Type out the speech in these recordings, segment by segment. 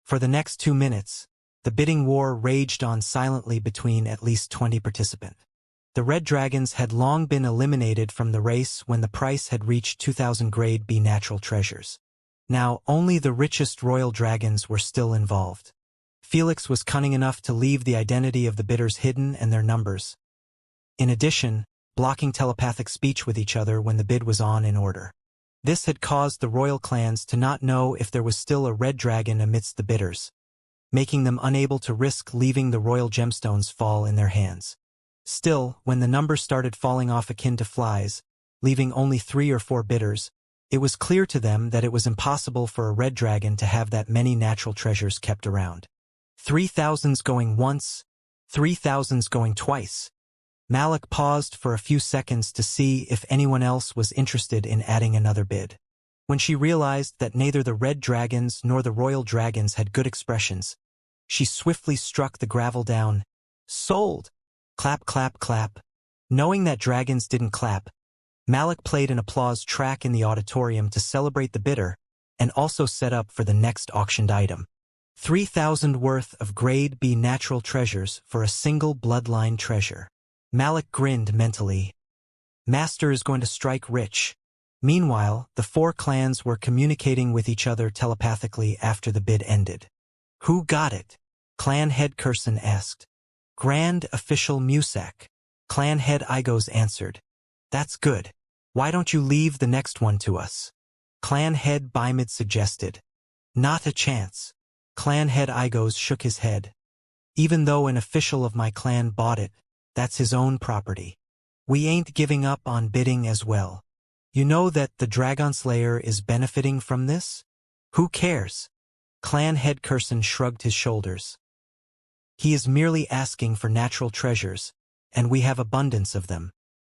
For the next 2 minutes, the bidding war raged on silently between at least 20 participants. The red dragons had long been eliminated from the race when the price had reached 2,000 grade B natural treasures. Now, only the richest royal dragons were still involved. Felix was cunning enough to leave the identity of the bidders hidden and their numbers. In addition, blocking telepathic speech with each other when the bid was on in order. This had caused the royal clans to not know if there was still a red dragon amidst the bidders, making them unable to risk leaving the royal gemstones fall in their hands. Still, when the numbers started falling off akin to flies, leaving only 3 or 4 bidders, it was clear to them that it was impossible for a red dragon to have that many natural treasures kept around. 3,000s going once, 3,000s going twice. Malik paused for a few seconds to see if anyone else was interested in adding another bid. When she realized that neither the red dragons nor the royal dragons had good expressions, she swiftly struck the gravel down. Sold! Clap, clap, clap. Knowing that dragons didn't clap, Malik played an applause track in the auditorium to celebrate the bidder and also set up for the next auctioned item. 3,000 worth of grade B natural treasures for a single bloodline treasure. Malik grinned mentally. Master is going to strike rich. Meanwhile, the 4 clans were communicating with each other telepathically after the bid ended. Who got it? Clan head Curson asked. Grand Official Musak. Clan head Igos answered. That's good. Why don't you leave the next one to us? Clan head Bimid suggested. Not a chance. Clan head Igos shook his head. Even though an official of my clan bought it, that's his own property. We ain't giving up on bidding as well. You know that the Dragon Slayer is benefiting from this? Who cares? Clan head Curson shrugged his shoulders. He is merely asking for natural treasures, and we have abundance of them.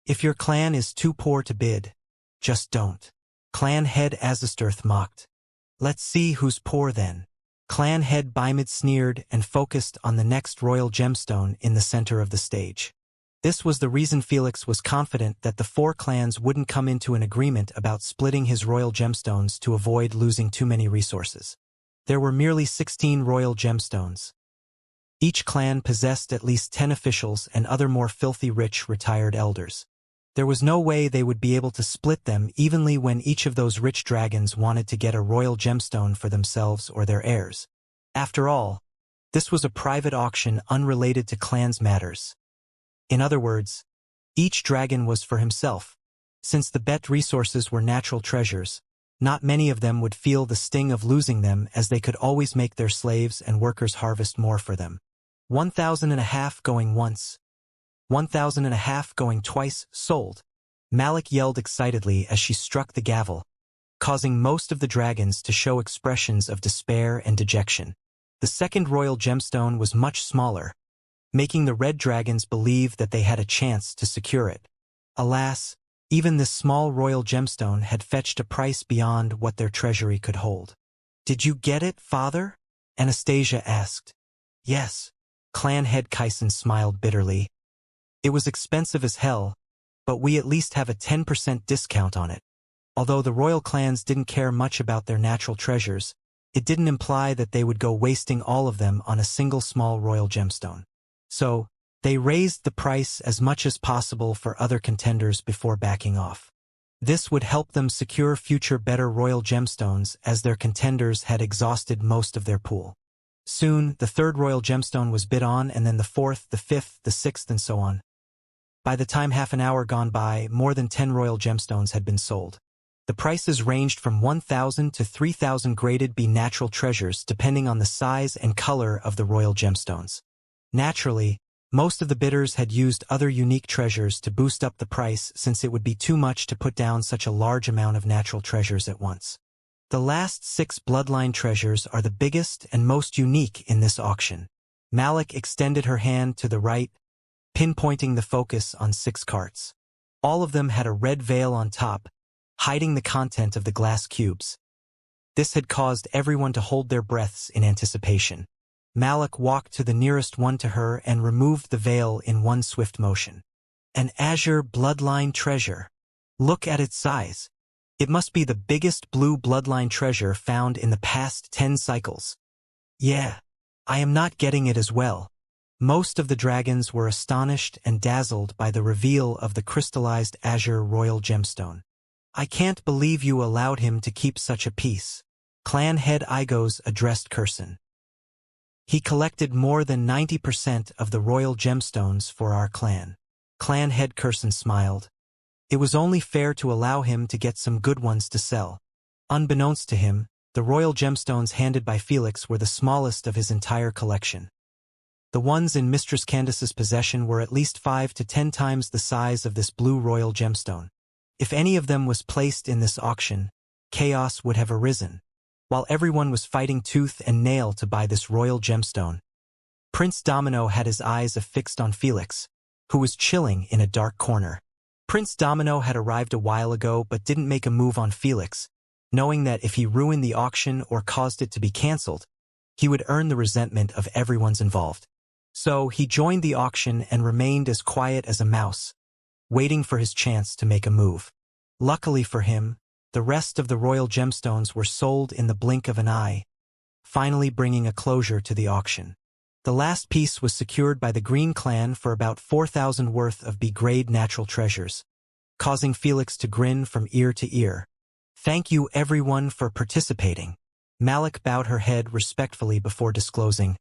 If your clan is too poor to bid, just don't. Clan head Azasturth mocked. Let's see who's poor then. Clan head Bimid sneered and focused on the next royal gemstone in the center of the stage. This was the reason Felix was confident that the 4 clans wouldn't come into an agreement about splitting his royal gemstones to avoid losing too many resources. There were merely 16 royal gemstones. Each clan possessed at least 10 officials and other more filthy rich retired elders. There was no way they would be able to split them evenly when each of those rich dragons wanted to get a royal gemstone for themselves or their heirs. After all, this was a private auction unrelated to clans matters. In other words, each dragon was for himself. Since the bet resources were natural treasures, not many of them would feel the sting of losing them, as they could always make their slaves and workers harvest more for them. 1,500 going once. 1,500 going twice, sold. Malik yelled excitedly as she struck the gavel, causing most of the dragons to show expressions of despair and dejection. The second royal gemstone was much smaller, making the red dragons believe that they had a chance to secure it. Alas, even this small royal gemstone had fetched a price beyond what their treasury could hold. Did you get it, father? Anastasia asked. Yes. Clan head Kyson smiled bitterly. It was expensive as hell, but we at least have a 10% discount on it. Although the royal clans didn't care much about their natural treasures, it didn't imply that they would go wasting all of them on a single small royal gemstone. So, they raised the price as much as possible for other contenders before backing off. This would help them secure future better royal gemstones, as their contenders had exhausted most of their pool. Soon, the 3rd royal gemstone was bid on, and then the 4th, the 5th, the 6th, and so on. By the time half an hour gone by, more than 10 royal gemstones had been sold. The prices ranged from 1,000 to 3,000 graded B natural treasures depending on the size and color of the royal gemstones. Naturally, most of the bidders had used other unique treasures to boost up the price, since it would be too much to put down such a large amount of natural treasures at once. The last 6 bloodline treasures are the biggest and most unique in this auction. Malik extended her hand to the right, pinpointing the focus on 6 carts. All of them had a red veil on top, hiding the content of the glass cubes. This had caused everyone to hold their breaths in anticipation. Malik walked to the nearest one to her and removed the veil in one swift motion. An azure bloodline treasure. Look at its size. It must be the biggest blue bloodline treasure found in the past 10 cycles. Yeah, I am not getting it as well. Most of the dragons were astonished and dazzled by the reveal of the crystallized azure royal gemstone. I can't believe you allowed him to keep such a piece. Clan head Igos addressed Curson. He collected more than 90% of the royal gemstones for our clan. Clan head Curson smiled. It was only fair to allow him to get some good ones to sell. Unbeknownst to him, the royal gemstones handed by Felix were the smallest of his entire collection. The ones in Mistress Candace's possession were at least 5 to 10 times the size of this blue royal gemstone. If any of them was placed in this auction, chaos would have arisen. While everyone was fighting tooth and nail to buy this royal gemstone, Prince Domino had his eyes affixed on Felix, who was chilling in a dark corner. Prince Domino had arrived a while ago but didn't make a move on Felix, knowing that if he ruined the auction or caused it to be cancelled, he would earn the resentment of everyone's involved. So he joined the auction and remained as quiet as a mouse, waiting for his chance to make a move. Luckily for him, the rest of the royal gemstones were sold in the blink of an eye, finally bringing a closure to the auction. The last piece was secured by the Green Clan for about 4,000 worth of B-grade natural treasures, causing Felix to grin from ear to ear. Thank you everyone for participating. Malik bowed her head respectfully before disclosing,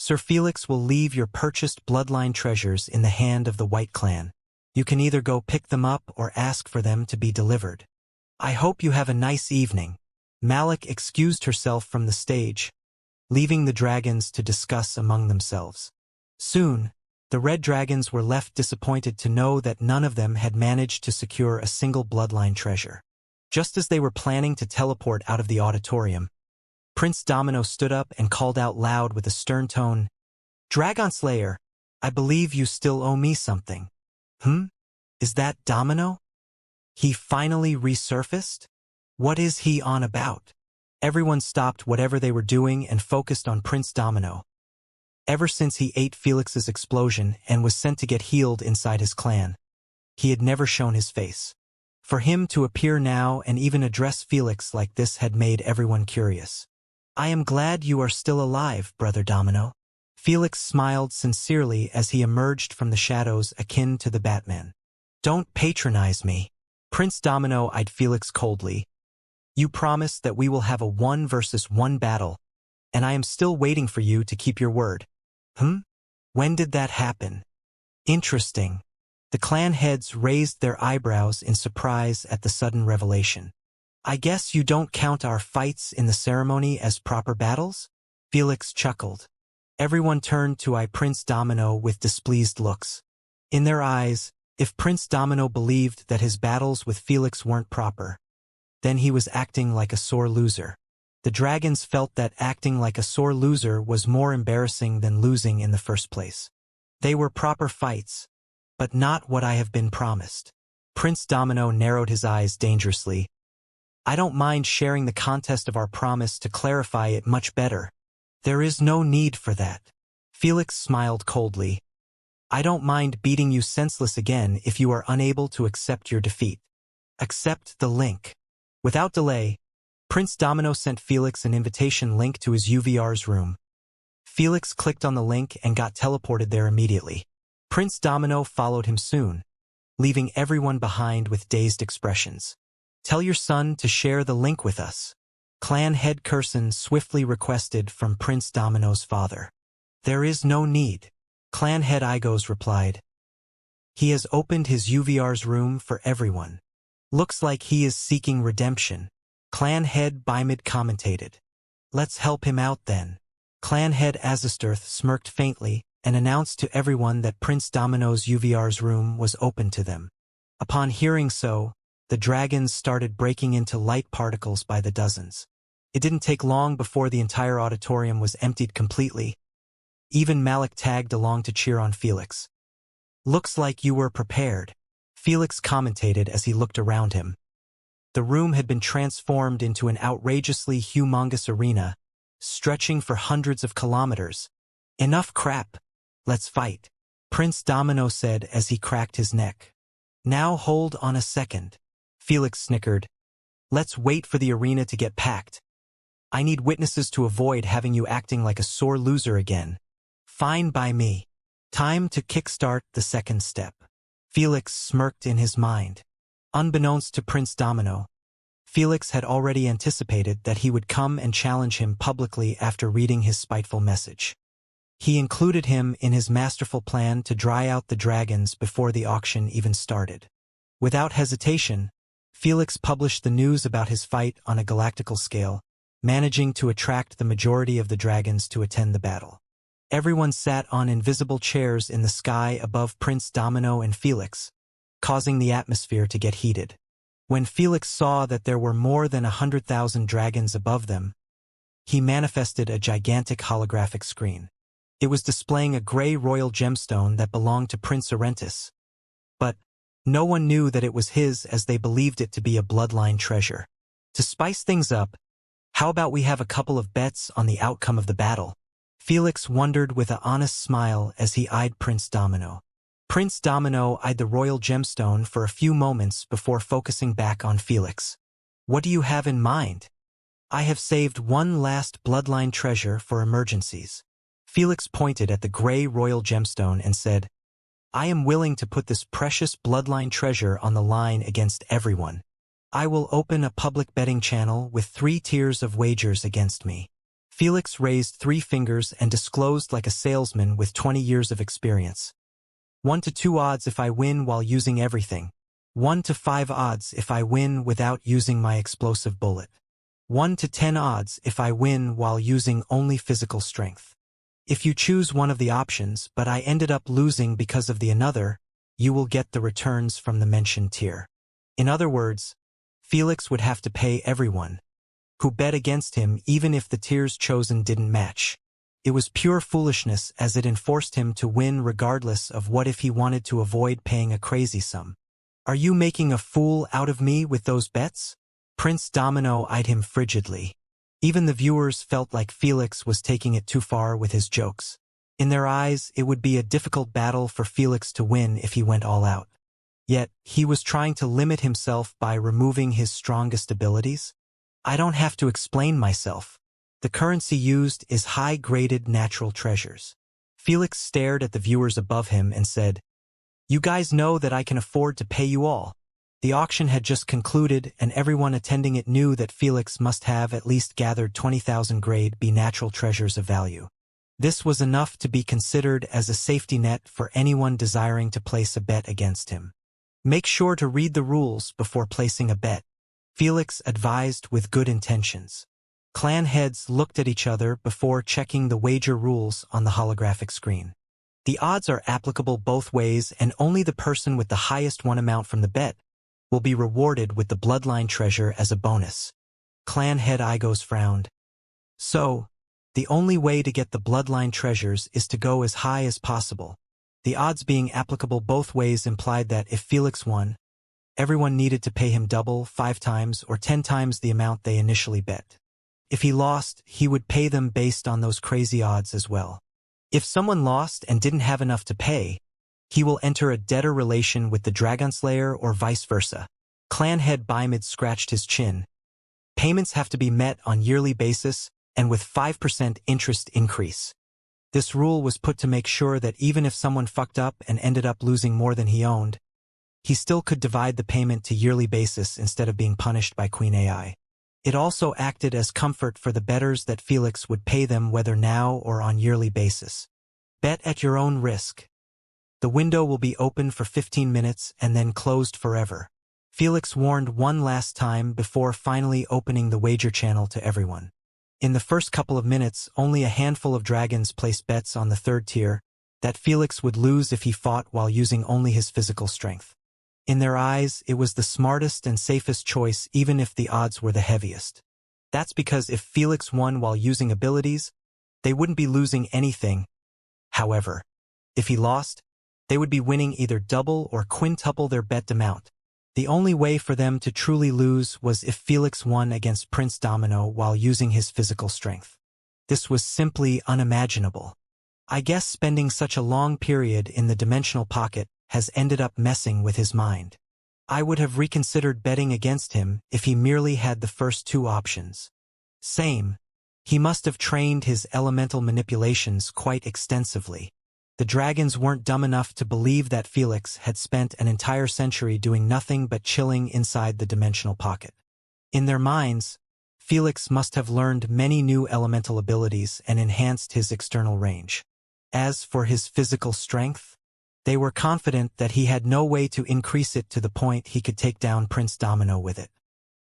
Sir Felix will leave your purchased bloodline treasures in the hand of the White Clan. You can either go pick them up or ask for them to be delivered. I hope you have a nice evening. Malik excused herself from the stage, leaving the dragons to discuss among themselves. Soon, the red dragons were left disappointed to know that none of them had managed to secure a single bloodline treasure. Just as they were planning to teleport out of the auditorium, Prince Domino stood up and called out loud with a stern tone, Dragon Slayer, I believe you still owe me something. Is that Domino? He finally resurfaced? What is he on about? Everyone stopped whatever they were doing and focused on Prince Domino. Ever since he ate Felix's explosion and was sent to get healed inside his clan, he had never shown his face. For him to appear now and even address Felix like this had made everyone curious. I am glad you are still alive, Brother Domino. Felix smiled sincerely as he emerged from the shadows akin to the Batman. Don't patronize me. Prince Domino eyed Felix coldly. You promised that we will have a 1 versus 1 battle, and I am still waiting for you to keep your word. When did that happen? Interesting. The clan heads raised their eyebrows in surprise at the sudden revelation. I guess you don't count our fights in the ceremony as proper battles? Felix chuckled. Everyone turned to eye Prince Domino with displeased looks. In their eyes, if Prince Domino believed that his battles with Felix weren't proper, then he was acting like a sore loser. The dragons felt that acting like a sore loser was more embarrassing than losing in the first place. They were proper fights, but not what I have been promised. Prince Domino narrowed his eyes dangerously. I don't mind sharing the contest of our promise to clarify it much better. There is no need for that. Felix smiled coldly. I don't mind beating you senseless again if you are unable to accept your defeat. Accept the link. Without delay, Prince Domino sent Felix an invitation link to his UVR's room. Felix clicked on the link and got teleported there immediately. Prince Domino followed him soon, leaving everyone behind with dazed expressions. Tell your son to share the link with us. Clan head Curson swiftly requested from Prince Domino's father. There is no need. Clan head Igos replied. He has opened his UVR's room for everyone. Looks like he is seeking redemption. Clan head Bymid commentated. Let's help him out then. Clan head Azistirth smirked faintly and announced to everyone that Prince Domino's UVR's room was open to them. Upon hearing so, the dragons started breaking into light particles by the dozens. It didn't take long before the entire auditorium was emptied completely. Even Malik tagged along to cheer on Felix. Looks like you were prepared, Felix commentated as he looked around him. The room had been transformed into an outrageously humongous arena, stretching for hundreds of kilometers. Enough crap. Let's fight, Prince Domino said as he cracked his neck. Now hold on a second. Felix snickered. Let's wait for the arena to get packed. I need witnesses to avoid having you acting like a sore loser again. Fine by me. Time to kickstart the second step. Felix smirked in his mind. Unbeknownst to Prince Domino, Felix had already anticipated that he would come and challenge him publicly after reading his spiteful message. He included him in his masterful plan to dry out the dragons before the auction even started. Without hesitation, Felix published the news about his fight on a galactical scale, managing to attract the majority of the dragons to attend the battle. Everyone sat on invisible chairs in the sky above Prince Domino and Felix, causing the atmosphere to get heated. When Felix saw that there were more than 100,000 dragons above them, he manifested a gigantic holographic screen. It was displaying a gray royal gemstone that belonged to Prince Orentis. But no one knew that it was his, as they believed it to be a bloodline treasure. To spice things up, how about we have a couple of bets on the outcome of the battle? Felix wondered with an honest smile as he eyed Prince Domino. Prince Domino eyed the royal gemstone for a few moments before focusing back on Felix. What do you have in mind? I have saved one last bloodline treasure for emergencies. Felix pointed at the gray royal gemstone and said, I am willing to put this precious bloodline treasure on the line against everyone. I will open a public betting channel with 3 tiers of wagers against me. Felix raised 3 fingers and disclosed like a salesman with 20 years of experience. 1 to 2 odds if I win while using everything. 1 to 5 odds if I win without using my explosive bullet. 1 to 10 odds if I win while using only physical strength. If you choose one of the options but I ended up losing because of the another, you will get the returns from the mentioned tier. In other words, Felix would have to pay everyone who bet against him even if the tiers chosen didn't match. It was pure foolishness, as it enforced him to win regardless of what if he wanted to avoid paying a crazy sum. Are you making a fool out of me with those bets? Prince Domino eyed him frigidly. Even the viewers felt like Felix was taking it too far with his jokes. In their eyes, it would be a difficult battle for Felix to win if he went all out. Yet, he was trying to limit himself by removing his strongest abilities. I don't have to explain myself. The currency used is high-graded natural treasures. Felix stared at the viewers above him and said, You guys know that I can afford to pay you all. The auction had just concluded, and everyone attending it knew that Felix must have at least gathered 20,000 grade B natural treasures of value. This was enough to be considered as a safety net for anyone desiring to place a bet against him. Make sure to read the rules before placing a bet, Felix advised with good intentions. Clan heads looked at each other before checking the wager rules on the holographic screen. The odds are applicable both ways, and only the person with the highest won amount from the bet will be rewarded with the bloodline treasure as a bonus. Clan head Igos frowned. So, the only way to get the bloodline treasures is to go as high as possible. The odds being applicable both ways implied that if Felix won, everyone needed to pay him double, 5 times, or 10 times the amount they initially bet. If he lost, he would pay them based on those crazy odds as well. If someone lost and didn't have enough to pay, he will enter a debtor relation with the Dragonslayer or vice versa. Clan head Bymid scratched his chin. Payments have to be met on yearly basis and with 5% interest increase. This rule was put to make sure that even if someone fucked up and ended up losing more than he owned, he still could divide the payment to yearly basis instead of being punished by Queen AI. It also acted as comfort for the bettors that Felix would pay them whether now or on yearly basis. Bet at your own risk. The window will be open for 15 minutes and then closed forever. Felix warned one last time before finally opening the wager channel to everyone. In the first couple of minutes, only a handful of dragons placed bets on the 3rd tier that Felix would lose if he fought while using only his physical strength. In their eyes, it was the smartest and safest choice even if the odds were the heaviest. That's because if Felix won while using abilities, they wouldn't be losing anything. However, if he lost, they would be winning either double or quintuple their bet amount. The only way for them to truly lose was if Felix won against Prince Domino while using his physical strength. This was simply unimaginable. I guess spending such a long period in the dimensional pocket has ended up messing with his mind. I would have reconsidered betting against him if he merely had the first 2 options. Same. He must have trained his elemental manipulations quite extensively. The dragons weren't dumb enough to believe that Felix had spent an entire century doing nothing but chilling inside the dimensional pocket. In their minds, Felix must have learned many new elemental abilities and enhanced his external range. As for his physical strength, they were confident that he had no way to increase it to the point he could take down Prince Domino with it.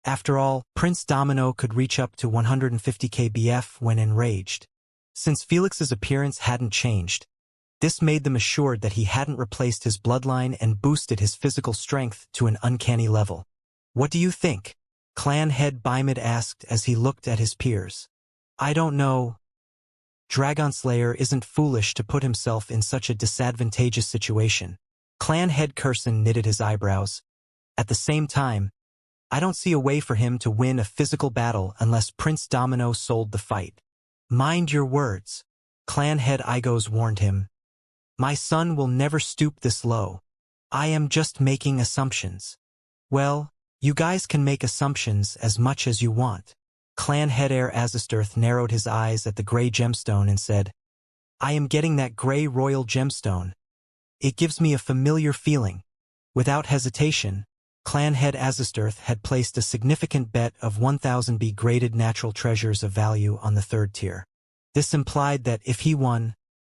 After all, Prince Domino could reach up to 150 kbf when enraged. Since Felix's appearance hadn't changed, this made them assured that he hadn't replaced his bloodline and boosted his physical strength to an uncanny level. "What do you think?" Clan head Bimid asked as he looked at his peers. "I don't know." Dragonslayer isn't foolish to put himself in such a disadvantageous situation. Clan head Curson knitted his eyebrows. At the same time, I don't see a way for him to win a physical battle unless Prince Domino sold the fight. "Mind your words," Clan head Igos warned him. "My son will never stoop this low. I am just making assumptions." "Well, you guys can make assumptions as much as you want." Clan head Heir Azistirth narrowed his eyes at the gray gemstone and said, "I am getting that gray royal gemstone. It gives me a familiar feeling." Without hesitation, Clan head Azistirth had placed a significant bet of 1,000 B graded natural treasures of value on the third tier. This implied that if he won,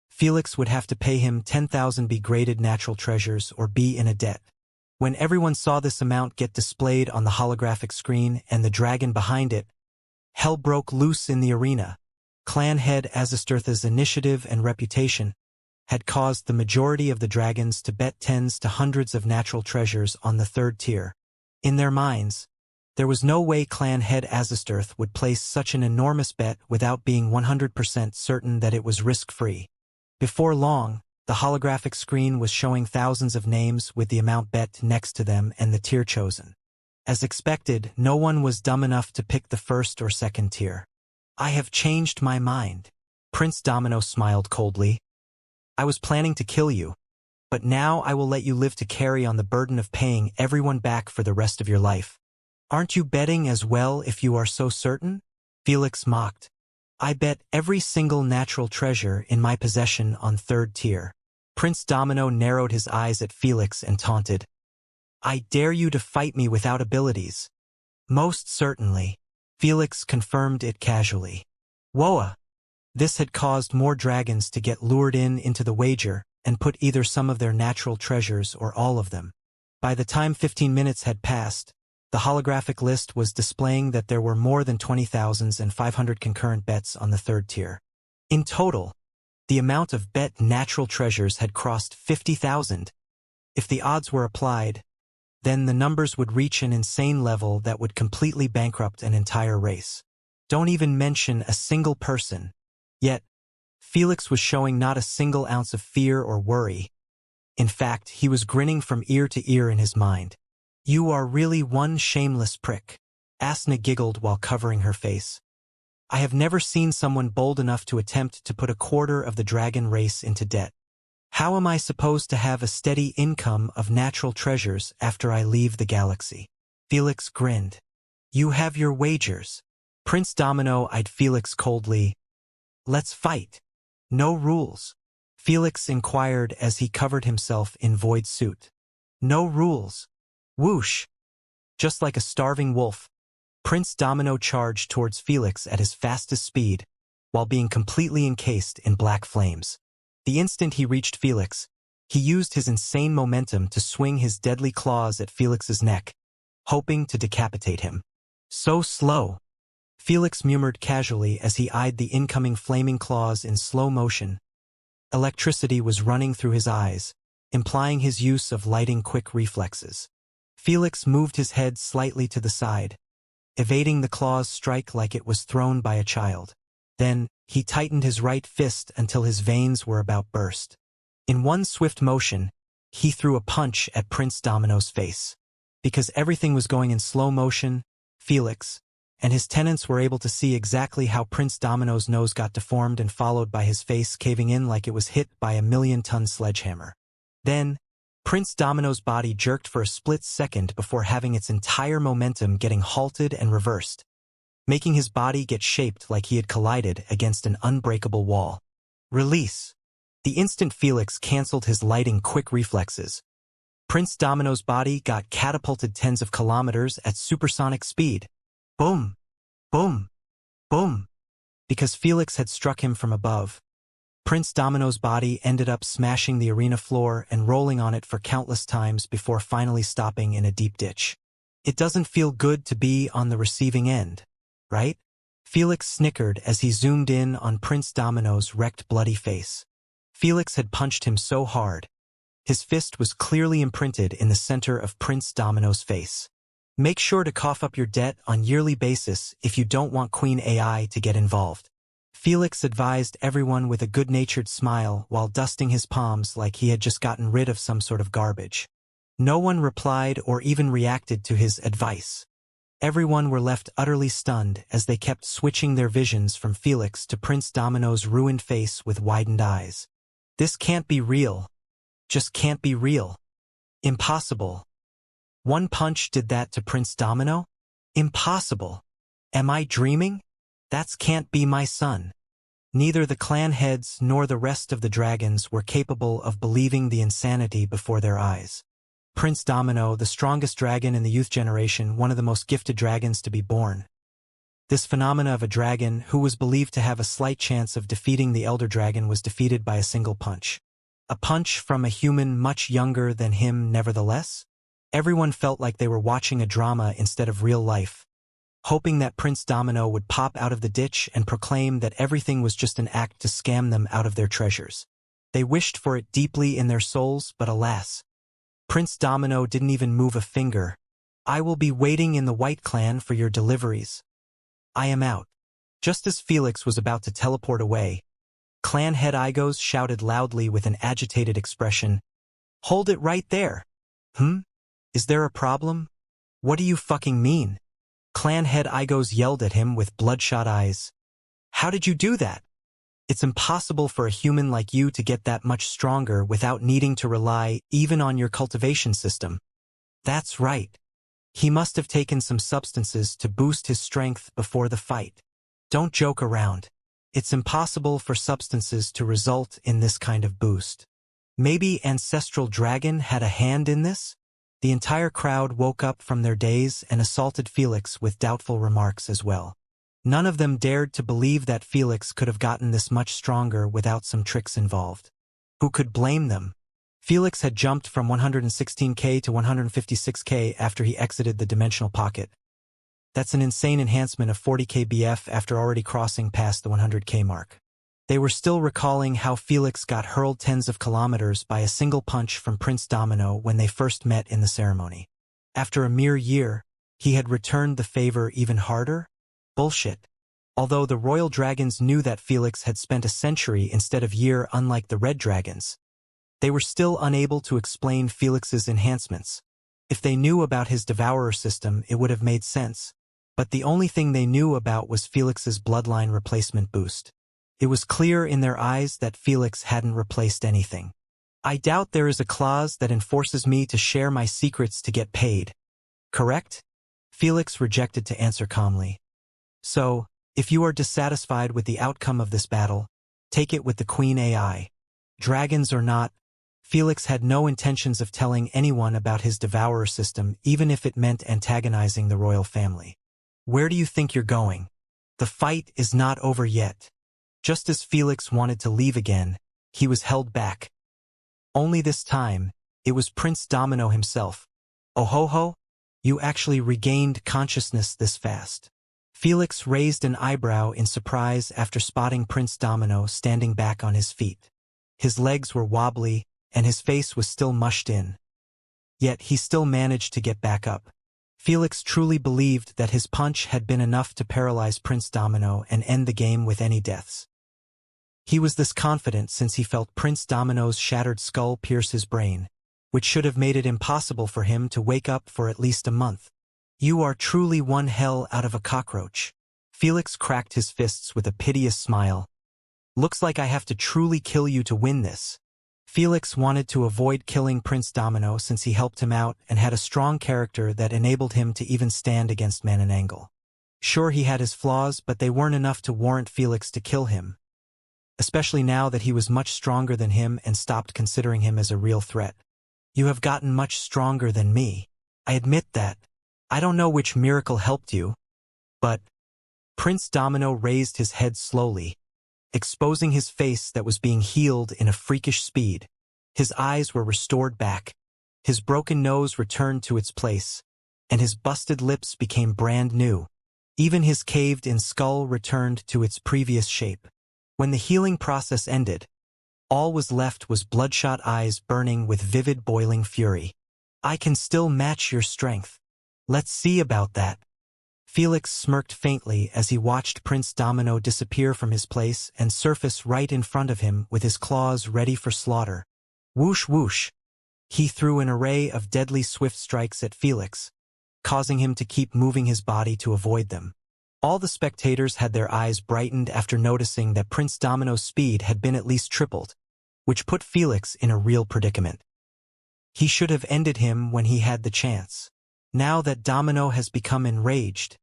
Felix would have to pay him 10,000 B graded natural treasures or be in a debt. When everyone saw this amount get displayed on the holographic screen and the dragon behind it, hell broke loose in the arena. Clan head Azistirth's initiative and reputation had caused the majority of the dragons to bet tens to hundreds of natural treasures on the third tier. In their minds, there was no way Clan head Azistirth would place such an enormous bet without being 100% certain that it was risk-free. Before long, the holographic screen was showing thousands of names with the amount bet next to them and the tier chosen. As expected, no one was dumb enough to pick the first or second tier. "I have changed my mind." Prince Domino smiled coldly. "I was planning to kill you, but now I will let you live to carry on the burden of paying everyone back for the rest of your life." "Aren't you betting as well if you are so certain?" Felix mocked. "I bet every single natural treasure in my possession on third tier." Prince Domino narrowed his eyes at Felix and taunted, "I dare you to fight me without abilities." "Most certainly." Felix confirmed it casually. Whoa! This had caused more dragons to get lured into the wager and put either some of their natural treasures or all of them. By the time 15 minutes had passed, the holographic list was displaying that there were more than 20,500 concurrent bets on the third tier. In total, the amount of bet natural treasures had crossed 50,000. If the odds were applied, then the numbers would reach an insane level that would completely bankrupt an entire race. Don't even mention a single person. Yet, Felix was showing not a single ounce of fear or worry. In fact, he was grinning from ear to ear in his mind. "You are really one shameless prick," Asna giggled while covering her face. "I have never seen someone bold enough to attempt to put a quarter of the dragon race into debt. How am I supposed to have a steady income of natural treasures after I leave the galaxy?" Felix grinned. "You have your wagers." Prince Domino eyed Felix coldly. "Let's fight." "No rules?" Felix inquired as he covered himself in void suit. "No rules." Whoosh! Just like a starving wolf, Prince Domino charged towards Felix at his fastest speed, while being completely encased in black flames. The instant he reached Felix, he used his insane momentum to swing his deadly claws at Felix's neck, hoping to decapitate him. "So slow," Felix murmured casually as he eyed the incoming flaming claws in slow motion. Electricity was running through his eyes, implying his use of lightning-quick reflexes. Felix moved his head slightly to the side, evading the claw's strike like it was thrown by a child. Then, he tightened his right fist until his veins were about burst. In one swift motion, he threw a punch at Prince Domino's face. Because everything was going in slow motion, Felix and his tenants were able to see exactly how Prince Domino's nose got deformed and followed by his face caving in like it was hit by a million-ton sledgehammer. Then, Prince Domino's body jerked for a split second before having its entire momentum getting halted and reversed. making his body get shaped like he had collided against an unbreakable wall. Release. The instant Felix canceled his lighting quick reflexes, Prince Domino's body got catapulted tens of kilometers at supersonic speed. Boom! Boom! Boom! Because Felix had struck him from above, Prince Domino's body ended up smashing the arena floor and rolling on it for countless times before finally stopping in a deep ditch. It doesn't feel good to be on the receiving end, right? Felix snickered as he zoomed in on Prince Domino's wrecked bloody face. Felix had punched him so hard. His fist was clearly imprinted in the center of Prince Domino's face. Make sure to cough up your debt on yearly basis if you don't want Queen AI to get involved. Felix advised everyone with a good-natured smile while dusting his palms like he had just gotten rid of some sort of garbage. No one replied or even reacted to his advice. Everyone were left utterly stunned as they kept switching their visions from Felix to Prince Domino's ruined face with widened eyes. This can't be real. Just can't be real. Impossible. One punch did that to Prince Domino? Impossible. Am I dreaming? That can't be my son. Neither the clan heads nor the rest of the dragons were capable of believing the insanity before their eyes. Prince Domino, the strongest dragon in the youth generation, one of the most gifted dragons to be born. This phenomena of a dragon who was believed to have a slight chance of defeating the elder dragon was defeated by a single punch. A punch from a human much younger than him nevertheless? Everyone felt like they were watching a drama instead of real life, hoping that Prince Domino would pop out of the ditch and proclaim that everything was just an act to scam them out of their treasures. They wished for it deeply in their souls, but alas, Prince Domino didn't even move a finger. I will be waiting in the White Clan for your deliveries. I am out. Just as Felix was about to teleport away, Clan head Igos shouted loudly with an agitated expression, "Hold it right there!" Is there a problem? What do you fucking mean? Clan head Igos yelled at him with bloodshot eyes. How did you do that? It's impossible for a human like you to get that much stronger without needing to rely even on your cultivation system. That's right. He must have taken some substances to boost his strength before the fight. Don't joke around. It's impossible for substances to result in this kind of boost. Maybe Ancestral Dragon had a hand in this? The entire crowd woke up from their daze and assaulted Felix with doubtful remarks as well. None of them dared to believe that Felix could have gotten this much stronger without some tricks involved. Who could blame them? Felix had jumped from 116k to 156k after he exited the dimensional pocket. That's an insane enhancement of 40k BF after already crossing past the 100k mark. They were still recalling how Felix got hurled tens of kilometers by a single punch from Prince Domino when they first met in the ceremony. After a mere year, he had returned the favor even harder? Bullshit. Although the royal dragons knew that Felix had spent a century instead of year unlike the red dragons, they were still unable to explain Felix's enhancements. If they knew about his devourer system, it would have made sense. But the only thing they knew about was Felix's bloodline replacement boost. It was clear in their eyes that Felix hadn't replaced anything. I doubt there is a clause that enforces me to share my secrets to get paid. Correct? Felix rejected to answer calmly. So, if you are dissatisfied with the outcome of this battle, take it with the Queen AI. Dragons or not, Felix had no intentions of telling anyone about his devourer system, even if it meant antagonizing the royal family. Where do you think you're going? The fight is not over yet. Just as Felix wanted to leave again, he was held back. Only this time, it was Prince Domino himself. Oh ho ho, you actually regained consciousness this fast. Felix raised an eyebrow in surprise after spotting Prince Domino standing back on his feet. His legs were wobbly, and his face was still mushed in. Yet he still managed to get back up. Felix truly believed that his punch had been enough to paralyze Prince Domino and end the game with any deaths. He was this confident since he felt Prince Domino's shattered skull pierce his brain, which should have made it impossible for him to wake up for at least a month. You are truly one hell out of a cockroach. Felix cracked his fists with a piteous smile. Looks like I have to truly kill you to win this. Felix wanted to avoid killing Prince Domino since he helped him out and had a strong character that enabled him to even stand against Mananangle. Sure, he had his flaws, but they weren't enough to warrant Felix to kill him, especially now that he was much stronger than him and stopped considering him as a real threat. You have gotten much stronger than me. I admit that. I don't know which miracle helped you, but Prince Domino raised his head slowly, exposing his face that was being healed in a freakish speed. His eyes were restored back. His broken nose returned to its place, and his busted lips became brand new. Even his caved-in skull returned to its previous shape. When the healing process ended, all was left was bloodshot eyes burning with vivid boiling fury. I can still match your strength. Let's see about that. Felix smirked faintly as he watched Prince Domino disappear from his place and surface right in front of him with his claws ready for slaughter. Whoosh whoosh. He threw an array of deadly swift strikes at Felix, causing him to keep moving his body to avoid them. All the spectators had their eyes brightened after noticing that Prince Domino's speed had been at least tripled, which put Felix in a real predicament. He should have ended him when he had the chance. Now that Domino has become enraged,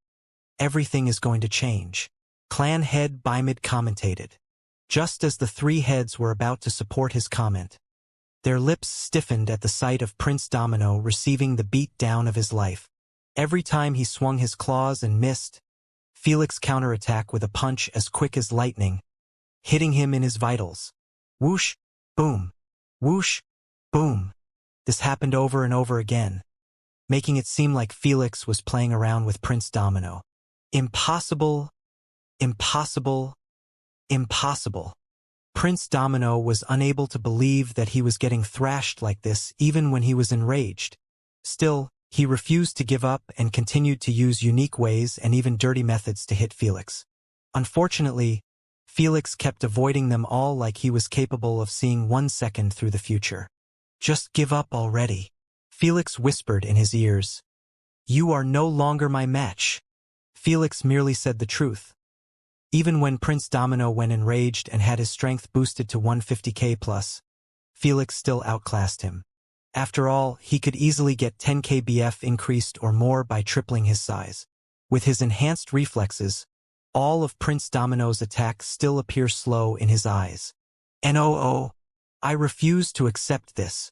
everything is going to change. Clan head Bimid commentated. Just as the three heads were about to support his comment, their lips stiffened at the sight of Prince Domino receiving the beat down of his life. Every time he swung his claws and missed, Felix counterattacked with a punch as quick as lightning, hitting him in his vitals. Whoosh, boom, whoosh, boom. This happened over and over again, making it seem like Felix was playing around with Prince Domino. Impossible, impossible, impossible. Prince Domino was unable to believe that he was getting thrashed like this even when he was enraged. Still, he refused to give up and continued to use unique ways and even dirty methods to hit Felix. Unfortunately, Felix kept avoiding them all like he was capable of seeing 1 second through the future. Just give up already. Felix whispered in his ears. You are no longer my match. Felix merely said the truth. Even when Prince Domino went enraged and had his strength boosted to 150k plus, Felix still outclassed him. After all, he could easily get 10k BF increased or more by tripling his size. With his enhanced reflexes, all of Prince Domino's attacks still appear slow in his eyes. No, I refuse to accept this.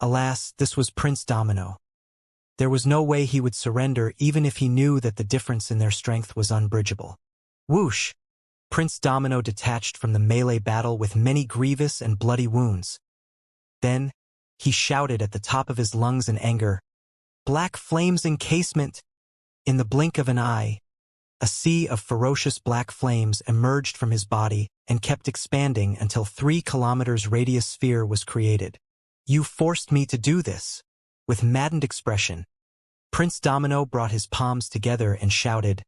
Alas, this was Prince Domino. There was no way he would surrender even if he knew that the difference in their strength was unbridgeable. Whoosh! Prince Domino detached from the melee battle with many grievous and bloody wounds. Then, he shouted at the top of his lungs in anger, Black flames encasement! In the blink of an eye, a sea of ferocious black flames emerged from his body and kept expanding until 3 kilometers radius sphere was created. You forced me to do this. With maddened expression, Prince Domino brought his palms together and shouted,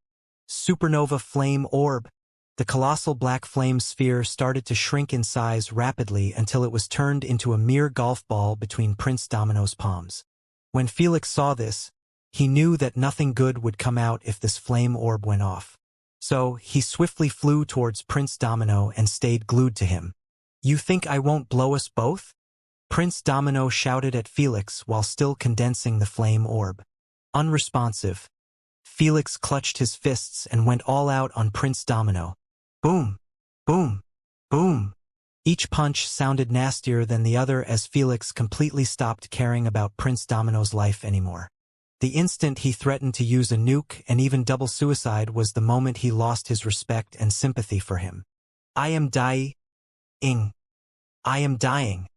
Supernova flame orb! The colossal black flame sphere started to shrink in size rapidly until it was turned into a mere golf ball between Prince Domino's palms. When Felix saw this, he knew that nothing good would come out if this flame orb went off. So, he swiftly flew towards Prince Domino and stayed glued to him. You think I won't blow us both? Prince Domino shouted at Felix while still condensing the flame orb. Unresponsive, Felix clutched his fists and went all out on Prince Domino. Boom! Boom! Boom! Each punch sounded nastier than the other as Felix completely stopped caring about Prince Domino's life anymore. The instant he threatened to use a nuke and even double suicide was the moment he lost his respect and sympathy for him. I am dying. I am dying.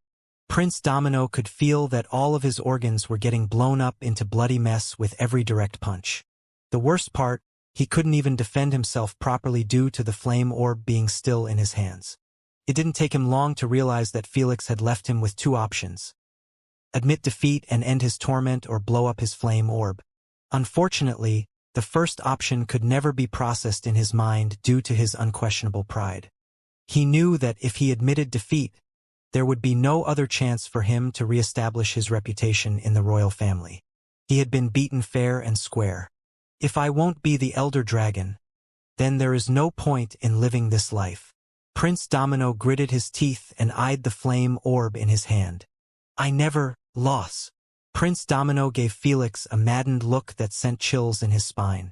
Prince Domino could feel that all of his organs were getting blown up into bloody mess with every direct punch. The worst part, he couldn't even defend himself properly due to the flame orb being still in his hands. It didn't take him long to realize that Felix had left him with 2 options. Admit defeat and end his torment or blow up his flame orb. Unfortunately, the first option could never be processed in his mind due to his unquestionable pride. He knew that if he admitted defeat, there would be no other chance for him to reestablish his reputation in the royal family. He had been beaten fair and square. If I won't be the elder dragon, then there is no point in living this life. Prince Domino gritted his teeth and eyed the flame orb in his hand. I never lost. Prince Domino gave Felix a maddened look that sent chills in his spine.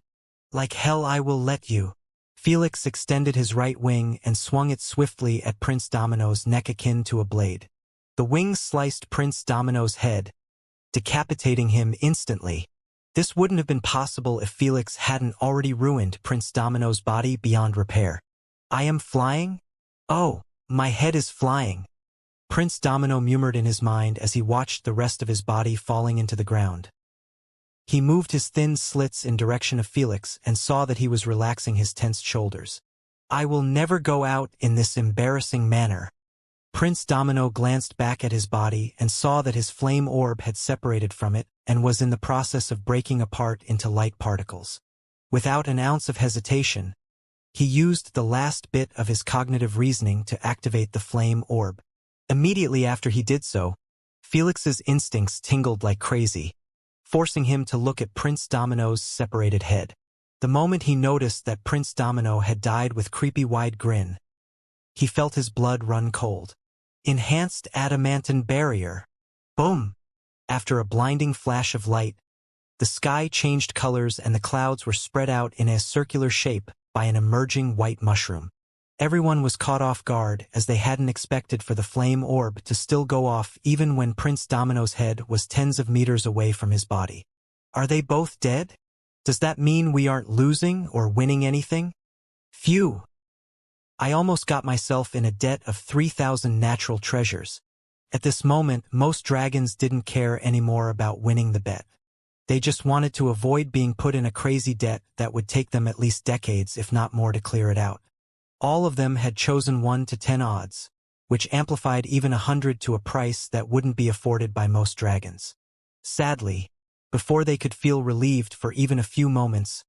Like hell I will let you. Felix extended his right wing and swung it swiftly at Prince Domino's neck akin to a blade. The wing sliced Prince Domino's head, decapitating him instantly. This wouldn't have been possible if Felix hadn't already ruined Prince Domino's body beyond repair. I am flying? Oh, my head is flying. Prince Domino murmured in his mind as he watched the rest of his body falling into the ground. He moved his thin slits in direction of Felix and saw that he was relaxing his tensed shoulders. I will never go out in this embarrassing manner. Prince Domino glanced back at his body and saw that his flame orb had separated from it and was in the process of breaking apart into light particles. Without an ounce of hesitation, he used the last bit of his cognitive reasoning to activate the flame orb. Immediately after he did so, Felix's instincts tingled like crazy, forcing him to look at Prince Domino's separated head. The moment he noticed that Prince Domino had died with creepy wide grin, he felt his blood run cold. Enhanced adamantine barrier. Boom! After a blinding flash of light, the sky changed colors and the clouds were spread out in a circular shape by an emerging white mushroom. Everyone was caught off guard as they hadn't expected for the flame orb to still go off even when Prince Domino's head was tens of meters away from his body. Are they both dead? Does that mean we aren't losing or winning anything? Phew! I almost got myself in a debt of 3,000 natural treasures. At this moment, most dragons didn't care anymore about winning the bet. They just wanted to avoid being put in a crazy debt that would take them at least decades if not more to clear it out. All of them had chosen 1 to 10 odds, which amplified even 100 to a price that wouldn't be afforded by most dragons. Sadly, before they could feel relieved for even a few moments,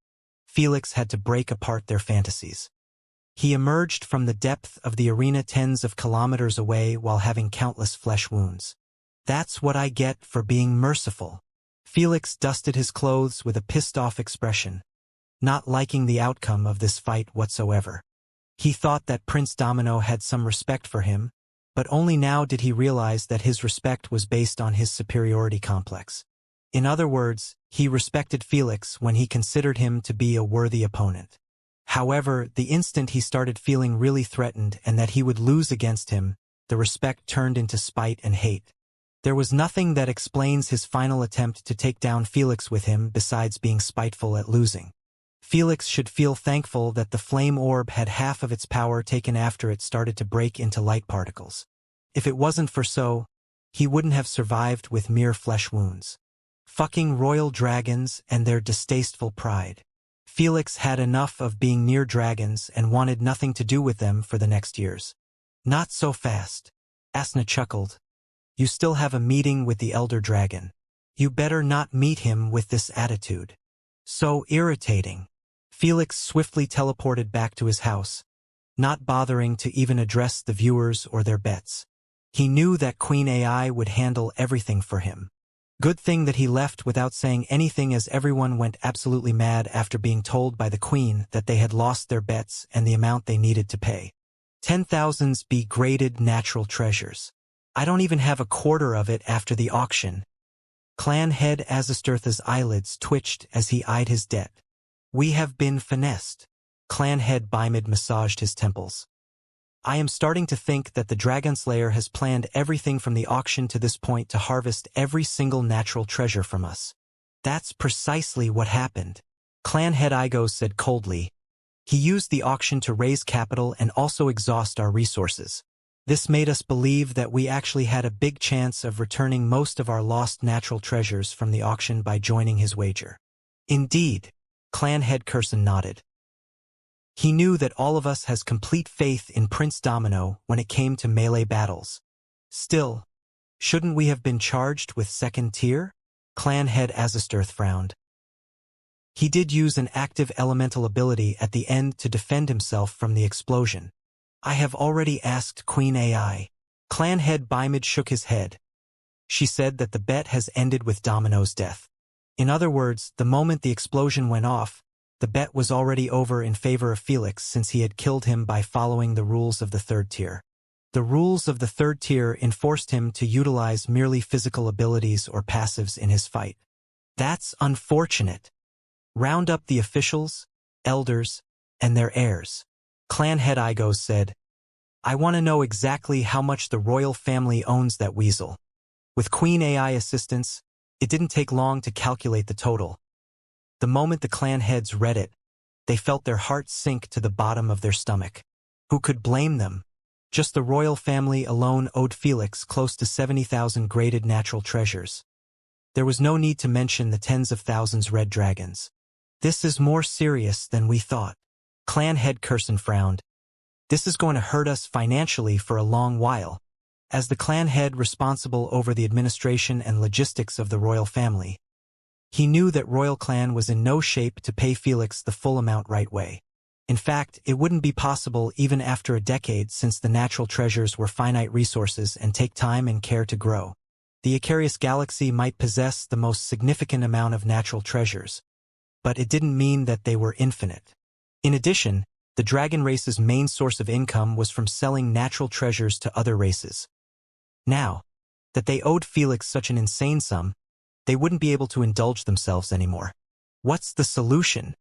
Felix had to break apart their fantasies. He emerged from the depth of the arena tens of kilometers away while having countless flesh wounds. That's what I get for being merciful. Felix dusted his clothes with a pissed-off expression, not liking the outcome of this fight whatsoever. He thought that Prince Domino had some respect for him, but only now did he realize that his respect was based on his superiority complex. In other words, he respected Felix when he considered him to be a worthy opponent. However, the instant he started feeling really threatened and that he would lose against him, the respect turned into spite and hate. There was nothing that explains his final attempt to take down Felix with him besides being spiteful at losing. Felix should feel thankful that the flame orb had half of its power taken after it started to break into light particles. If it wasn't for so, he wouldn't have survived with mere flesh wounds. Fucking royal dragons and their distasteful pride. Felix had enough of being near dragons and wanted nothing to do with them for the next years. Not so fast. Asna chuckled. You still have a meeting with the elder dragon. You better not meet him with this attitude. So irritating. Felix swiftly teleported back to his house, not bothering to even address the viewers or their bets. He knew that Queen AI would handle everything for him. Good thing that he left without saying anything as everyone went absolutely mad after being told by the Queen that they had lost their bets and the amount they needed to pay. 10,000s be graded natural treasures. I don't even have a quarter of it after the auction. Clan head Azasturtha's eyelids twitched as he eyed his debt. We have been finessed. Clan head Bimid massaged his temples. I am starting to think that the Dragon Slayer has planned everything from the auction to this point to harvest every single natural treasure from us. That's precisely what happened. Clan head Igos said coldly. He used the auction to raise capital and also exhaust our resources. This made us believe that we actually had a big chance of returning most of our lost natural treasures from the auction by joining his wager. Indeed, Clan head Curson nodded. He knew that all of us has complete faith in Prince Domino when it came to melee battles. Still, shouldn't we have been charged with second tier? Clan head Azasturth frowned. He did use an active elemental ability at the end to defend himself from the explosion. I have already asked Queen AI. Clan head Bimid shook his head. She said that the bet has ended with Domino's death. In other words, the moment the explosion went off, the bet was already over in favor of Felix since he had killed him by following the rules of the third tier. The rules of the third tier enforced him to utilize merely physical abilities or passives in his fight. That's unfortunate. Round up the officials, elders, and their heirs. Clan head Igos said, "I want to know exactly how much the royal family owns that weasel." With Queen AI assistance, it didn't take long to calculate the total. The moment the clan heads read it, they felt their hearts sink to the bottom of their stomach. Who could blame them? Just the royal family alone owed Felix close to 70,000 graded natural treasures. There was no need to mention the tens of thousands red dragons. "This is more serious than we thought." Clan head Curson frowned. "This is going to hurt us financially for a long while." As the clan head responsible over the administration and logistics of the royal family, he knew that Royal Clan was in no shape to pay Felix the full amount right way. In fact, it wouldn't be possible even after a decade, since the natural treasures were finite resources and take time and care to grow. The Icarius galaxy might possess the most significant amount of natural treasures, but it didn't mean that they were infinite. In addition, the dragon race's main source of income was from selling natural treasures to other races. Now that they owed Felix such an insane sum, they wouldn't be able to indulge themselves anymore. "What's the solution?"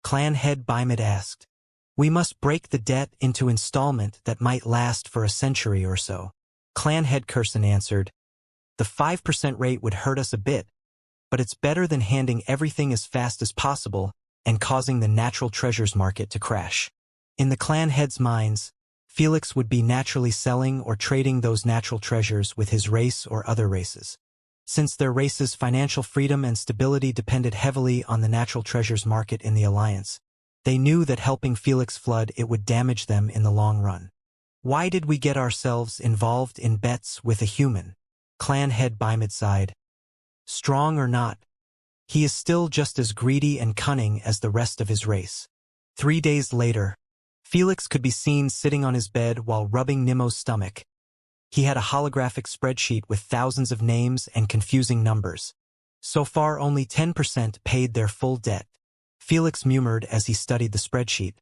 Clan head Bimid asked. "We must break the debt into installment that might last for a century or so." Clan head Curson answered, "The 5% rate would hurt us a bit, but it's better than handing everything as fast as possible and causing the natural treasures market to crash." In the clan heads' minds, Felix would be naturally selling or trading those natural treasures with his race or other races. Since their race's financial freedom and stability depended heavily on the natural treasures market in the Alliance, they knew that helping Felix flood it would damage them in the long run. "Why did we get ourselves involved in bets with a human?" Clan head Bimid sighed. "Strong or not, he is still just as greedy and cunning as the rest of his race." 3 days later, Felix could be seen sitting on his bed while rubbing Nemo's stomach. He had a holographic spreadsheet with thousands of names and confusing numbers. So far, only 10% paid their full debt. Felix murmured as he studied the spreadsheet.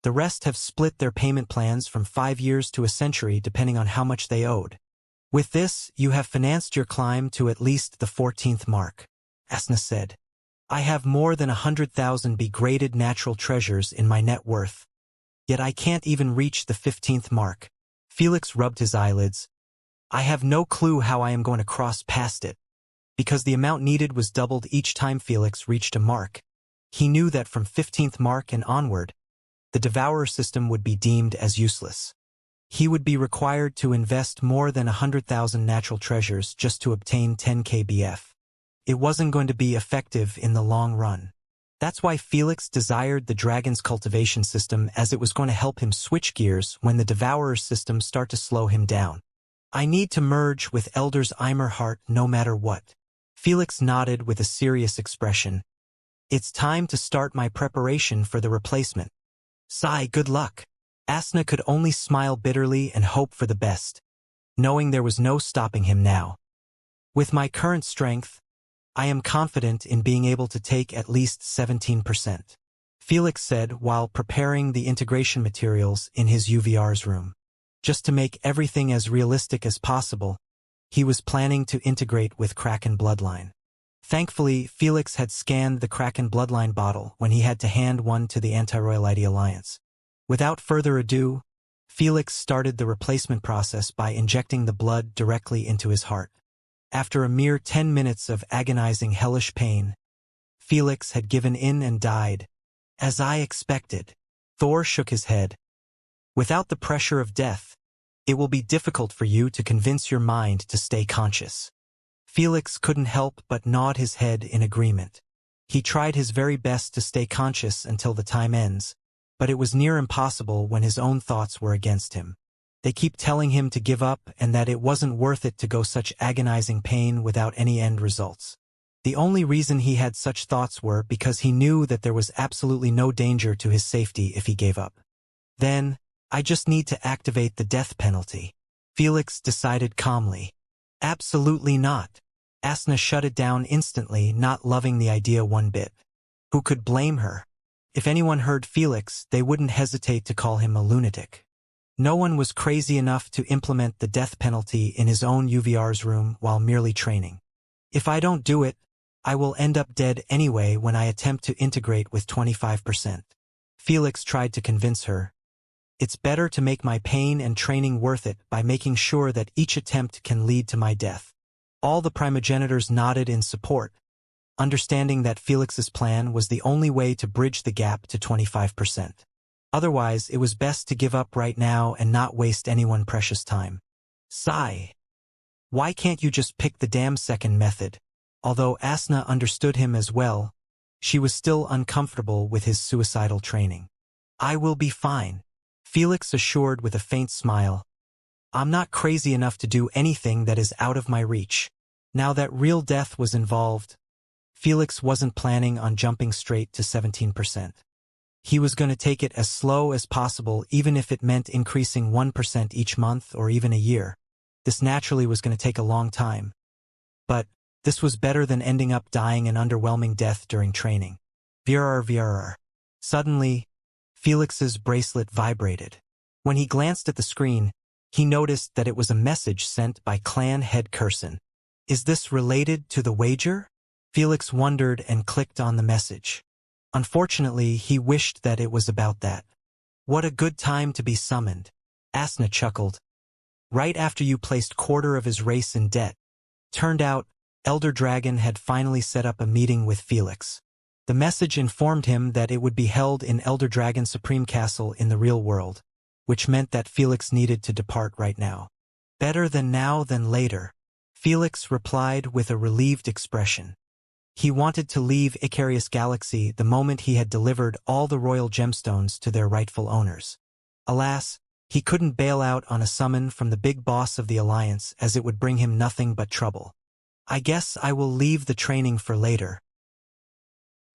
The rest have split their payment plans from 5 years to a century depending on how much they owed. "With this, you have financed your climb to at least the 14th mark," Asna said. "I have more than 100,000 begraded natural treasures in my net worth. Yet I can't even reach the 15th mark." Felix rubbed his eyelids. "I have no clue how I am going to cross past it." Because the amount needed was doubled each time Felix reached a mark, he knew that from 15th mark and onward, the Devourer system would be deemed as useless. He would be required to invest more than 100,000 natural treasures just to obtain 10 kbf. It wasn't going to be effective in the long run. That's why Felix desired the dragon's cultivation system, as it was going to help him switch gears when the Devourer system start to slow him down. "I need to merge with Elders Eimerhart no matter what." Felix nodded with a serious expression. "It's time to start my preparation for the replacement." "Sigh, good luck." Asna could only smile bitterly and hope for the best, knowing there was no stopping him now. "With my current strength, I am confident in being able to take at least 17%, Felix said while preparing the integration materials in his UVR's room. Just to make everything as realistic as possible, he was planning to integrate with Kraken Bloodline. Thankfully, Felix had scanned the Kraken Bloodline bottle when he had to hand one to the Anti-Royalty Alliance. Without further ado, Felix started the replacement process by injecting the blood directly into his heart. After a mere 10 minutes of agonizing hellish pain, Felix had given in and died. "As I expected." Thor shook his head. "Without the pressure of death, it will be difficult for you to convince your mind to stay conscious." Felix couldn't help but nod his head in agreement. He tried his very best to stay conscious until the time ends, but it was near impossible when his own thoughts were against him. They keep telling him to give up and that it wasn't worth it to go such agonizing pain without any end results. The only reason he had such thoughts were because he knew that there was absolutely no danger to his safety if he gave up. "Then, I just need to activate the death penalty," Felix decided calmly. "Absolutely not." Asna shut it down instantly, not loving the idea one bit. Who could blame her? If anyone heard Felix, they wouldn't hesitate to call him a lunatic. No one was crazy enough to implement the death penalty in his own UVR's room while merely training. "If I don't do it, I will end up dead anyway when I attempt to integrate with 25%. Felix tried to convince her. It's better to make my pain and training worth it by making sure that each attempt can lead to my death. All the primogenitors nodded in support, understanding that Felix's plan was the only way to bridge the gap to 25%. Otherwise, it was best to give up right now and not waste anyone's precious time. Sigh. Why can't you just pick the damn second method? Although Asna understood him as well, she was still uncomfortable with his suicidal training. I will be fine, Felix assured with a faint smile. I'm not crazy enough to do anything that is out of my reach. Now that real death was involved, Felix wasn't planning on jumping straight to 17%. He was going to take it as slow as possible, even if it meant increasing 1% each month or even a year. This naturally was going to take a long time. But this was better than ending up dying an underwhelming death during training. VRR. Suddenly, Felix's bracelet vibrated. When he glanced at the screen, he noticed that it was a message sent by clan head Curson. Is this related to the wager? Felix wondered and clicked on the message. Unfortunately, he wished that it was about that. What a good time to be summoned. Asna chuckled. Right after you placed quarter of his race in debt. Turned out, Elder Dragon had finally set up a meeting with Felix. The message informed him that it would be held in Elder Dragon's Supreme Castle in the real world, which meant that Felix needed to depart right now. Better than now than later, Felix replied with a relieved expression. He wanted to leave Icarius Galaxy the moment he had delivered all the royal gemstones to their rightful owners. Alas, he couldn't bail out on a summon from the big boss of the Alliance, as it would bring him nothing but trouble. I guess I will leave the training for later.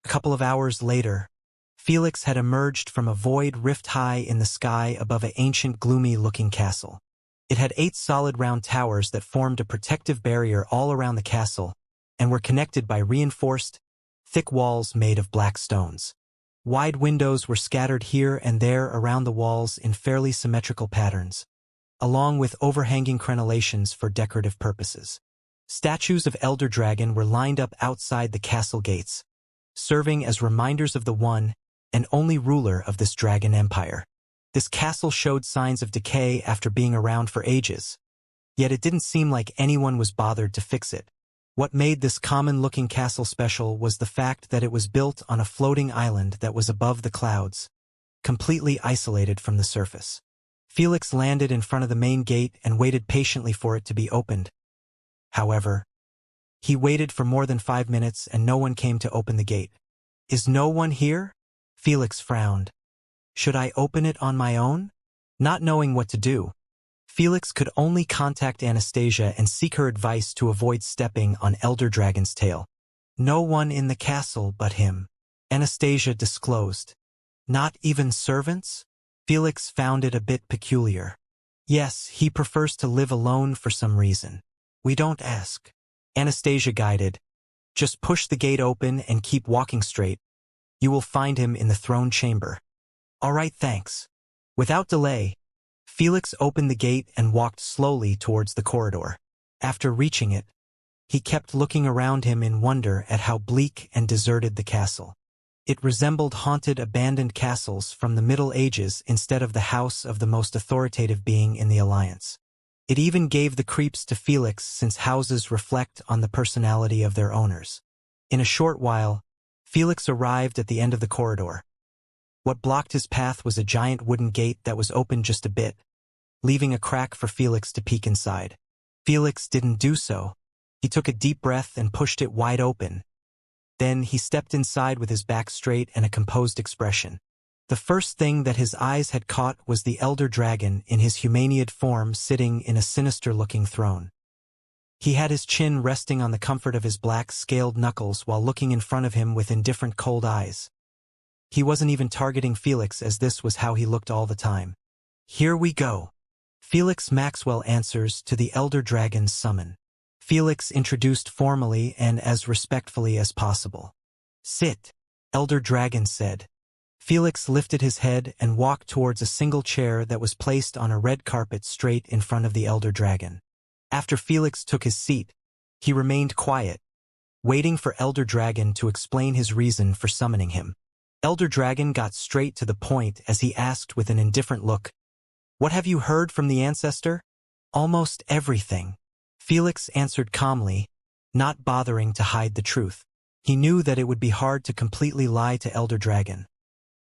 A couple of hours later, Felix had emerged from a void rift high in the sky above an ancient gloomy-looking castle. It had 8 solid round towers that formed a protective barrier all around the castle, and were connected by reinforced, thick walls made of black stones. Wide windows were scattered here and there around the walls in fairly symmetrical patterns, along with overhanging crenellations for decorative purposes. Statues of Elder Dragon were lined up outside the castle gates, serving as reminders of the one and only ruler of this dragon empire. This castle showed signs of decay after being around for ages, yet it didn't seem like anyone was bothered to fix it. What made this common-looking castle special was the fact that it was built on a floating island that was above the clouds, completely isolated from the surface. Felix landed in front of the main gate and waited patiently for it to be opened. However, he waited for more than 5 minutes and no one came to open the gate. Is no one here? Felix frowned. Should I open it on my own? Not knowing what to do, Felix could only contact Anastasia and seek her advice to avoid stepping on Elder Dragon's tail. No one in the castle but him, Anastasia disclosed. Not even servants? Felix found it a bit peculiar. Yes, he prefers to live alone for some reason. We don't ask. Anastasia guided. Just push the gate open and keep walking straight. You will find him in the throne chamber. All right, thanks. Without delay, Felix opened the gate and walked slowly towards the corridor. After reaching it, he kept looking around him in wonder at how bleak and deserted the castle. It resembled haunted, abandoned castles from the Middle Ages instead of the house of the most authoritative being in the Alliance. It even gave the creeps to Felix since houses reflect on the personality of their owners. In a short while, Felix arrived at the end of the corridor. What blocked his path was a giant wooden gate that was open just a bit, leaving a crack for Felix to peek inside. Felix didn't do so. He took a deep breath and pushed it wide open. Then he stepped inside with his back straight and a composed expression. The first thing that his eyes had caught was the Elder Dragon in his humanoid form sitting in a sinister-looking throne. He had his chin resting on the comfort of his black, scaled knuckles while looking in front of him with indifferent, cold eyes. He wasn't even targeting Felix, as this was how he looked all the time. Here we go. Felix Maxwell answers to the Elder Dragon's summon. Felix introduced formally and as respectfully as possible. Sit, Elder Dragon said. Felix lifted his head and walked towards a single chair that was placed on a red carpet straight in front of the Elder Dragon. After Felix took his seat, he remained quiet, waiting for Elder Dragon to explain his reason for summoning him. Elder Dragon got straight to the point as he asked with an indifferent look, "What have you heard from the ancestor?" "Almost everything," Felix answered calmly, not bothering to hide the truth. He knew that it would be hard to completely lie to Elder Dragon.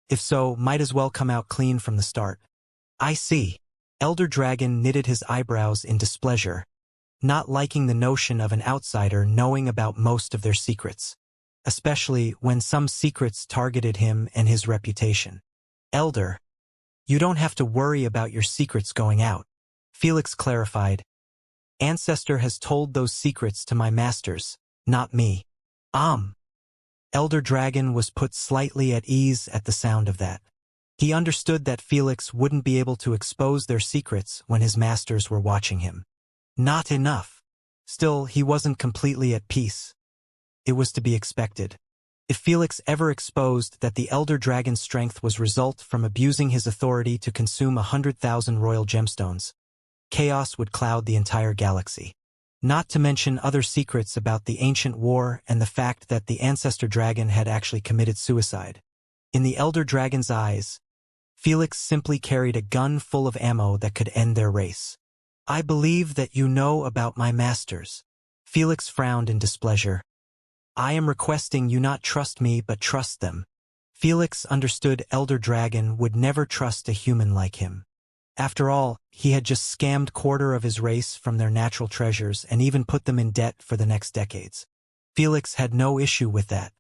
If so, might as well come out clean from the start. "I see." Elder Dragon knitted his eyebrows in displeasure, not liking the notion of an outsider knowing about most of their secrets, especially when some secrets targeted him and his reputation. "Elder, you don't have to worry about your secrets going out," Felix clarified. "Ancestor has told those secrets to my masters, not me." Elder Dragon was put slightly at ease at the sound of that. He understood that Felix wouldn't be able to expose their secrets when his masters were watching him. Not enough. Still, he wasn't completely at peace. It was to be expected. If Felix ever exposed that the Elder Dragon's strength was result from abusing his authority to consume 100,000 royal gemstones, chaos would cloud the entire galaxy. Not to mention other secrets about the ancient war and the fact that the ancestor dragon had actually committed suicide. In the Elder Dragon's eyes, Felix simply carried a gun full of ammo that could end their race. "I believe that you know about my masters." Felix frowned in displeasure. "I am requesting you not trust me but trust them." Felix understood Elder Dragon would never trust a human like him. After all, he had just scammed quarter of his race from their natural treasures and even put them in debt for the next decades. Felix had no issue with that.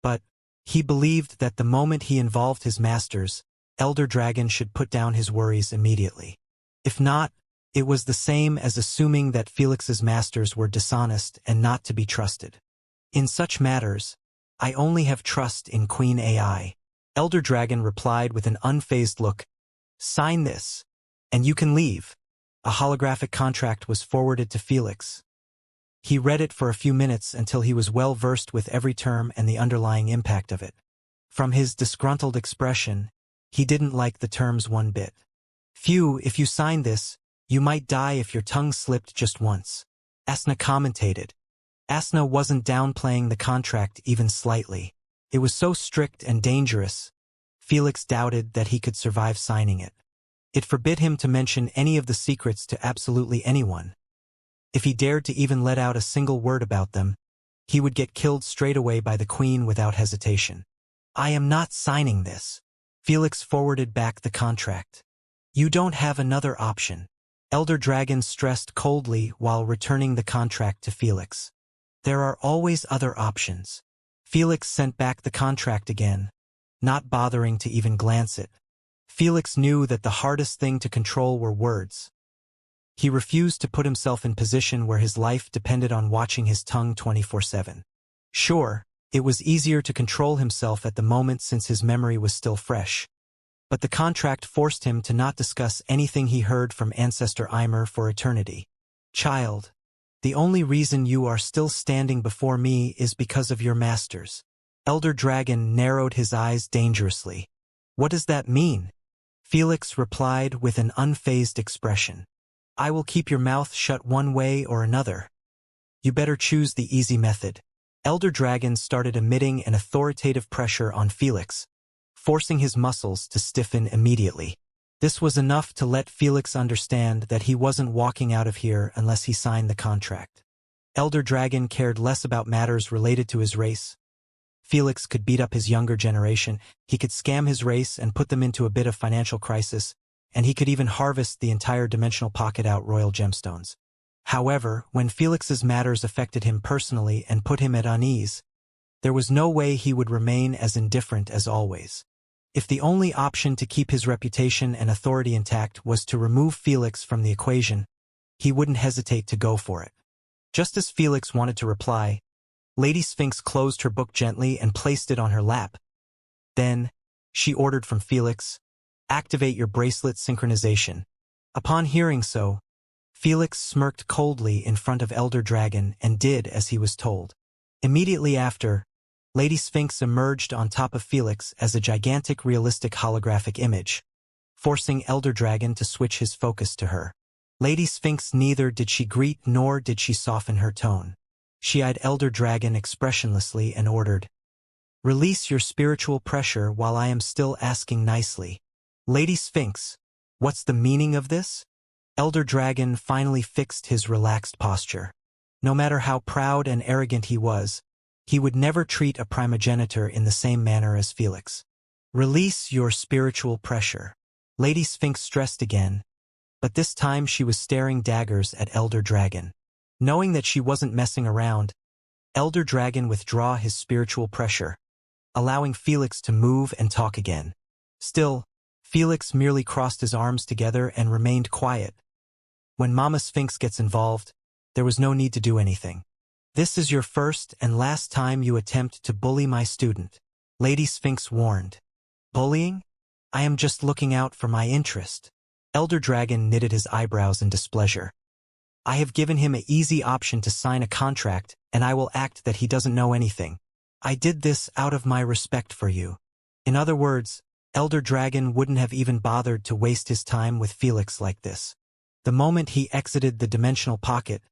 But he believed that the moment he involved his masters, Elder Dragon should put down his worries immediately. If not, it was the same as assuming that Felix's masters were dishonest and not to be trusted. "In such matters, I only have trust in Queen AI." Elder Dragon replied with an unfazed look. "Sign this, and you can leave." A holographic contract was forwarded to Felix. He read it for a few minutes until he was well versed with every term and the underlying impact of it. From his disgruntled expression, he didn't like the terms one bit. "Phew, if you sign this, you might die if your tongue slipped just once," Asna commentated. Asna wasn't downplaying the contract even slightly. It was so strict and dangerous, Felix doubted that he could survive signing it. It forbid him to mention any of the secrets to absolutely anyone. If he dared to even let out a single word about them, he would get killed straight away by the Queen without hesitation. "I am not signing this." Felix forwarded back the contract. "You don't have another option." Elder Dragon stressed coldly while returning the contract to Felix. "There are always other options." Felix sent back the contract again, not bothering to even glance it. Felix knew that the hardest thing to control were words. He refused to put himself in position where his life depended on watching his tongue 24/7. Sure, it was easier to control himself at the moment since his memory was still fresh. But the contract forced him to not discuss anything he heard from Ancestor Eimer for eternity. "Child, the only reason you are still standing before me is because of your masters." Elder Dragon narrowed his eyes dangerously. "What does that mean?" Felix replied with an unfazed expression. "I will keep your mouth shut one way or another. You better choose the easy method." Elder Dragon started emitting an authoritative pressure on Felix, forcing his muscles to stiffen immediately. This was enough to let Felix understand that he wasn't walking out of here unless he signed the contract. Elder Dragon cared less about matters related to his race. Felix could beat up his younger generation, he could scam his race and put them into a bit of financial crisis, and he could even harvest the entire dimensional pocket out royal gemstones. However, when Felix's matters affected him personally and put him at unease, there was no way he would remain as indifferent as always. If the only option to keep his reputation and authority intact was to remove Felix from the equation, he wouldn't hesitate to go for it. Just as Felix wanted to reply, Lady Sphinx closed her book gently and placed it on her lap. Then, she ordered from Felix, "Activate your bracelet synchronization." Upon hearing so, Felix smirked coldly in front of Elder Dragon and did as he was told. Immediately after, Lady Sphinx emerged on top of Felix as a gigantic realistic holographic image, forcing Elder Dragon to switch his focus to her. Lady Sphinx neither did she greet nor did she soften her tone. She eyed Elder Dragon expressionlessly and ordered, Release your spiritual pressure while I am still asking nicely. Lady Sphinx, what's the meaning of this? Elder Dragon finally fixed his relaxed posture. No matter how proud and arrogant he would never treat a primogenitor in the same manner as Felix. Release your spiritual pressure. Lady Sphinx stressed again, but this time she was staring daggers at Elder Dragon. Knowing that she wasn't messing around, Elder Dragon withdrew his spiritual pressure, allowing Felix to move and talk again. Still, Felix merely crossed his arms together and remained quiet. When Mama Sphinx gets involved, there was no need to do anything. This is your first and last time you attempt to bully my student, Lady Sphinx warned. Bullying? I am just looking out for my interest. Elder Dragon knitted his eyebrows in displeasure. I have given him an easy option to sign a contract, and I will act that he doesn't know anything. I did this out of my respect for you. In other words, Elder Dragon wouldn't have even bothered to waste his time with Felix like this. The moment he exited the dimensional pocket,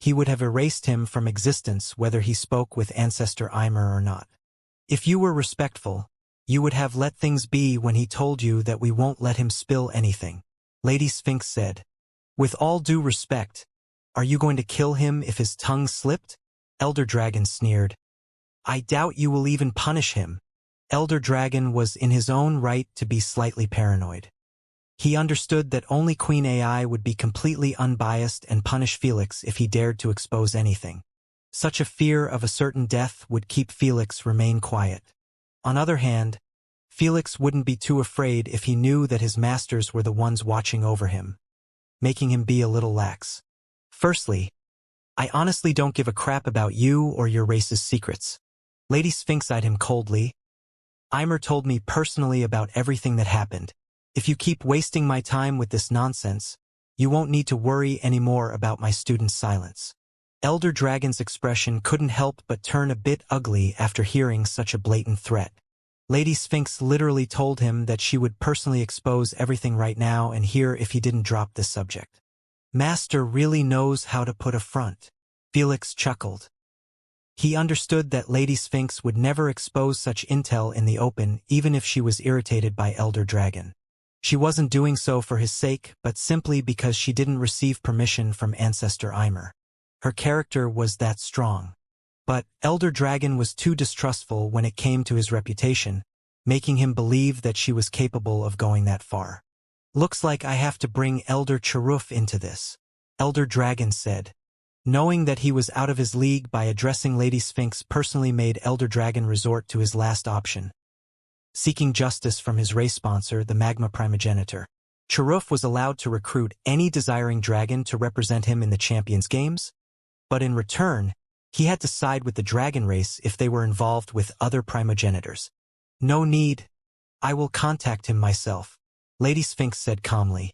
he would have erased him from existence whether he spoke with Ancestor Eimer or not. If you were respectful, you would have let things be when he told you that we won't let him spill anything, Lady Sphinx said. With all due respect, are you going to kill him if his tongue slipped? Elder Dragon sneered. I doubt you will even punish him. Elder Dragon was in his own right to be slightly paranoid. He understood that only Queen AI would be completely unbiased and punish Felix if he dared to expose anything. Such a fear of a certain death would keep Felix remain quiet. On the other hand, Felix wouldn't be too afraid if he knew that his masters were the ones watching over him, making him be a little lax. Firstly, I honestly don't give a crap about you or your race's secrets. Lady Sphinx eyed him coldly. Eimer told me personally about everything that happened. If you keep wasting my time with this nonsense, you won't need to worry anymore about my student's silence. Elder Dragon's expression couldn't help but turn a bit ugly after hearing such a blatant threat. Lady Sphinx literally told him that she would personally expose everything right now and hear if he didn't drop this subject. Master really knows how to put a front. Felix chuckled. He understood that Lady Sphinx would never expose such intel in the open even if she was irritated by Elder Dragon. She wasn't doing so for his sake, but simply because she didn't receive permission from Ancestor Eimer. Her character was that strong. But Elder Dragon was too distrustful when it came to his reputation, making him believe that she was capable of going that far. Looks like I have to bring Elder Charuf into this, Elder Dragon said. Knowing that he was out of his league by addressing Lady Sphinx personally made Elder Dragon resort to his last option, seeking justice from his race sponsor, the Magma Primogenitor. Charuf was allowed to recruit any desiring dragon to represent him in the Champions Games, but in return, he had to side with the dragon race if they were involved with other primogenitors. No need. I will contact him myself, Lady Sphinx said calmly.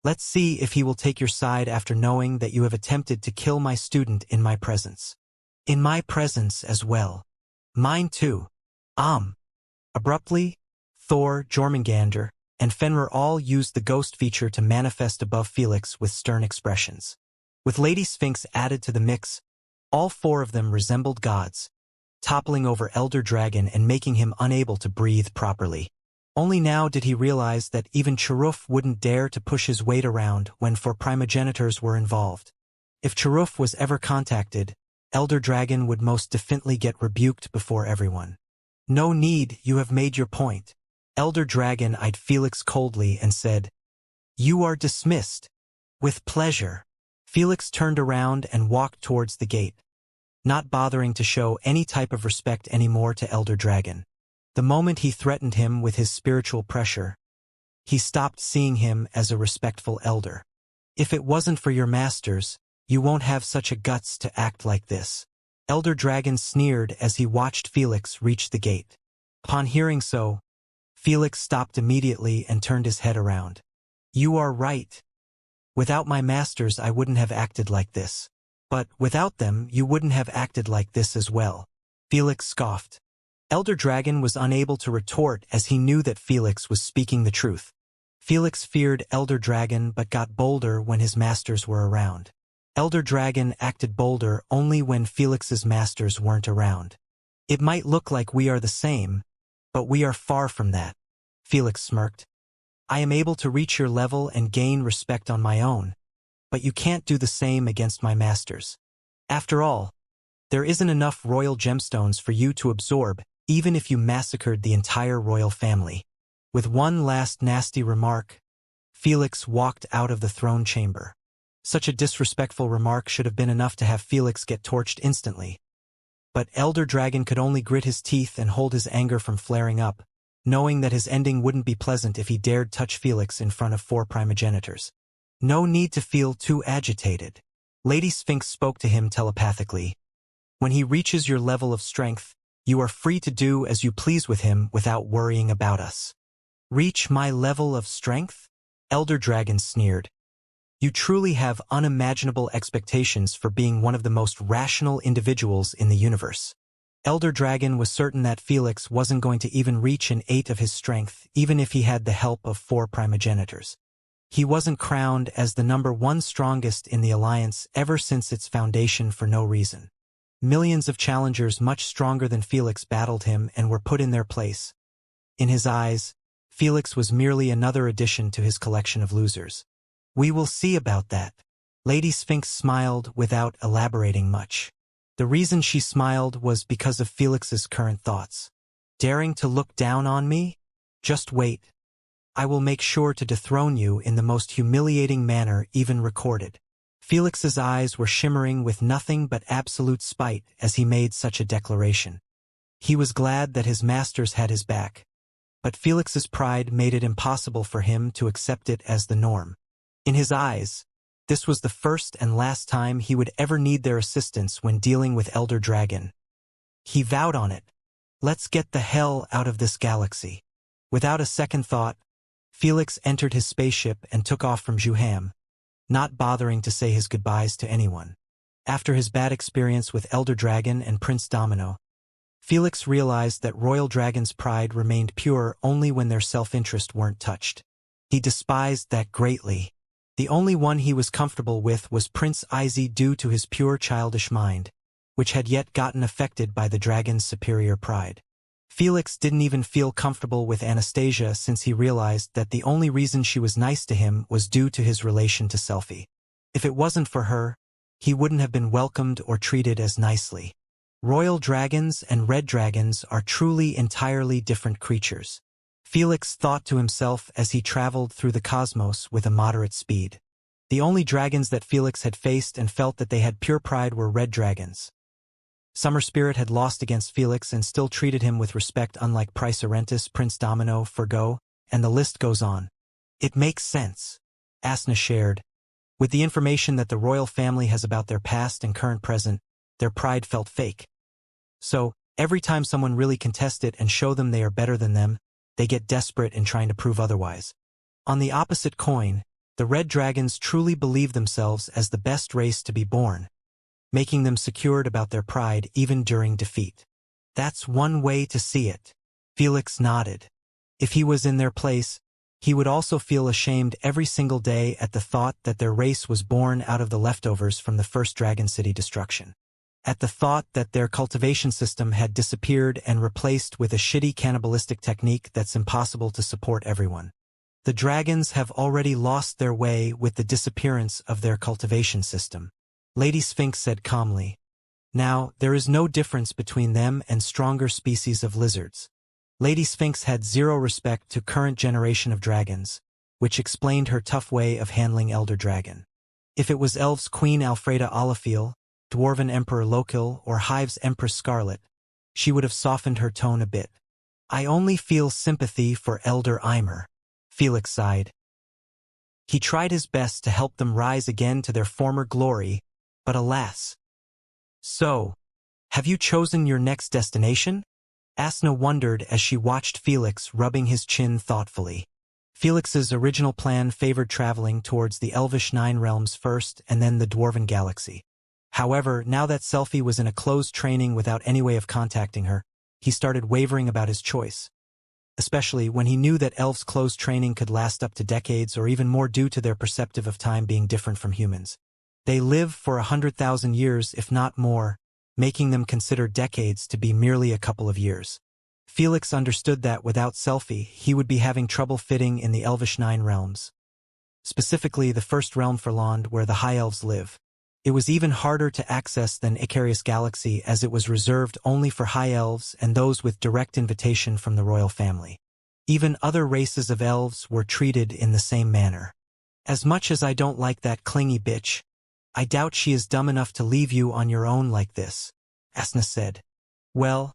Let's see if he will take your side after knowing that you have attempted to kill my student in my presence. In my presence as well. Mine too. Abruptly, Thor, Jormungandr, and Fenrir all used the ghost feature to manifest above Felix with stern expressions. With Lady Sphinx added to the mix, all four of them resembled gods, toppling over Elder Dragon and making him unable to breathe properly. Only now did he realize that even Charuf wouldn't dare to push his weight around when four primogenitors were involved. If Charuf was ever contacted, Elder Dragon would most definitely get rebuked before everyone. No need, you have made your point. Elder Dragon eyed Felix coldly and said, You are dismissed. With pleasure. Felix turned around and walked towards the gate, not bothering to show any type of respect anymore to Elder Dragon. The moment he threatened him with his spiritual pressure, he stopped seeing him as a respectful elder. If it wasn't for your masters, you won't have such a guts to act like this. Elder Dragon sneered as he watched Felix reach the gate. Upon hearing so, Felix stopped immediately and turned his head around. You are right. Without my masters I wouldn't have acted like this. But without them you wouldn't have acted like this as well. Felix scoffed. Elder Dragon was unable to retort as he knew that Felix was speaking the truth. Felix feared Elder Dragon but got bolder when his masters were around. Elder Dragon acted bolder only when Felix's masters weren't around. It might look like we are the same, but we are far from that. Felix smirked. I am able to reach your level and gain respect on my own, but you can't do the same against my masters. After all, there isn't enough royal gemstones for you to absorb, even if you massacred the entire royal family. With one last nasty remark, Felix walked out of the throne chamber. Such a disrespectful remark should have been enough to have Felix get torched instantly. But Elder Dragon could only grit his teeth and hold his anger from flaring up, knowing that his ending wouldn't be pleasant if he dared touch Felix in front of 4 primogenitors. No need to feel too agitated. Lady Sphinx spoke to him telepathically. When he reaches your level of strength, you are free to do as you please with him without worrying about us. Reach my level of strength? Elder Dragon sneered. You truly have unimaginable expectations for being one of the most rational individuals in the universe. Elder Dragon was certain that Felix wasn't going to even reach an 8 of his strength, even if he had the help of 4 primogenitors. He wasn't crowned as the #1 strongest in the Alliance ever since its foundation for no reason. Millions of challengers much stronger than Felix battled him and were put in their place. In his eyes, Felix was merely another addition to his collection of losers. We will see about that. Lady Sphinx smiled without elaborating much. The reason she smiled was because of Felix's current thoughts. Daring to look down on me? Just wait. I will make sure to dethrone you in the most humiliating manner even recorded. Felix's eyes were shimmering with nothing but absolute spite as he made such a declaration. He was glad that his masters had his back, but Felix's pride made it impossible for him to accept it as the norm. In his eyes, this was the first and last time he would ever need their assistance when dealing with Elder Dragon. He vowed on it. Let's get the hell out of this galaxy. Without a second thought, Felix entered his spaceship and took off from Juham, not bothering to say his goodbyes to anyone. After his bad experience with Elder Dragon and Prince Domino, Felix realized that Royal Dragon's pride remained pure only when their self-interest weren't touched. He despised that greatly. The only one he was comfortable with was Prince Izzy due to his pure childish mind, which had yet gotten affected by the dragon's superior pride. Felix didn't even feel comfortable with Anastasia since he realized that the only reason she was nice to him was due to his relation to Selphie. If it wasn't for her, he wouldn't have been welcomed or treated as nicely. Royal dragons and red dragons are truly entirely different creatures. Felix thought to himself as he traveled through the cosmos with a moderate speed. The only dragons that Felix had faced and felt that they had pure pride were red dragons. Summer Spirit had lost against Felix and still treated him with respect, unlike Price Arentis, Prince Domino, Fergo, and the list goes on. It makes sense, Asna shared. With the information that the royal family has about their past and current present, their pride felt fake. So, every time someone really contests it and show them they are better than them, they get desperate in trying to prove otherwise. On the opposite coin, the red dragons truly believe themselves as the best race to be born, making them secured about their pride even during defeat. That's one way to see it. Felix nodded. If he was in their place, he would also feel ashamed every single day at the thought that their race was born out of the leftovers from the first Dragon City destruction. At the thought that their cultivation system had disappeared and replaced with a shitty cannibalistic technique that's impossible to support everyone. The dragons have already lost their way with the disappearance of their cultivation system, Lady Sphinx said calmly. Now, there is no difference between them and stronger species of lizards. Lady Sphinx had zero respect to current generation of dragons, which explained her tough way of handling Elder Dragon. If it was Elves Queen Alfreda Olifiel, Dwarven Emperor Lokil, or Hive's Empress Scarlet, she would have softened her tone a bit. I only feel sympathy for Elder Eimer, Felix sighed. He tried his best to help them rise again to their former glory, but alas. So, have you chosen your next destination? Asna wondered as she watched Felix rubbing his chin thoughtfully. Felix's original plan favored traveling towards the Elvish Nine Realms first and then the Dwarven Galaxy. However, now that Selphie was in a closed training without any way of contacting her, he started wavering about his choice. Especially when he knew that elves' closed training could last up to decades or even more due to their perceptive of time being different from humans. They live for 100,000 years, if not more, making them consider decades to be merely a couple of years. Felix understood that without Selphie, he would be having trouble fitting in the Elvish Nine Realms. Specifically, the first realm for Lond where the High Elves live. It was even harder to access than Icarius Galaxy as it was reserved only for High Elves and those with direct invitation from the royal family. Even other races of elves were treated in the same manner. As much as I don't like that clingy bitch, I doubt she is dumb enough to leave you on your own like this, Asna said. Well,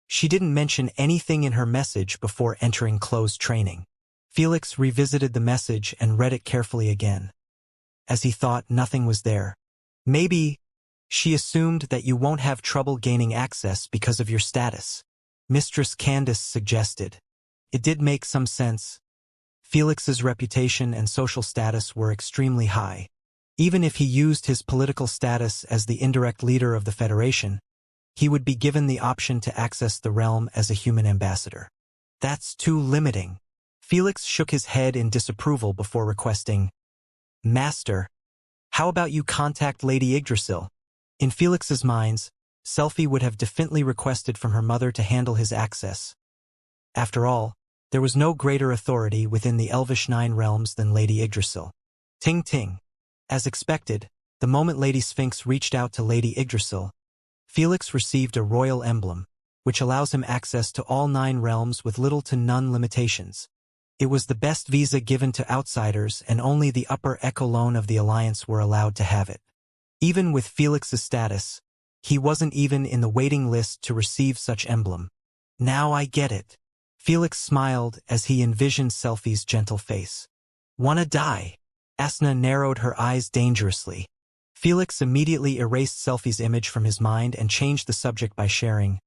she didn't mention anything in her message before entering closed training. Felix revisited the message and read it carefully again. As he thought, nothing was there. Maybe she assumed that you won't have trouble gaining access because of your status, Mistress Candace suggested. It did make some sense. Felix's reputation and social status were extremely high. Even if he used his political status as the indirect leader of the Federation, he would be given the option to access the realm as a human ambassador. That's too limiting. Felix shook his head in disapproval before requesting, Master, how about you contact Lady Yggdrasil? In Felix's minds, Selphie would have definitely requested from her mother to handle his access. After all, there was no greater authority within the Elvish Nine Realms than Lady Yggdrasil. Ting ting. As expected, the moment Lady Sphinx reached out to Lady Yggdrasil, Felix received a royal emblem, which allows him access to all 9 realms with little to none limitations. It was the best visa given to outsiders, and only the upper echelon of the Alliance were allowed to have it. Even with Felix's status, he wasn't even in the waiting list to receive such emblem. Now I get it. Felix smiled as he envisioned Selphie's gentle face. Wanna die? Asna narrowed her eyes dangerously. Felix immediately erased Selphie's image from his mind and changed the subject by sharing,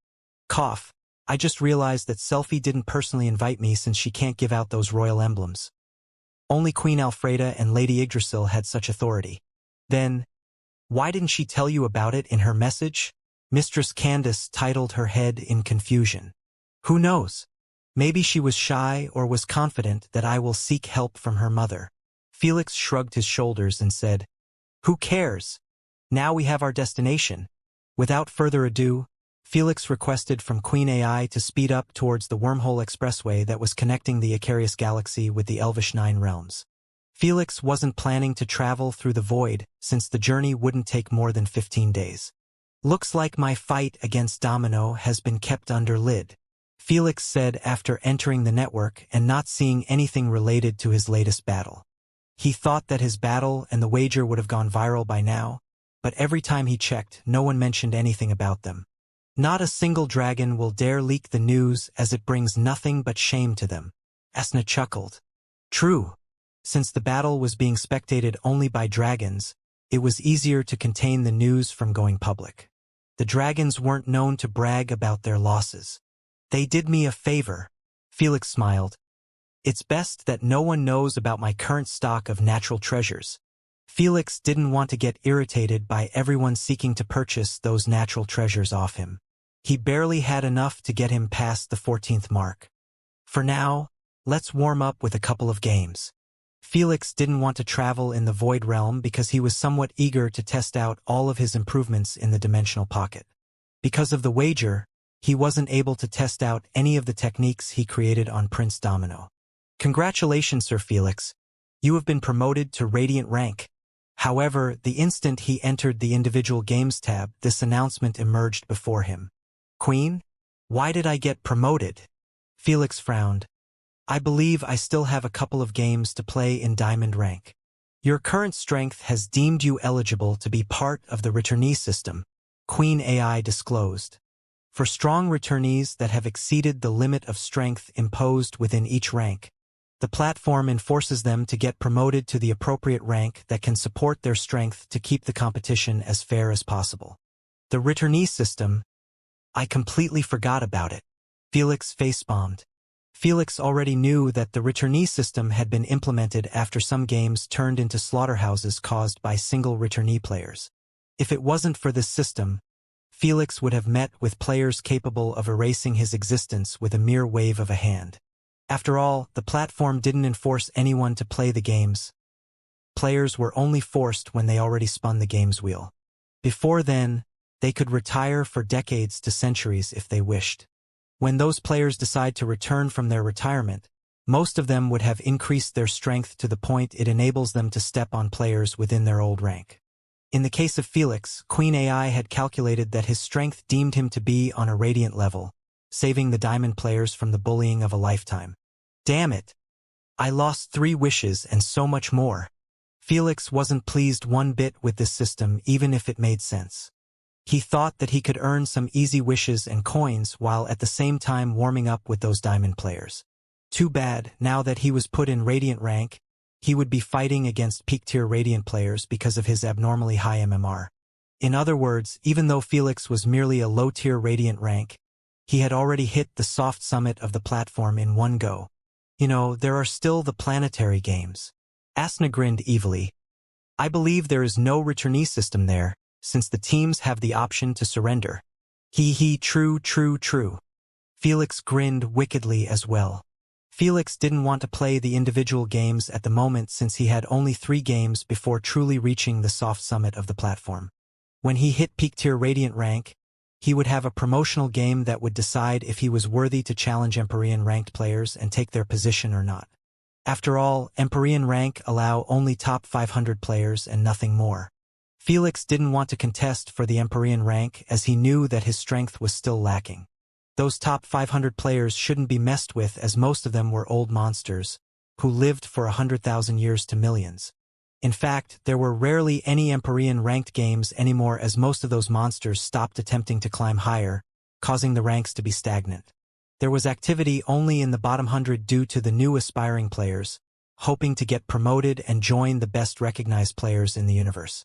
Cough. I just realized that Selphie didn't personally invite me since she can't give out those royal emblems. Only Queen Alfreda and Lady Yggdrasil had such authority. Then, why didn't she tell you about it in her message? Mistress Candace titled her head in confusion. Who knows? Maybe she was shy or was confident that I will seek help from her mother. Felix shrugged his shoulders and said, Who cares? Now we have our destination. Without further ado, Felix requested from Queen AI to speed up towards the wormhole expressway that was connecting the Icarius Galaxy with the Elvish Nine Realms. Felix wasn't planning to travel through the void since the journey wouldn't take more than 15 days. Looks like my fight against Domino has been kept under lid, Felix said after entering the network and not seeing anything related to his latest battle. He thought that his battle and the wager would have gone viral by now, but every time he checked, no one mentioned anything about them. Not a single dragon will dare leak the news as it brings nothing but shame to them. Asna chuckled. True. Since the battle was being spectated only by dragons, it was easier to contain the news from going public. The dragons weren't known to brag about their losses. They did me a favor. Felix smiled. It's best that no one knows about my current stock of natural treasures. Felix didn't want to get irritated by everyone seeking to purchase those natural treasures off him. He barely had enough to get him past the 14th mark. For now, let's warm up with a couple of games. Felix didn't want to travel in the Void Realm because he was somewhat eager to test out all of his improvements in the Dimensional Pocket. Because of the wager, he wasn't able to test out any of the techniques he created on Prince Domino. Congratulations, Sir Felix. You have been promoted to Radiant rank. However, the instant he entered the Individual Games tab, this announcement emerged before him. Queen? Why did I get promoted? Felix frowned. I believe I still have a couple of games to play in Diamond rank. Your current strength has deemed you eligible to be part of the returnee system, Queen AI disclosed. For strong returnees that have exceeded the limit of strength imposed within each rank, the platform enforces them to get promoted to the appropriate rank that can support their strength to keep the competition as fair as possible. The returnee system, I completely forgot about it. Felix facepalmed. Felix already knew that the returnee system had been implemented after some games turned into slaughterhouses caused by single returnee players. If it wasn't for this system, Felix would have met with players capable of erasing his existence with a mere wave of a hand. After all, the platform didn't enforce anyone to play the games. Players were only forced when they already spun the games wheel. Before then, They could retire for decades to centuries if they wished. When those players decide to return from their retirement, most of them would have increased their strength to the point it enables them to step on players within their old rank. In the case of Felix, Queen AI had calculated that his strength deemed him to be on a radiant level, saving the diamond players from the bullying of a lifetime. Damn it! I lost 3 wishes and so much more. Felix wasn't pleased one bit with this system, even if it made sense. He thought that he could earn some easy wishes and coins while at the same time warming up with those diamond players. Too bad, now that he was put in Radiant rank, he would be fighting against peak-tier Radiant players because of his abnormally high MMR. In other words, even though Felix was merely a low-tier Radiant rank, he had already hit the soft summit of the platform in one go. You know, there are still the planetary games. Asna grinned evilly. I believe there is no returnee system there, since the teams have the option to surrender. True. Felix grinned wickedly as well. Felix didn't want to play the individual games at the moment since he had only 3 games before truly reaching the soft summit of the platform. When he hit peak-tier Radiant rank, he would have a promotional game that would decide if he was worthy to challenge Empyrean ranked players and take their position or not. After all, Empyrean rank allow only top 500 players and nothing more. Felix didn't want to contest for the Empyrean rank as he knew that his strength was still lacking. Those top 500 players shouldn't be messed with as most of them were old monsters, who lived for 100,000 years to millions. In fact, there were rarely any Empyrean ranked games anymore as most of those monsters stopped attempting to climb higher, causing the ranks to be stagnant. There was activity only in the bottom 100 due to the new aspiring players, hoping to get promoted and join the best recognized players in the universe.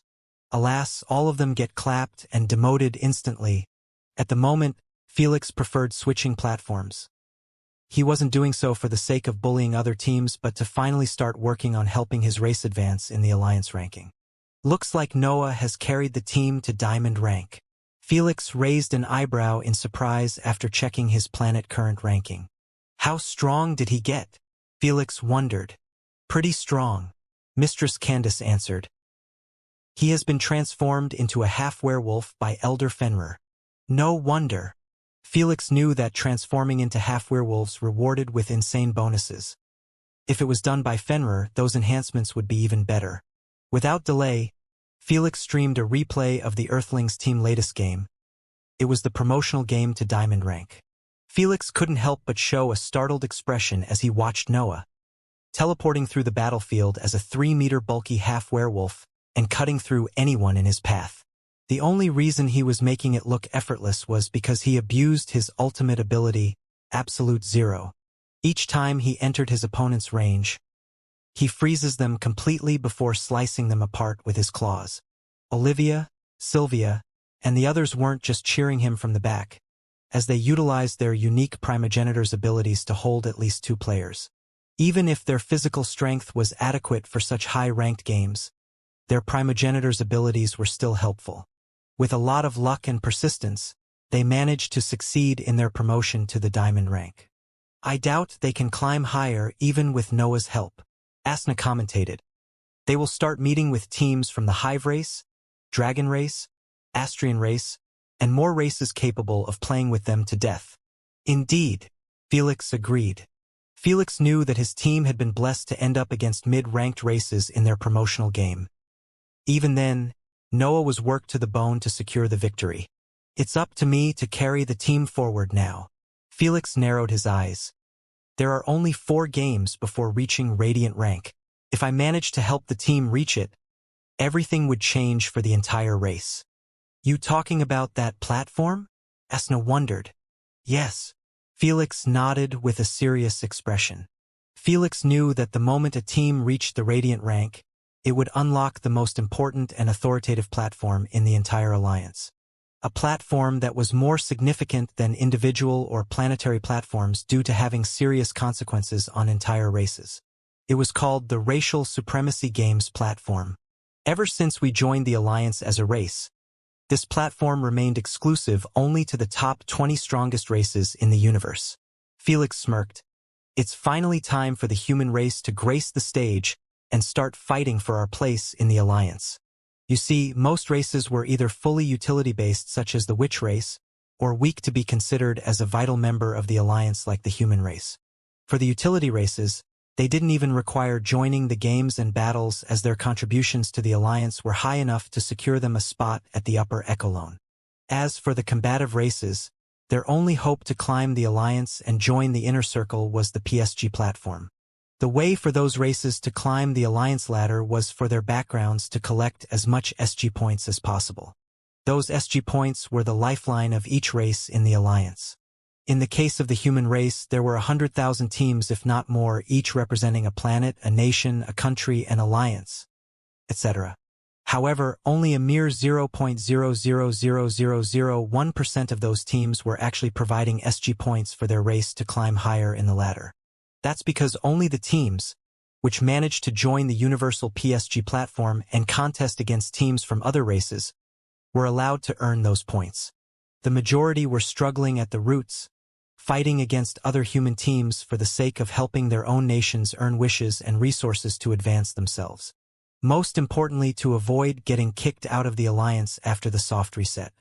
Alas, all of them get clapped and demoted instantly. At the moment, Felix preferred switching platforms. He wasn't doing so for the sake of bullying other teams but to finally start working on helping his race advance in the Alliance ranking. Looks like Noah has carried the team to Diamond rank. Felix raised an eyebrow in surprise after checking his planet current ranking. How strong did he get? Felix wondered. Pretty strong, Mistress Candace answered. He has been transformed into a half-werewolf by Elder Fenrir. No wonder. Felix knew that transforming into half-werewolves rewarded with insane bonuses. If it was done by Fenrir, those enhancements would be even better. Without delay, Felix streamed a replay of the Earthlings team latest game. It was the promotional game to Diamond rank. Felix couldn't help but show a startled expression as he watched Noah, teleporting through the battlefield as a 3-meter bulky half-werewolf and cutting through anyone in his path. The only reason he was making it look effortless was because he abused his ultimate ability, Absolute Zero. Each time he entered his opponent's range, he freezes them completely before slicing them apart with his claws. Olivia, Sylvia, and the others weren't just cheering him from the back, as they utilized their unique primogenitor's abilities to hold at least 2 players. Even if their physical strength was adequate for such high-ranked games, their primogenitor's abilities were still helpful. With a lot of luck and persistence, they managed to succeed in their promotion to the Diamond rank. I doubt they can climb higher even with Noah's help, Asna commentated. They will start meeting with teams from the Hive race, Dragon race, Astrian race, and more races capable of playing with them to death. Indeed, Felix agreed. Felix knew that his team had been blessed to end up against mid-ranked races in their promotional game. Even then, Noah was worked to the bone to secure the victory. It's up to me to carry the team forward now. Felix narrowed his eyes. There are only 4 games before reaching Radiant rank. If I manage to help the team reach it, everything would change for the entire race. You talking about that platform? Asna wondered. Yes. Felix nodded with a serious expression. Felix knew that the moment a team reached the Radiant rank, it would unlock the most important and authoritative platform in the entire Alliance. A platform that was more significant than individual or planetary platforms due to having serious consequences on entire races. It was called the Racial Supremacy Games platform. Ever since we joined the Alliance as a race, this platform remained exclusive only to the top 20 strongest races in the universe. Felix smirked. It's finally time for the human race to grace the stage and start fighting for our place in the Alliance. You see, most races were either fully utility-based such as the witch race, or weak to be considered as a vital member of the alliance like the human race. For the utility races, they didn't even require joining the games and battles as their contributions to the alliance were high enough to secure them a spot at the upper echelon. As for the combative races, their only hope to climb the alliance and join the inner circle was the PSG platform. The way for those races to climb the alliance ladder was for their backgrounds to collect as much SG points as possible. Those SG points were the lifeline of each race in the alliance. In the case of the human race, there were 100,000 teams, if not more, each representing a planet, a nation, a country, an alliance, etc. However, only a mere 0.000001% of those teams were actually providing SG points for their race to climb higher in the ladder. That's because only the teams, which managed to join the universal PSG platform and contest against teams from other races, were allowed to earn those points. The majority were struggling at the roots, fighting against other human teams for the sake of helping their own nations earn wishes and resources to advance themselves. Most importantly, to avoid getting kicked out of the alliance after the soft reset.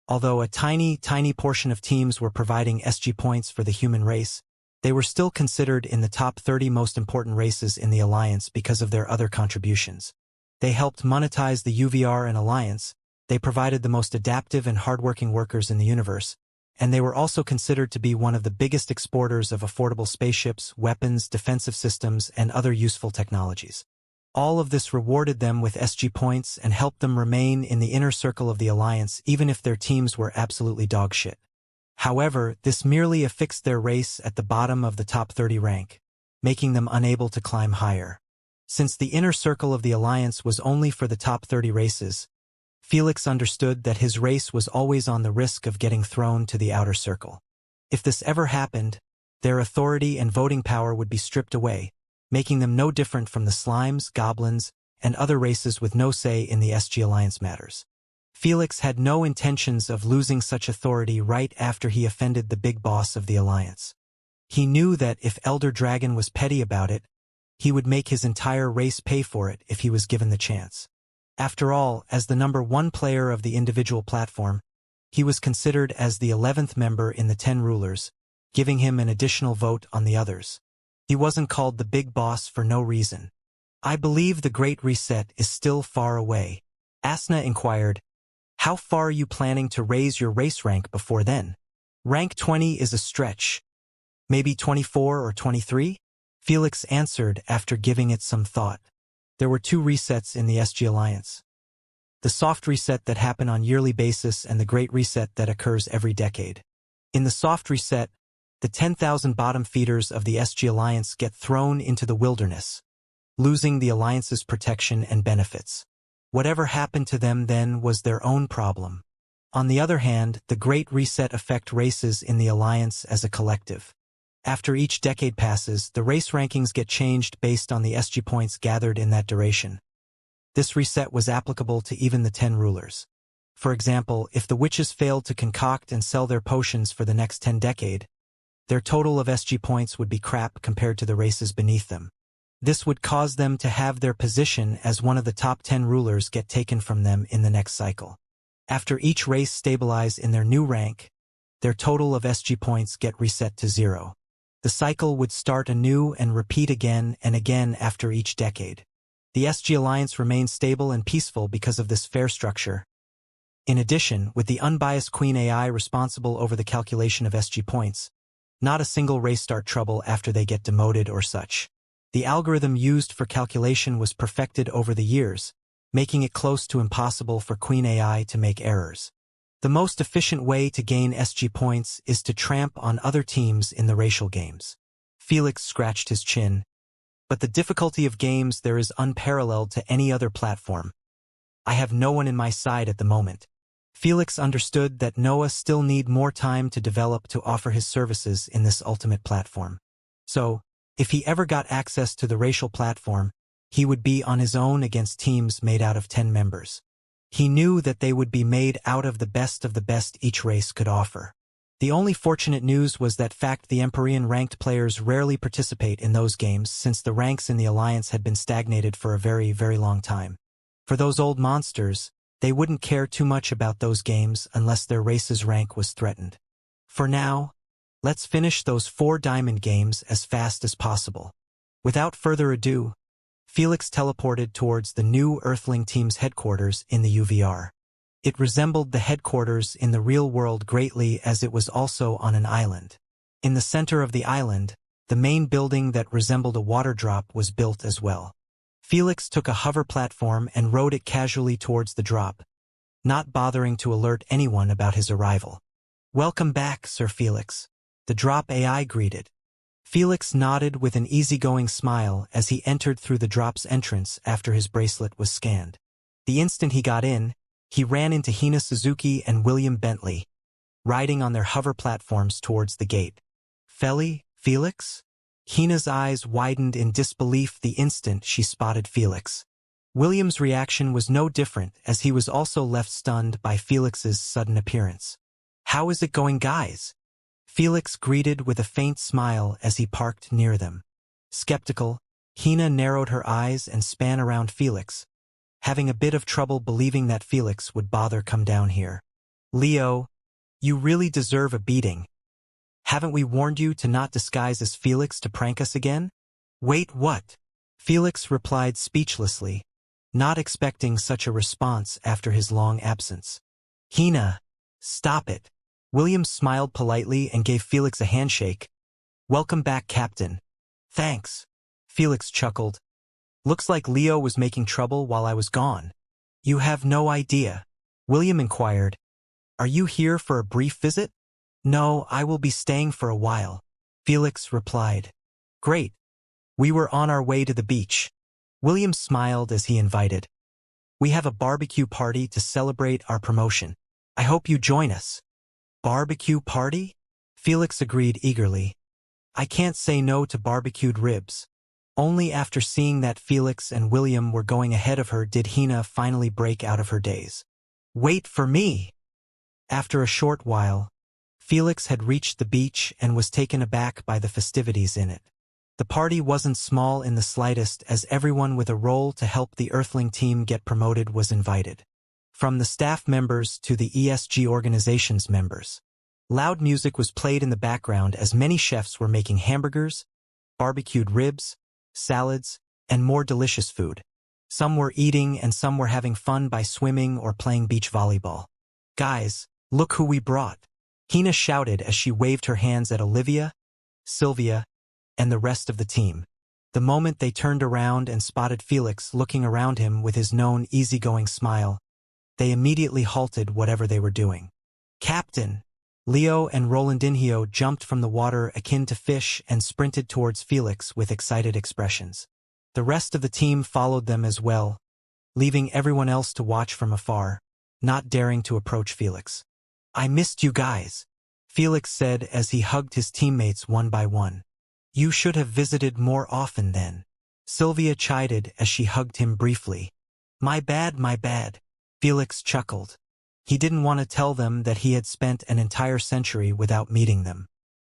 Although a tiny portion of teams were providing SG points for the human race, they were still considered in the top 30 most important races in the alliance because of their other contributions. They helped monetize the UVR and alliance, they provided the most adaptive and hardworking workers in the universe, and they were also considered to be one of the biggest exporters of affordable spaceships, weapons, defensive systems, and other useful technologies. All of this rewarded them with SG points and helped them remain in the inner circle of the alliance even if their teams were absolutely dogshit. However, this merely affixed their race at the bottom of the top 30 rank, making them unable to climb higher. Since the inner circle of the alliance was only for the top 30 races, Felix understood that his race was always on the risk of getting thrown to the outer circle. If this ever happened, their authority and voting power would be stripped away, making them no different from the slimes, goblins, and other races with no say in the SG Alliance matters. Felix had no intentions of losing such authority right after he offended the big boss of the Alliance. He knew that if Elder Dragon was petty about it, he would make his entire race pay for it if he was given the chance. After all, as the number 1 player of the individual platform, he was considered as the 11th member in the 10 rulers, giving him an additional vote on the others. He wasn't called the big boss for no reason. "I believe the Great Reset is still far away," Asna inquired. "How far are you planning to raise your race rank before then?" "Rank 20 is a stretch. Maybe 24 or 23? Felix answered after giving it some thought. There were 2 resets in the SG Alliance. The soft reset that happened on yearly basis and the Great Reset that occurs every decade. In the soft reset, the 10,000 bottom feeders of the SG Alliance get thrown into the wilderness, losing the Alliance's protection and benefits. Whatever happened to them then was their own problem. On the other hand, the Great Reset affects races in the Alliance as a collective. After each decade passes, the race rankings get changed based on the SG points gathered in that duration. This reset was applicable to even the 10 rulers. For example, if the witches failed to concoct and sell their potions for the next 10 decades, their total of SG points would be crap compared to the races beneath them. This would cause them to have their position as one of the top 10 rulers get taken from them in the next cycle. After each race stabilize in their new rank, their total of SG points get reset to 0. The cycle would start anew and repeat again and again after each decade. The SG Alliance remains stable and peaceful because of this fair structure. In addition, with the unbiased Queen AI responsible over the calculation of SG points, not a single race start trouble after they get demoted or such. The algorithm used for calculation was perfected over the years, making it close to impossible for Queen AI to make errors. The most efficient way to gain SG points is to tramp on other teams in the racial games. Felix scratched his chin. But the difficulty of games there is unparalleled to any other platform. I have no one in my side at the moment. Felix understood that Noah still need more time to develop to offer his services in this ultimate platform. So, if he ever got access to the racial platform, he would be on his own against teams made out of 10 members. He knew that they would be made out of the best each race could offer. The only fortunate news was that the Empyrean ranked players rarely participate in those games since the ranks in the Alliance had been stagnated for a very long time. For those old monsters, they wouldn't care too much about those games unless their race's rank was threatened. For now, let's finish those 4 diamond games as fast as possible. Without further ado, Felix teleported towards the new Earthling team's headquarters in the UVR. It resembled the headquarters in the real world greatly as it was also on an island. In the center of the island, the main building that resembled a water drop was built as well. Felix took a hover platform and rode it casually towards the drop, not bothering to alert anyone about his arrival. "Welcome back, Sir Felix," the drop AI greeted. Felix nodded with an easygoing smile as he entered through the drop's entrance after his bracelet was scanned. The instant he got in, he ran into Hina Suzuki and William Bentley, riding on their hover platforms towards the gate. Felix? Hina's eyes widened in disbelief the instant she spotted Felix. William's reaction was no different as he was also left stunned by Felix's sudden appearance. "How is it going, guys?" Felix greeted with a faint smile as he parked near them. Skeptical, Hina narrowed her eyes and span around Felix, having a bit of trouble believing that Felix would bother come down here. "Leo, you really deserve a beating. Haven't we warned you to not disguise as Felix to prank us again?" "Wait, what?" Felix replied speechlessly, not expecting such a response after his long absence. "Hina, stop it." William smiled politely and gave Felix a handshake. "Welcome back, Captain." "Thanks." Felix chuckled. "Looks like Leo was making trouble while I was gone." "You have no idea." William inquired. "Are you here for a brief visit?" "No, I will be staying for a while," Felix replied. "Great. We were on our way to the beach." William smiled as he invited. "We have a barbecue party to celebrate our promotion. I hope you join us." "Barbecue party?" Felix agreed eagerly. "I can't say no to barbecued ribs." Only after seeing that Felix and William were going ahead of her did Hina finally break out of her daze. "Wait for me!" After a short while, Felix had reached the beach and was taken aback by the festivities in it. The party wasn't small in the slightest as everyone with a role to help the Earthling team get promoted was invited. From the staff members to the ESG organization's members. Loud music was played in the background as many chefs were making hamburgers, barbecued ribs, salads, and more delicious food. Some were eating and some were having fun by swimming or playing beach volleyball. "Guys, look who we brought!" Hina shouted as she waved her hands at Olivia, Sylvia, and the rest of the team. The moment they turned around and spotted Felix looking around him with his known easygoing smile, they immediately halted whatever they were doing. "Captain!" Leo and Rolandinho jumped from the water akin to fish and sprinted towards Felix with excited expressions. The rest of the team followed them as well, leaving everyone else to watch from afar, not daring to approach Felix. "I missed you guys," Felix said as he hugged his teammates one by one. "You should have visited more often then," Sylvia chided as she hugged him briefly. My bad," Felix chuckled. He didn't want to tell them that he had spent an entire century without meeting them.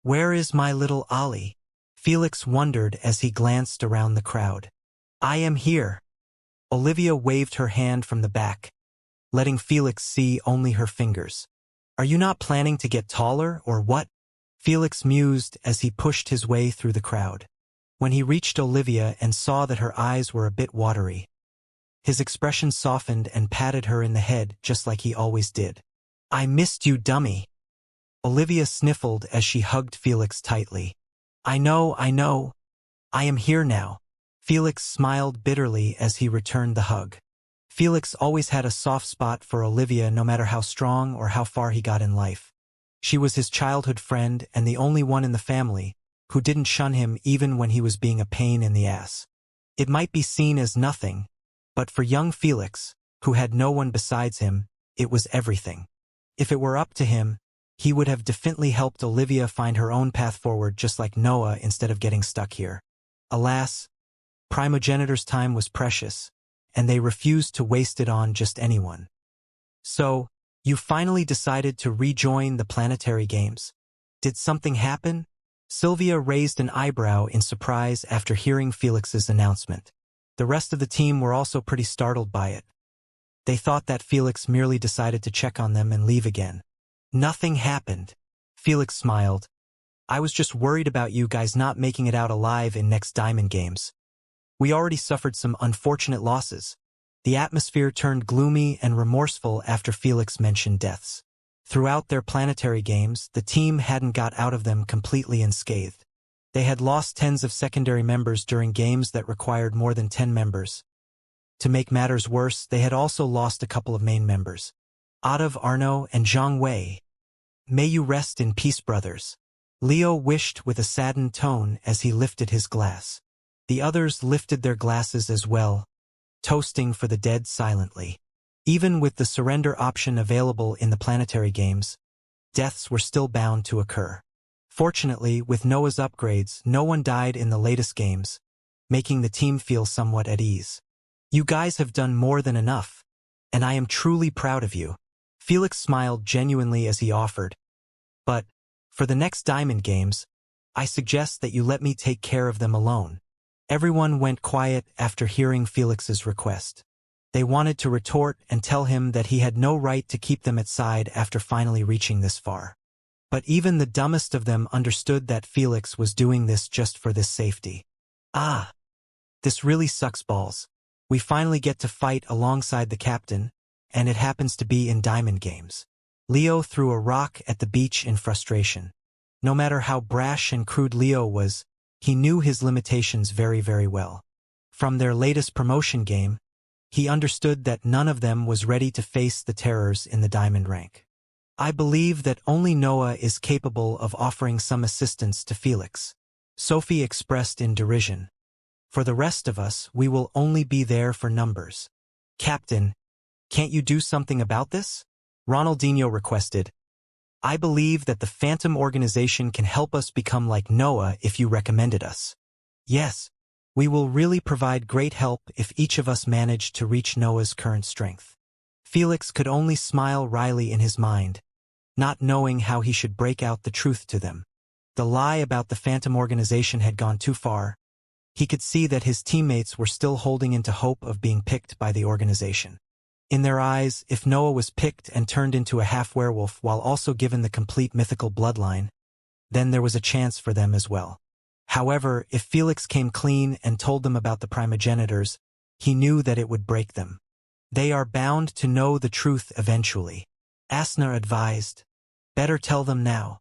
"Where is my little Ollie?" Felix wondered as he glanced around the crowd. "I am here." Olivia waved her hand from the back, letting Felix see only her fingers. "Are you not planning to get taller, or what?" Felix mused as he pushed his way through the crowd. When he reached Olivia and saw that her eyes were a bit watery, his expression softened and patted her in the head just like he always did. "I missed you, dummy." Olivia sniffled as she hugged Felix tightly. I know. I am here now." Felix smiled bitterly as he returned the hug. Felix always had a soft spot for Olivia no matter how strong or how far he got in life. She was his childhood friend and the only one in the family who didn't shun him even when he was being a pain in the ass. It might be seen as nothing, but for young Felix, who had no one besides him, it was everything. If it were up to him, he would have definitely helped Olivia find her own path forward just like Noah instead of getting stuck here. Alas, primogenitor's time was precious, and they refused to waste it on just anyone. "So, you finally decided to rejoin the planetary games. Did something happen?" Sylvia raised an eyebrow in surprise after hearing Felix's announcement. The rest of the team were also pretty startled by it, They thought that Felix merely decided to check on them and leave again. Nothing happened. Felix smiled. I was just worried about you guys not making it out alive in next Diamond Games. We already suffered some unfortunate losses. The atmosphere turned gloomy and remorseful after Felix mentioned deaths. Throughout their planetary games, the team hadn't got out of them completely unscathed. They had lost tens of secondary members during games that required more than 10 members. To make matters worse, they had also lost a couple of main members. Ottav Arno and Zhang Wei. May you rest in peace, brothers. Leo wished with a saddened tone as he lifted his glass. The others lifted their glasses as well, toasting for the dead silently. Even with the surrender option available in the planetary games, deaths were still bound to occur. Fortunately, with Noah's upgrades, no one died in the latest games, making the team feel somewhat at ease. You guys have done more than enough, and I am truly proud of you. Felix smiled genuinely as he offered. But, for the next Diamond Games, I suggest that you let me take care of them alone. Everyone went quiet after hearing Felix's request. They wanted to retort and tell him that he had no right to keep them at side after finally reaching this far. But even the dumbest of them understood that Felix was doing this just for this safety. Ah, this really sucks balls. We finally get to fight alongside the captain, and it happens to be in Diamond Games. Leo threw a rock at the beach in frustration. No matter how brash and crude Leo was, he knew his limitations very, very well. From their latest promotion game, he understood that none of them was ready to face the terrors in the diamond rank. I believe that only Noah is capable of offering some assistance to Felix, Sophie expressed in derision. For the rest of us, we will only be there for numbers. Captain, can't you do something about this? Ronaldinho requested. I believe that the Phantom organization can help us become like Noah if you recommended us. Yes, we will really provide great help if each of us manage to reach Noah's current strength. Felix could only smile wryly in his mind, not knowing how he should break out the truth to them. The lie about the Phantom organization had gone too far. He could see that his teammates were still holding into hope of being picked by the organization. In their eyes, if Noah was picked and turned into a half-werewolf while also given the complete mythical bloodline, then there was a chance for them as well. However, if Felix came clean and told them about the primogenitors, he knew that it would break them. They are bound to know the truth eventually. Asna advised. Better tell them now.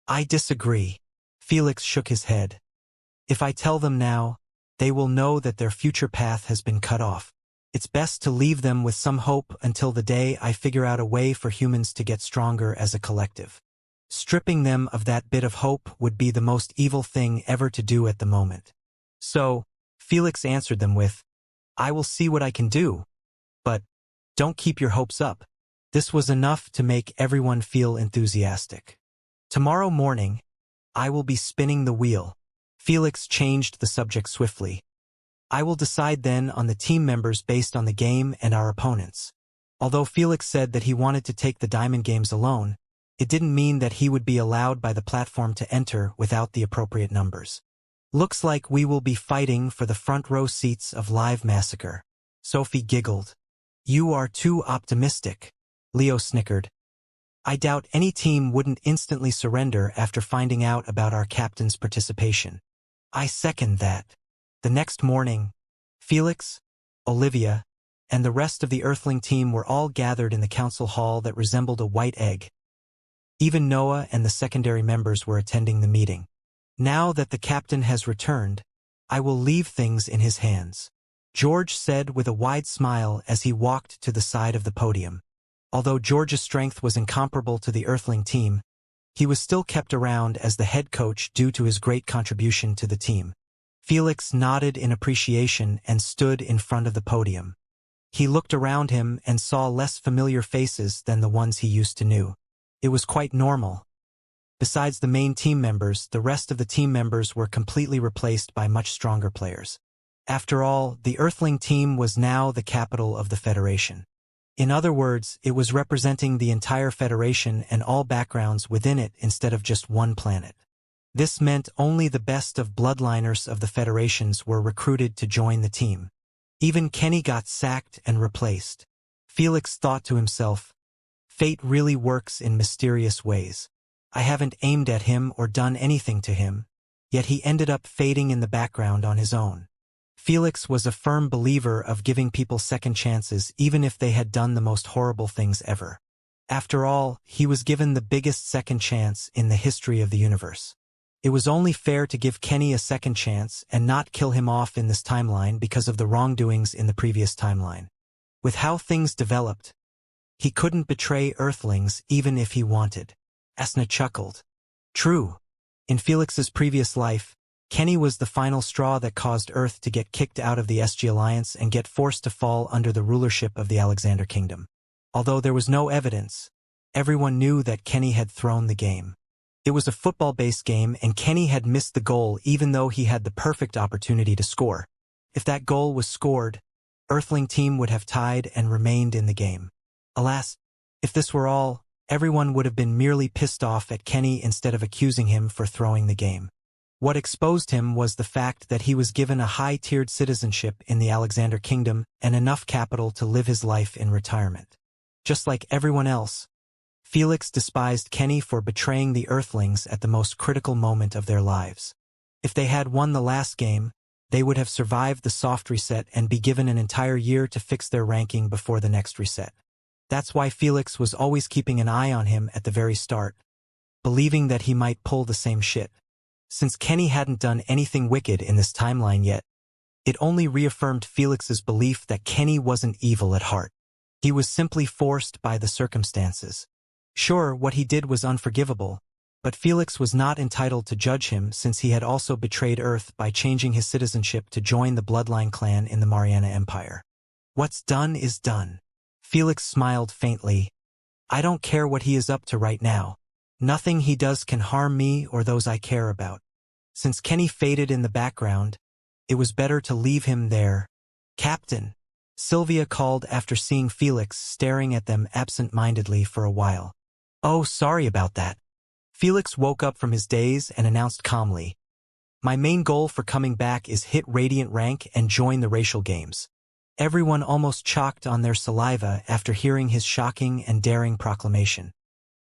I disagree. Felix shook his head. If I tell them now, they will know that their future path has been cut off. It's best to leave them with some hope until the day I figure out a way for humans to get stronger as a collective. Stripping them of that bit of hope would be the most evil thing ever to do at the moment. So, Felix answered them with, I will see what I can do. But, don't keep your hopes up. This was enough to make everyone feel enthusiastic. Tomorrow morning, I will be spinning the wheel. Felix changed the subject swiftly. I will decide then on the team members based on the game and our opponents. Although Felix said that he wanted to take the Diamond Games alone, it didn't mean that he would be allowed by the platform to enter without the appropriate numbers. Looks like we will be fighting for the front row seats of Live Massacre. Sophie giggled. You are too optimistic. Leo snickered. I doubt any team wouldn't instantly surrender after finding out about our captain's participation. I second that. The next morning, Felix, Olivia, and the rest of the Earthling team were all gathered in the council hall that resembled a white egg. Even Noah and the secondary members were attending the meeting. Now that the captain has returned, I will leave things in his hands, George said with a wide smile as he walked to the side of the podium. Although George's strength was incomparable to the Earthling team, he was still kept around as the head coach due to his great contribution to the team. Felix nodded in appreciation and stood in front of the podium. He looked around him and saw less familiar faces than the ones he used to know. It was quite normal. Besides the main team members, the rest of the team members were completely replaced by much stronger players. After all, the Earthling team was now the capital of the Federation. In other words, it was representing the entire Federation and all backgrounds within it instead of just one planet. This meant only the best of bloodliners of the Federations were recruited to join the team. Even Kenny got sacked and replaced. Felix thought to himself, fate really works in mysterious ways. I haven't aimed at him or done anything to him, yet he ended up fading in the background on his own. Felix was a firm believer of giving people second chances even if they had done the most horrible things ever. After all, he was given the biggest second chance in the history of the universe. It was only fair to give Kenny a second chance and not kill him off in this timeline because of the wrongdoings in the previous timeline. With how things developed, he couldn't betray Earthlings even if he wanted. Asna chuckled. True. In Felix's previous life, Kenny was the final straw that caused Earth to get kicked out of the SG Alliance and get forced to fall under the rulership of the Alexander Kingdom. Although there was no evidence, everyone knew that Kenny had thrown the game. It was a football-based game and Kenny had missed the goal even though he had the perfect opportunity to score. If that goal was scored, Earthling team would have tied and remained in the game. Alas, if this were all, everyone would have been merely pissed off at Kenny instead of accusing him for throwing the game. What exposed him was the fact that he was given a high-tiered citizenship in the Alexander Kingdom and enough capital to live his life in retirement. Just like everyone else, Felix despised Kenny for betraying the Earthlings at the most critical moment of their lives. If they had won the last game, they would have survived the soft reset and be given an entire year to fix their ranking before the next reset. That's why Felix was always keeping an eye on him at the very start, believing that he might pull the same shit. Since Kenny hadn't done anything wicked in this timeline yet, it only reaffirmed Felix's belief that Kenny wasn't evil at heart. He was simply forced by the circumstances. Sure, what he did was unforgivable, but Felix was not entitled to judge him since he had also betrayed Earth by changing his citizenship to join the Bloodline clan in the Mariana Empire. What's done is done. Felix smiled faintly. I don't care what he is up to right now. Nothing he does can harm me or those I care about. Since Kenny faded in the background, it was better to leave him there. Captain, Sylvia called after seeing Felix staring at them absent-mindedly for a while. Oh, sorry about that. Felix woke up from his daze and announced calmly. My main goal for coming back is hit Radiant rank and join the racial games. Everyone almost choked on their saliva after hearing his shocking and daring proclamation.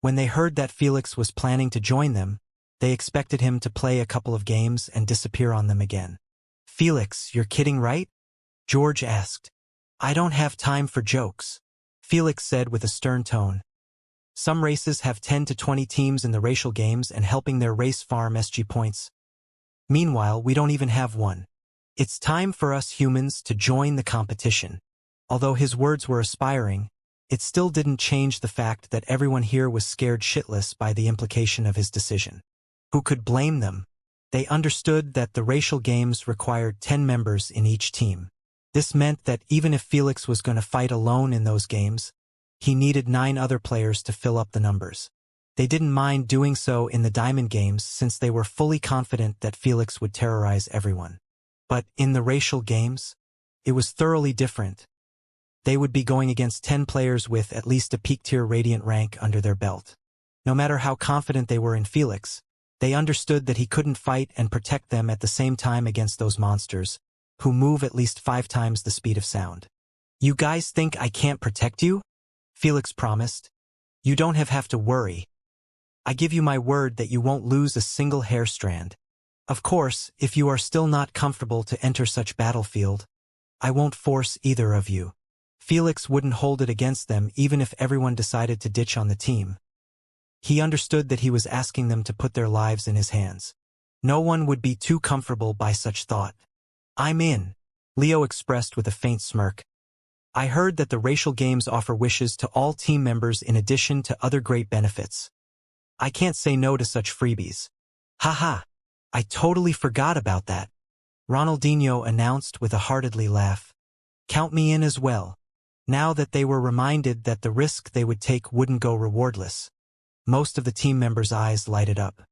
When they heard that Felix was planning to join them, they expected him to play a couple of games and disappear on them again. Felix, you're kidding, right? George asked. I don't have time for jokes, Felix said with a stern tone. Some races have 10 to 20 teams in the racial games and helping their race farm SG points. Meanwhile, we don't even have one. It's time for us humans to join the competition. Although his words were aspiring, it still didn't change the fact that everyone here was scared shitless by the implication of his decision. Who could blame them? They understood that the racial games required 10 members in each team. This meant that even if Felix was going to fight alone in those games, he needed 9 other players to fill up the numbers. They didn't mind doing so in the Diamond Games since they were fully confident that Felix would terrorize everyone. But in the racial games, it was thoroughly different. They would be going against 10 players with at least a peak-tier Radiant rank under their belt. No matter how confident they were in Felix, they understood that he couldn't fight and protect them at the same time against those monsters, who move at least 5 times the speed of sound. You guys think I can't protect you? Felix promised. You don't have to worry. I give you my word that you won't lose a single hair strand. Of course, if you are still not comfortable to enter such battlefield, I won't force either of you. Felix wouldn't hold it against them even if everyone decided to ditch on the team. He understood that he was asking them to put their lives in his hands. No one would be too comfortable by such thought. I'm in, Leo expressed with a faint smirk. I heard that the racial games offer wishes to all team members in addition to other great benefits. I can't say no to such freebies. Haha, I totally forgot about that, Ronaldinho announced with a heartedly laugh. Count me in as well. Now that they were reminded that the risk they would take wouldn't go rewardless, most of the team members' eyes lighted up.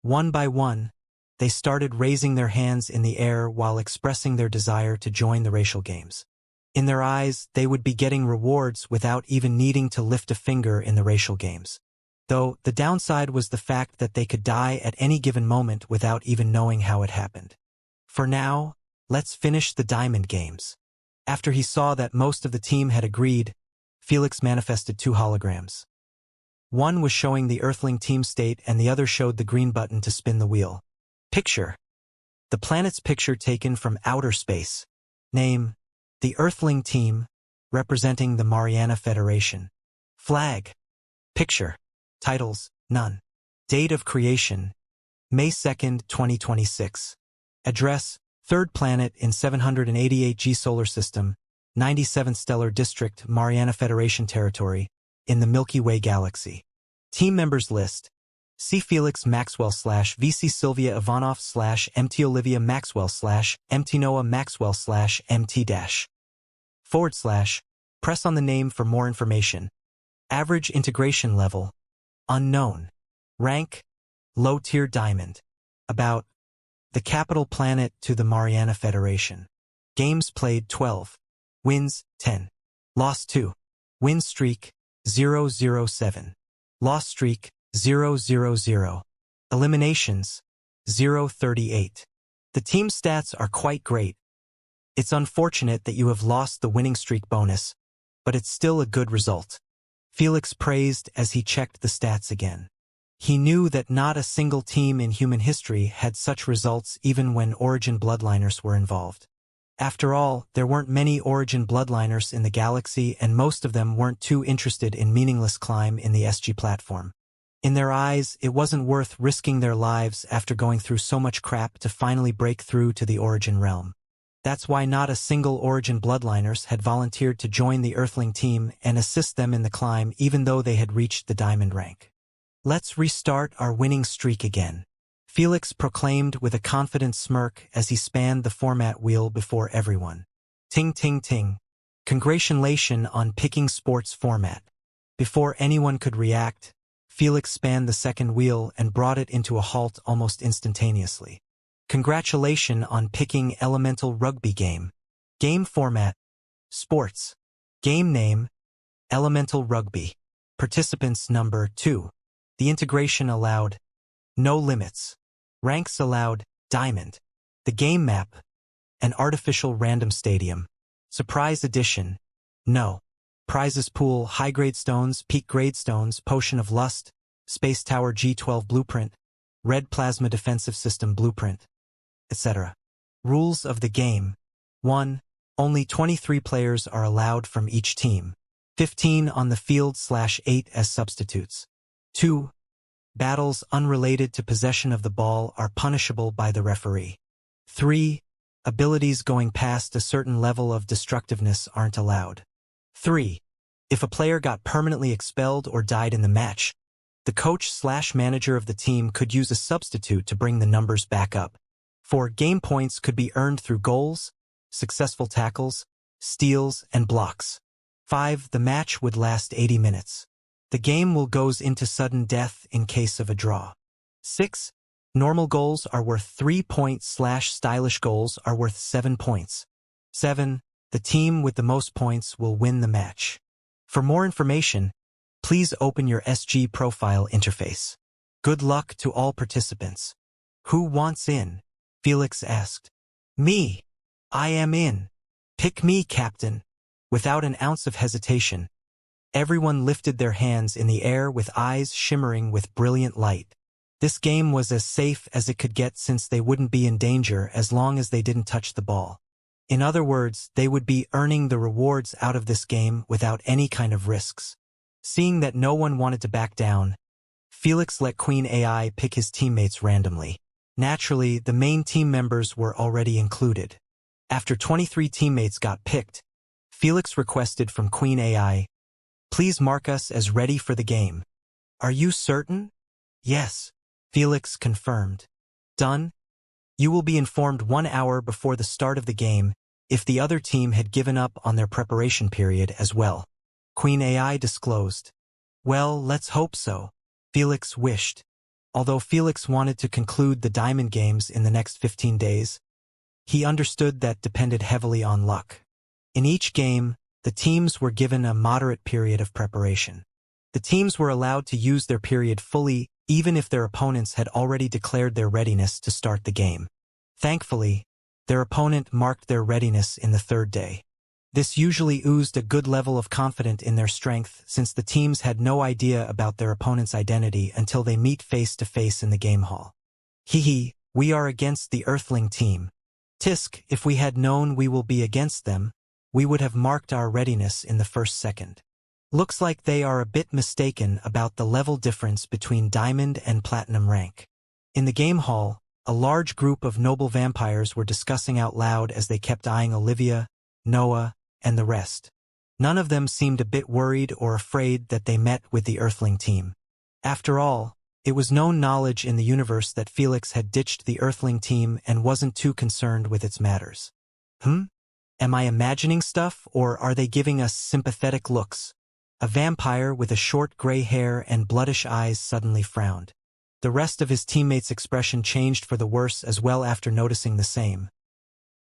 One by one, they started raising their hands in the air while expressing their desire to join the racial games. In their eyes, they would be getting rewards without even needing to lift a finger in the racial games. Though, the downside was the fact that they could die at any given moment without even knowing how it happened. For now, let's finish the Diamond Games. After he saw that most of the team had agreed, Felix manifested two holograms. One was showing the Earthling team state and the other showed the green button to spin the wheel. Picture. The planet's picture taken from outer space. Name. The Earthling team, representing the Mariana Federation. Flag. Picture. Titles. None. Date of creation. May 2nd, 2026. Address. Third planet in 788G Solar System, 97th Stellar District, Mariana Federation Territory, in the Milky Way Galaxy. Team members list. C. Felix Maxwell / VC Sylvia Ivanov / MT Olivia Maxwell / MT Noah Maxwell / MT / press on the name for more information. Average integration level. Unknown. Rank. Low tier diamond. About. The capital planet to the Mariana Federation. Games played 12. Wins 10. Lost 2. Win streak 007. Loss streak 000. Eliminations 038. The team stats are quite great. It's unfortunate that you have lost the winning streak bonus, but it's still a good result. Felix praised as he checked the stats again. He knew that not a single team in human history had such results even when Origin Bloodliners were involved. After all, there weren't many Origin Bloodliners in the galaxy and most of them weren't too interested in meaningless climb in the SG platform. In their eyes, it wasn't worth risking their lives after going through so much crap to finally break through to the Origin realm. That's why not a single Origin Bloodliners had volunteered to join the Earthling team and assist them in the climb even though they had reached the diamond rank. Let's restart our winning streak again, Felix proclaimed with a confident smirk as he spanned the format wheel before everyone. Ting ting ting. Congratulations on picking sports format. Before anyone could react, Felix spanned the second wheel and brought it into a halt almost instantaneously. Congratulations on picking elemental rugby game. Game format. Sports. Game name. Elemental rugby. Participants number 2. The integration allowed. No limits. Ranks allowed. Diamond. The game map. An artificial random stadium. Surprise edition. No. Prizes pool. High-grade stones, peak-grade stones, potion of lust, Space Tower G12 blueprint, red plasma defensive system blueprint, etc. Rules of the game. 1. Only 23 players are allowed from each team. 15 on the field / 8 as substitutes. 2. Battles unrelated to possession of the ball are punishable by the referee. 3. Abilities going past a certain level of destructiveness aren't allowed. 3. If a player got permanently expelled or died in the match, the coach / manager of the team could use a substitute to bring the numbers back up. 4. Game points could be earned through goals, successful tackles, steals, and blocks. 5. The match would last 80 minutes. The game will goes into sudden death in case of a draw. 6. Normal goals are worth 3 points / stylish goals are worth 7 points. 7. The team with the most points will win the match. For more information, please open your SG profile interface. Good luck to all participants. Who wants in? Felix asked. Me. I am in. Pick me, Captain. Without an ounce of hesitation, everyone lifted their hands in the air with eyes shimmering with brilliant light. This game was as safe as it could get since they wouldn't be in danger as long as they didn't touch the ball. In other words, they would be earning the rewards out of this game without any kind of risks. Seeing that no one wanted to back down, Felix let Queen AI pick his teammates randomly. Naturally, the main team members were already included. After 23 teammates got picked, Felix requested from Queen AI, "Please mark us as ready for the game." "Are you certain?" "Yes," Felix confirmed. "Done. You will be informed 1 hour before the start of the game if the other team had given up on their preparation period as well," Queen AI disclosed. "Well, let's hope so," Felix wished. Although Felix wanted to conclude the Diamond Games in the next 15 days, he understood that depended heavily on luck. In each game, the teams were given a moderate period of preparation. The teams were allowed to use their period fully even if their opponents had already declared their readiness to start the game. Thankfully, their opponent marked their readiness in the third day. This usually oozed a good level of confidence in their strength, since the teams had no idea about their opponent's identity until they meet face to face in the game hall. Hee, we are against the Earthling team. Tisk, if we had known we will be against them, we would have marked our readiness in the first second. Looks like they are a bit mistaken about the level difference between Diamond and Platinum rank. In the game hall, a large group of noble vampires were discussing out loud as they kept eyeing Olivia, Noah, and the rest. None of them seemed a bit worried or afraid that they met with the Earthling team. After all, it was known knowledge in the universe that Felix had ditched the Earthling team and wasn't too concerned with its matters. Am I imagining stuff, or are they giving us sympathetic looks? A vampire with a short gray hair and bloodish eyes suddenly frowned. The rest of his teammates' expression changed for the worse as well after noticing the same.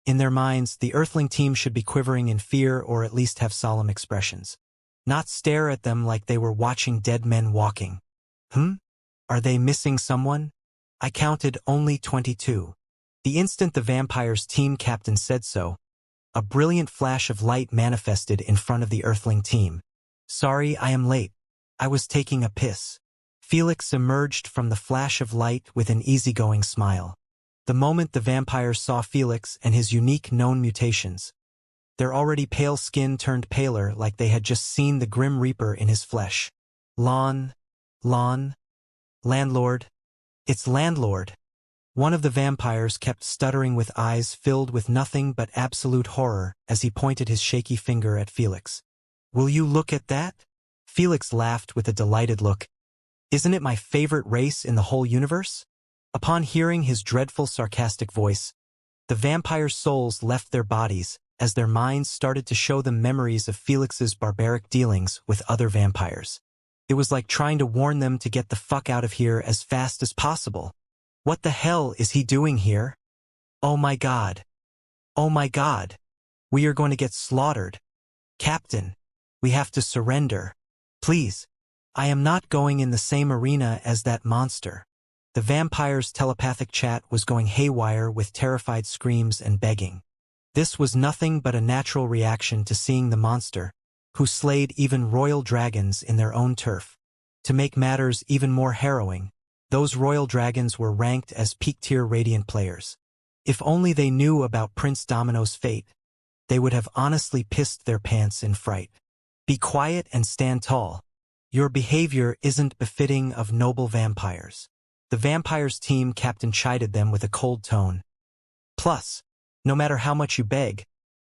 In their minds, the Earthling team should be quivering in fear or at least have solemn expressions. Not stare at them like they were watching dead men walking. Are they missing someone? I counted only 22. The instant the vampire's team captain said so, a brilliant flash of light manifested in front of the Earthling team. Sorry, I am late. I was taking a piss. Felix emerged from the flash of light with an easygoing smile. The moment the vampires saw Felix and his unique known mutations, their already pale skin turned paler like they had just seen the Grim Reaper in his flesh. Landlord. It's Landlord. One of the vampires kept stuttering with eyes filled with nothing but absolute horror as he pointed his shaky finger at Felix. Will you look at that? Felix laughed with a delighted look. Isn't it my favorite race in the whole universe? Upon hearing his dreadful sarcastic voice, the vampires' souls left their bodies as their minds started to show them memories of Felix's barbaric dealings with other vampires. It was like trying to warn them to get the fuck out of here as fast as possible. What the hell is he doing here? Oh my god. Oh my god. We are going to get slaughtered. Captain, we have to surrender. Please. I am not going in the same arena as that monster. The vampire's telepathic chat was going haywire with terrified screams and begging. This was nothing but a natural reaction to seeing the monster, who slayed even royal dragons in their own turf. To make matters even more harrowing, those royal dragons were ranked as peak-tier Radiant players. If only they knew about Prince Domino's fate, they would have honestly pissed their pants in fright. Be quiet and stand tall. Your behavior isn't befitting of noble vampires. The vampires' team captain chided them with a cold tone. Plus, no matter how much you beg,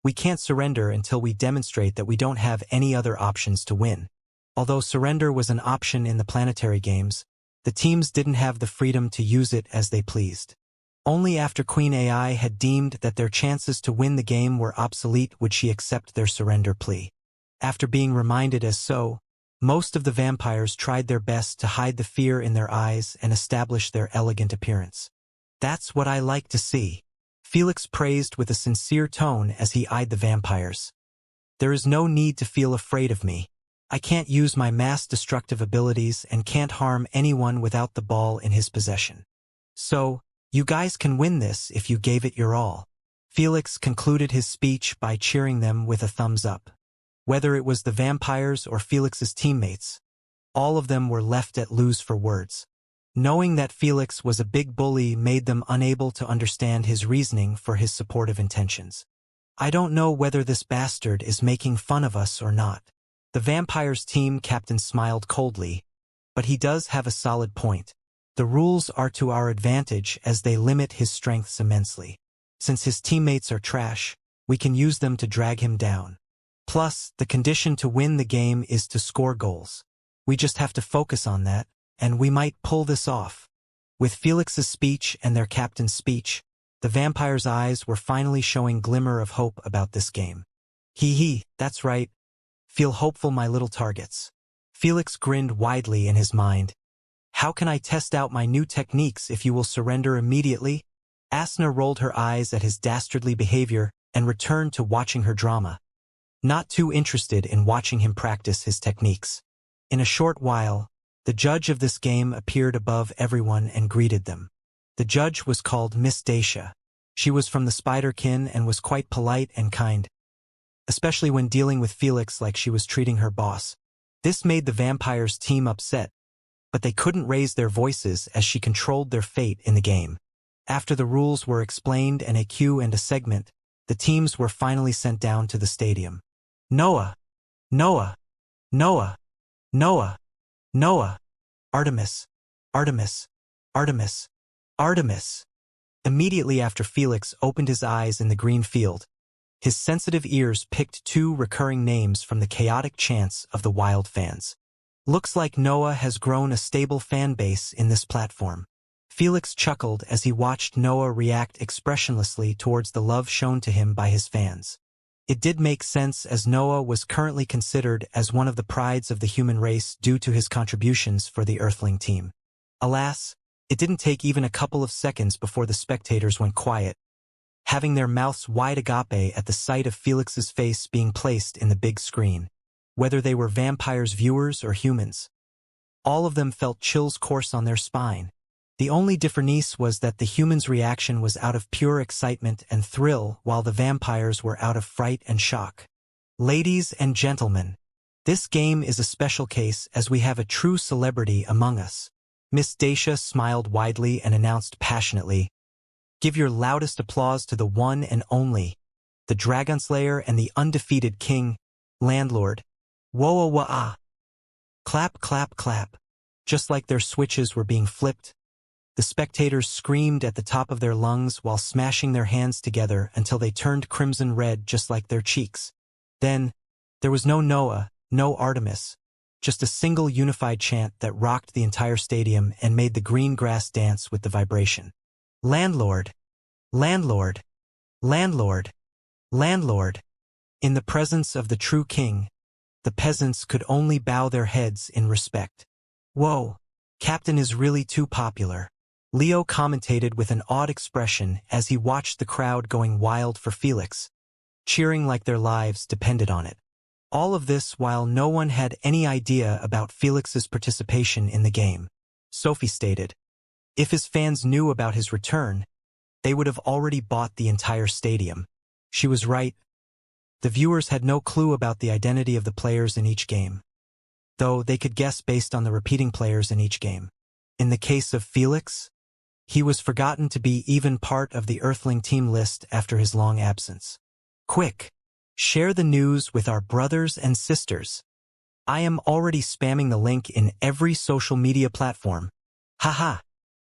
we can't surrender until we demonstrate that we don't have any other options to win. Although surrender was an option in the planetary games, the teams didn't have the freedom to use it as they pleased. Only after Queen AI had deemed that their chances to win the game were obsolete would she accept their surrender plea. After being reminded as so, most of the vampires tried their best to hide the fear in their eyes and establish their elegant appearance. That's what I like to see. Felix praised with a sincere tone as he eyed the vampires. There is no need to feel afraid of me. I can't use my mass destructive abilities and can't harm anyone without the ball in his possession. So, you guys can win this if you gave it your all. Felix concluded his speech by cheering them with a thumbs up. Whether it was the vampires or Felix's teammates, all of them were left at lose for words. Knowing that Felix was a big bully made them unable to understand his reasoning for his supportive intentions. I don't know whether this bastard is making fun of us or not. The vampires' team captain smiled coldly, but he does have a solid point. The rules are to our advantage as they limit his strengths immensely. Since his teammates are trash, we can use them to drag him down. Plus, the condition to win the game is to score goals. We just have to focus on that, and we might pull this off. With Felix's speech and their captain's speech, the vampires' eyes were finally showing glimmer of hope about this game. That's right. Feel hopeful, my little targets. Felix grinned widely in his mind. How can I test out my new techniques if you will surrender immediately? Asna rolled her eyes at his dastardly behavior and returned to watching her drama, not too interested in watching him practice his techniques. In a short while, the judge of this game appeared above everyone and greeted them. The judge was called Miss Dacia. She was from the Spiderkin and was quite polite and kind. especially when dealing with Felix like she was treating her boss. This made the vampires' team upset, but they couldn't raise their voices as she controlled their fate in the game. After the rules were explained and a queue and a segment, the teams were finally sent down to the stadium. Noah, Noah, Noah, Noah, Noah, Artemis, Artemis, Artemis, Artemis. Immediately after Felix opened his eyes in the green field, his sensitive ears picked two recurring names from the chaotic chants of the wild fans. Looks like Noah has grown a stable fan base in this platform. Felix chuckled as he watched Noah react expressionlessly towards the love shown to him by his fans. It did make sense as Noah was currently considered as one of the prides of the human race due to his contributions for the Earthling team. Alas, it didn't take even a couple of seconds before the spectators went quiet, having their mouths wide agape at the sight of Felix's face being placed in the big screen. Whether they were vampires' viewers or humans, all of them felt chills course on their spine. The only difference was that the humans' reaction was out of pure excitement and thrill, while the vampires were out of fright and shock. Ladies and gentlemen, this game is a special case as we have a true celebrity among us. Miss Dacia smiled widely and announced passionately, "Give your loudest applause to the one and only, the Dragonslayer and the undefeated king, landlord. Whoa, whoa, ah. Clap, clap, clap." Just like their switches were being flipped, the spectators screamed at the top of their lungs while smashing their hands together until they turned crimson red just like their cheeks. Then, there was no Noah, no Artemis, just a single unified chant that rocked the entire stadium and made the green grass dance with the vibration. Landlord, landlord, landlord, landlord. In the presence of the true king, the peasants could only bow their heads in respect. Whoa, Captain is really too popular. Leo commentated with an odd expression as he watched the crowd going wild for Felix, cheering like their lives depended on it. All of this while no one had any idea about Felix's participation in the game. Sophie stated, if his fans knew about his return, they would have already bought the entire stadium. She was right. The viewers had no clue about the identity of the players in each game, though they could guess based on the repeating players in each game. In the case of Felix, he was forgotten to be even part of the Earthling team list after his long absence. Quick, share the news with our brothers and sisters. I am already spamming the link in every social media platform. Haha.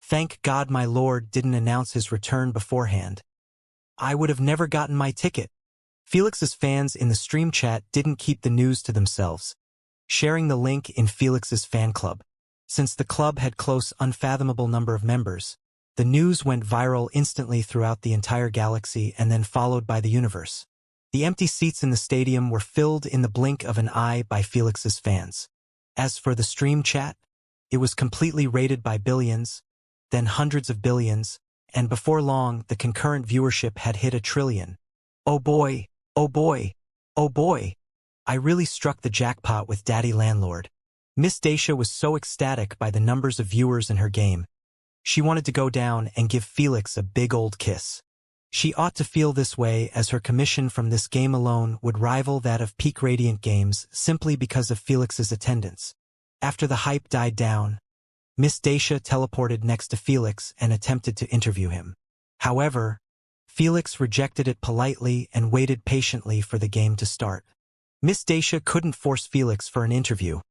Thank God my lord didn't announce his return beforehand. I would have never gotten my ticket. Felix's fans in the stream chat didn't keep the news to themselves, sharing the link in Felix's fan club. Since the club had close unfathomable number of members, the news went viral instantly throughout the entire galaxy and then followed by the universe. The empty seats in the stadium were filled in the blink of an eye by Felix's fans. As for the stream chat, it was completely raided by billions, then hundreds of billions, and before long the concurrent viewership had hit 1 trillion. Oh boy, oh boy, oh boy. I really struck the jackpot with Daddy Landlord. Miss Dacia was so ecstatic by the numbers of viewers in her game. She wanted to go down and give Felix a big old kiss. She ought to feel this way as her commission from this game alone would rival that of Peak Radiant games simply because of Felix's attendance. After the hype died down, Miss Dacia teleported next to Felix and attempted to interview him. However, Felix rejected it politely and waited patiently for the game to start. Miss Dacia couldn't force Felix for an interview,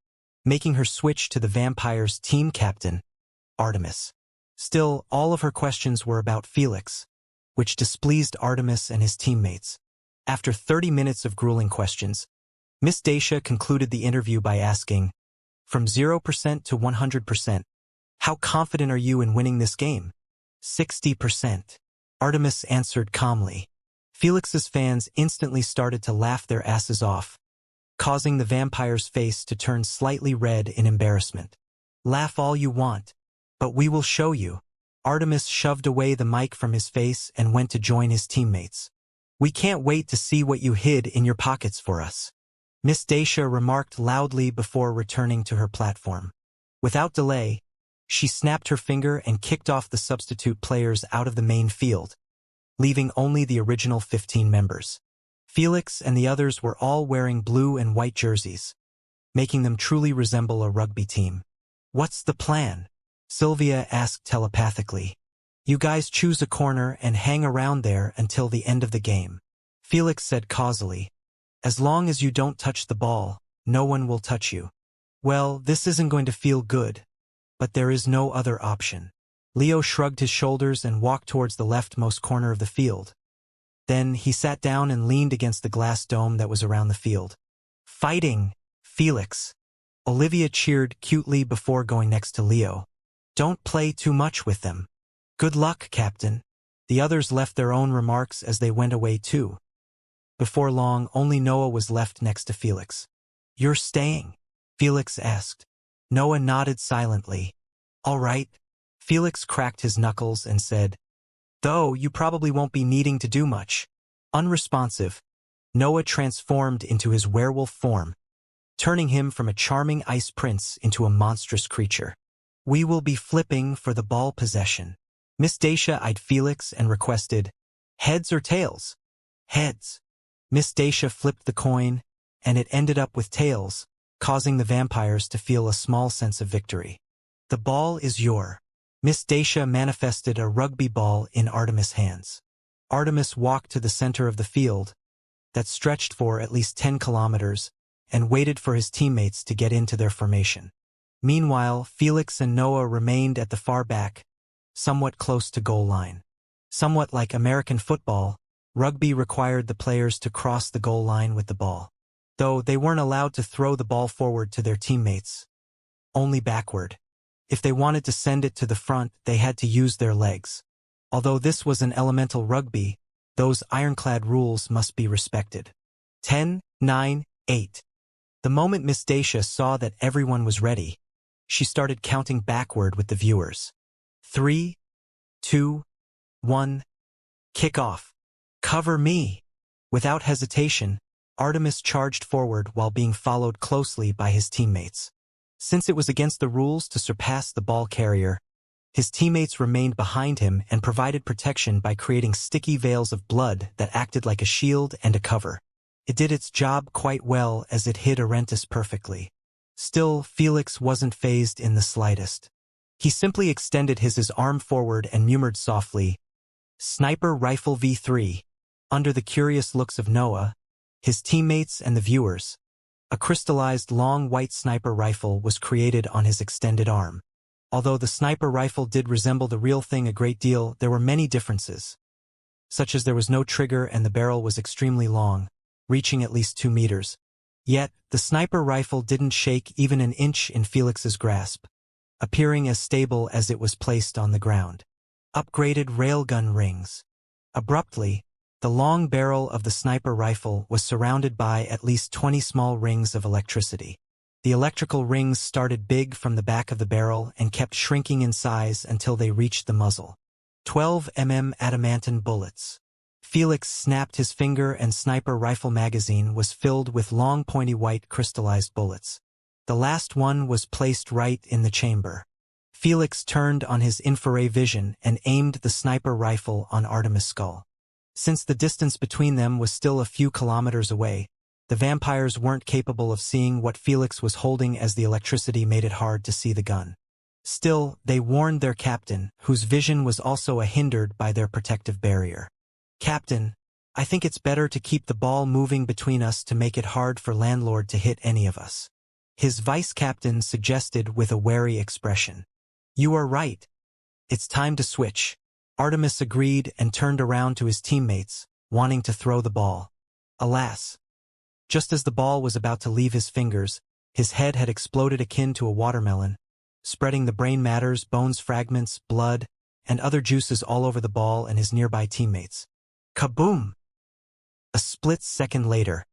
making her switch to the vampires' team captain, Artemis. Still, all of her questions were about Felix, which displeased Artemis and his teammates. After 30 minutes of grueling questions, Miss Dacia concluded the interview by asking, from 0% to 100%, how confident are you in winning this game? 60%. Artemis answered calmly. Felix's fans instantly started to laugh their asses off, causing the vampire's face to turn slightly red in embarrassment. Laugh all you want, but we will show you. Artemis shoved away the mic from his face and went to join his teammates. We can't wait to see what you hid in your pockets for us. Miss Dacia remarked loudly before returning to her platform. Without delay, she snapped her finger and kicked off the substitute players out of the main field, leaving only the original 15 members. Felix and the others were all wearing blue and white jerseys, making them truly resemble a rugby team. "What's the plan?" Sylvia asked telepathically. "You guys choose a corner and hang around there until the end of the game," Felix said causally. "As long as you don't touch the ball, no one will touch you." "Well, this isn't going to feel good, but there is no other option." Leo shrugged his shoulders and walked towards the leftmost corner of the field. Then he sat down and leaned against the glass dome that was around the field. "Fighting, Felix!" Olivia cheered cutely before going next to Leo. "Don't play too much with them." "Good luck, Captain." The others left their own remarks as they went away too. Before long, only Noah was left next to Felix. "You're staying?" Felix asked. Noah nodded silently. "All right." Felix cracked his knuckles and said, "Though you probably won't be needing to do much." Unresponsive, Noah transformed into his werewolf form, turning him from a charming ice prince into a monstrous creature. "We will be flipping for the ball possession." Miss Dacia eyed Felix and requested, "Heads or tails?" "Heads." Miss Dacia flipped the coin, and it ended up with tails, causing the vampires to feel a small sense of victory. "The ball is your." Miss Dacia manifested a rugby ball in Artemis' hands. Artemis walked to the center of the field, that stretched for at least 10 kilometers, and waited for his teammates to get into their formation. Meanwhile, Felix and Noah remained at the far back, somewhat close to goal line. Somewhat like American football, rugby required the players to cross the goal line with the ball. Though they weren't allowed to throw the ball forward to their teammates, only backward. If they wanted to send it to the front, they had to use their legs. Although this was an elemental rugby, those ironclad rules must be respected. 10, 9, 8. The moment Miss Dacia saw that everyone was ready, she started counting backward with the viewers. 3, 2, 1. Kick off. "Cover me!" Without hesitation, Artemis charged forward while being followed closely by his teammates. Since it was against the rules to surpass the ball carrier, his teammates remained behind him and provided protection by creating sticky veils of blood that acted like a shield and a cover. It did its job quite well as it hid Arentis perfectly. Still, Felix wasn't fazed in the slightest. He simply extended his arm forward and murmured softly, "Sniper Rifle V3. Under the curious looks of Noah, his teammates and the viewers, a crystallized long white sniper rifle was created on his extended arm. Although the sniper rifle did resemble the real thing a great deal, there were many differences, such as there was no trigger and the barrel was extremely long, reaching at least 2 meters. Yet, the sniper rifle didn't shake even an inch in Felix's grasp, appearing as stable as it was placed on the ground. Upgraded railgun rings. Abruptly, the long barrel of the sniper rifle was surrounded by at least 20 small rings of electricity. The electrical rings started big from the back of the barrel and kept shrinking in size until they reached the muzzle. 12 adamantine bullets. Felix snapped his finger and sniper rifle magazine was filled with long pointy white crystallized bullets. The last one was placed right in the chamber. Felix turned on his infrared vision and aimed the sniper rifle on Artemis' skull. Since the distance between them was still a few kilometers away, the vampires weren't capable of seeing what Felix was holding as the electricity made it hard to see the gun. Still, they warned their captain, whose vision was also hindered by their protective barrier. "Captain, I think it's better to keep the ball moving between us to make it hard for Landlord to hit any of us," his vice-captain suggested with a wary expression. "You are right. It's time to switch." Artemis agreed and turned around to his teammates, wanting to throw the ball. Alas! Just as the ball was about to leave his fingers, his head had exploded akin to a watermelon, spreading the brain matters, bones fragments, blood, and other juices all over the ball and his nearby teammates. Kaboom! A split second later,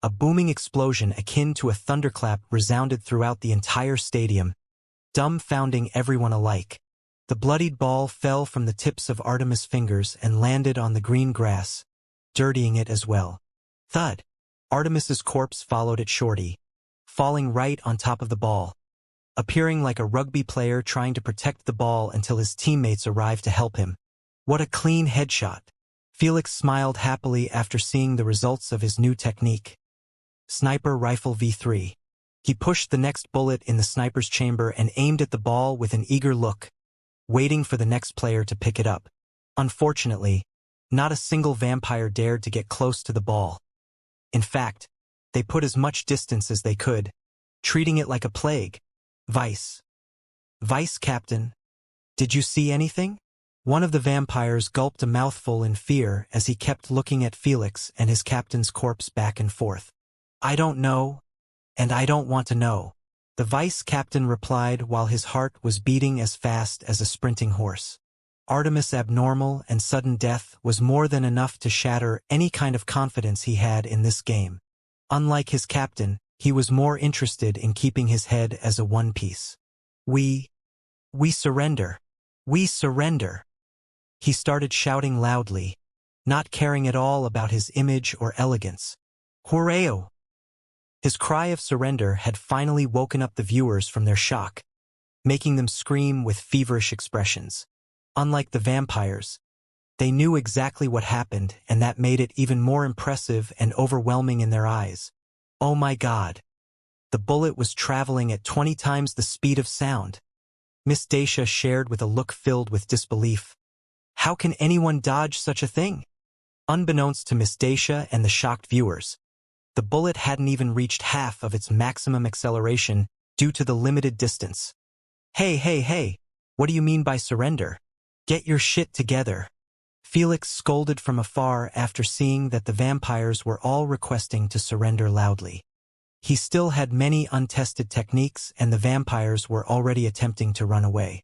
a booming explosion akin to a thunderclap resounded throughout the entire stadium, dumbfounding everyone alike. The bloodied ball fell from the tips of Artemis' fingers and landed on the green grass, dirtying it as well. Thud! Artemis's corpse followed it shortly, falling right on top of the ball, appearing like a rugby player trying to protect the ball until his teammates arrived to help him. What a clean headshot! Felix smiled happily after seeing the results of his new technique. Sniper Rifle V3. He pushed the next bullet in the sniper's chamber and aimed at the ball with an eager look, waiting for the next player to pick it up. Unfortunately, not a single vampire dared to get close to the ball. In fact, they put as much distance as they could, treating it like a plague. Vice Captain, did you see anything? One of the vampires gulped a mouthful in fear as he kept looking at Felix and his captain's corpse back and forth. I don't know, and I don't want to know, the vice captain replied while his heart was beating as fast as a sprinting horse. Artemis' abnormal and sudden death was more than enough to shatter any kind of confidence he had in this game. Unlike his captain, he was more interested in keeping his head as a one piece. We surrender. We surrender. He started shouting loudly, not caring at all about his image or elegance. Hooray! His cry of surrender had finally woken up the viewers from their shock, making them scream with feverish expressions. Unlike the vampires, they knew exactly what happened, and that made it even more impressive and overwhelming in their eyes. Oh my God! The bullet was traveling at 20 times the speed of sound. Miss Dacia shared with a look filled with disbelief. How can anyone dodge such a thing? Unbeknownst to Miss Dacia and the shocked viewers, the bullet hadn't even reached half of its maximum acceleration due to the limited distance. Hey, what do you mean by surrender? Get your shit together. Felix scolded from afar after seeing that the vampires were all requesting to surrender loudly. He still had many untested techniques and the vampires were already attempting to run away.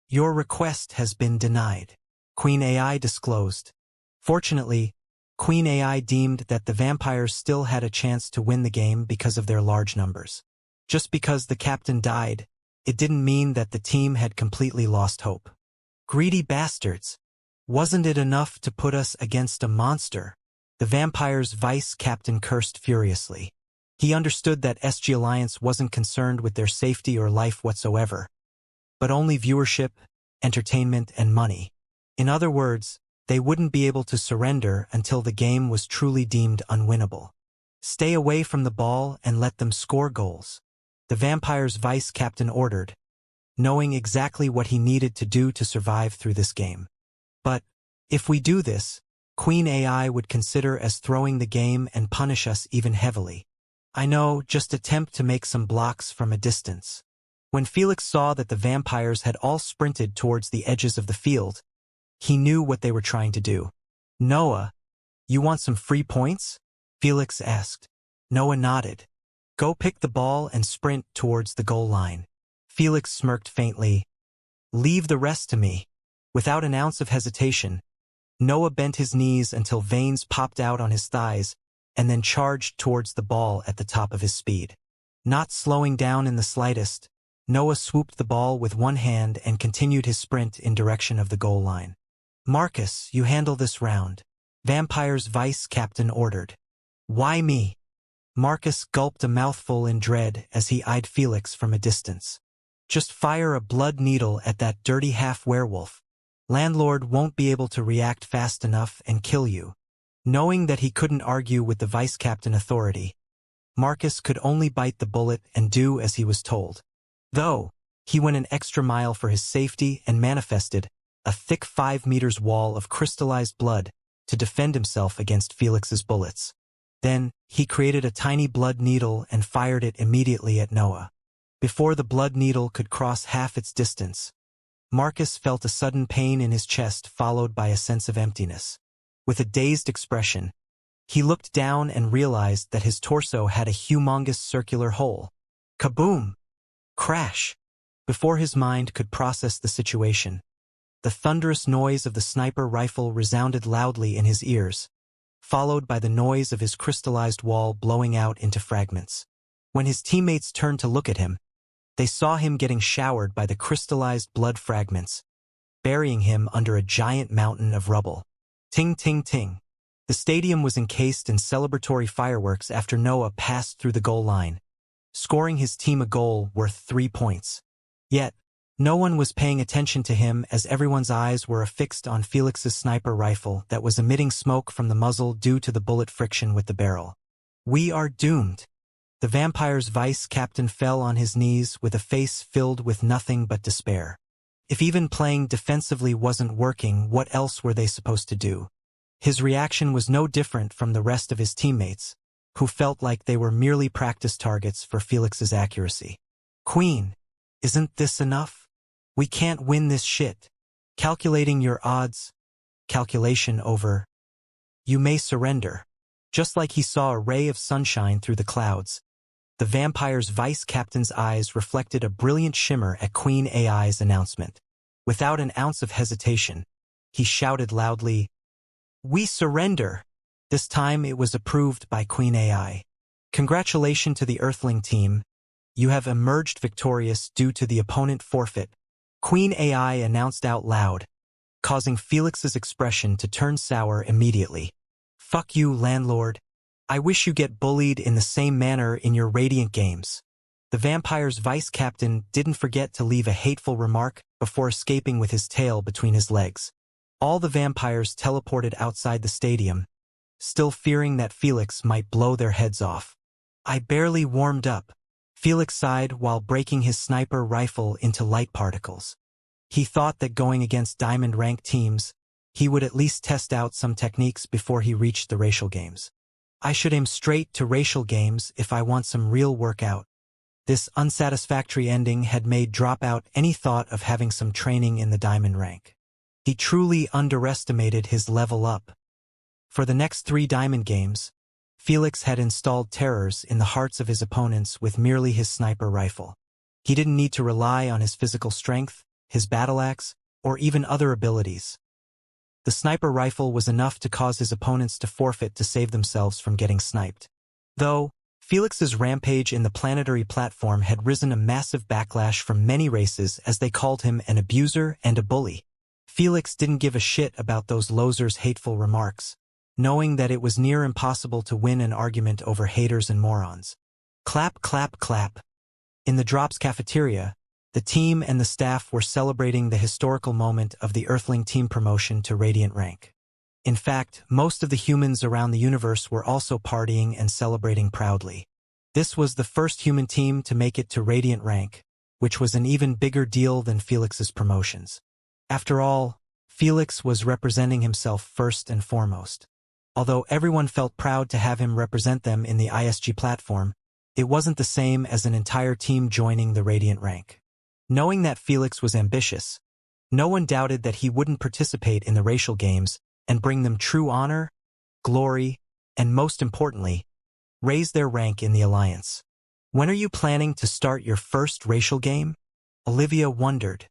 Your request has been denied, Queen AI disclosed. Fortunately, Queen AI deemed that the vampires still had a chance to win the game because of their large numbers. Just because the captain died, it didn't mean that the team had completely lost hope. Greedy bastards! Wasn't it enough to put us against a monster? The vampire's vice captain cursed furiously. He understood that SG Alliance wasn't concerned with their safety or life whatsoever, but only viewership, entertainment, and money. In other words, they wouldn't be able to surrender until the game was truly deemed unwinnable. Stay away from the ball and let them score goals, the vampire's vice captain ordered, knowing exactly what he needed to do to survive through this game. But if we do this, Queen AI would consider as throwing the game and punish us even heavily. I know, just attempt to make some blocks from a distance. When Felix saw that the vampires had all sprinted towards the edges of the field, he knew what they were trying to do. Noah, you want some free points? Felix asked. Noah nodded. Go pick the ball and sprint towards the goal line. Felix smirked faintly. Leave the rest to me. Without an ounce of hesitation, Noah bent his knees until veins popped out on his thighs and then charged towards the ball at the top of his speed. Not slowing down in the slightest, Noah swooped the ball with one hand and continued his sprint in direction of the goal line. Marcus, you handle this round, Vampire's vice captain ordered. Why me? Marcus gulped a mouthful in dread as he eyed Felix from a distance. Just fire a blood needle at that dirty half-werewolf. Landlord won't be able to react fast enough and kill you. Knowing that he couldn't argue with the vice captain authority, Marcus could only bite the bullet and do as he was told. Though, he went an extra mile for his safety and manifested a thick 5 meters wall of crystallized blood to defend himself against Felix's bullets. Then, he created a tiny blood needle and fired it immediately at Noah. Before the blood needle could cross half its distance, Marcus felt a sudden pain in his chest followed by a sense of emptiness. With a dazed expression, he looked down and realized that his torso had a humongous circular hole. Kaboom! Crash! Before his mind could process the situation, the thunderous noise of the sniper rifle resounded loudly in his ears, followed by the noise of his crystallized wall blowing out into fragments. When his teammates turned to look at him, they saw him getting showered by the crystallized blood fragments, burying him under a giant mountain of rubble. Ting, ting, ting. The stadium was encased in celebratory fireworks after Noah passed through the goal line, scoring his team a goal worth 3 points. Yet, No one was paying attention to him as everyone's eyes were affixed on Felix's sniper rifle that was emitting smoke from the muzzle due to the bullet friction with the barrel. "We are doomed." The vampire's vice captain fell on his knees with a face filled with nothing but despair. If even playing defensively wasn't working, what else were they supposed to do? His reaction was no different from the rest of his teammates, who felt like they were merely practice targets for Felix's accuracy. "Queen, isn't this enough? We can't win this shit. Calculating your odds. Calculation over. You may surrender." Just like he saw a ray of sunshine through the clouds, the vampire's vice captain's eyes reflected a brilliant shimmer at Queen AI's announcement. Without an ounce of hesitation, he shouted loudly, "We surrender!" This time it was approved by Queen AI. "Congratulations to the Earthling team. You have emerged victorious due to the opponent forfeit," Queen AI announced out loud, causing Felix's expression to turn sour immediately. "Fuck you, landlord. I wish you get bullied in the same manner in your Radiant games." The vampire's vice captain didn't forget to leave a hateful remark before escaping with his tail between his legs. All the vampires teleported outside the stadium, still fearing that Felix might blow their heads off. "I barely warmed up," Felix sighed while breaking his sniper rifle into light particles. He thought that going against diamond rank teams, he would at least test out some techniques before he reached the racial games. "I should aim straight to racial games if I want some real workout." This unsatisfactory ending had made drop out any thought of having some training in the diamond rank. He truly underestimated his level up. For the next 3 diamond games, Felix had installed terrors in the hearts of his opponents with merely his sniper rifle. He didn't need to rely on his physical strength, his battle axe, or even other abilities. The sniper rifle was enough to cause his opponents to forfeit to save themselves from getting sniped. Though, Felix's rampage in the planetary platform had risen a massive backlash from many races as they called him an abuser and a bully. Felix didn't give a shit about those losers' hateful remarks, knowing that it was near impossible to win an argument over haters and morons. Clap, clap, clap. In the Drops cafeteria, the team and the staff were celebrating the historical moment of the Earthling team promotion to Radiant rank. In fact, most of the humans around the universe were also partying and celebrating proudly. This was the first human team to make it to Radiant rank, which was an even bigger deal than Felix's promotions. After all, Felix was representing himself first and foremost. Although everyone felt proud to have him represent them in the ISG platform, it wasn't the same as an entire team joining the Radiant rank. Knowing that Felix was ambitious, no one doubted that he wouldn't participate in the racial games and bring them true honor, glory, and most importantly, raise their rank in the alliance. "When are you planning to start your first racial game?" Olivia wondered.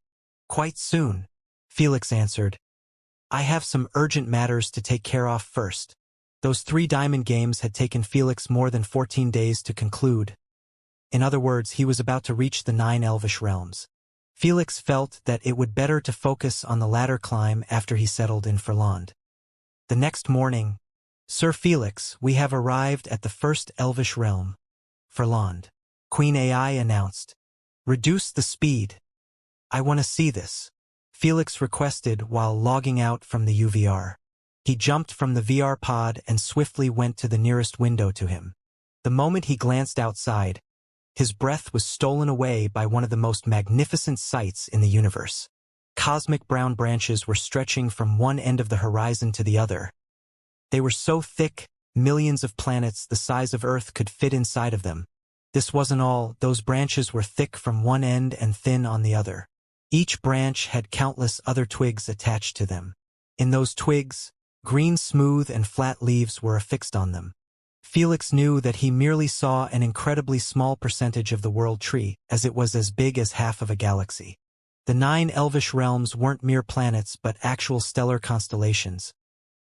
"Quite soon," Felix answered. "I have some urgent matters to take care of first." Those 3 diamond games had taken Felix more than 14 days to conclude. In other words, he was about to reach the 9 elvish realms. Felix felt that it would better to focus on the ladder climb after he settled in Furland. The next morning, "Sir Felix, we have arrived at the first elvish realm, Furland," Queen AI announced. "Reduce the speed. I want to see this," Felix requested while logging out from the UVR. He jumped from the VR pod and swiftly went to the nearest window to him. The moment he glanced outside, his breath was stolen away by one of the most magnificent sights in the universe. Cosmic brown branches were stretching from one end of the horizon to the other. They were so thick, millions of planets the size of Earth could fit inside of them. This wasn't all, those branches were thick from one end and thin on the other. Each branch had countless other twigs attached to them. In those twigs, green, smooth, and flat leaves were affixed on them. Felix knew that he merely saw an incredibly small percentage of the world tree, as it was as big as half of a galaxy. The 9 elvish realms weren't mere planets but actual stellar constellations,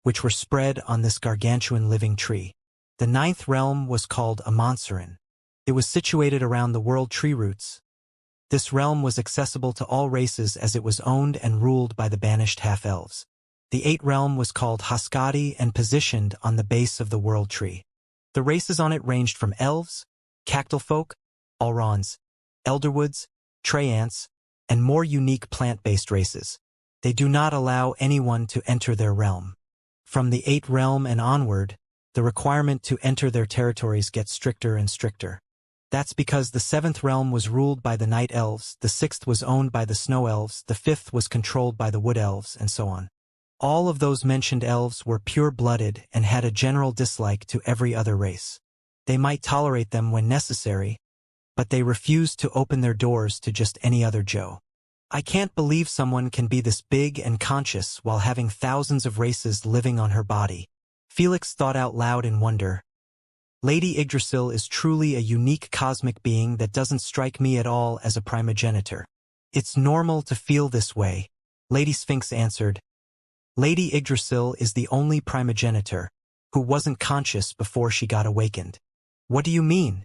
which were spread on this gargantuan living tree. The 9th realm was called Amonsarin. It was situated around the world tree roots. This realm was accessible to all races as it was owned and ruled by the banished half-elves. The 8th realm was called Haskadi and positioned on the base of the world tree. The races on it ranged from elves, cactal folk, Alrons, elderwoods, trey ants, and more unique plant-based races. They do not allow anyone to enter their realm. From the 8th realm and onward, the requirement to enter their territories gets stricter and stricter. That's because the 7th realm was ruled by the night elves, the 6th was owned by the snow elves, the 5th was controlled by the wood elves, and so on. All of those mentioned elves were pure-blooded and had a general dislike to every other race. They might tolerate them when necessary, but they refused to open their doors to just any other Joe. I can't believe someone can be this big and conscious while having thousands of races living on her body. Felix thought out loud in wonder. Lady Yggdrasil is truly a unique cosmic being that doesn't strike me at all as a primogenitor. It's normal to feel this way, Lady Sphinx answered. Lady Yggdrasil is the only primogenitor who wasn't conscious before she got awakened. What do you mean?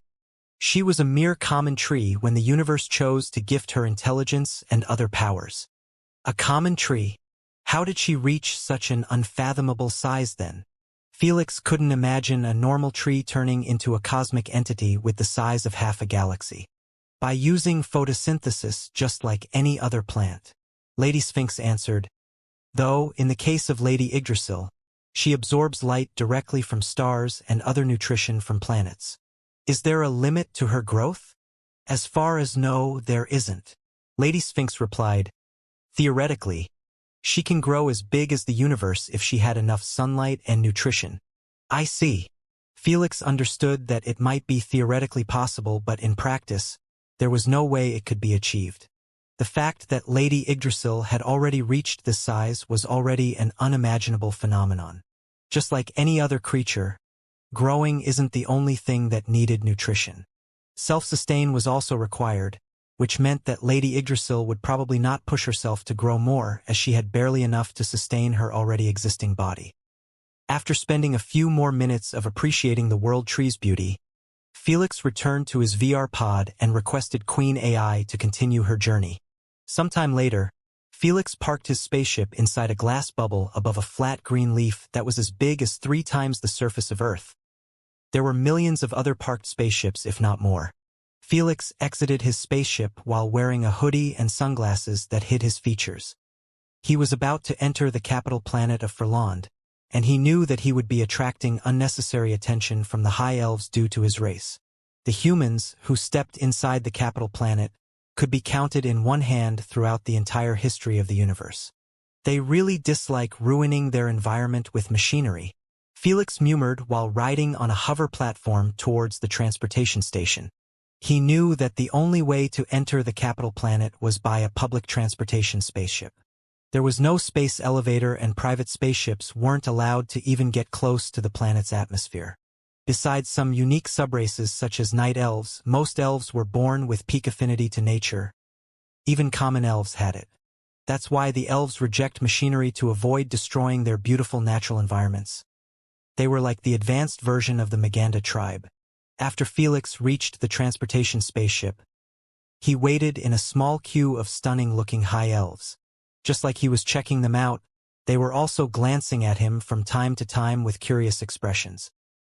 She was a mere common tree when the universe chose to gift her intelligence and other powers. A common tree? How did she reach such an unfathomable size then? Felix couldn't imagine a normal tree turning into a cosmic entity with the size of half a galaxy. By using photosynthesis just like any other plant. Lady Sphinx answered. Though, in the case of Lady Yggdrasil, she absorbs light directly from stars and other nutrition from planets. Is there a limit to her growth? As far as no, there isn't. Lady Sphinx replied. Theoretically, she can grow as big as the universe if she had enough sunlight and nutrition. I see. Felix understood that it might be theoretically possible, but in practice, there was no way it could be achieved. The fact that Lady Yggdrasil had already reached this size was already an unimaginable phenomenon. Just like any other creature, growing isn't the only thing that needed nutrition. Self-sustain was also required, which meant that Lady Yggdrasil would probably not push herself to grow more as she had barely enough to sustain her already existing body. After spending a few more minutes of appreciating the world tree's beauty, Felix returned to his VR pod and requested Queen AI to continue her journey. Sometime later, Felix parked his spaceship inside a glass bubble above a flat green leaf that was as big as 3 times the surface of Earth. There were millions of other parked spaceships, if not more. Felix exited his spaceship while wearing a hoodie and sunglasses that hid his features. He was about to enter the capital planet of Furland, and he knew that he would be attracting unnecessary attention from the High Elves due to his race. The humans who stepped inside the capital planet could be counted in one hand throughout the entire history of the universe. They really dislike ruining their environment with machinery. Felix murmured while riding on a hover platform towards the transportation station. He knew that the only way to enter the capital planet was by a public transportation spaceship. There was no space elevator and private spaceships weren't allowed to even get close to the planet's atmosphere. Besides some unique subraces such as night elves, most elves were born with peak affinity to nature. Even common elves had it. That's why the elves reject machinery to avoid destroying their beautiful natural environments. They were like the advanced version of the Maganda tribe. After Felix reached the transportation spaceship, he waited in a small queue of stunning-looking high elves. Just like he was checking them out, they were also glancing at him from time to time with curious expressions.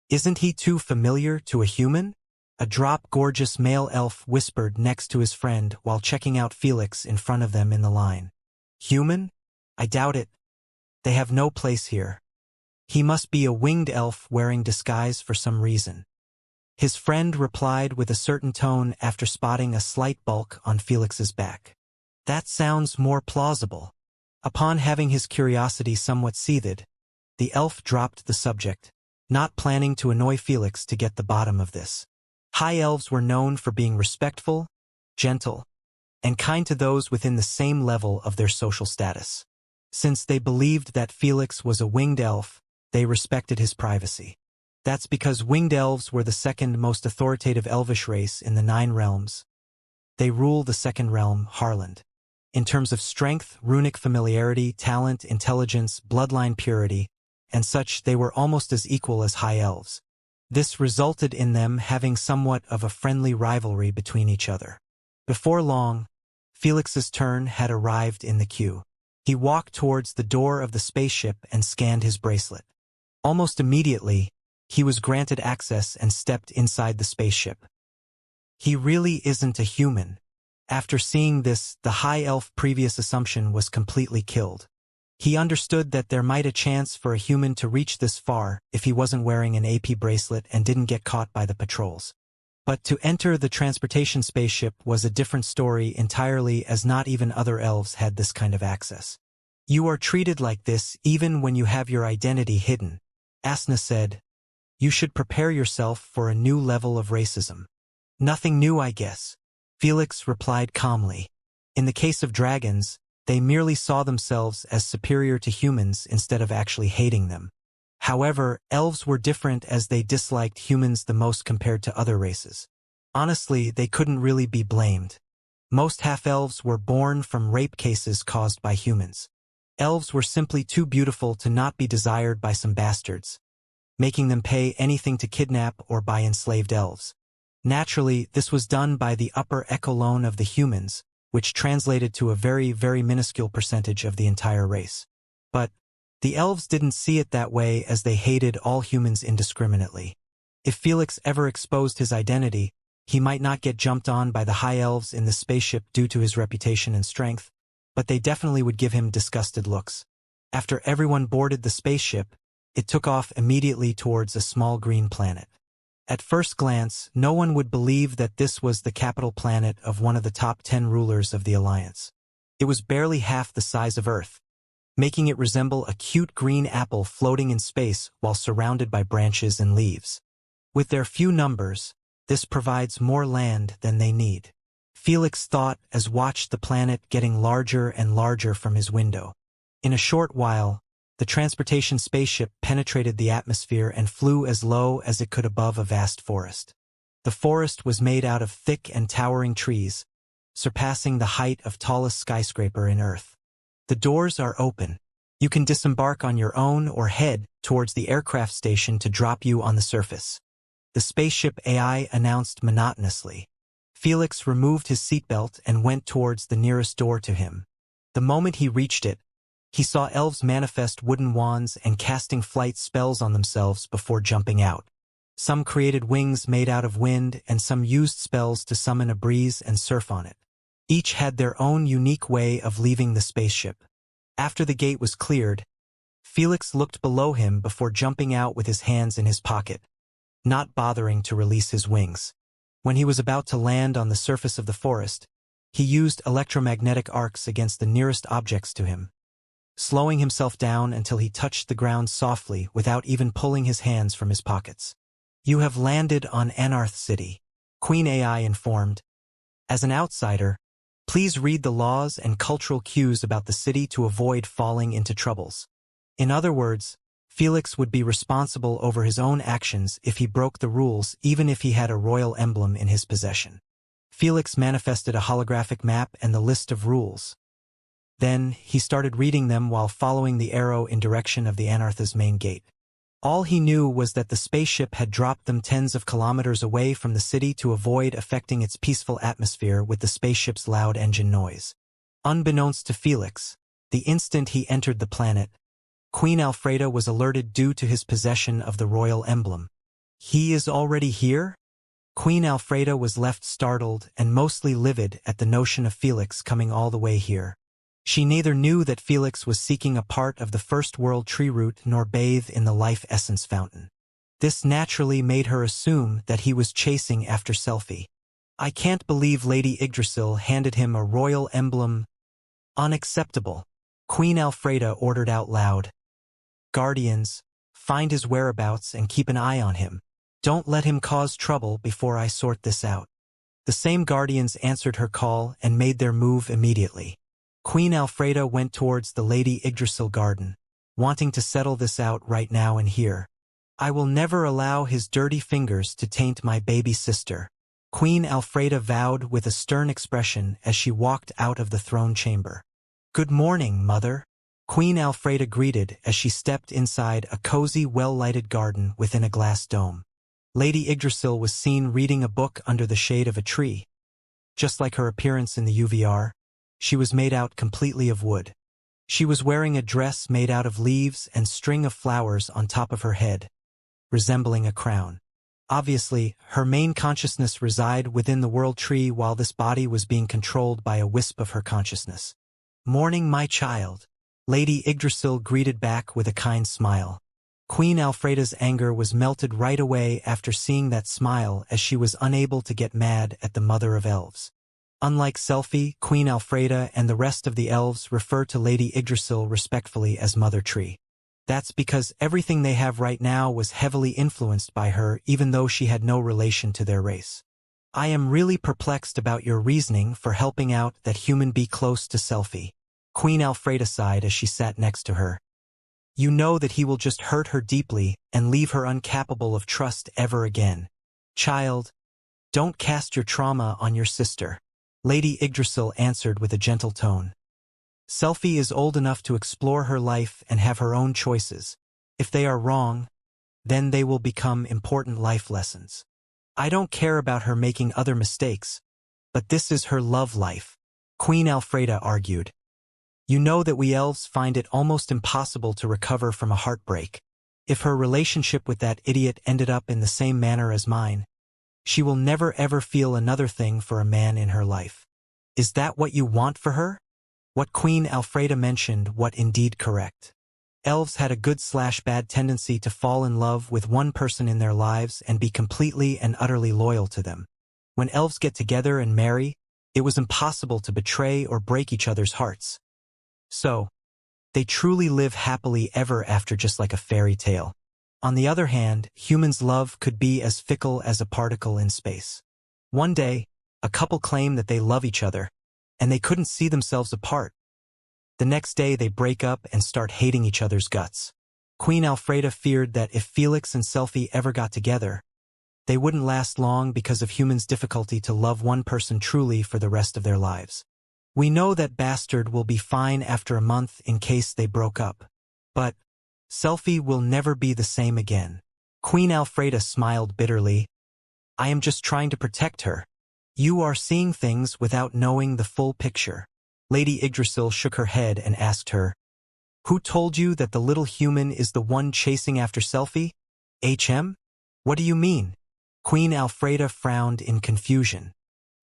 Isn't he too familiar to a human? A drop-gorgeous male elf whispered next to his friend while checking out Felix in front of them in the line. Human? I doubt it. They have no place here. He must be a winged elf wearing disguise for some reason. His friend replied with a certain tone after spotting a slight bulk on Felix's back. That sounds more plausible. Upon having his curiosity somewhat seethed, the elf dropped the subject, not planning to annoy Felix to get the bottom of this. High elves were known for being respectful, gentle, and kind to those within the same level of their social status. Since they believed that Felix was a winged elf, they respected his privacy. That's because winged elves were the second most authoritative elvish race in the 9 realms. They rule the second realm, Harland. In terms of strength, runic familiarity, talent, intelligence, bloodline purity, and such, they were almost as equal as high elves. This resulted in them having somewhat of a friendly rivalry between each other. Before long, Felix's turn had arrived in the queue. He walked towards the door of the spaceship and scanned his bracelet. Almost immediately, he was granted access and stepped inside the spaceship. He really isn't a human, After seeing this, the high elf previous assumption was completely killed. He understood that there might a chance for a human to reach this far if he wasn't wearing an AP bracelet and didn't get caught by the patrols. But to enter the transportation spaceship was a different story entirely, as not even other elves had this kind of access. You are treated like this even when you have your identity hidden, Asna said. You should prepare yourself for a new level of racism. Nothing new, I guess, Felix replied calmly. In the case of dragons, they merely saw themselves as superior to humans instead of actually hating them. However, elves were different, as they disliked humans the most compared to other races. Honestly, they couldn't really be blamed. Most half-elves were born from rape cases caused by humans. Elves were simply too beautiful to not be desired by some bastards, making them pay anything to kidnap or buy enslaved elves. Naturally, this was done by the upper echelon of the humans, which translated to a very, very minuscule percentage of the entire race. But the elves didn't see it that way, as they hated all humans indiscriminately. If Felix ever exposed his identity, he might not get jumped on by the high elves in the spaceship due to his reputation and strength, but they definitely would give him disgusted looks. After everyone boarded the spaceship, it took off immediately towards a small green planet. At first glance, no one would believe that this was the capital planet of one of the top 10 rulers of the Alliance. It was barely half the size of Earth, making it resemble a cute green apple floating in space while surrounded by branches and leaves. With their few numbers, this provides more land than they need, Felix thought as watched the planet getting larger and larger from his window. In a short while, the transportation spaceship penetrated the atmosphere and flew as low as it could above a vast forest. The forest was made out of thick and towering trees, surpassing the height of tallest skyscraper in Earth. The doors are open. You can disembark on your own or head towards the aircraft station to drop you on the surface, the spaceship AI announced monotonously. Felix removed his seatbelt and went towards the nearest door to him. The moment he reached it, he saw elves manifest wooden wands and casting flight spells on themselves before jumping out. Some created wings made out of wind, and some used spells to summon a breeze and surf on it. Each had their own unique way of leaving the spaceship. After the gate was cleared, Felix looked below him before jumping out with his hands in his pocket, not bothering to release his wings. When he was about to land on the surface of the forest, he used electromagnetic arcs against the nearest objects to him, slowing himself down until he touched the ground softly without even pulling his hands from his pockets. You have landed on Anarth City, Queen AI informed. As an outsider, please read the laws and cultural cues about the city to avoid falling into troubles. In other words, Felix would be responsible over his own actions if he broke the rules, even if he had a royal emblem in his possession. Felix manifested a holographic map and the list of rules. Then, he started reading them while following the arrow in direction of the Anartha's main gate. All he knew was that the spaceship had dropped them tens of kilometers away from the city to avoid affecting its peaceful atmosphere with the spaceship's loud engine noise. Unbeknownst to Felix, the instant he entered the planet, Queen Alfreda was alerted due to his possession of the royal emblem. He is already here? Queen Alfreda was left startled and mostly livid at the notion of Felix coming all the way here. She neither knew that Felix was seeking a part of the First World tree root nor bathe in the life essence fountain. This naturally made her assume that he was chasing after Selphie. I can't believe Lady Yggdrasil handed him a royal emblem. Unacceptable, Queen Alfreda ordered out loud. Guardians, find his whereabouts and keep an eye on him. Don't let him cause trouble before I sort this out. The same guardians answered her call and made their move immediately. Queen Alfreda went towards the Lady Yggdrasil garden, wanting to settle this out right now and here. I will never allow his dirty fingers to taint my baby sister, Queen Alfreda vowed with a stern expression as she walked out of the throne chamber. Good morning, Mother, Queen Alfreda greeted as she stepped inside a cozy, well-lighted garden within a glass dome. Lady Yggdrasil was seen reading a book under the shade of a tree. Just like her appearance in the UVR, she was made out completely of wood. She was wearing a dress made out of leaves and string of flowers on top of her head, resembling a crown. Obviously, her main consciousness resided within the world tree while this body was being controlled by a wisp of her consciousness. "Morning, my child," Lady Yggdrasil greeted back with a kind smile. Queen Alfreda's anger was melted right away after seeing that smile, as she was unable to get mad at the Mother of Elves. Unlike Selphie, Queen Alfreda and the rest of the elves refer to Lady Yggdrasil respectfully as Mother Tree. That's because everything they have right now was heavily influenced by her, even though she had no relation to their race. "I am really perplexed about your reasoning for helping out that human be close to Selphie," Queen Alfreda sighed as she sat next to her. "You know that he will just hurt her deeply and leave her incapable of trust ever again. Child, don't cast your trauma on your sister," Lady Yggdrasil answered with a gentle tone. "Selphie is old enough to explore her life and have her own choices. If they are wrong, then they will become important life lessons. I don't care about her making other mistakes, but this is her love life," Queen Alfreda argued. "You know that we elves find it almost impossible to recover from a heartbreak. If her relationship with that idiot ended up in the same manner as mine, she will never ever feel another thing for a man in her life. Is that what you want for her?" What Queen Alfreda mentioned was indeed correct. Elves had a good/bad tendency to fall in love with one person in their lives and be completely and utterly loyal to them. When elves get together and marry, it was impossible to betray or break each other's hearts. So, they truly live happily ever after, just like a fairy tale. On the other hand, humans' love could be as fickle as a particle in space. One day, a couple claim that they love each other, and they couldn't see themselves apart. The next day they break up and start hating each other's guts. Queen Alfreda feared that if Felix and Selphie ever got together, they wouldn't last long because of humans' difficulty to love one person truly for the rest of their lives. "We know that bastard will be fine after a month in case they broke up. But Selphie will never be the same again." Queen Alfreda smiled bitterly. "I am just trying to protect her. You are seeing things without knowing the full picture." Lady Yggdrasil shook her head and asked her, "Who told you that the little human is the one chasing after Selphie? What do you mean?" Queen Alfreda frowned in confusion.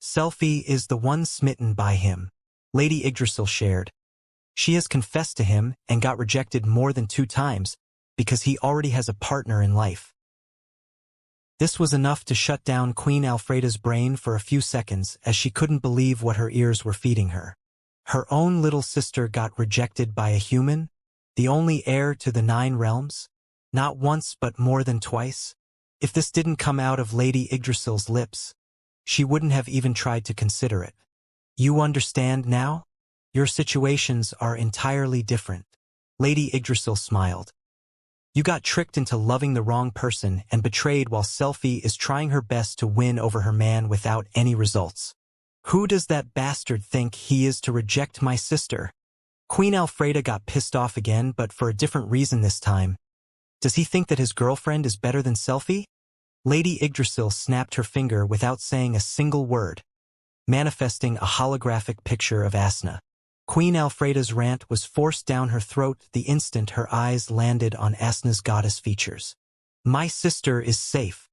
"Selphie is the one smitten by him," Lady Yggdrasil shared. "She has confessed to him and got rejected more than 2 times because he already has a partner in life." This was enough to shut down Queen Alfreda's brain for a few seconds, as she couldn't believe what her ears were feeding her. Her own little sister got rejected by a human, the only heir to the 9 realms? Not once but more than twice? If this didn't come out of Lady Yggdrasil's lips, she wouldn't have even tried to consider it. "You understand now? Your situations are entirely different." Lady Yggdrasil smiled. "You got tricked into loving the wrong person and betrayed while Selphie is trying her best to win over her man without any results. Who does that bastard think he is to reject my sister?" Queen Alfreda got pissed off again, but for a different reason this time. "Does he think that his girlfriend is better than Selphie?" Lady Yggdrasil snapped her finger without saying a single word, manifesting a holographic picture of Asna. Queen Alfreda's rant was forced down her throat the instant her eyes landed on Asna's goddess features. "My sister is safe."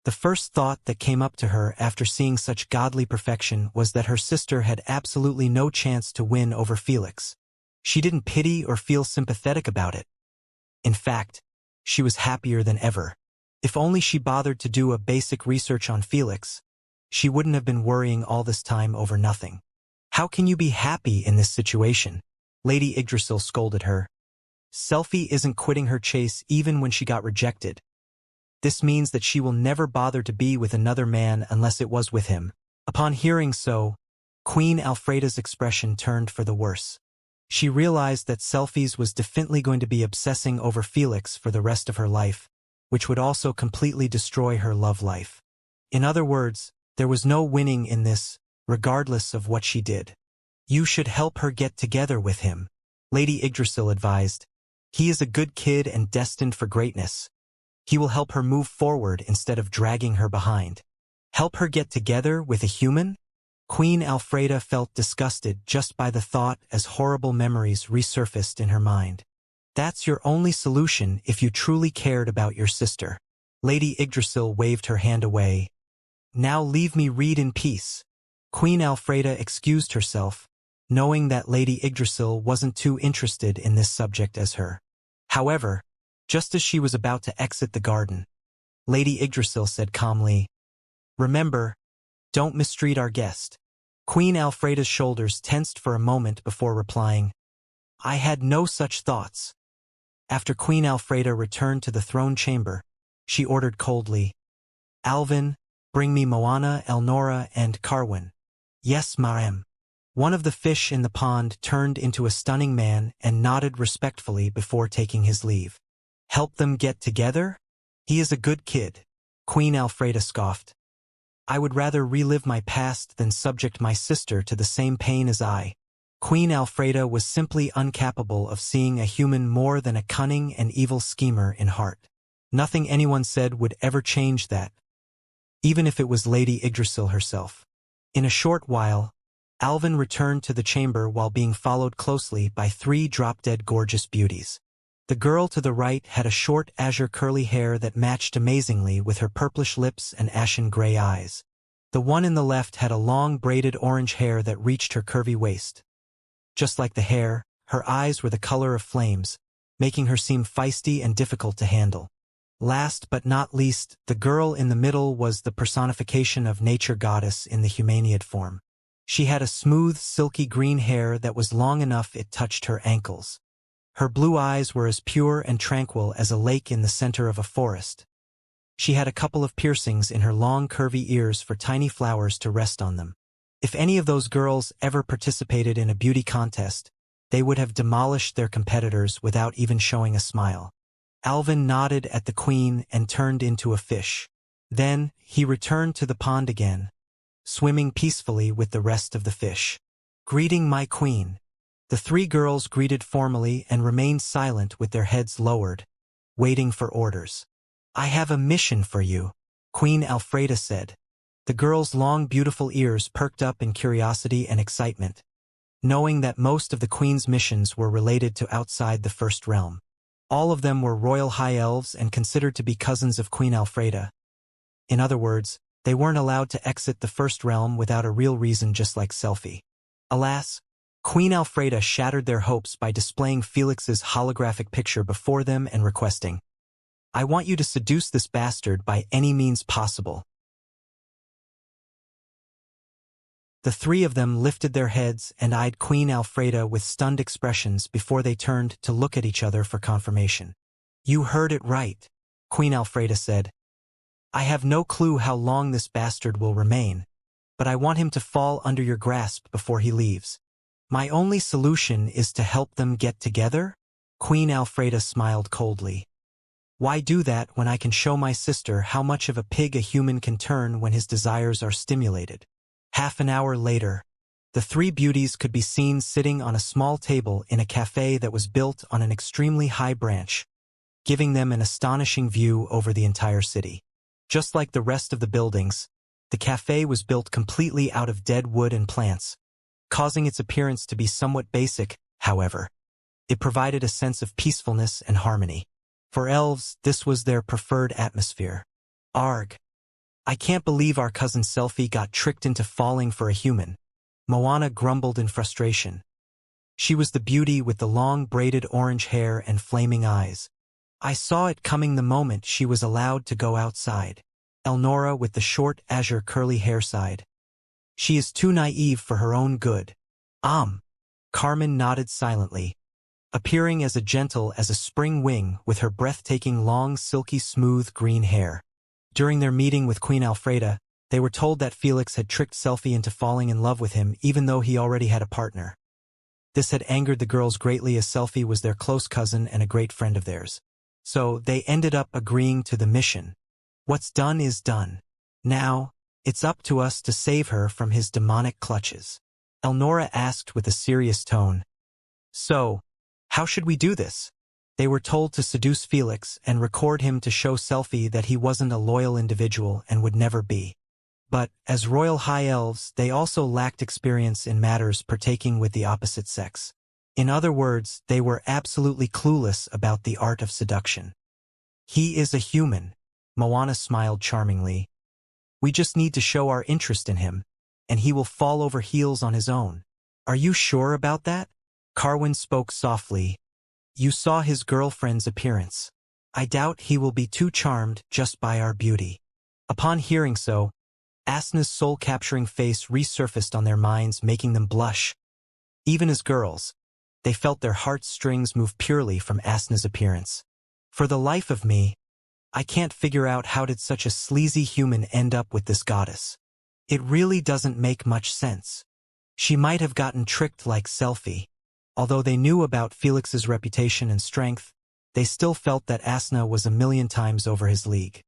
The first thought that came up to her after seeing such godly perfection was that her sister had absolutely no chance to win over Felix. She didn't pity or feel sympathetic about it. In fact, she was happier than ever. If only she bothered to do a basic research on Felix, she wouldn't have been worrying all this time over nothing. "How can you be happy in this situation?" Lady Yggdrasil scolded her. "Selphie isn't quitting her chase even when she got rejected. This means that she will never bother to be with another man unless it was with him." Upon hearing so, Queen Alfreda's expression turned for the worse. She realized that Selphie's was definitely going to be obsessing over Felix for the rest of her life, which would also completely destroy her love life. In other words, there was no winning in this, regardless of what she did. "You should help her get together with him," Lady Yggdrasil advised. "He is a good kid and destined for greatness. He will help her move forward instead of dragging her behind." Help her get together with a human? Queen Alfreda felt disgusted just by the thought as horrible memories resurfaced in her mind. "That's your only solution if you truly cared about your sister." Lady Yggdrasil waved her hand away. Now leave me read in peace. Queen Alfreda excused herself, knowing that Lady Yggdrasil wasn't too interested in this subject as her. However, just as she was about to exit the garden, Lady Yggdrasil said calmly, "Remember, don't mistreat our guest." Queen Alfreda's shoulders tensed for a moment before replying, "I had no such thoughts." After Queen Alfreda returned to the throne chamber, she ordered coldly, "Alvin, bring me Moana, Elnora, and Carwin." "Yes, ma'am." One of the fish in the pond turned into a stunning man and nodded respectfully before taking his leave. "Help them get together? He is a good kid," Queen Alfreda scoffed. "I would rather relive my past than subject my sister to the same pain as I." Queen Alfreda was simply incapable of seeing a human more than a cunning and evil schemer in heart. Nothing anyone said would ever change that, even if it was Lady Yggdrasil herself. In a short while, Alvin returned to the chamber while being followed closely by 3 drop-dead gorgeous beauties. The girl to the right had a short azure curly hair that matched amazingly with her purplish lips and ashen gray eyes. The one in the left had a long braided orange hair that reached her curvy waist. Just like the hair, her eyes were the color of flames, making her seem feisty and difficult to handle. Last but not least, the girl in the middle was the personification of nature goddess in the Humanoid form. She had a smooth, silky green hair that was long enough it touched her ankles. Her blue eyes were as pure and tranquil as a lake in the center of a forest. She had a couple of piercings in her long, curvy ears for tiny flowers to rest on them. If any of those girls ever participated in a beauty contest, they would have demolished their competitors without even showing a smile. Alvin nodded at the queen and turned into a fish. Then, he returned to the pond again, swimming peacefully with the rest of the fish. "Greeting my queen." The 3 girls greeted formally and remained silent with their heads lowered, waiting for orders. "I have a mission for you," Queen Alfreda said. The girls' long, beautiful ears perked up in curiosity and excitement, knowing that most of the queen's missions were related to outside the First Realm. All of them were royal high elves and considered to be cousins of Queen Alfreda. In other words, they weren't allowed to exit the First Realm without a real reason, just like Selphie. Alas, Queen Alfreda shattered their hopes by displaying Felix's holographic picture before them and requesting, "I want you to seduce this bastard by any means possible." The 3 of them lifted their heads and eyed Queen Alfreda with stunned expressions before they turned to look at each other for confirmation. "You heard it right," Queen Alfreda said. "I have no clue how long this bastard will remain, but I want him to fall under your grasp before he leaves. My only solution is to help them get together?" Queen Alfreda smiled coldly. "Why do that when I can show my sister how much of a pig a human can turn when his desires are stimulated?" Half an hour later, the 3 beauties could be seen sitting on a small table in a cafe that was built on an extremely high branch, giving them an astonishing view over the entire city. Just like the rest of the buildings, the cafe was built completely out of dead wood and plants, causing its appearance to be somewhat basic. However, it provided a sense of peacefulness and harmony. For elves, this was their preferred atmosphere. "Arg. I can't believe our cousin Selphie got tricked into falling for a human," Moana grumbled in frustration. She was the beauty with the long braided orange hair and flaming eyes. "I saw it coming the moment she was allowed to go outside." Elnora with the short azure curly hair sighed. "She is too naive for her own good." Carmen nodded silently, appearing as gentle as a spring wing with her breathtaking long silky smooth green hair. During their meeting with Queen Alfreda, they were told that Felix had tricked Selphie into falling in love with him even though he already had a partner. This had angered the girls greatly as Selphie was their close cousin and a great friend of theirs. So they ended up agreeing to the mission. What's done is done. Now, it's up to us to save her from his demonic clutches. Elnora asked with a serious tone. "So, how should we do this?" They were told to seduce Felix and record him to show Selphie that he wasn't a loyal individual and would never be. But, as royal high elves, they also lacked experience in matters partaking with the opposite sex. In other words, they were absolutely clueless about the art of seduction. "He is a human," Moana smiled charmingly. We just need to show our interest in him, and he will fall over heels on his own. Are you sure about that? Carwin spoke softly. You saw his girlfriend's appearance. I doubt he will be too charmed just by our beauty. Upon hearing so, Asna's soul-capturing face resurfaced on their minds, making them blush. Even as girls, they felt their heartstrings move purely from Asna's appearance. For the life of me, I can't figure out how did such a sleazy human end up with this goddess. It really doesn't make much sense. She might have gotten tricked like Selfie. Although they knew about Felix's reputation and strength, they still felt that Asna was a million times over his league.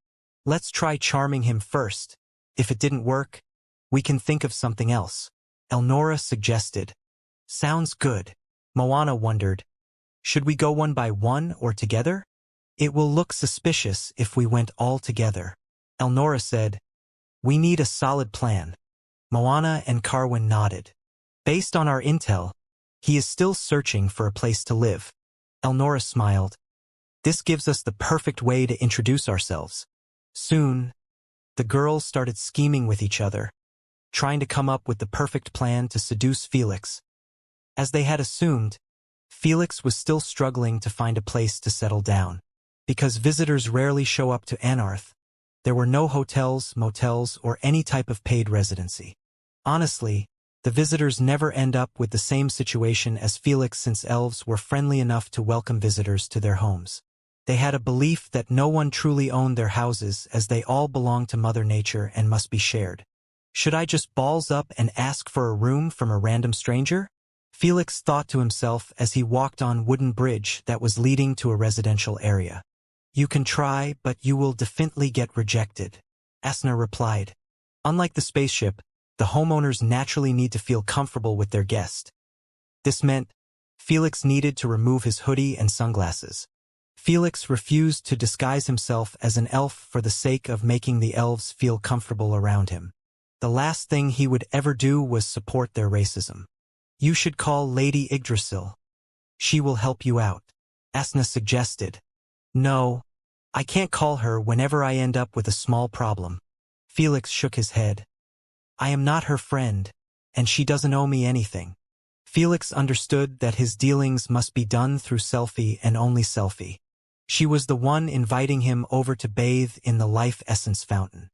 Let's try charming him first. If it didn't work, we can think of something else, Elnora suggested. Sounds good. Moana wondered, should we go one by one or together? It will look suspicious if we went all together. Elnora said, we need a solid plan. Moana and Carwin nodded. Based on our intel, he is still searching for a place to live. Elnora smiled. This gives us the perfect way to introduce ourselves. Soon, the girls started scheming with each other, trying to come up with the perfect plan to seduce Felix. As they had assumed, Felix was still struggling to find a place to settle down. Because visitors rarely show up to Anarth, there were no hotels, motels, or any type of paid residency. Honestly, the visitors never end up with the same situation as Felix since elves were friendly enough to welcome visitors to their homes. They had a belief that no one truly owned their houses as they all belonged to Mother Nature and must be shared. Should I just balls up and ask for a room from a random stranger? Felix thought to himself as he walked on wooden bridge that was leading to a residential area. You can try, but you will definitely get rejected, Asna replied. Unlike the spaceship, the homeowners naturally need to feel comfortable with their guest. This meant Felix needed to remove his hoodie and sunglasses. Felix refused to disguise himself as an elf for the sake of making the elves feel comfortable around him. The last thing he would ever do was support their racism. You should call Lady Yggdrasil. She will help you out, Asna suggested. No, I can't call her whenever I end up with a small problem. Felix shook his head. I am not her friend, and she doesn't owe me anything. Felix understood that his dealings must be done through Selfie and only Selfie. She was the one inviting him over to bathe in the life essence fountain.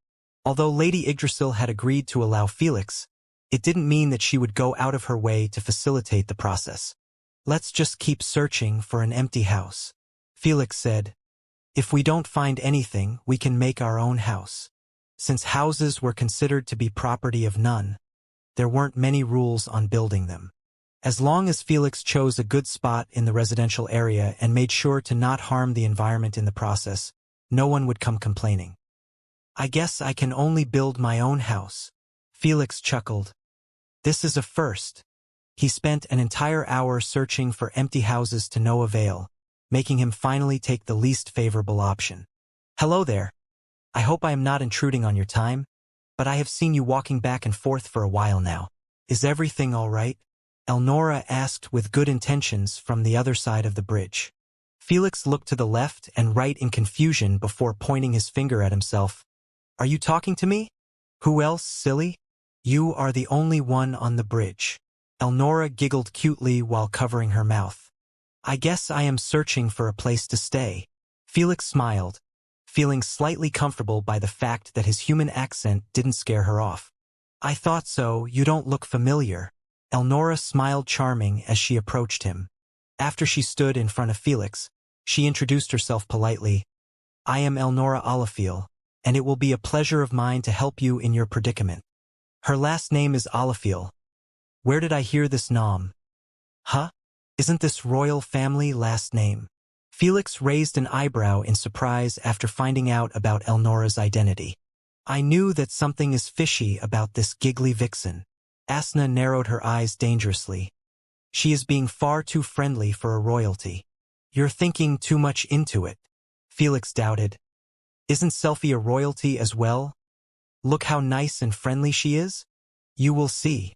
Although Lady Yggdrasil had agreed to allow Felix, it didn't mean that she would go out of her way to facilitate the process. Let's just keep searching for an empty house, Felix said. If we don't find anything, we can make our own house. Since houses were considered to be property of none, there weren't many rules on building them. As long as Felix chose a good spot in the residential area and made sure to not harm the environment in the process, no one would come complaining. I guess I can only build my own house, Felix chuckled. This is a first. He spent an entire hour searching for empty houses to no avail, making him finally take the least favorable option. Hello there. I hope I am not intruding on your time, but I have seen you walking back and forth for a while now. Is everything all right? Elnora asked with good intentions from the other side of the bridge. Felix looked to the left and right in confusion before pointing his finger at himself. Are you talking to me? Who else, silly? You are the only one on the bridge. Elnora giggled cutely while covering her mouth. I guess I am searching for a place to stay. Felix smiled, feeling slightly comfortable by the fact that his human accent didn't scare her off. I thought so, you don't look familiar. Elnora smiled charming as she approached him. After she stood in front of Felix, she introduced herself politely. I am Elnora Olifiel, and it will be a pleasure of mine to help you in your predicament. Her last name is Olifiel. Where did I hear this nom? Huh? Isn't this royal family last name? Felix raised an eyebrow in surprise after finding out about Elnora's identity. I knew that something is fishy about this giggly vixen. Asna narrowed her eyes dangerously. She is being far too friendly for a royalty. You're thinking too much into it, Felix doubted. Isn't Selfie a royalty as well? Look how nice and friendly she is. You will see.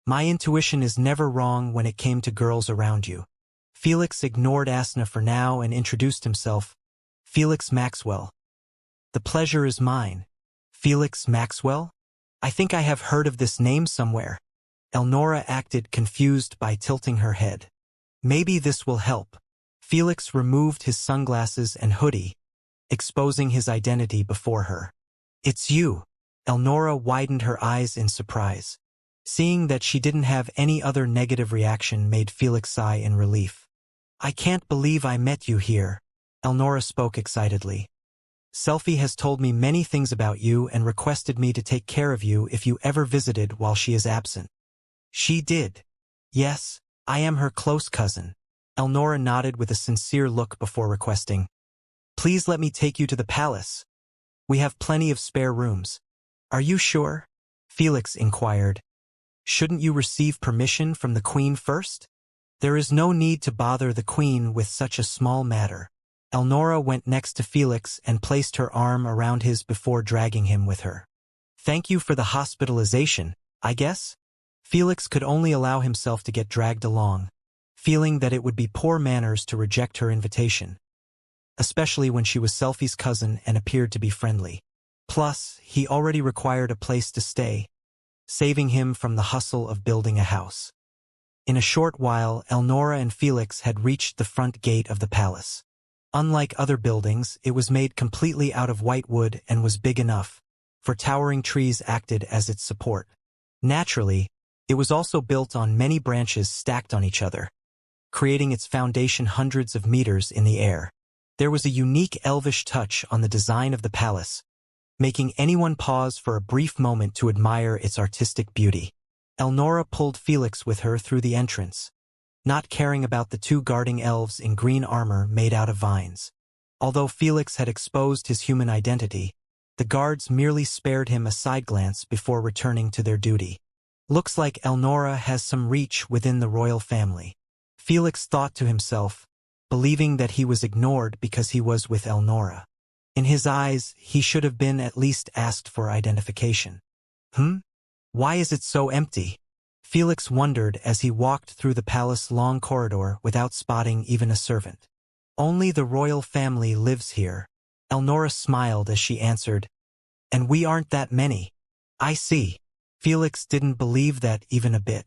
My intuition is never wrong when it came to girls around you. Felix ignored Asna for now and introduced himself. Felix Maxwell. The pleasure is mine. Felix Maxwell? I think I have heard of this name somewhere. Elnora acted confused by tilting her head. Maybe this will help. Felix removed his sunglasses and hoodie, exposing his identity before her. It's you. Elnora widened her eyes in surprise. Seeing that she didn't have any other negative reaction made Felix sigh in relief. I can't believe I met you here. Elnora spoke excitedly. Selfie has told me many things about you and requested me to take care of you if you ever visited while she is absent. She did. Yes, I am her close cousin. Elnora nodded with a sincere look before requesting. Please let me take you to the palace. We have plenty of spare rooms. Are you sure? Felix inquired. Shouldn't you receive permission from the queen first? There is no need to bother the queen with such a small matter. Elnora went next to Felix and placed her arm around his before dragging him with her. Thank you for the hospitalization, I guess? Felix could only allow himself to get dragged along, feeling that it would be poor manners to reject her invitation, especially when she was Selfie's cousin and appeared to be friendly. Plus, he already required a place to stay, saving him from the hustle of building a house. In a short while, Elnora and Felix had reached the front gate of the palace. Unlike other buildings, it was made completely out of white wood and was big enough, for towering trees acted as its support. Naturally, it was also built on many branches stacked on each other, creating its foundation hundreds of meters in the air. There was a unique elvish touch on the design of the palace, making anyone pause for a brief moment to admire its artistic beauty. Elnora pulled Felix with her through the entrance, not caring about the two guarding elves in green armor made out of vines. Although Felix had exposed his human identity, the guards merely spared him a side glance before returning to their duty. Looks like Elnora has some reach within the royal family. Felix thought to himself, believing that he was ignored because he was with Elnora. In his eyes, he should have been at least asked for identification. Why is it so empty? Felix wondered as he walked through the palace long corridor without spotting even a servant. Only the royal family lives here. Elnora smiled as she answered, and we aren't that many. I see. Felix didn't believe that even a bit.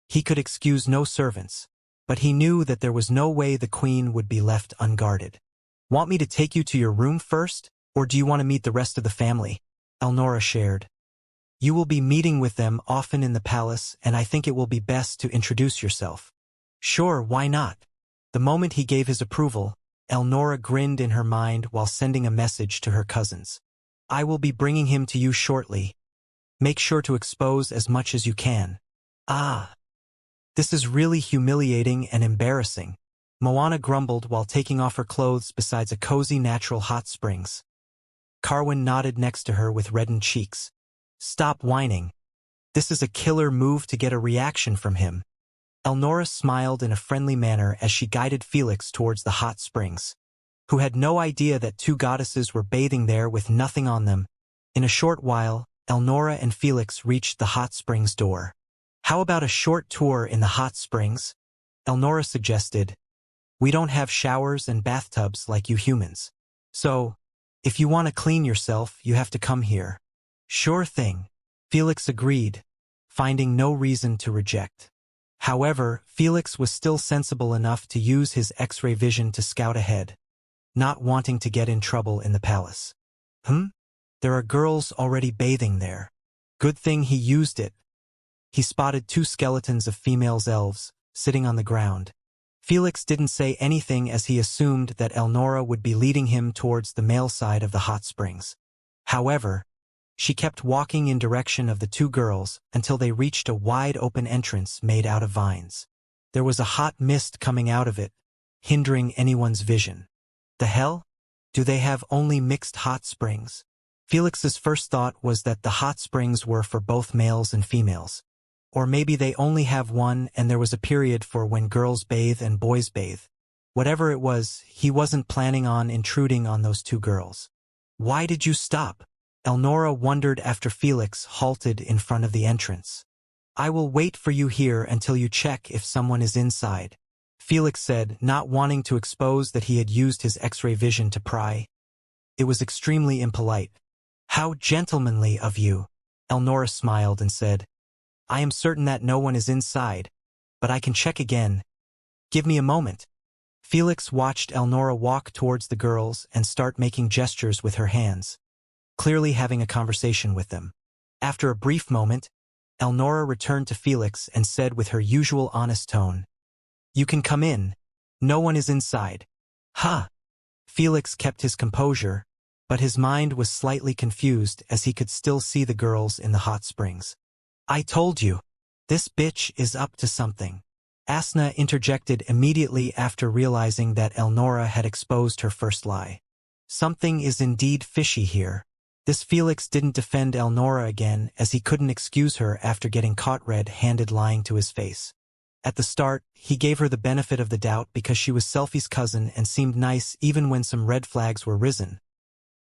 He could excuse no servants, but he knew that there was no way the queen would be left unguarded. Want me to take you to your room first, or do you want to meet the rest of the family? Elnora shared. You will be meeting with them often in the palace, and I think it will be best to introduce yourself. Sure, why not? The moment he gave his approval, Elnora grinned in her mind while sending a message to her cousins. I will be bringing him to you shortly. Make sure to expose as much as you can. Ah. This is really humiliating and embarrassing. Moana grumbled while taking off her clothes beside a cozy natural hot springs. Carwin nodded next to her with reddened cheeks. Stop whining. This is a killer move to get a reaction from him. Elnora smiled in a friendly manner as she guided Felix towards the hot springs, who had no idea that two goddesses were bathing there with nothing on them. In a short while, Elnora and Felix reached the hot springs door. How about a short tour in the hot springs? Elnora suggested. We don't have showers and bathtubs like you humans. So, if you want to clean yourself, you have to come here. Sure thing. Felix agreed, finding no reason to reject. However, Felix was still sensible enough to use his X-ray vision to scout ahead, not wanting to get in trouble in the palace. There are girls already bathing there. Good thing he used it. He spotted two skeletons of female elves, sitting on the ground. Felix didn't say anything as he assumed that Elnora would be leading him towards the male side of the hot springs. However, she kept walking in direction of the two girls until they reached a wide-open entrance made out of vines. There was a hot mist coming out of it, hindering anyone's vision. The hell? Do they have only mixed hot springs? Felix's first thought was that the hot springs were for both males and females. Or maybe they only have one and there was a period for when girls bathe and boys bathe. Whatever it was, he wasn't planning on intruding on those two girls. Why did you stop? Elnora wondered after Felix halted in front of the entrance. I will wait for you here until you check if someone is inside, Felix said, not wanting to expose that he had used his X-ray vision to pry. It was extremely impolite. How gentlemanly of you. Elnora smiled and said, I am certain that no one is inside, but I can check again. Give me a moment. Felix watched Elnora walk towards the girls and start making gestures with her hands, clearly having a conversation with them. After a brief moment, Elnora returned to Felix and said with her usual honest tone, You can come in. No one is inside. Huh. Felix kept his composure, but his mind was slightly confused as he could still see the girls in the hot springs. I told you. This bitch is up to something. Asna interjected immediately after realizing that Elnora had exposed her first lie. Something is indeed fishy here. This Felix didn't defend Elnora again as he couldn't excuse her after getting caught red-handed lying to his face. At the start, he gave her the benefit of the doubt because she was Selfie's cousin and seemed nice even when some red flags were risen.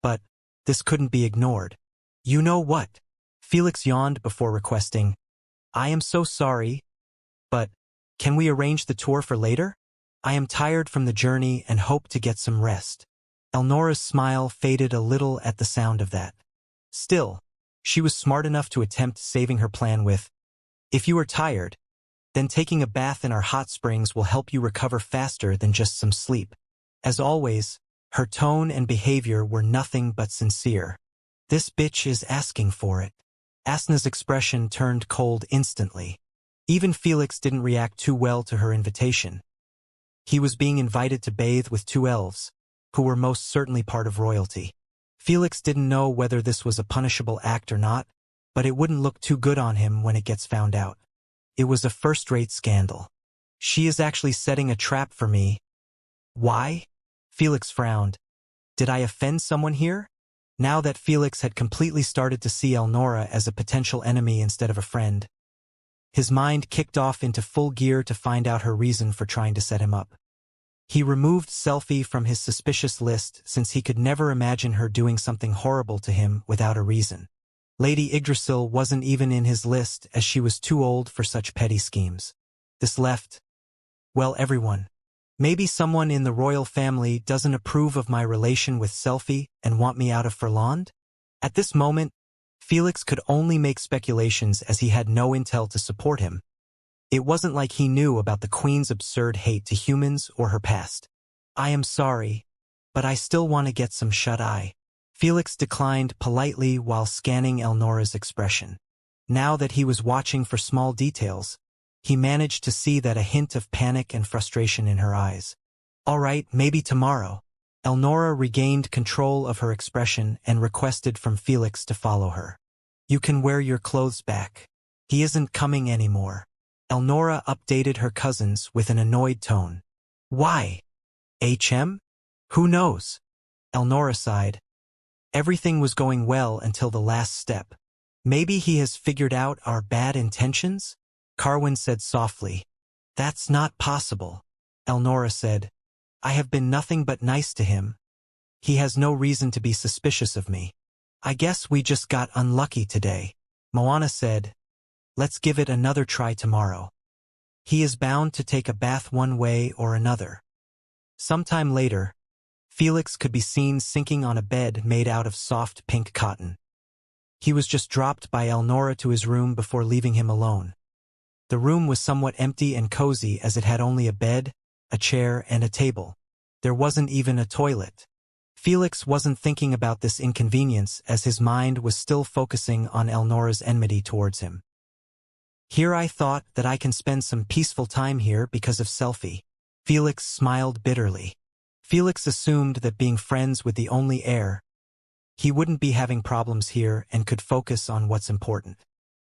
But this couldn't be ignored. You know what? Felix yawned before requesting, I am so sorry, but can we arrange the tour for later? I am tired from the journey and hope to get some rest. Elnora's smile faded a little at the sound of that. Still, she was smart enough to attempt saving her plan with, If you are tired, then taking a bath in our hot springs will help you recover faster than just some sleep. As always, her tone and behavior were nothing but sincere. This bitch is asking for it. Asna's expression turned cold instantly. Even Felix didn't react too well to her invitation. He was being invited to bathe with two elves, who were most certainly part of royalty. Felix didn't know whether this was a punishable act or not, but it wouldn't look too good on him when it gets found out. It was a first-rate scandal. She is actually setting a trap for me. Why? Felix frowned. Did I offend someone here? Now that Felix had completely started to see Elnora as a potential enemy instead of a friend, his mind kicked off into full gear to find out her reason for trying to set him up. He removed Selfie from his suspicious list since he could never imagine her doing something horrible to him without a reason. Lady Yggdrasil wasn't even in his list as she was too old for such petty schemes. This left, well, everyone. Maybe someone in the royal family doesn't approve of my relation with Selfie and want me out of Furland? At this moment, Felix could only make speculations as he had no intel to support him. It wasn't like he knew about the Queen's absurd hate to humans or her past. I am sorry, but I still want to get some shut-eye. Felix declined politely while scanning Elnora's expression. Now that he was watching for small details, he managed to see that a hint of panic and frustration in her eyes. All right, maybe tomorrow. Elnora regained control of her expression and requested from Felix to follow her. You can wear your clothes back. He isn't coming anymore. Elnora updated her cousins with an annoyed tone. Why? HM? Who knows? Elnora sighed. Everything was going well until the last step. Maybe he has figured out our bad intentions? Carwin said softly. That's not possible. Elnora said. I have been nothing but nice to him. He has no reason to be suspicious of me. I guess we just got unlucky today. Moana said. Let's give it another try tomorrow. He is bound to take a bath one way or another. Sometime later, Felix could be seen sinking on a bed made out of soft pink cotton. He was just dropped by Elnora to his room before leaving him alone. The room was somewhat empty and cozy as it had only a bed, a chair, and a table. There wasn't even a toilet. Felix wasn't thinking about this inconvenience as his mind was still focusing on Elnora's enmity towards him. Here I thought that I can spend some peaceful time here because of Selfie. Felix smiled bitterly. Felix assumed that being friends with the only heir, he wouldn't be having problems here and could focus on what's important.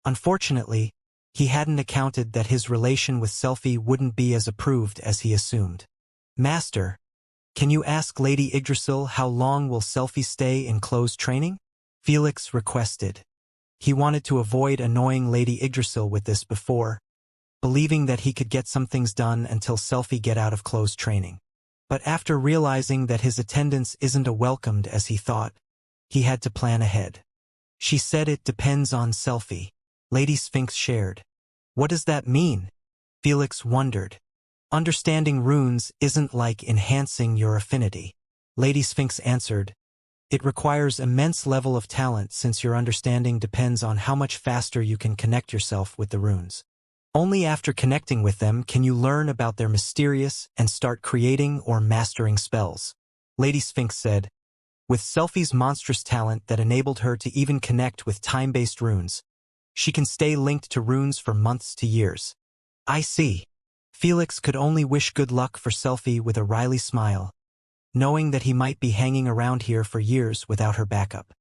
Unfortunately, he hadn't accounted that his relation with Selfie wouldn't be as approved as he assumed. Master, can you ask Lady Yggdrasil how long will Selfie stay in closed training? Felix requested. He wanted to avoid annoying Lady Yggdrasil with this before, believing that he could get some things done until Selfie get out of closed training. But after realizing that his attendance isn't as welcomed as he thought, he had to plan ahead. She said it depends on Selfie. Lady Sphinx shared. What does that mean? Felix wondered. Understanding runes isn't like enhancing your affinity. Lady Sphinx answered. It requires immense level of talent since your understanding depends on how much faster you can connect yourself with the runes. Only after connecting with them can you learn about their mysterious and start creating or mastering spells. Lady Sphinx said, with Selphie's monstrous talent that enabled her to even connect with time-based runes, she can stay linked to runes for months to years. I see. Felix could only wish good luck for Selphie with a wry smile, knowing that he might be hanging around here for years without her backup.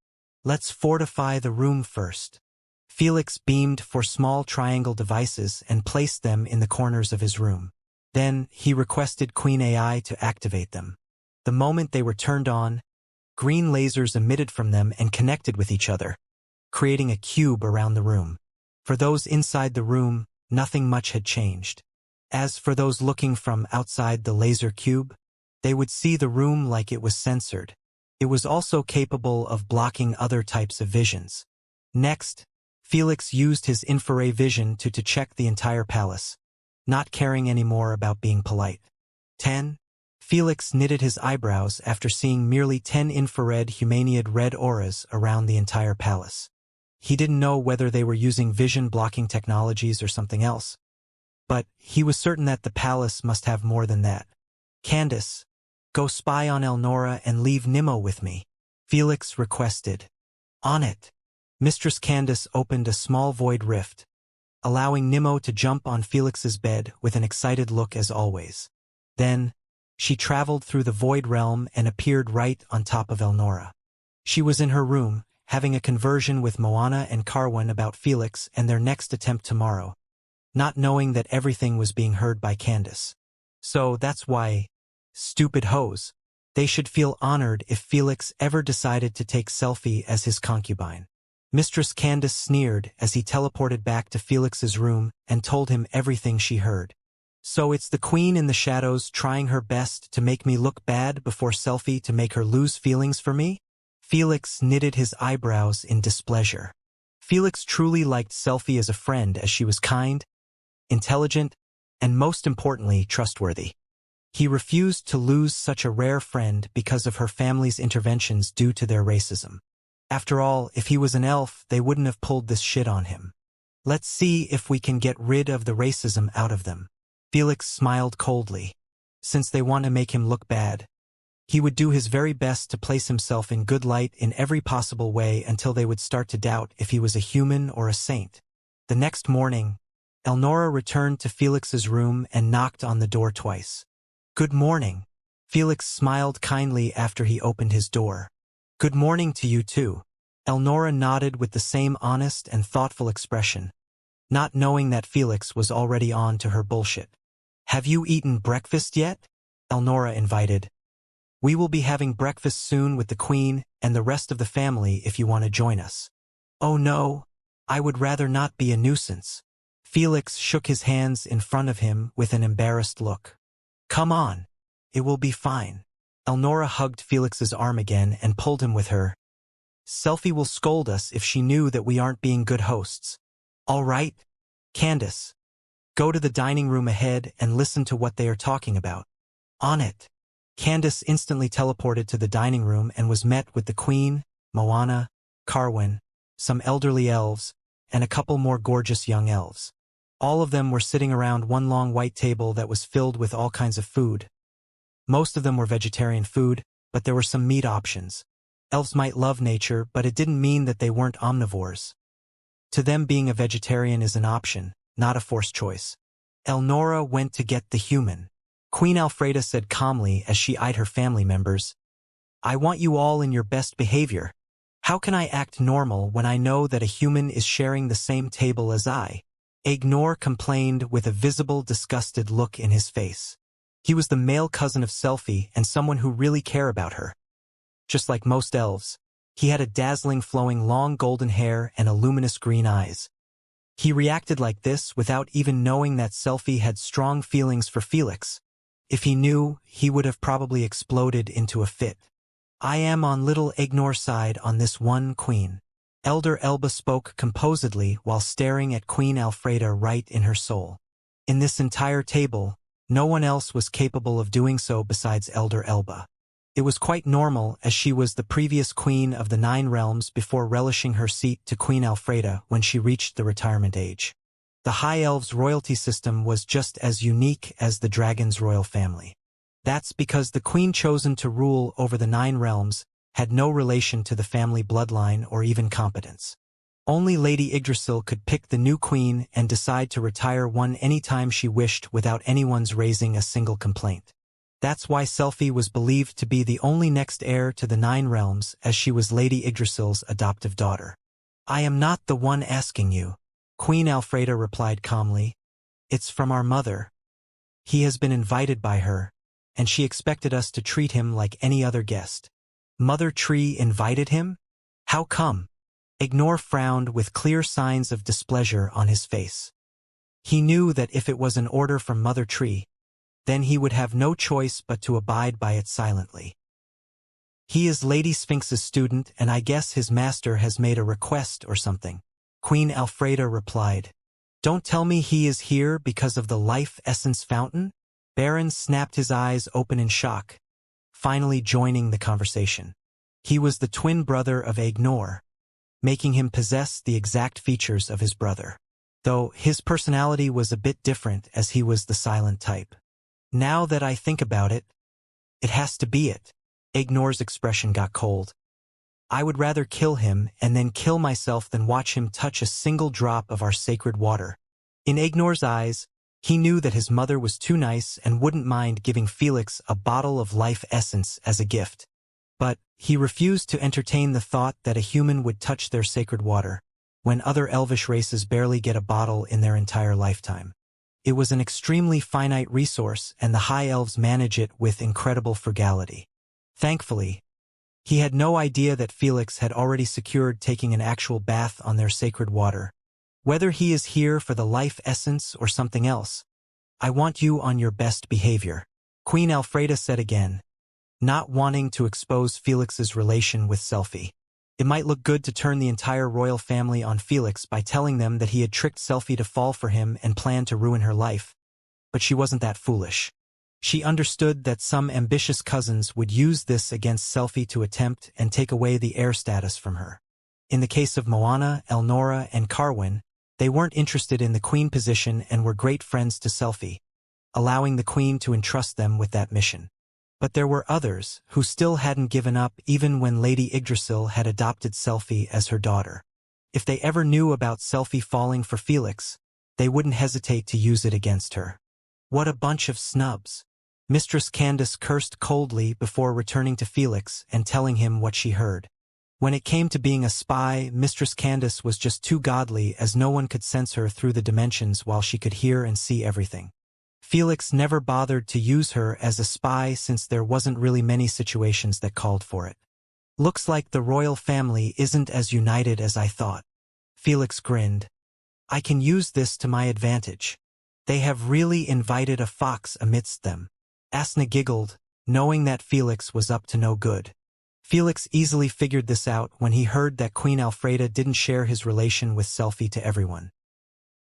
Let's fortify the room first. Felix beamed for small triangle devices and placed them in the corners of his room. Then he requested Queen AI to activate them. The moment they were turned on, green lasers emitted from them and connected with each other, creating a cube around the room. For those inside the room, nothing much had changed. As for those looking from outside the laser cube, they would see the room like it was censored. It was also capable of blocking other types of visions. Next, Felix used his infrared vision to check the entire palace, not caring anymore about being polite. 10. Felix knitted his eyebrows after seeing merely 10 infrared humanoid red auras around the entire palace. He didn't know whether they were using vision-blocking technologies or something else, but he was certain that the palace must have more than that. Candace, go spy on Elnora and leave Nimmo with me, Felix requested. On it. Mistress Candace opened a small void rift, allowing Nimmo to jump on Felix's bed with an excited look as always. Then, she traveled through the void realm and appeared right on top of Elnora. She was in her room, having a conversion with Moana and Carwin about Felix and their next attempt tomorrow, not knowing that everything was being heard by Candace. So that's why, stupid hoes, they should feel honored if Felix ever decided to take Selphie as his concubine. Mistress Candace sneered as he teleported back to Felix's room and told him everything she heard. So it's the queen in the shadows trying her best to make me look bad before Selphie to make her lose feelings for me? Felix knitted his eyebrows in displeasure. Felix truly liked Selphie as a friend as she was kind, intelligent, and most importantly, trustworthy. He refused to lose such a rare friend because of her family's interventions due to their racism. After all, if he was an elf, they wouldn't have pulled this shit on him. Let's see if we can get rid of the racism out of them. Felix smiled coldly. Since they want to make him look bad, he would do his very best to place himself in good light in every possible way until they would start to doubt if he was a human or a saint. The next morning, Elnora returned to Felix's room and knocked on the door twice. Good morning. Felix smiled kindly after he opened his door. Good morning to you too. Elnora nodded with the same honest and thoughtful expression, not knowing that Felix was already on to her bullshit. Have you eaten breakfast yet? Elnora invited. We will be having breakfast soon with the queen and the rest of the family if you want to join us. Oh no, I would rather not be a nuisance. Felix shook his hands in front of him with an embarrassed look. Come on, it will be fine. Elnora hugged Felix's arm again and pulled him with her. Selphie will scold us if she knew that we aren't being good hosts. All right, Candace. Go to the dining room ahead and listen to what they are talking about. On it. Candace instantly teleported to the dining room and was met with the queen, Moana, Carwin, some elderly elves, and a couple more gorgeous young elves. All of them were sitting around one long white table that was filled with all kinds of food. Most of them were vegetarian food, but there were some meat options. Elves might love nature, but it didn't mean that they weren't omnivores. To them, being a vegetarian is an option, not a forced choice. Elnora went to get the human. Queen Alfreda said calmly as she eyed her family members. I want you all in your best behavior. How can I act normal when I know that a human is sharing the same table as I? Ignore complained with a visible disgusted look in his face. He was the male cousin of Selphie and someone who really cared about her. Just like most elves, he had a dazzling flowing long golden hair and a luminous green eyes. He reacted like this without even knowing that Selphie had strong feelings for Felix. If he knew, he would have probably exploded into a fit. I am on little Ignor's side on this one, Queen. Elder Elba spoke composedly while staring at Queen Alfreda right in her soul. In this entire table, no one else was capable of doing so besides Elder Elba. It was quite normal, as she was the previous queen of the 9 realms before relishing her seat to Queen Alfreda when she reached the retirement age. The High Elves' royalty system was just as unique as the dragon's royal family. That's because the queen chosen to rule over the 9 realms had no relation to the family bloodline or even competence. Only Lady Yggdrasil could pick the new queen and decide to retire one anytime she wished without anyone's raising a single complaint. That's why Selphie was believed to be the only next heir to the 9 realms, as she was Lady Yggdrasil's adoptive daughter. "I am not the one asking you," Queen Alfreda replied calmly. "It's from our mother. He has been invited by her, and she expected us to treat him like any other guest." Mother Tree invited him? How come? Ignore frowned with clear signs of displeasure on his face. He knew that if it was an order from Mother Tree, then he would have no choice but to abide by it silently. "He is Lady Sphinx's student, and I guess his master has made a request or something," Queen Alfreda replied. "Don't tell me he is here because of the life essence fountain?" Baron snapped his eyes open in shock, finally joining the conversation. He was the twin brother of Agnor, making him possess the exact features of his brother. Though his personality was a bit different, as he was the silent type. "Now that I think about it, it has to be it." Agnor's expression got cold. "I would rather kill him and then kill myself than watch him touch a single drop of our sacred water." In Agnor's eyes, he knew that his mother was too nice and wouldn't mind giving Felix a bottle of life essence as a gift. But he refused to entertain the thought that a human would touch their sacred water, when other elvish races barely get a bottle in their entire lifetime. It was an extremely finite resource, and the High Elves manage it with incredible frugality. Thankfully, he had no idea that Felix had already secured taking an actual bath on their sacred water. "Whether he is here for the life essence or something else, I want you on your best behavior," Queen Alfreda said again, not wanting to expose Felix's relation with Selphie. It might look good to turn the entire royal family on Felix by telling them that he had tricked Selphie to fall for him and planned to ruin her life. But she wasn't that foolish. She understood that some ambitious cousins would use this against Selphie to attempt and take away the heir status from her. In the case of Moana, Elnora, and Carwyn, they weren't interested in the queen position and were great friends to Selphie, allowing the queen to entrust them with that mission. But there were others who still hadn't given up even when Lady Yggdrasil had adopted Selphie as her daughter. If they ever knew about Selphie falling for Felix, they wouldn't hesitate to use it against her. "What a bunch of snubs." Mistress Candace cursed coldly before returning to Felix and telling him what she heard. When it came to being a spy, Mistress Candace was just too godly, as no one could sense her through the dimensions while she could hear and see everything. Felix never bothered to use her as a spy since there wasn't really many situations that called for it. "Looks like the royal family isn't as united as I thought." Felix grinned. "I can use this to my advantage. They have really invited a fox amidst them." Asna giggled, knowing that Felix was up to no good. Felix easily figured this out when he heard that Queen Alfreda didn't share his relation with Selphie to everyone.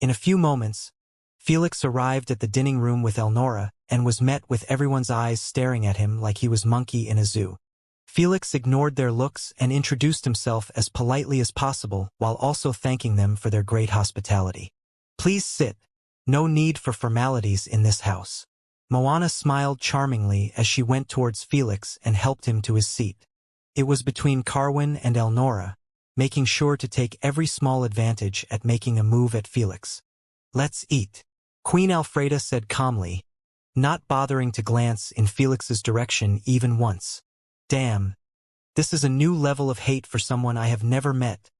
In a few moments, Felix arrived at the dining room with Elnora and was met with everyone's eyes staring at him like he was monkey in a zoo. Felix ignored their looks and introduced himself as politely as possible while also thanking them for their great hospitality. "Please sit. No need for formalities in this house." Moana smiled charmingly as she went towards Felix and helped him to his seat. It was between Carwyn and Elnora, making sure to take every small advantage at making a move at Felix. "Let's eat," Queen Alfreda said calmly, not bothering to glance in Felix's direction even once. "Damn, this is a new level of hate for someone I have never met.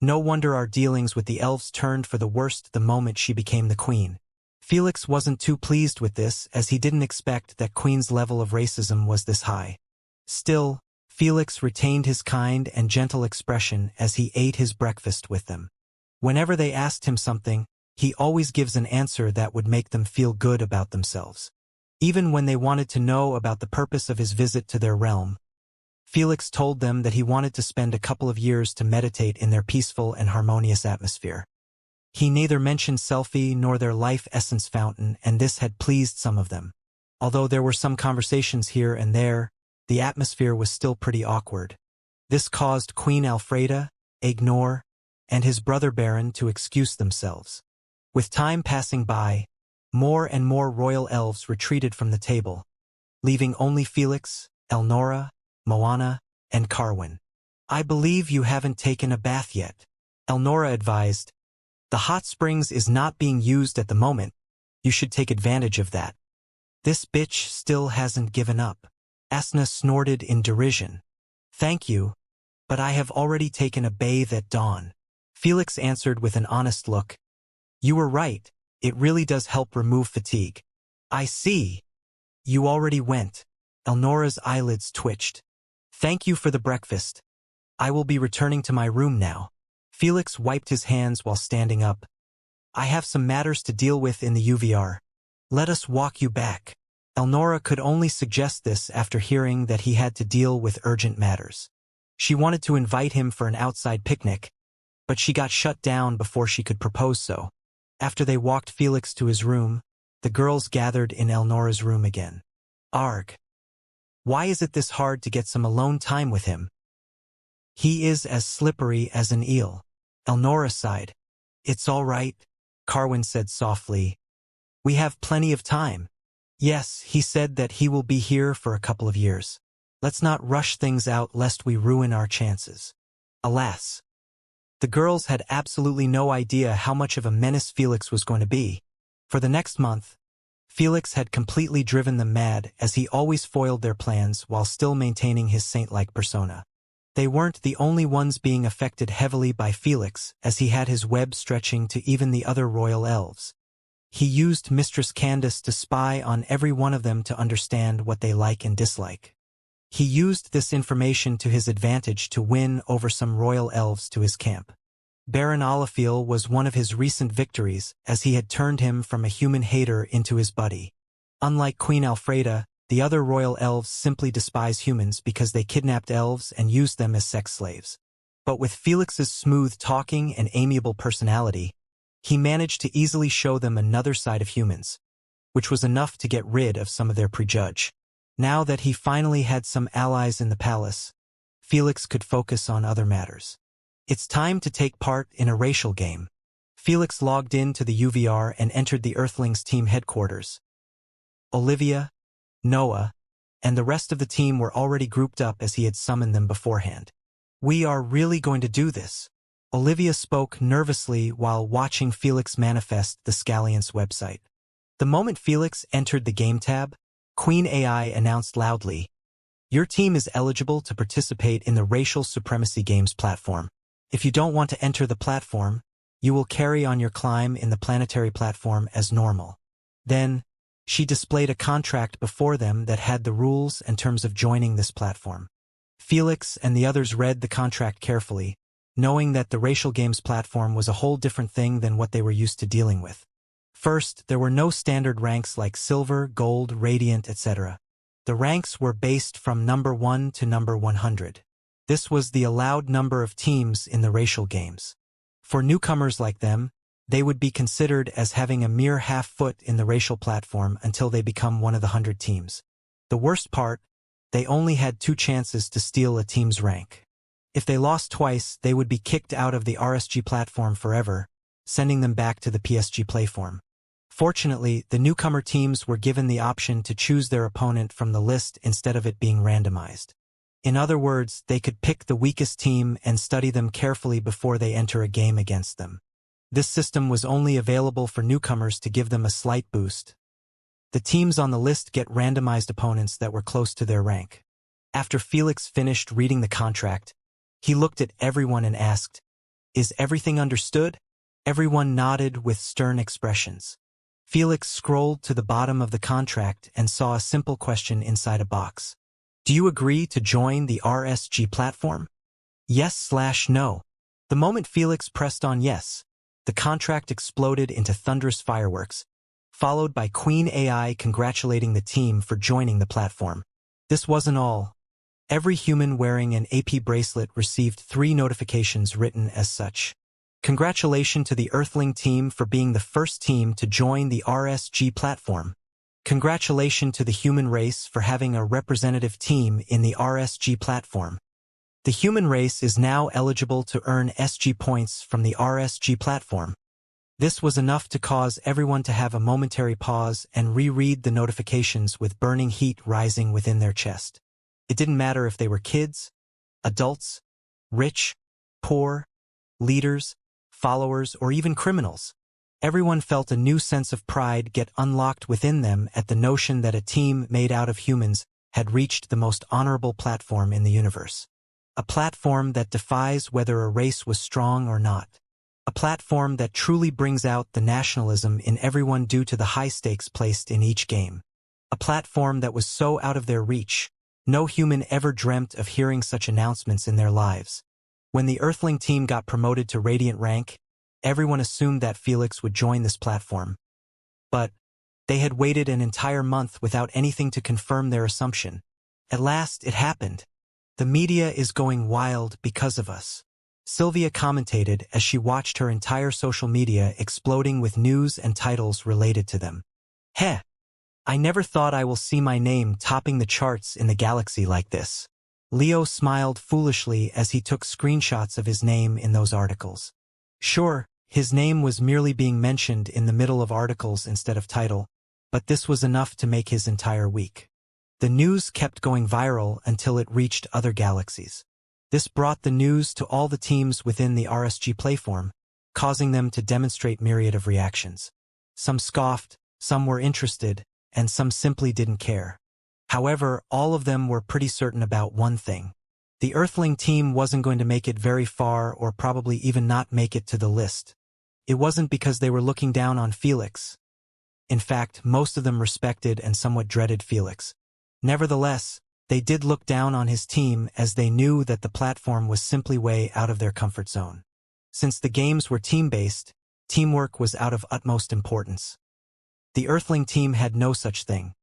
No wonder our dealings with the elves turned for the worst the moment she became the queen." Felix wasn't too pleased with this, as he didn't expect that Queen's level of racism was this high. Still, Felix retained his kind and gentle expression as he ate his breakfast with them. Whenever they asked him something, he always gives an answer that would make them feel good about themselves. Even when they wanted to know about the purpose of his visit to their realm, Felix told them that he wanted to spend a couple of years to meditate in their peaceful and harmonious atmosphere. He neither mentioned Selphie nor their life essence fountain, and this had pleased some of them. Although there were some conversations here and there, the atmosphere was still pretty awkward. This caused Queen Alfreda, Ignore, and his brother Baron to excuse themselves. With time passing by, more and more royal elves retreated from the table, leaving only Felix, Elnora, Moana, and Carwin. "I believe you haven't taken a bath yet," Elnora advised. "The hot springs is not being used at the moment. You should take advantage of that." "This bitch still hasn't given up," Asna snorted in derision. "Thank you, but I have already taken a bathe at dawn." Felix answered with an honest look. "You were right, it really does help remove fatigue." "I see. You already went." Elnora's eyelids twitched. "Thank you for the breakfast. I will be returning to my room now." Felix wiped his hands while standing up. "I have some matters to deal with in the UVR. Let us walk you back." Elnora could only suggest this after hearing that he had to deal with urgent matters. She wanted to invite him for an outside picnic, but she got shut down before she could propose so. After they walked Felix to his room, the girls gathered in Elnora's room again. "Arg. Why is it this hard to get some alone time with him? He is as slippery as an eel." Elnora sighed. "It's all right," Carwin said softly. "We have plenty of time." "Yes, he said that he will be here for a couple of years. Let's not rush things out lest we ruin our chances." Alas. The girls had absolutely no idea how much of a menace Felix was going to be. For the next month, Felix had completely driven them mad as he always foiled their plans while still maintaining his saint-like persona. They weren't the only ones being affected heavily by Felix, as he had his web stretching to even the other royal elves. He used Mistress Candace to spy on every one of them to understand what they like and dislike. He used this information to his advantage to win over some royal elves to his camp. Baron Olifiel was one of his recent victories, as he had turned him from a human hater into his buddy. Unlike Queen Alfreda, the other royal elves simply despise humans because they kidnapped elves and used them as sex slaves. But with Felix's smooth talking and amiable personality, he managed to easily show them another side of humans, which was enough to get rid of some of their prejudge. Now that he finally had some allies in the palace, Felix could focus on other matters. It's time to take part in a racial game. Felix logged in to the UVR and entered the Earthlings team headquarters. Olivia, Noah, and the rest of the team were already grouped up as he had summoned them beforehand. "We are really going to do this," Olivia spoke nervously while watching Felix manifest the Scallions website. The moment Felix entered the Game tab, Queen AI announced loudly, "Your team is eligible to participate in the Racial Supremacy Games platform. If you don't want to enter the platform, you will carry on your climb in the planetary platform as normal." Then, she displayed a contract before them that had the rules and terms of joining this platform. Felix and the others read the contract carefully, knowing that the Racial Games platform was a whole different thing than what they were used to dealing with. First, there were no standard ranks like Silver, Gold, Radiant, etc. The ranks were based from number 1 to number 100. This was the allowed number of teams in the Racial Games. For newcomers like them, they would be considered as having a mere half-foot in the racial platform until they become one of the 100 teams. The worst part, they only had 2 chances to steal a team's rank. If they lost twice, they would be kicked out of the RSG platform forever, sending them back to the PSG playform. Fortunately, the newcomer teams were given the option to choose their opponent from the list instead of it being randomized. In other words, they could pick the weakest team and study them carefully before they enter a game against them. This system was only available for newcomers to give them a slight boost. The teams on the list get randomized opponents that were close to their rank. After Felix finished reading the contract, he looked at everyone and asked, "Is everything understood?" Everyone nodded with stern expressions. Felix scrolled to the bottom of the contract and saw a simple question inside a box. "Do you agree to join the RSG platform?" Yes/no. The moment Felix pressed on yes, the contract exploded into thunderous fireworks, followed by Queen AI congratulating the team for joining the platform. This wasn't all. Every human wearing an AP bracelet received 3 notifications written as such. "Congratulations to the Earthling team for being the first team to join the RSG platform. Congratulations to the human race for having a representative team in the RSG platform. The human race is now eligible to earn SG points from the RSG platform. This was enough to cause everyone to have a momentary pause and reread the notifications with burning heat rising within their chest. It didn't matter if they were kids, adults, rich, poor, leaders, followers, or even criminals. Everyone felt a new sense of pride get unlocked within them at the notion that a team made out of humans had reached the most honorable platform in the universe. A platform that defies whether a race was strong or not. A platform that truly brings out the nationalism in everyone due to the high stakes placed in each game. A platform that was so out of their reach, no human ever dreamt of hearing such announcements in their lives. When the Earthling team got promoted to Radiant rank, everyone assumed that Felix would join this platform. But they had waited an entire month without anything to confirm their assumption. At last, it happened. The media is going wild because of us. Sylvia commentated as she watched her entire social media exploding with news and titles related to them. Heh! I never thought I will see my name topping the charts in the galaxy like this. Leo smiled foolishly as he took screenshots of his name in those articles. Sure, his name was merely being mentioned in the middle of articles instead of title, but this was enough to make his entire week. The news kept going viral until it reached other galaxies. This brought the news to all the teams within the RSG platform, causing them to demonstrate myriad of reactions. Some scoffed, some were interested, and some simply didn't care. However, all of them were pretty certain about one thing. The Earthling team wasn't going to make it very far or probably even not make it to the list. It wasn't because they were looking down on Felix. In fact, most of them respected and somewhat dreaded Felix. Nevertheless, they did look down on his team as they knew that the platform was simply way out of their comfort zone. Since the games were team-based, teamwork was out of utmost importance. The Earthling team had no such thing.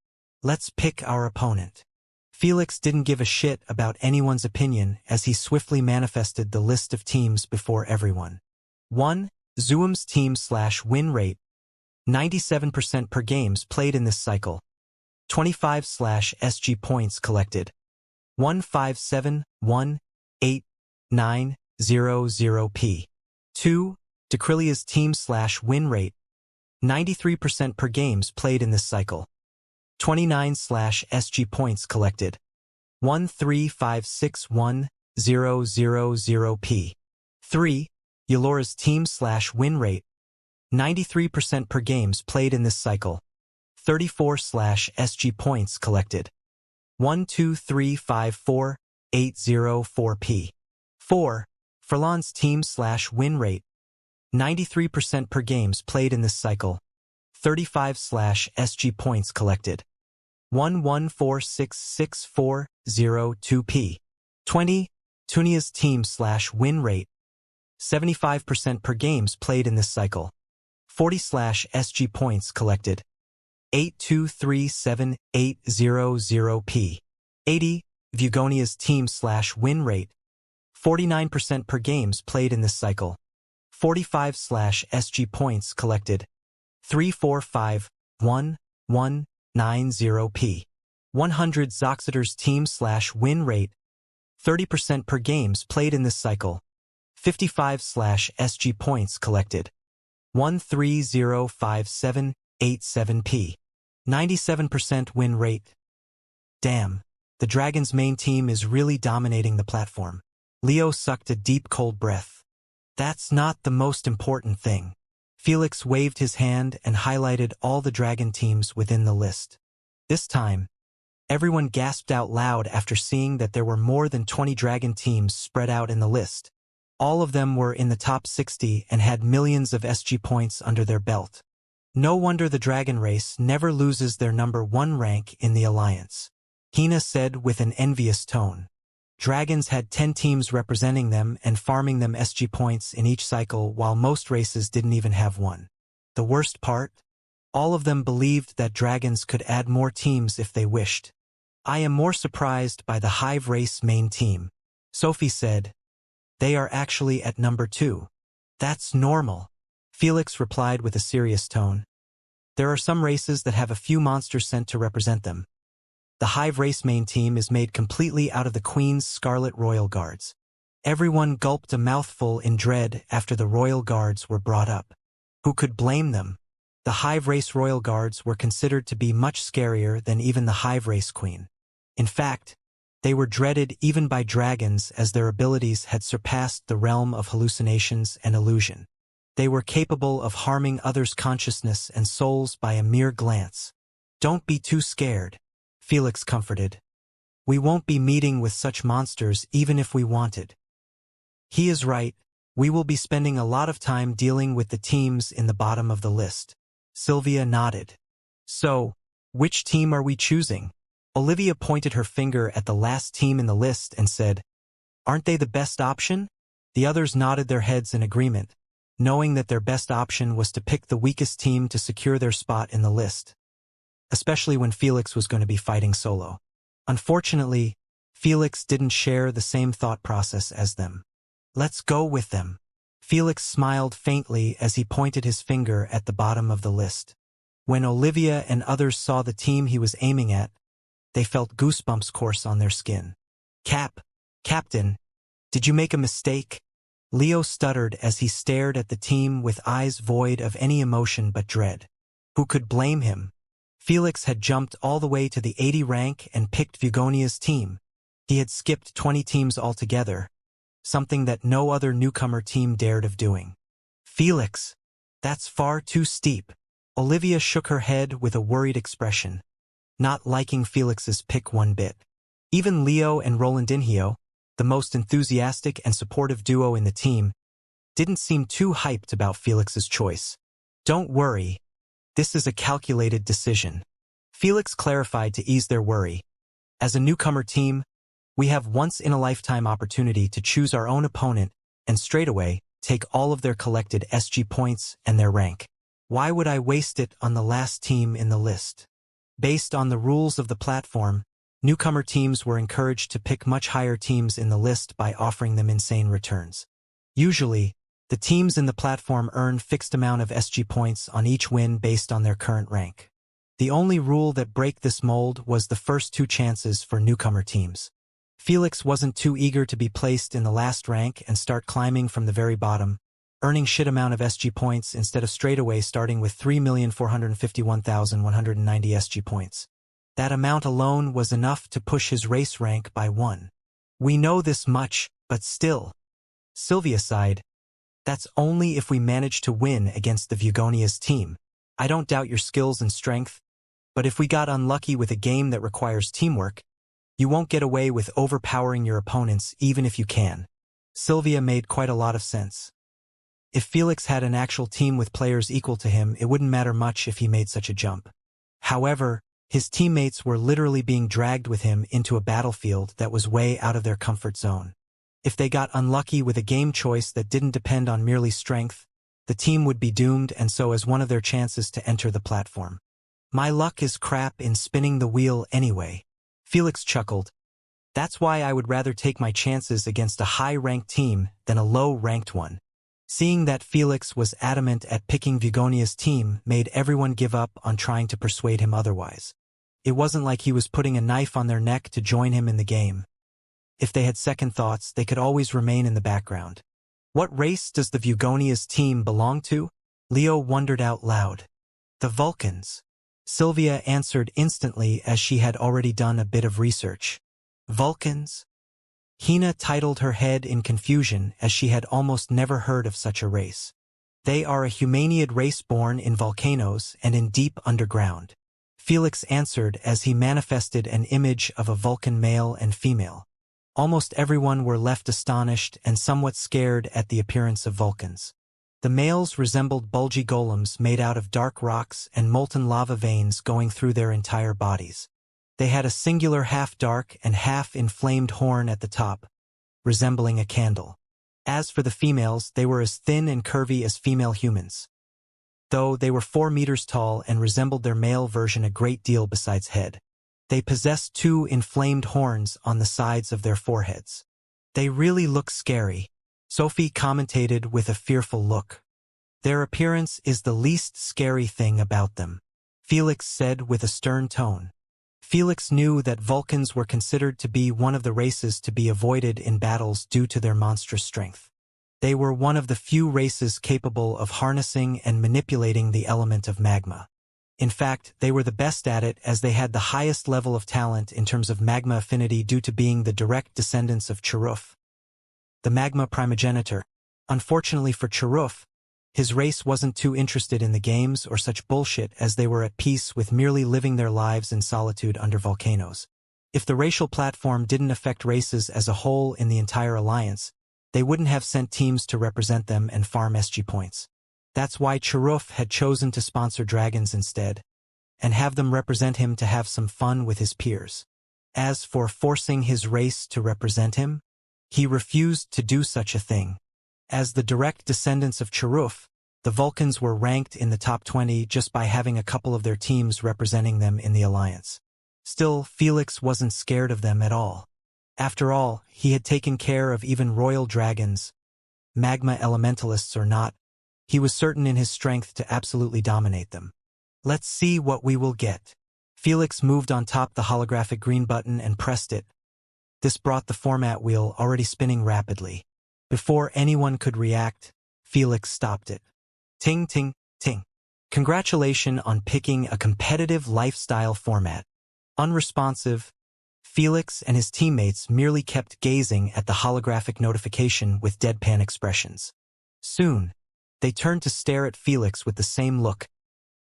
Let's pick our opponent. Felix didn't give a shit about anyone's opinion as he swiftly manifested the list of teams before everyone. 1. Zoom's team/win rate. 97% per games played in this cycle. 25/SG points collected. 157,18900p. 2. Decrylia's team/win rate. 93% per games played in this cycle. 29/SG points collected. 1356100p. 3. Yolora's team/win rate. 93% per games played in this cycle. 34/SG points collected. 1235480p. 4. Furlan's team/win rate. 93% per games played in this cycle. 35/SG points collected. 114664002p. 20. Tunia's team/win rate. 75% per games played in this cycle. 40/SG points collected. 8237800p. 80. Vugonia's team/win rate. 49% per games played in this cycle. 45/SG points collected. 3451190p. 100. Zoxeter's team/win rate. 30% per games played in this cycle. 55/SG points collected. 1305787p. 97% win rate. Damn, the Dragon's main team is really dominating the platform. Leo sucked a deep cold breath. That's not the most important thing. Felix waved his hand and highlighted all the Dragon teams within the list. This time, everyone gasped out loud after seeing that there were more than 20 Dragon teams spread out in the list. All of them were in the top 60 and had millions of SG points under their belt. No wonder the Dragon race never loses their number 1 rank in the Alliance. Hina said with an envious tone. Dragons had 10 teams representing them and farming them SG points in each cycle while most races didn't even have one. The worst part? All of them believed that Dragons could add more teams if they wished. I am more surprised by the Hive race main team. Sophie said. They are actually at number 2. That's normal. Felix replied with a serious tone. There are some races that have a few monsters sent to represent them. The Hive race main team is made completely out of the Queen's Scarlet Royal Guards. Everyone gulped a mouthful in dread after the Royal Guards were brought up. Who could blame them? The Hive race Royal Guards were considered to be much scarier than even the Hive race Queen. In fact, they were dreaded even by dragons as their abilities had surpassed the realm of hallucinations and illusion. They were capable of harming others' consciousness and souls by a mere glance. "Don't be too scared," Felix comforted. "We won't be meeting with such monsters even if we wanted." He is right. We will be spending a lot of time dealing with the teams in the bottom of the list. Sylvia nodded. "So, which team are we choosing?" Olivia pointed her finger at the last team in the list and said, "Aren't they the best option?" The others nodded their heads in agreement, knowing that their best option was to pick the weakest team to secure their spot in the list, especially when Felix was going to be fighting solo. Unfortunately, Felix didn't share the same thought process as them. "Let's go with them." Felix smiled faintly as he pointed his finger at the bottom of the list. When Olivia and others saw the team he was aiming at, they felt goosebumps course on their skin. Captain, did you make a mistake?" Leo stuttered as he stared at the team with eyes void of any emotion but dread. Who could blame him? Felix had jumped all the way to the 80 rank and picked Vugonia's team. He had skipped 20 teams altogether, something that no other newcomer team dared of doing. "Felix, that's far too steep." Olivia shook her head with a worried expression, not liking Felix's pick one bit. Even Leo and Rolandinho, the most enthusiastic and supportive duo in the team, didn't seem too hyped about Felix's choice. "Don't worry. This is a calculated decision," Felix clarified to ease their worry. "As a newcomer team, we have once-in-a-lifetime opportunity to choose our own opponent and straightaway take all of their collected SG points and their rank. Why would I waste it on the last team in the list?" Based on the rules of the platform, newcomer teams were encouraged to pick much higher teams in the list by offering them insane returns. Usually, the teams in the platform earn fixed amount of SG points on each win based on their current rank. The only rule that broke this mold was the first two chances for newcomer teams. Felix wasn't too eager to be placed in the last rank and start climbing from the very bottom, earning shit amount of SG points instead of straightaway starting with 3,451,190 SG points. That amount alone was enough to push his race rank by 1. "We know this much, but still," Sylvia sighed. "That's only if we manage to win against the Vugonia's team. I don't doubt your skills and strength, but if we got unlucky with a game that requires teamwork, you won't get away with overpowering your opponents even if you can." Sylvia made quite a lot of sense. If Felix had an actual team with players equal to him, it wouldn't matter much if he made such a jump. However, his teammates were literally being dragged with him into a battlefield that was way out of their comfort zone. If they got unlucky with a game choice that didn't depend on merely strength, the team would be doomed and so as one of their chances to enter the platform. "My luck is crap in spinning the wheel anyway," Felix chuckled. "That's why I would rather take my chances against a high-ranked team than a low-ranked one." Seeing that Felix was adamant at picking Vugonia's team made everyone give up on trying to persuade him otherwise. It wasn't like he was putting a knife on their neck to join him in the game. If they had second thoughts, they could always remain in the background. "What race does the Vugonia's team belong to?" Leo wondered out loud. "The Vulcans." Sylvia answered instantly as she had already done a bit of research. "Vulcans?" Hina titled her head in confusion as she had almost never heard of such a race. "They are a Humanoid race born in volcanoes and in deep underground," Felix answered as he manifested an image of a Vulcan male and female. Almost everyone were left astonished and somewhat scared at the appearance of Vulcans. The males resembled bulgy golems made out of dark rocks and molten lava veins going through their entire bodies. They had a singular half-dark and half-inflamed horn at the top, resembling a candle. As for the females, they were as thin and curvy as female humans, though they were 4 meters tall and resembled their male version a great deal besides head. They possessed 2 inflamed horns on the sides of their foreheads. "They really look scary," Sophie commented with a fearful look. Their appearance is the least scary thing about them, Felix said with a stern tone. Felix knew that Vulcans were considered to be one of the races to be avoided in battles due to their monstrous strength. They were one of the few races capable of harnessing and manipulating the element of magma. In fact, they were the best at it as they had the highest level of talent in terms of magma affinity due to being the direct descendants of Cheruf, the magma primogenitor. Unfortunately for Cheruf, his race wasn't too interested in the games or such bullshit as they were at peace with merely living their lives in solitude under volcanoes. If the racial platform didn't affect races as a whole in the entire alliance, they wouldn't have sent teams to represent them and farm SG points. That's why Cheruf had chosen to sponsor dragons instead, and have them represent him to have some fun with his peers. As for forcing his race to represent him, he refused to do such a thing. As the direct descendants of Cheruf, the Vulcans were ranked in the top 20 just by having a couple of their teams representing them in the alliance. Still, Felix wasn't scared of them at all. After all, he had taken care of even royal dragons, magma elementalists or not. He was certain in his strength to absolutely dominate them. Let's see what we will get. Felix moved on top the holographic green button and pressed it. This brought the format wheel already spinning rapidly. Before anyone could react, Felix stopped it. Ting, ting, ting. Congratulations on picking a competitive lifestyle format. Unresponsive, Felix and his teammates merely kept gazing at the holographic notification with deadpan expressions. Soon, they turned to stare at Felix with the same look,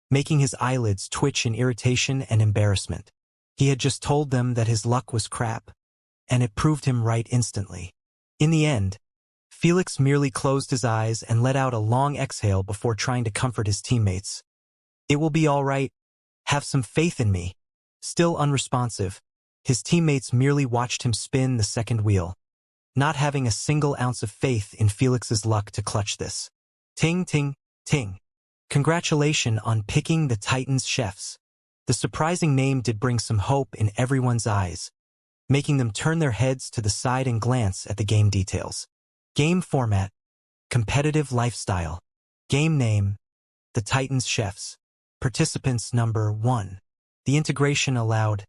making his eyelids twitch in irritation and embarrassment. He had just told them that his luck was crap, and it proved him right instantly. In the end, Felix merely closed his eyes and let out a long exhale before trying to comfort his teammates. It will be all right. Have some faith in me. Still unresponsive, his teammates merely watched him spin the second wheel, not having a single ounce of faith in Felix's luck to clutch this. Ting, ting, ting. Congratulations on picking the Titans chefs. The surprising name did bring some hope in everyone's eyes, making them turn their heads to the side and glance at the game details. Game format, competitive lifestyle. Game name, the Titans Chefs. Participants number 1. The integration allowed.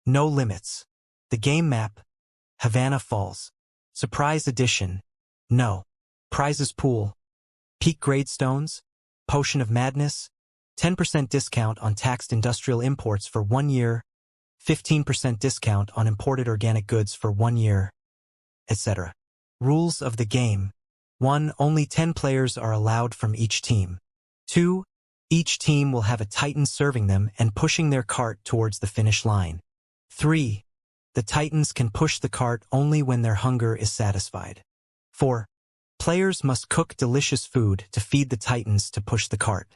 No limits. The game map, Havana Falls. Surprise edition. No. Prizes pool. Peak gradestones. Potion of Madness. 10% discount on taxed industrial imports for 1 year. 15% discount on imported organic goods for 1 year, etc. Rules of the game. 1. Only 10 players are allowed from each team. 2. Each team will have a Titan serving them and pushing their cart towards the finish line. 3. The Titans can push the cart only when their hunger is satisfied. 4. Players must cook delicious food to feed the Titans to push the cart.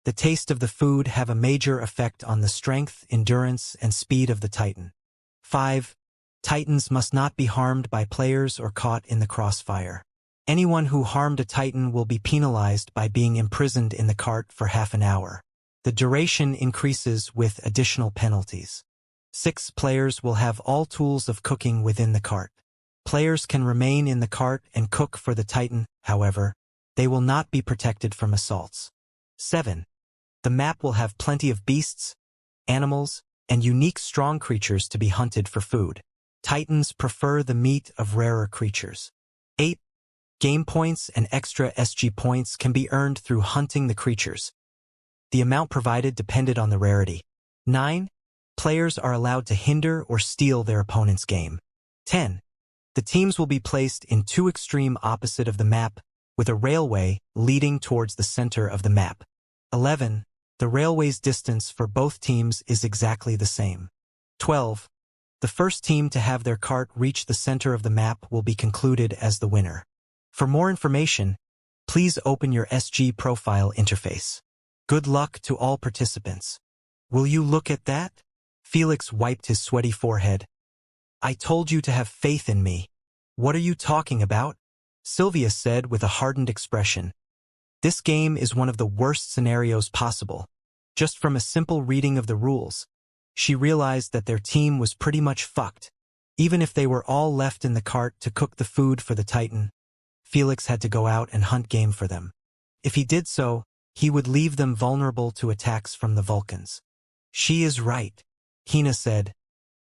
The taste of the food have a major effect on the strength, endurance, and speed of the Titan. 5. Titans must not be harmed by players or caught in the crossfire. Anyone who harmed a Titan will be penalized by being imprisoned in the cart for half an hour. The duration increases with additional penalties. 6. Players will have all tools of cooking within the cart. Players can remain in the cart and cook for the Titan, however, they will not be protected from assaults. 7. The map will have plenty of beasts, animals, and unique strong creatures to be hunted for food. Titans prefer the meat of rarer creatures. 8. Game points and extra SG points can be earned through hunting the creatures. The amount provided depended on the rarity. 9. Players are allowed to hinder or steal their opponent's game. 10. The teams will be placed in 2 extreme opposite of the map, with a railway leading towards the center of the map. 11. The railway's distance for both teams is exactly the same. 12. The first team to have their cart reach the center of the map will be concluded as the winner. For more information, please open your SG profile interface. Good luck to all participants. Will you look at that? Felix wiped his sweaty forehead. I told you to have faith in me. What are you talking about? Sylvia said with a hardened expression. This game is one of the worst scenarios possible. Just from a simple reading of the rules, she realized that their team was pretty much fucked. Even if they were all left in the cart to cook the food for the Titan, Felix had to go out and hunt game for them. If he did so, he would leave them vulnerable to attacks from the Vulcans. She is right, Hina said.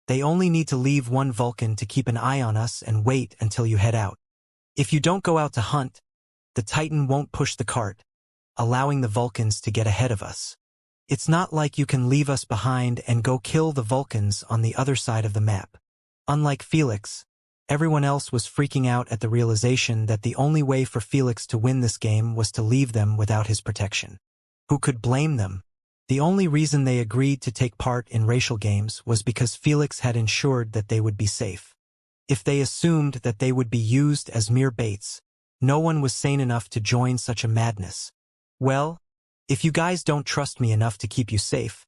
They only need to leave one Vulcan to keep an eye on us and wait until you head out. If you don't go out to hunt, the Titan won't push the cart, allowing the Vulcans to get ahead of us. It's not like you can leave us behind and go kill the Vulcans on the other side of the map. Unlike Felix, everyone else was freaking out at the realization that the only way for Felix to win this game was to leave them without his protection. Who could blame them? The only reason they agreed to take part in racial games was because Felix had ensured that they would be safe. If they assumed that they would be used as mere baits, no one was sane enough to join such a madness. Well, if you guys don't trust me enough to keep you safe,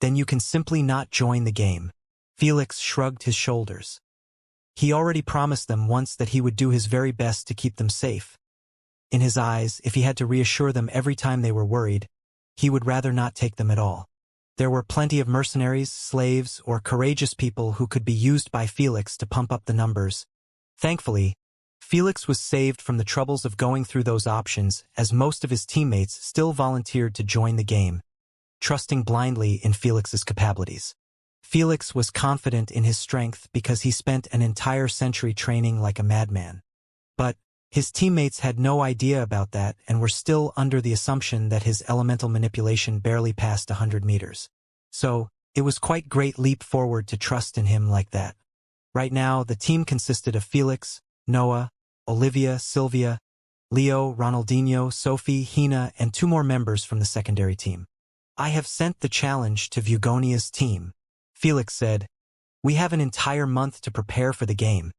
then you can simply not join the game. Felix shrugged his shoulders. He already promised them once that he would do his very best to keep them safe. In his eyes, if he had to reassure them every time they were worried, he would rather not take them at all. There were plenty of mercenaries, slaves, or courageous people who could be used by Felix to pump up the numbers. Thankfully, Felix was saved from the troubles of going through those options, as most of his teammates still volunteered to join the game, trusting blindly in Felix's capabilities. Felix was confident in his strength because he spent an entire century training like a madman. But his teammates had no idea about that and were still under the assumption that his elemental manipulation barely passed 100 meters. So, it was quite great leap forward to trust in him like that. Right now, the team consisted of Felix, Noah, Olivia, Sylvia, Leo, Ronaldinho, Sophie, Hina, and 2 more members from the secondary team. I have sent the challenge to Vugonia's team, Felix said. We have an entire month to prepare for the game.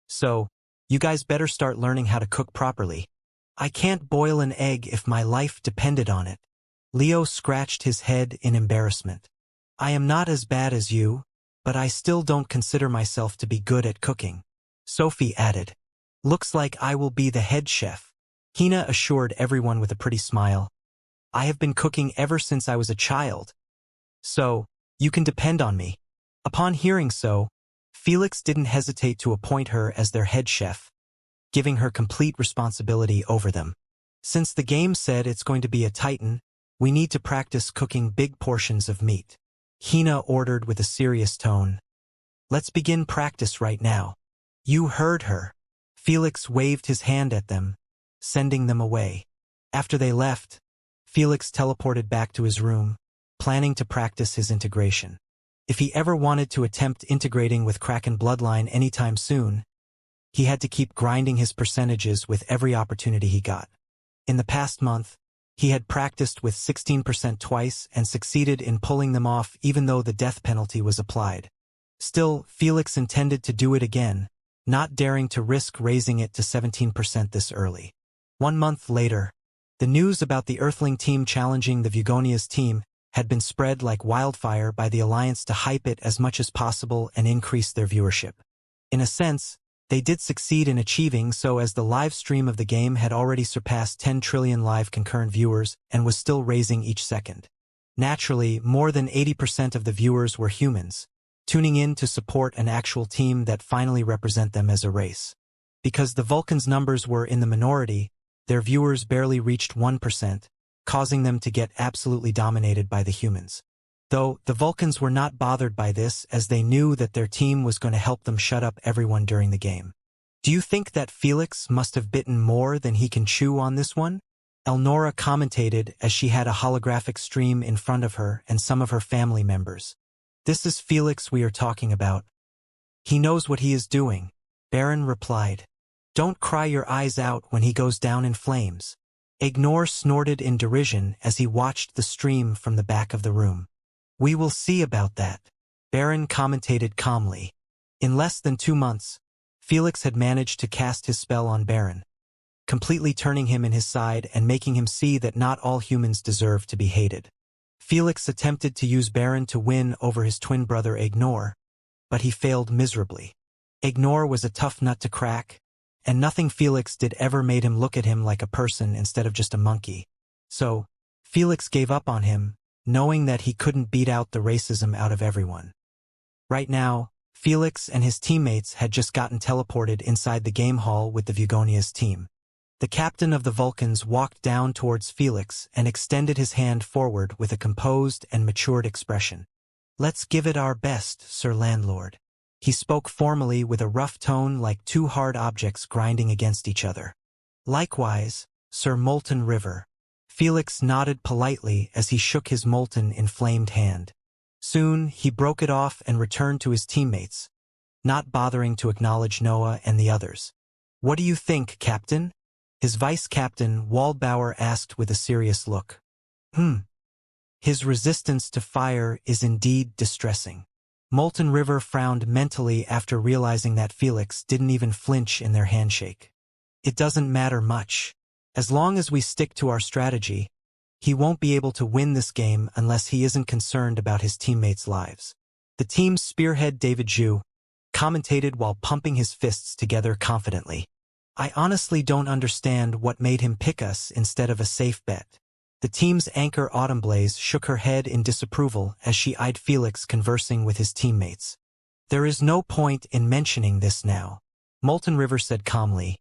So, you guys better start learning how to cook properly. I can't boil an egg if my life depended on it. Leo scratched his head in embarrassment. I am not as bad as you, but I still don't consider myself to be good at cooking. Sophie added. Looks like I will be the head chef. Hina assured everyone with a pretty smile. I have been cooking ever since I was a child. So, you can depend on me. Upon hearing so, Felix didn't hesitate to appoint her as their head chef, giving her complete responsibility over them. Since the game said it's going to be a Titan, we need to practice cooking big portions of meat. Hina ordered with a serious tone. Let's begin practice right now. You heard her. Felix waved his hand at them, sending them away. After they left, Felix teleported back to his room, planning to practice his integration. If he ever wanted to attempt integrating with Kraken Bloodline anytime soon, he had to keep grinding his percentages with every opportunity he got. In the past month, he had practiced with 16% twice and succeeded in pulling them off even though the death penalty was applied. Still, Felix intended to do it again, not daring to risk raising it to 17% this early. 1 month later, the news about the Earthling team challenging the Vugonia's team had been spread like wildfire by the Alliance to hype it as much as possible and increase their viewership. In a sense, they did succeed in achieving so, as the live stream of the game had already surpassed 10 trillion live concurrent viewers and was still raising each second. Naturally, more than 80% of the viewers were humans, tuning in to support an actual team that finally represent them as a race. Because the Vulcans' numbers were in the minority, their viewers barely reached 1%, causing them to get absolutely dominated by the humans. Though, the Vulcans were not bothered by this, as they knew that their team was going to help them shut up everyone during the game. Do you think that Felix must have bitten more than he can chew on this one? Elnora commentated as she had a holographic stream in front of her and some of her family members. This is Felix we are talking about. He knows what he is doing, Baron replied. Don't cry your eyes out when he goes down in flames. Ignore snorted in derision as he watched the stream from the back of the room. We will see about that, Baron commentated calmly. In less than 2 months, Felix had managed to cast his spell on Baron, completely turning him in his side and making him see that not all humans deserve to be hated. Felix attempted to use Baron to win over his twin brother Ignore, but he failed miserably. Ignore was a tough nut to crack, and nothing Felix did ever made him look at him like a person instead of just a monkey. So, Felix gave up on him, knowing that he couldn't beat out the racism out of everyone. Right now, Felix and his teammates had just gotten teleported inside the game hall with the Vugonia's team. The captain of the Vulcans walked down towards Felix and extended his hand forward with a composed and matured expression. "Let's give it our best, Sir Landlord." He spoke formally with a rough tone like two hard objects grinding against each other. "Likewise, Sir Molten River." Felix nodded politely as he shook his molten, inflamed hand. Soon, he broke it off and returned to his teammates, not bothering to acknowledge Noah and the others. "What do you think, Captain?" His vice-captain, Waldbauer, asked with a serious look. His resistance to fire is indeed distressing." Molten River frowned mentally after realizing that Felix didn't even flinch in their handshake. "It doesn't matter much. As long as we stick to our strategy, he won't be able to win this game unless he isn't concerned about his teammates' lives." The team's spearhead, David Zhu, commentated while pumping his fists together confidently. "I honestly don't understand what made him pick us instead of a safe bet." The team's anchor, Autumnblaze, shook her head in disapproval as she eyed Felix conversing with his teammates. "There is no point in mentioning this now," Molten River said calmly.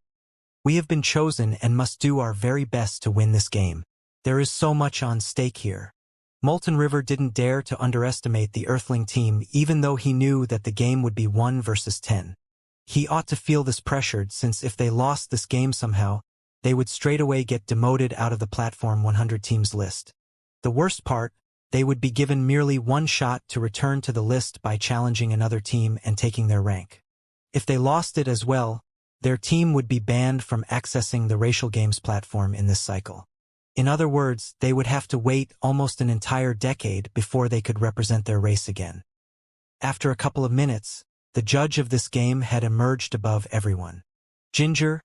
"We have been chosen and must do our very best to win this game. There is so much on stake here." Molten River didn't dare to underestimate the Earthling team even though he knew that the game would be 1 versus 10. He ought to feel this pressured since if they lost this game somehow, they would straightaway get demoted out of the Platform 100 teams list. The worst part, they would be given merely one shot to return to the list by challenging another team and taking their rank. If they lost it as well, their team would be banned from accessing the racial games platform in this cycle. In other words, they would have to wait almost an entire decade before they could represent their race again. After a couple of minutes, the judge of this game had emerged above everyone. Ginger,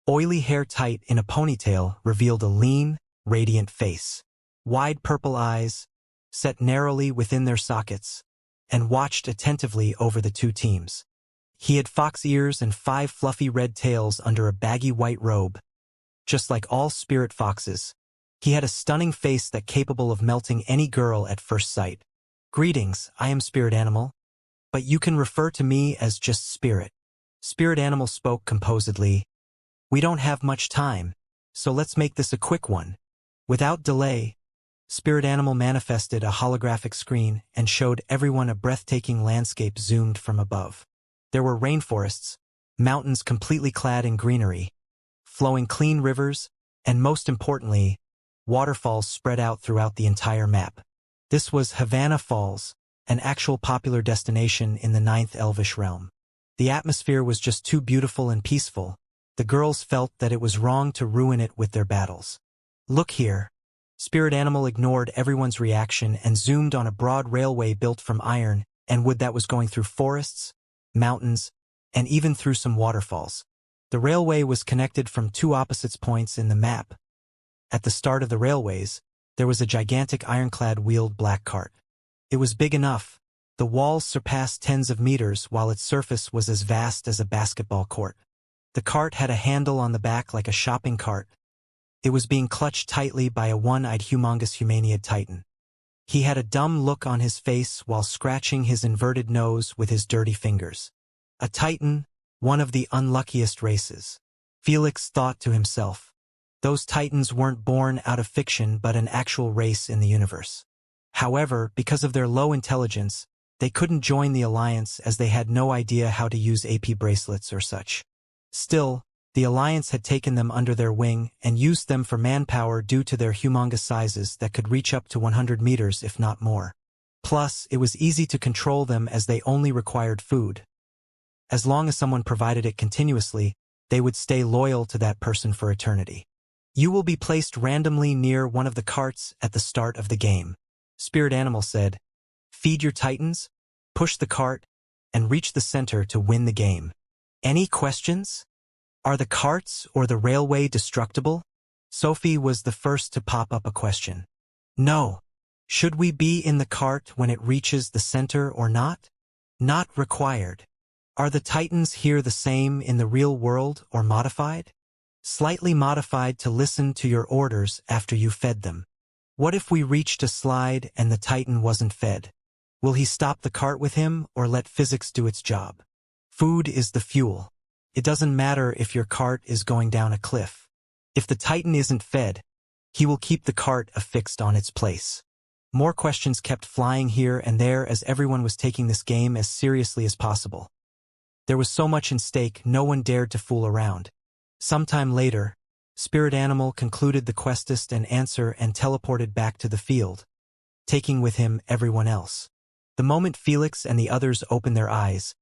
oily hair tight in a ponytail, revealed a lean, radiant face. Wide purple eyes, set narrowly within their sockets, and watched attentively over the two teams. He had fox ears and 5 fluffy red tails under a baggy white robe. Just like all spirit foxes, he had a stunning face that capable of melting any girl at first sight. "Greetings, I am Spirit Animal, but you can refer to me as just Spirit." Spirit Animal spoke composedly. "We don't have much time, so let's make this a quick one." Without delay, Spirit Animal manifested a holographic screen and showed everyone a breathtaking landscape zoomed from above. There were rainforests, mountains completely clad in greenery, flowing clean rivers, and most importantly, waterfalls spread out throughout the entire map. This was Havana Falls, an actual popular destination in the 9th Elvish realm. The atmosphere was just too beautiful and peaceful. The girls felt that it was wrong to ruin it with their battles. "Look here." Spirit Animal ignored everyone's reaction and zoomed on a broad railway built from iron and wood that was going through forests, mountains, and even through some waterfalls. The railway was connected from 2 opposite points in the map. At the start of the railways, there was a gigantic ironclad wheeled black cart. It was big enough. The walls surpassed tens of meters while its surface was as vast as a basketball court. The cart had a handle on the back like a shopping cart. It was being clutched tightly by a one-eyed humongous Humaniad titan. He had a dumb look on his face while scratching his inverted nose with his dirty fingers. A titan, one of the unluckiest races. Felix thought to himself. Those titans weren't born out of fiction but an actual race in the universe. However, because of their low intelligence, they couldn't join the alliance as they had no idea how to use AP bracelets or such. Still, the alliance had taken them under their wing and used them for manpower due to their humongous sizes that could reach up to 100 meters if not more. Plus, it was easy to control them as they only required food. As long as someone provided it continuously, they would stay loyal to that person for eternity. "You will be placed randomly near one of the carts at the start of the game," Spirit Animal said. "Feed your titans, push the cart, and reach the center to win the game. Any questions? Are the carts or the railway destructible?" Sophie was the first to pop up a question. "No. Should we be in the cart when it reaches the center or not?" "Not required." "Are the titans here the same in the real world or modified?" "Slightly modified to listen to your orders after you fed them." "What if we reached a slide and the titan wasn't fed? Will he stop the cart with him or let physics do its job?" "Food is the fuel. It doesn't matter if your cart is going down a cliff. If the Titan isn't fed, he will keep the cart affixed on its place. More questions kept flying here and there as everyone was taking this game as seriously as possible. There was so much in stake, no one dared to fool around. Sometime later, Spirit Animal concluded the quest and answer and teleported back to the field, taking with him everyone else. The moment Felix and the others opened their eyes,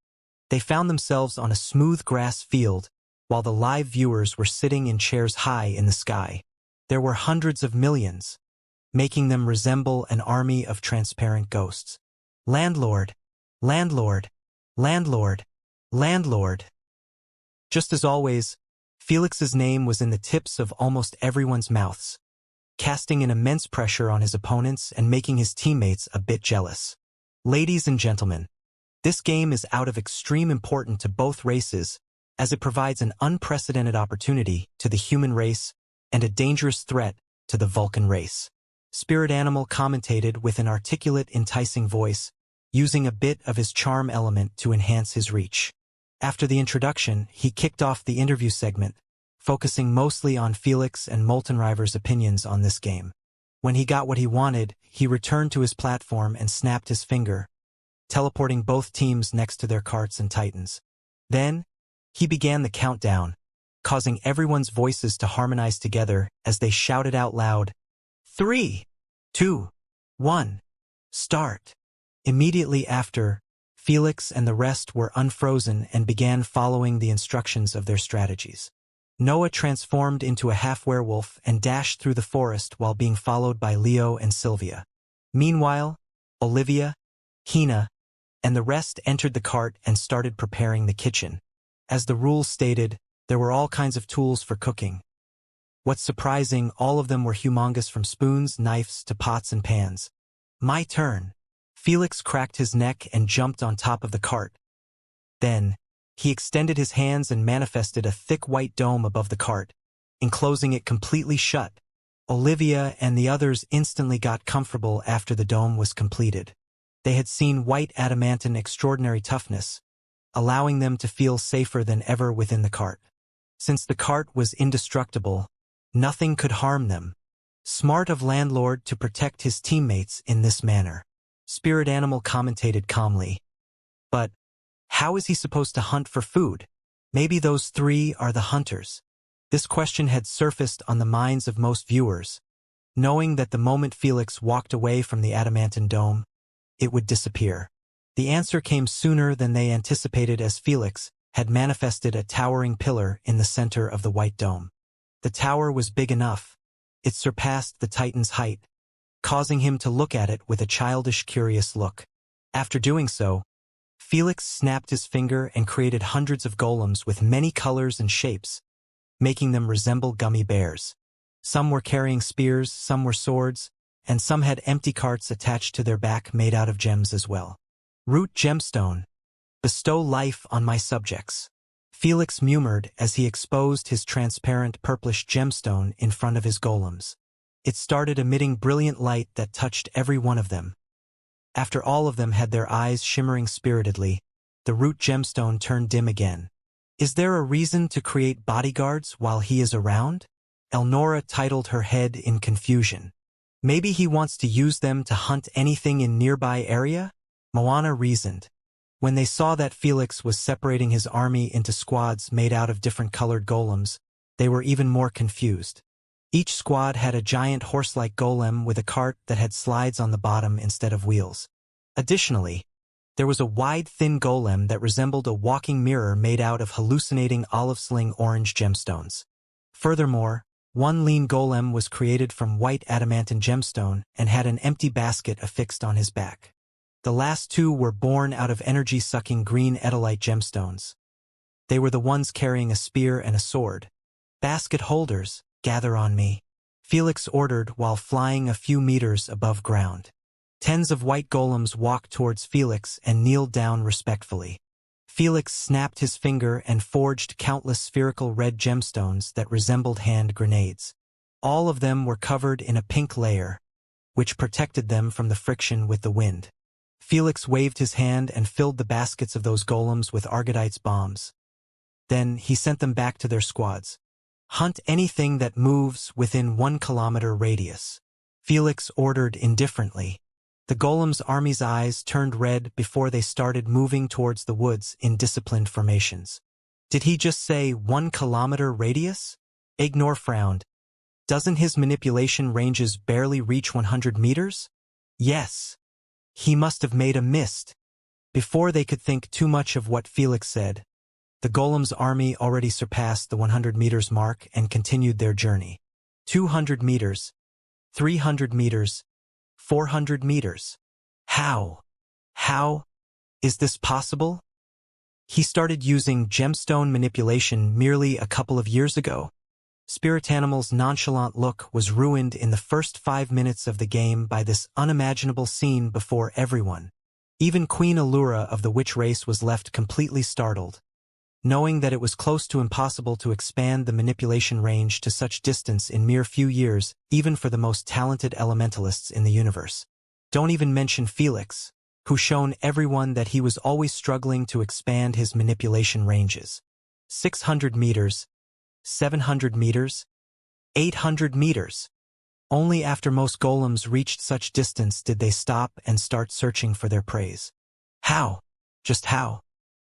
they found themselves on a smooth grass field, while the live viewers were sitting in chairs high in the sky. There were hundreds of millions, making them resemble an army of transparent ghosts. Landlord, landlord, landlord, landlord. Just as always, Felix's name was in the tips of almost everyone's mouths, casting an immense pressure on his opponents and making his teammates a bit jealous. Ladies and gentlemen, this game is out of extreme importance to both races, as it provides an unprecedented opportunity to the human race and a dangerous threat to the Vulcan race. Spirit Animal commentated with an articulate, enticing voice, using a bit of his charm element to enhance his reach. After the introduction, he kicked off the interview segment, focusing mostly on Felix and Molten River's opinions on this game. When he got what he wanted, he returned to his platform and snapped his finger, teleporting both teams next to their carts and titans. Then, he began the countdown, causing everyone's voices to harmonize together as they shouted out loud, 3, 2, 1, start. Immediately after, Felix and the rest were unfrozen and began following the instructions of their strategies. Noah transformed into a half-werewolf and dashed through the forest while being followed by Leo and Sylvia. Meanwhile, Olivia, Hina, and the rest entered the cart and started preparing the kitchen. As the rules stated, there were all kinds of tools for cooking. What's surprising, all of them were humongous, from spoons, knives to pots and pans. My turn. Felix cracked his neck and jumped on top of the cart. Then, he extended his hands and manifested a thick white dome above the cart, enclosing it completely shut. Olivia and the others instantly got comfortable after the dome was completed. They had seen white adamantine extraordinary toughness, allowing them to feel safer than ever within the cart. Since the cart was indestructible, nothing could harm them. Smart of landlord to protect his teammates in this manner. Spirit Animal commentated calmly. But how is he supposed to hunt for food? Maybe those three are the hunters. This question had surfaced on the minds of most viewers, knowing that the moment Felix walked away from the adamantine dome, it would disappear. The answer came sooner than they anticipated, as Felix had manifested a towering pillar in the center of the white dome. The tower was big enough. It surpassed the Titan's height, causing him to look at it with a childish, curious look. After doing so, Felix snapped his finger and created hundreds of golems with many colors and shapes, making them resemble gummy bears. Some were carrying spears, some were swords, and some had empty carts attached to their back made out of gems as well. Root gemstone. Bestow life on my subjects. Felix murmured as he exposed his transparent purplish gemstone in front of his golems. It started emitting brilliant light that touched every one of them. After all of them had their eyes shimmering spiritedly, the root gemstone turned dim again. Is there a reason to create bodyguards while he is around? Elnora titled her head in confusion. Maybe he wants to use them to hunt anything in nearby area? Moana reasoned. When they saw that Felix was separating his army into squads made out of different colored golems, they were even more confused. Each squad had a giant horse-like golem with a cart that had slides on the bottom instead of wheels. Additionally, there was a wide, thin golem that resembled a walking mirror made out of hallucinating olive-sling orange gemstones. Furthermore, one lean golem was created from white adamantine gemstone and had an empty basket affixed on his back. The last two were born out of energy-sucking green edolite gemstones. They were the ones carrying a spear and a sword. Basket holders, gather on me, Felix ordered while flying a few meters above ground. Tens of white golems walked towards Felix and kneeled down respectfully. Felix snapped his finger and forged countless spherical red gemstones that resembled hand grenades. All of them were covered in a pink layer, which protected them from the friction with the wind. Felix waved his hand and filled the baskets of those golems with Argodite's bombs. Then he sent them back to their squads. Hunt anything that moves within 1 kilometer radius. Felix ordered indifferently. The golem's army's eyes turned red before they started moving towards the woods in disciplined formations. Did he just say 1 kilometer radius? Ignore frowned. Doesn't his manipulation ranges barely reach 100 meters? Yes. He must have made a mist. Before they could think too much of what Felix said, the golem's army already surpassed the 100 meters mark and continued their journey. 200 meters, 300 meters, 400 meters. How is this possible? He started using gemstone manipulation merely a couple of years ago. Spirit Animal's nonchalant look was ruined in the first 5 minutes of the game by this unimaginable scene before everyone. Even Queen Allura of the witch race was left completely startled, knowing that it was close to impossible to expand the manipulation range to such distance in mere few years, even for the most talented elementalists in the universe. Don't even mention Felix, who shown everyone that he was always struggling to expand his manipulation ranges. 600 meters, 700 meters, 800 meters. Only after most golems reached such distance did they stop and start searching for their praise. How? Just how?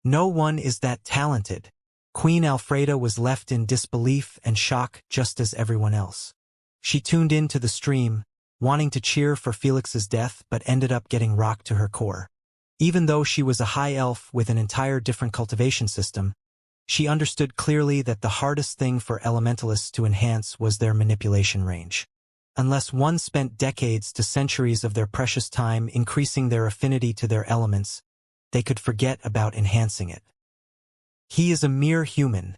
No one is that talented. Queen Alfreda was left in disbelief and shock just as everyone else. She tuned into the stream, wanting to cheer for Felix's death but ended up getting rocked to her core. Even though she was a high elf with an entire different cultivation system, she understood clearly that the hardest thing for elementalists to enhance was their manipulation range. Unless one spent decades to centuries of their precious time increasing their affinity to their elements, they could forget about enhancing it. He is a mere human,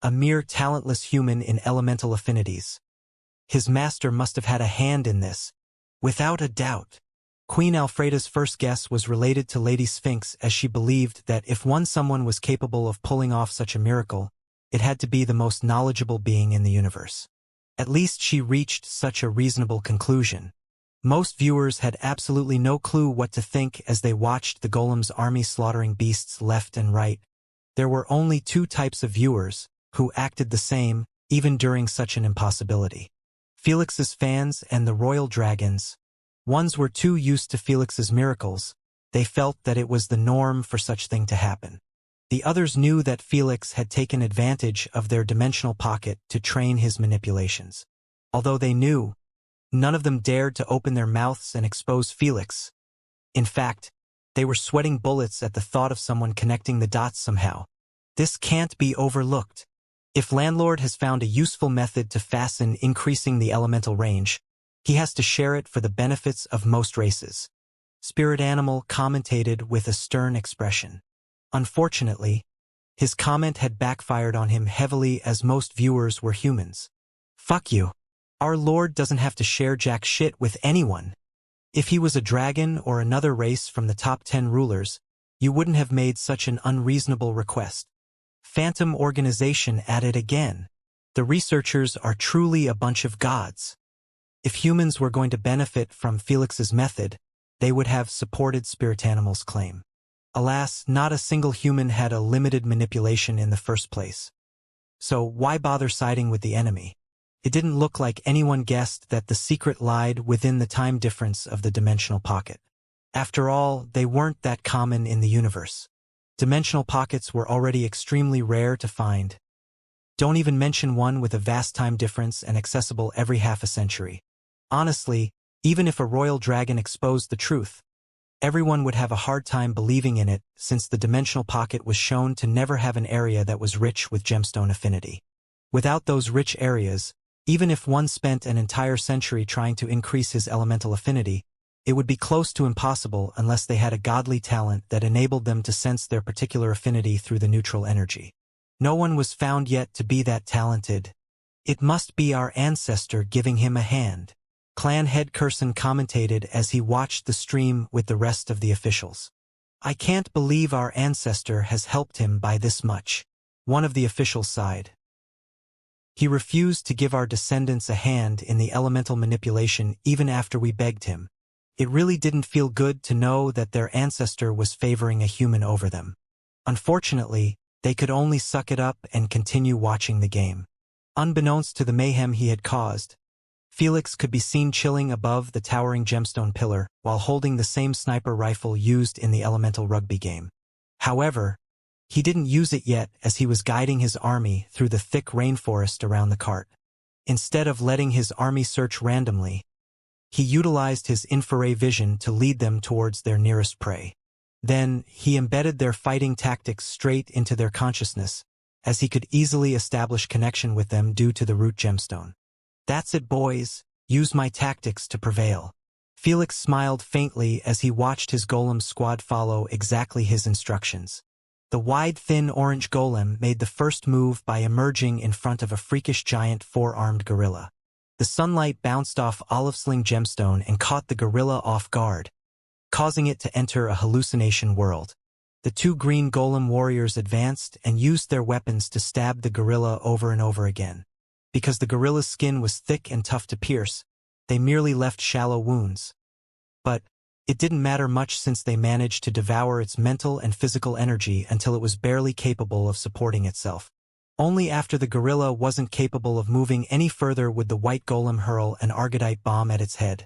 a mere talentless human in elemental affinities. His master must have had a hand in this, without a doubt. Queen Alfreda's first guess was related to Lady Sphinx, as she believed that if someone was capable of pulling off such a miracle, it had to be the most knowledgeable being in the universe. At least she reached such a reasonable conclusion. Most viewers had absolutely no clue what to think as they watched the golem's army slaughtering beasts left and right. There were only 2 types of viewers, who acted the same, even during such an impossibility. Felix's fans and the royal dragons. Ones were too used to Felix's miracles. They felt that it was the norm for such thing to happen. The others knew that Felix had taken advantage of their dimensional pocket to train his manipulations. Although they knew, none of them dared to open their mouths and expose Felix. In fact, they were sweating bullets at the thought of someone connecting the dots somehow. This can't be overlooked. If Landlord has found a useful method to fasten increasing the elemental range, he has to share it for the benefits of most races. Spirit Animal commented with a stern expression. Unfortunately, his comment had backfired on him heavily as most viewers were humans. Fuck you. Our Lord doesn't have to share jack shit with anyone. If he was a dragon or another race from the top 10 rulers, you wouldn't have made such an unreasonable request. Phantom Organization added again. The researchers are truly a bunch of gods. If humans were going to benefit from Felix's method, they would have supported Spirit Animal's claim. Alas, not a single human had a limited manipulation in the first place. So why bother siding with the enemy? It didn't look like anyone guessed that the secret lied within the time difference of the dimensional pocket. After all, they weren't that common in the universe. Dimensional pockets were already extremely rare to find. Don't even mention one with a vast time difference and accessible every half a century. Honestly, even if a royal dragon exposed the truth, everyone would have a hard time believing in it, since the dimensional pocket was shown to never have an area that was rich with gemstone affinity. Without those rich areas, even if one spent an entire century trying to increase his elemental affinity, it would be close to impossible unless they had a godly talent that enabled them to sense their particular affinity through the neutral energy. No one was found yet to be that talented. It must be our ancestor giving him a hand. Clan head Curson commented as he watched the stream with the rest of the officials. I can't believe our ancestor has helped him by this much. One of the officials sighed. He refused to give our descendants a hand in the elemental manipulation even after we begged him. It really didn't feel good to know that their ancestor was favoring a human over them. Unfortunately, they could only suck it up and continue watching the game. Unbeknownst to the mayhem he had caused, Felix could be seen chilling above the towering gemstone pillar while holding the same sniper rifle used in the elemental rugby game. However, he didn't use it yet as he was guiding his army through the thick rainforest around the cart. Instead of letting his army search randomly, he utilized his infrared vision to lead them towards their nearest prey. Then, he embedded their fighting tactics straight into their consciousness, as he could easily establish connection with them due to the root gemstone. "That's it, boys. Use my tactics to prevail." Felix smiled faintly as he watched his golem squad follow exactly his instructions. The wide, thin orange golem made the first move by emerging in front of a freakish giant four-armed gorilla. The sunlight bounced off Olive Sling gemstone and caught the gorilla off guard, causing it to enter a hallucination world. The two green golem warriors advanced and used their weapons to stab the gorilla over and over again. Because the gorilla's skin was thick and tough to pierce, they merely left shallow wounds. But it didn't matter much since they managed to devour its mental and physical energy until it was barely capable of supporting itself. Only after the gorilla wasn't capable of moving any further would the white golem hurl an argodite bomb at its head,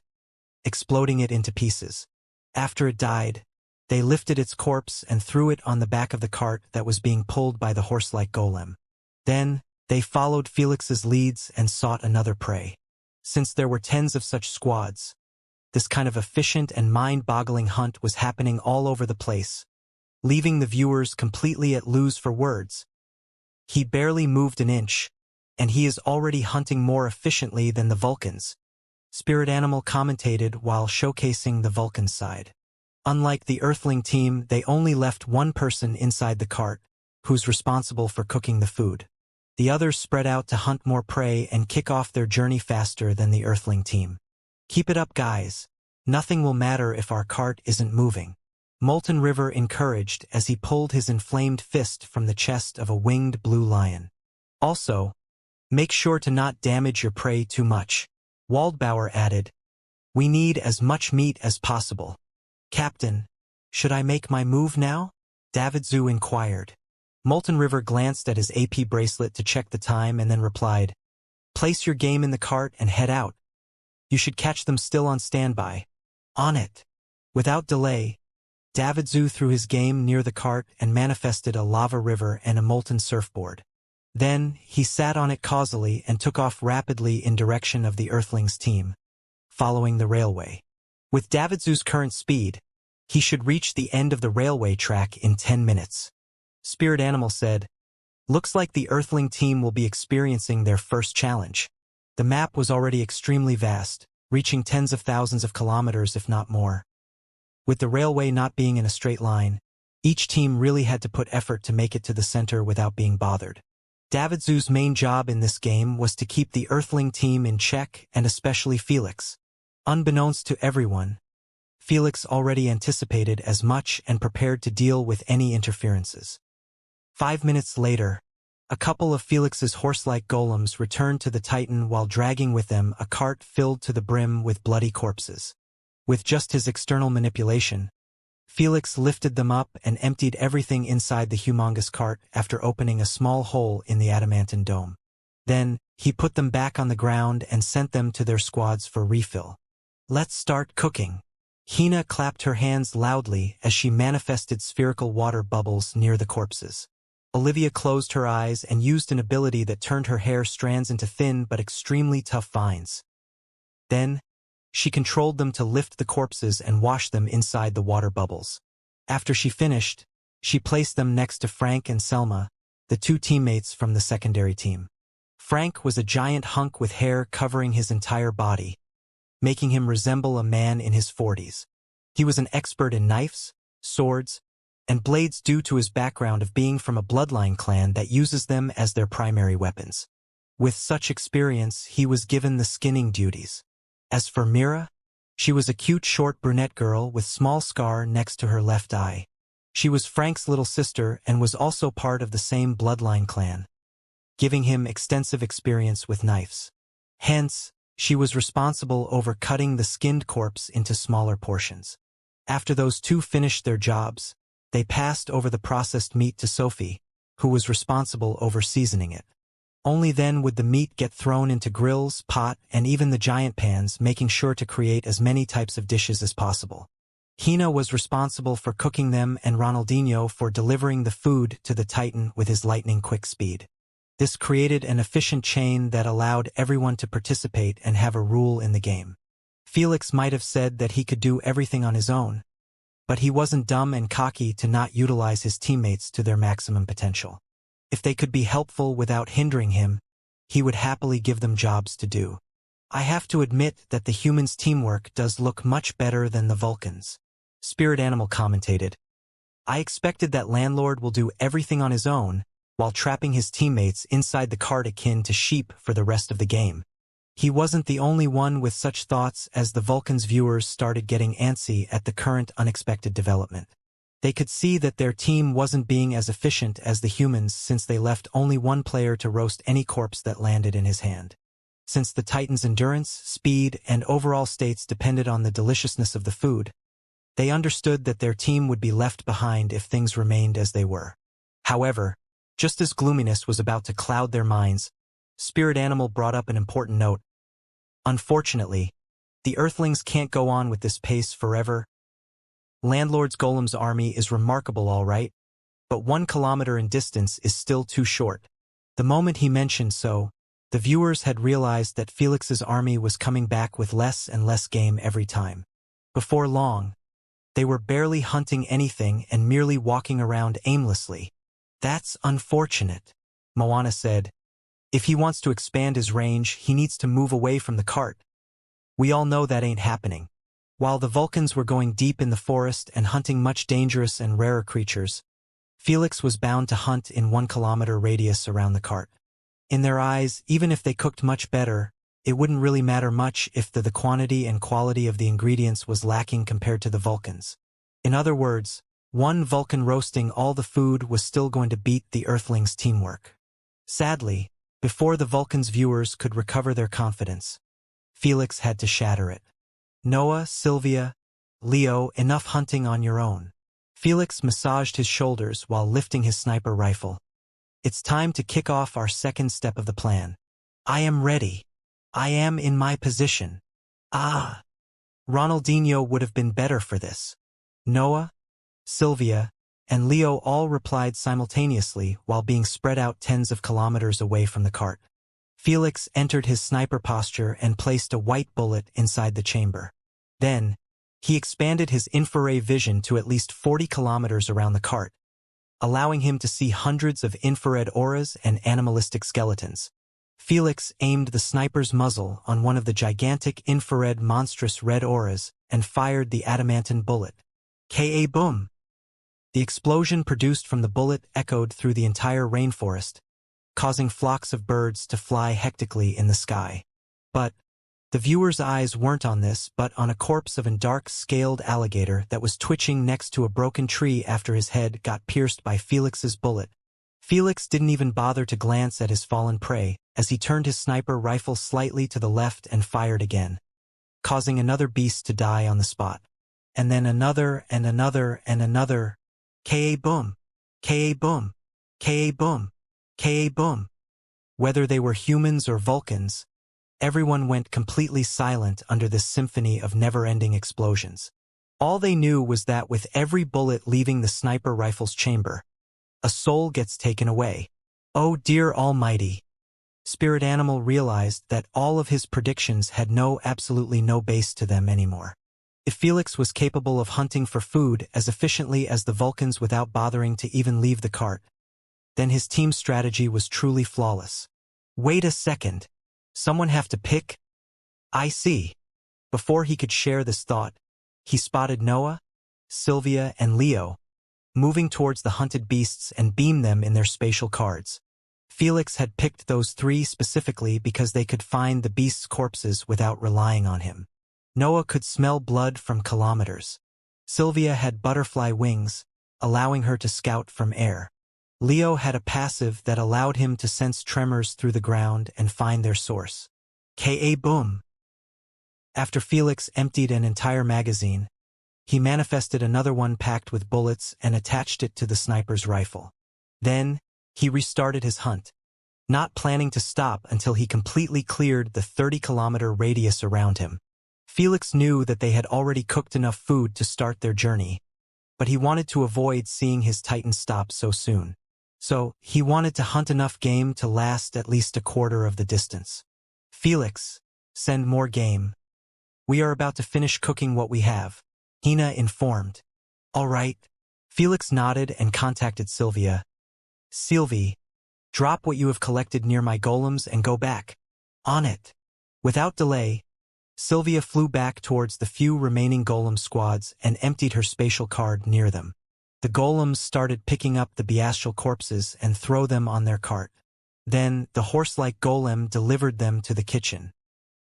exploding it into pieces. After it died, they lifted its corpse and threw it on the back of the cart that was being pulled by the horse-like golem. Then, they followed Felix's leads and sought another prey. Since there were tens of such squads, this kind of efficient and mind-boggling hunt was happening all over the place, leaving the viewers completely at loose for words. "He barely moved an inch, and he is already hunting more efficiently than the Vulcans," Spirit Animal commentated while showcasing the Vulcan side. Unlike the Earthling team, they only left one person inside the cart, who's responsible for cooking the food. The others spread out to hunt more prey and kick off their journey faster than the Earthling team. "Keep it up, guys. Nothing will matter if our cart isn't moving," Molten River encouraged as he pulled his inflamed fist from the chest of a winged blue lion. "Also, make sure to not damage your prey too much," Waldbauer added. "We need as much meat as possible." "Captain, should I make my move now?" Davidzu inquired. Molten River glanced at his AP bracelet to check the time and then replied, "Place your game in the cart and head out. You should catch them still on standby." "On it." Without delay, Davidzu threw his game near the cart and manifested a lava river and a molten surfboard. Then, he sat on it causally and took off rapidly in direction of the Earthlings team, following the railway. With Davidzu's current speed, he should reach the end of the railway track in 10 minutes. Spirit Animal said, "Looks like the Earthling team will be experiencing their first challenge." The map was already extremely vast, reaching tens of thousands of kilometers if not more. With the railway not being in a straight line, each team really had to put effort to make it to the center without being bothered. Davidzu's main job in this game was to keep the Earthling team in check and especially Felix. Unbeknownst to everyone, Felix already anticipated as much and prepared to deal with any interferences. 5 minutes later, a couple of Felix's horse-like golems returned to the Titan while dragging with them a cart filled to the brim with bloody corpses. With just his external manipulation, Felix lifted them up and emptied everything inside the humongous cart after opening a small hole in the adamantine dome. Then, he put them back on the ground and sent them to their squads for refill. "Let's start cooking." Hina clapped her hands loudly as she manifested spherical water bubbles near the corpses. Olivia closed her eyes and used an ability that turned her hair strands into thin but extremely tough vines. Then, she controlled them to lift the corpses and wash them inside the water bubbles. After she finished, she placed them next to Frank and Selma, the two teammates from the secondary team. Frank was a giant hunk with hair covering his entire body, making him resemble a man in his 40s. He was an expert in knives, swords, and blades due to his background of being from a bloodline clan that uses them as their primary weapons. With such experience, he was given the skinning duties. As for Mira, she was a cute short brunette girl with small scar next to her left eye. She was Frank's little sister and was also part of the same bloodline clan, giving him extensive experience with knives. Hence, she was responsible over cutting the skinned corpse into smaller portions. After those two finished their jobs, they passed over the processed meat to Sophie, who was responsible over seasoning it. Only then would the meat get thrown into grills, pot, and even the giant pans, making sure to create as many types of dishes as possible. Hina was responsible for cooking them and Ronaldinho for delivering the food to the Titan with his lightning-quick speed. This created an efficient chain that allowed everyone to participate and have a rule in the game. Felix might have said that he could do everything on his own, but he wasn't dumb and cocky to not utilize his teammates to their maximum potential. If they could be helpful without hindering him, he would happily give them jobs to do. I have to admit that the humans' teamwork does look much better than the Vulcans. Spirit Animal commentated. I expected that Landlord will do everything on his own, while trapping his teammates inside the cart akin to sheep for the rest of the game. He wasn't the only one with such thoughts as the Vulcans' viewers started getting antsy at the current unexpected development. They could see that their team wasn't being as efficient as the humans since they left only one player to roast any corpse that landed in his hand. Since the Titan's endurance, speed, and overall states depended on the deliciousness of the food, they understood that their team would be left behind if things remained as they were. However, just as gloominess was about to cloud their minds, Spirit Animal brought up an important note. Unfortunately, the Earthlings can't go on with this pace forever. Landlord's Golem's army is remarkable, all right, but 1 kilometer in distance is still too short. The moment he mentioned so, the viewers had realized that Felix's army was coming back with less and less game every time. Before long, they were barely hunting anything and merely walking around aimlessly. That's unfortunate, Moana said. If he wants to expand his range, he needs to move away from the cart. We all know that ain't happening. While the Vulcans were going deep in the forest and hunting much dangerous and rarer creatures, Felix was bound to hunt in 1 kilometer radius around the cart. In their eyes, even if they cooked much better, it wouldn't really matter much if the quantity and quality of the ingredients was lacking compared to the Vulcans. In other words, one Vulcan roasting all the food was still going to beat the Earthlings' teamwork. Sadly, before the Vulcans' viewers could recover their confidence, Felix had to shatter it. Noah, Sylvia, Leo, enough hunting on your own. Felix massaged his shoulders while lifting his sniper rifle. It's time to kick off our second step of the plan. I am ready. I am in my position. Ah! Ronaldinho would have been better for this. Noah, Sylvia, and Leo all replied simultaneously while being spread out tens of kilometers away from the cart. Felix entered his sniper posture and placed a white bullet inside the chamber. Then, he expanded his infrared vision to at least 40 kilometers around the cart, allowing him to see hundreds of infrared auras and animalistic skeletons. Felix aimed the sniper's muzzle on one of the gigantic infrared monstrous red auras and fired the adamantine bullet. Ka boom! The explosion produced from the bullet echoed through the entire rainforest, causing flocks of birds to fly hectically in the sky. But the viewer's eyes weren't on this but on a corpse of a dark-scaled alligator that was twitching next to a broken tree after his head got pierced by Felix's bullet. Felix didn't even bother to glance at his fallen prey as he turned his sniper rifle slightly to the left and fired again, causing another beast to die on the spot. And then another and another and another. Ka boom! Ka boom! Ka boom! Ka boom! Whether they were humans or Vulcans, everyone went completely silent under this symphony of never-ending explosions. All they knew was that with every bullet leaving the sniper rifle's chamber, a soul gets taken away. Oh dear almighty! Spirit Animal realized that all of his predictions had absolutely no base to them anymore. If Felix was capable of hunting for food as efficiently as the Vulcans without bothering to even leave the cart, then his team's strategy was truly flawless. Wait a second. Someone have to pick? I see. Before he could share this thought, he spotted Noah, Sylvia, and Leo moving towards the hunted beasts and beamed them in their spatial cards. Felix had picked those 3 specifically because they could find the beasts' corpses without relying on him. Noah could smell blood from kilometers. Sylvia had butterfly wings, allowing her to scout from air. Leo had a passive that allowed him to sense tremors through the ground and find their source. Ka boom! After Felix emptied an entire magazine, he manifested another one packed with bullets and attached it to the sniper's rifle. Then, he restarted his hunt, not planning to stop until he completely cleared the 30-kilometer radius around him. Felix knew that they had already cooked enough food to start their journey, but he wanted to avoid seeing his titan stop so soon. So, he wanted to hunt enough game to last at least a quarter of the distance. Felix, send more game. We are about to finish cooking what we have, Hina informed. All right. Felix nodded and contacted Sylvia. Sylvie, drop what you have collected near my golems and go back. On it. Without delay, Sylvia flew back towards the few remaining golem squads and emptied her spatial card near them. The golems started picking up the bestial corpses and throw them on their cart. Then, the horse-like golem delivered them to the kitchen.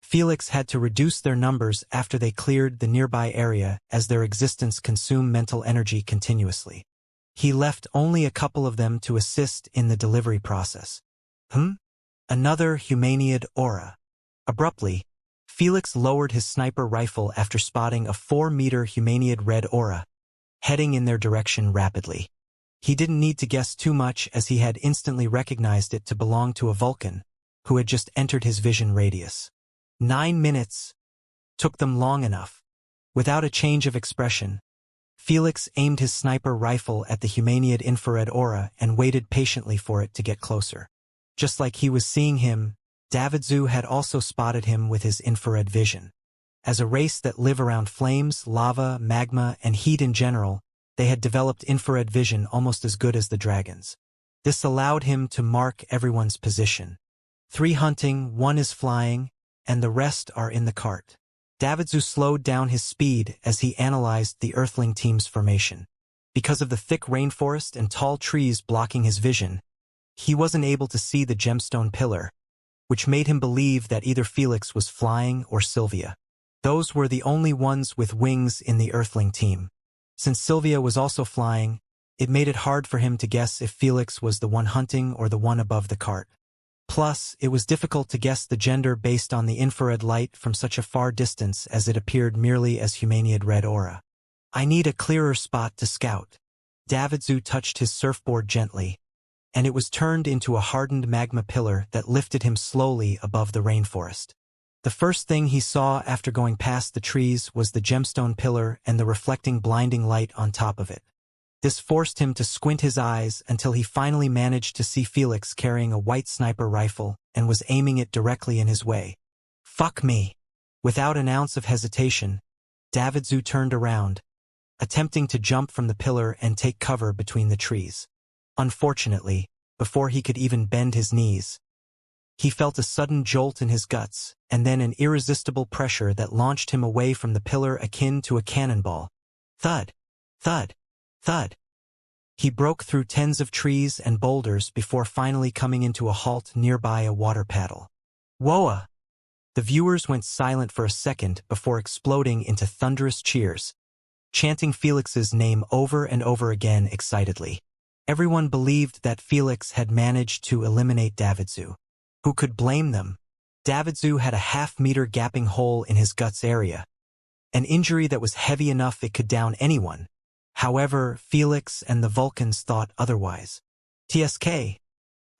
Felix had to reduce their numbers after they cleared the nearby area as their existence consumed mental energy continuously. He left only a couple of them to assist in the delivery process. Another Humanoid aura. Abruptly, Felix lowered his sniper rifle after spotting a 4-meter Humanoid red aura, heading in their direction rapidly. He didn't need to guess too much as he had instantly recognized it to belong to a Vulcan, who had just entered his vision radius. 9 minutes. Took them long enough. Without a change of expression, Felix aimed his sniper rifle at the Humanoid infrared aura and waited patiently for it to get closer. Just like he was seeing him, Davidzu had also spotted him with his infrared vision. As a race that live around flames, lava, magma, and heat in general, they had developed infrared vision almost as good as the dragons. This allowed him to mark everyone's position. 3 hunting, 1 is flying, and the rest are in the cart. Davidzu slowed down his speed as he analyzed the Earthling team's formation. Because of the thick rainforest and tall trees blocking his vision, he wasn't able to see the gemstone pillar, which made him believe that either Felix was flying or Sylvia. Those were the only ones with wings in the Earthling team. Since Sylvia was also flying, it made it hard for him to guess if Felix was the one hunting or the one above the cart. Plus, it was difficult to guess the gender based on the infrared light from such a far distance as it appeared merely as Humanoid red aura. I need a clearer spot to scout. Davidzu touched his surfboard gently, and it was turned into a hardened magma pillar that lifted him slowly above the rainforest. The first thing he saw after going past the trees was the gemstone pillar and the reflecting blinding light on top of it. This forced him to squint his eyes until he finally managed to see Felix carrying a white sniper rifle and was aiming it directly in his way. Fuck me! Without an ounce of hesitation, Davidzu turned around, attempting to jump from the pillar and take cover between the trees. Unfortunately, before he could even bend his knees, he felt a sudden jolt in his guts, and then an irresistible pressure that launched him away from the pillar akin to a cannonball. Thud! Thud! Thud! He broke through tens of trees and boulders before finally coming into a halt nearby a water paddle. Whoa! The viewers went silent for a second before exploding into thunderous cheers, chanting Felix's name over and over again excitedly. Everyone believed that Felix had managed to eliminate Davidzu. Who could blame them? Davidzu had a half-meter gapping hole in his guts area, an injury that was heavy enough it could down anyone. However, Felix and the Vulcans thought otherwise. TSK.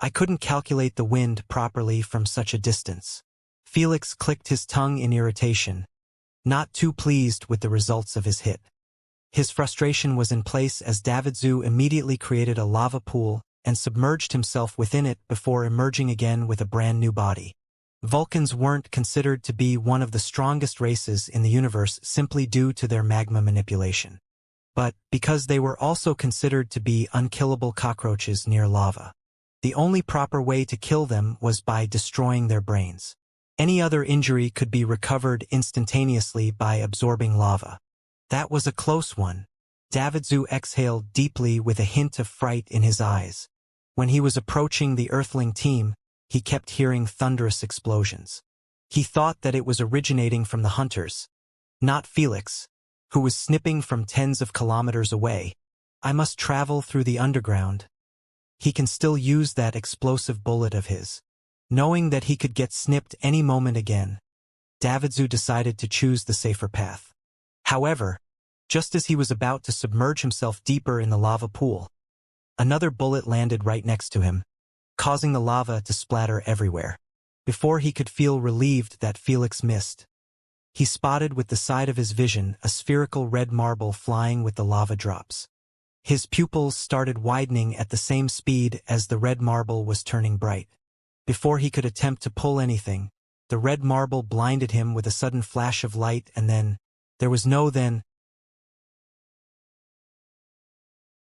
I couldn't calculate the wind properly from such a distance. Felix clicked his tongue in irritation, not too pleased with the results of his hit. His frustration was in place as Davidzu immediately created a lava pool and submerged himself within it before emerging again with a brand new body. Vulcans weren't considered to be one of the strongest races in the universe simply due to their magma manipulation, but because they were also considered to be unkillable cockroaches near lava. The only proper way to kill them was by destroying their brains. Any other injury could be recovered instantaneously by absorbing lava. That was a close one. Davidzu exhaled deeply with a hint of fright in his eyes. When he was approaching the Earthling team, he kept hearing thunderous explosions. He thought that it was originating from the hunters, not Felix, who was snipping from tens of kilometers away. I must travel through the underground. He can still use that explosive bullet of his. Knowing that he could get snipped any moment again, Davidzu decided to choose the safer path. However, just as he was about to submerge himself deeper in the lava pool, another bullet landed right next to him, causing the lava to splatter everywhere. Before he could feel relieved that Felix missed, he spotted with the side of his vision a spherical red marble flying with the lava drops. His pupils started widening at the same speed as the red marble was turning bright. Before he could attempt to pull anything, the red marble blinded him with a sudden flash of light, and then, there was no then.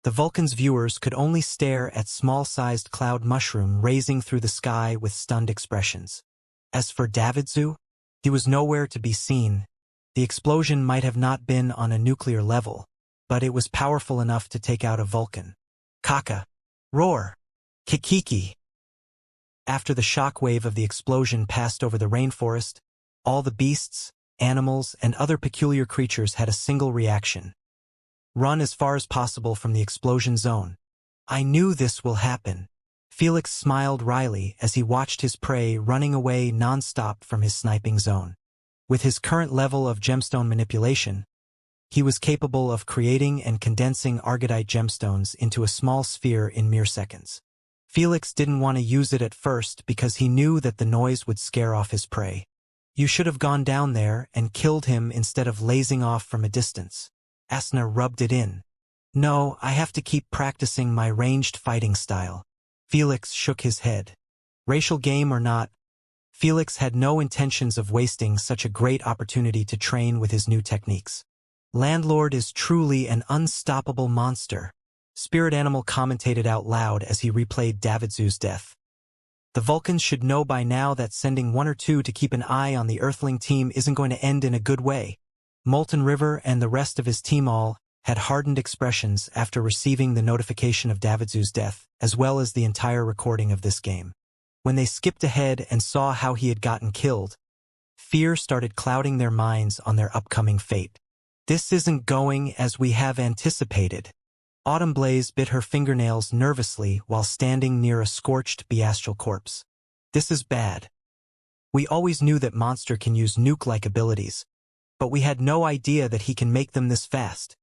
The Vulcan's viewers could only stare at small-sized cloud mushroom raising through the sky with stunned expressions. As for Davidzu, he was nowhere to be seen. The explosion might have not been on a nuclear level, but it was powerful enough to take out a Vulcan. Kaka. Roar. Kikiki. After the shock wave of the explosion passed over the rainforest, all the beasts, animals, and other peculiar creatures had a single reaction. Run as far as possible from the explosion zone. I knew this will happen. Felix smiled wryly as he watched his prey running away non-stop from his sniping zone. With his current level of gemstone manipulation, he was capable of creating and condensing argidite gemstones into a small sphere in mere seconds. Felix didn't want to use it at first because he knew that the noise would scare off his prey. You should have gone down there and killed him instead of lazing off from a distance. Asna rubbed it in. No, I have to keep practicing my ranged fighting style. Felix shook his head. Racial game or not, Felix had no intentions of wasting such a great opportunity to train with his new techniques. Landlord is truly an unstoppable monster. Spirit Animal commentated out loud as he replayed Davidzu's death. The Vulcans should know by now that sending one or two to keep an eye on the Earthling team isn't going to end in a good way. Molten River and the rest of his team all had hardened expressions after receiving the notification of Davidzu's death, as well as the entire recording of this game. When they skipped ahead and saw how he had gotten killed, fear started clouding their minds on their upcoming fate. This isn't going as we have anticipated. Autumn Blaze bit her fingernails nervously while standing near a scorched Beastral corpse. This is bad. We always knew that Monster can use nuke-like abilities, but we had no idea that he can make them this fast.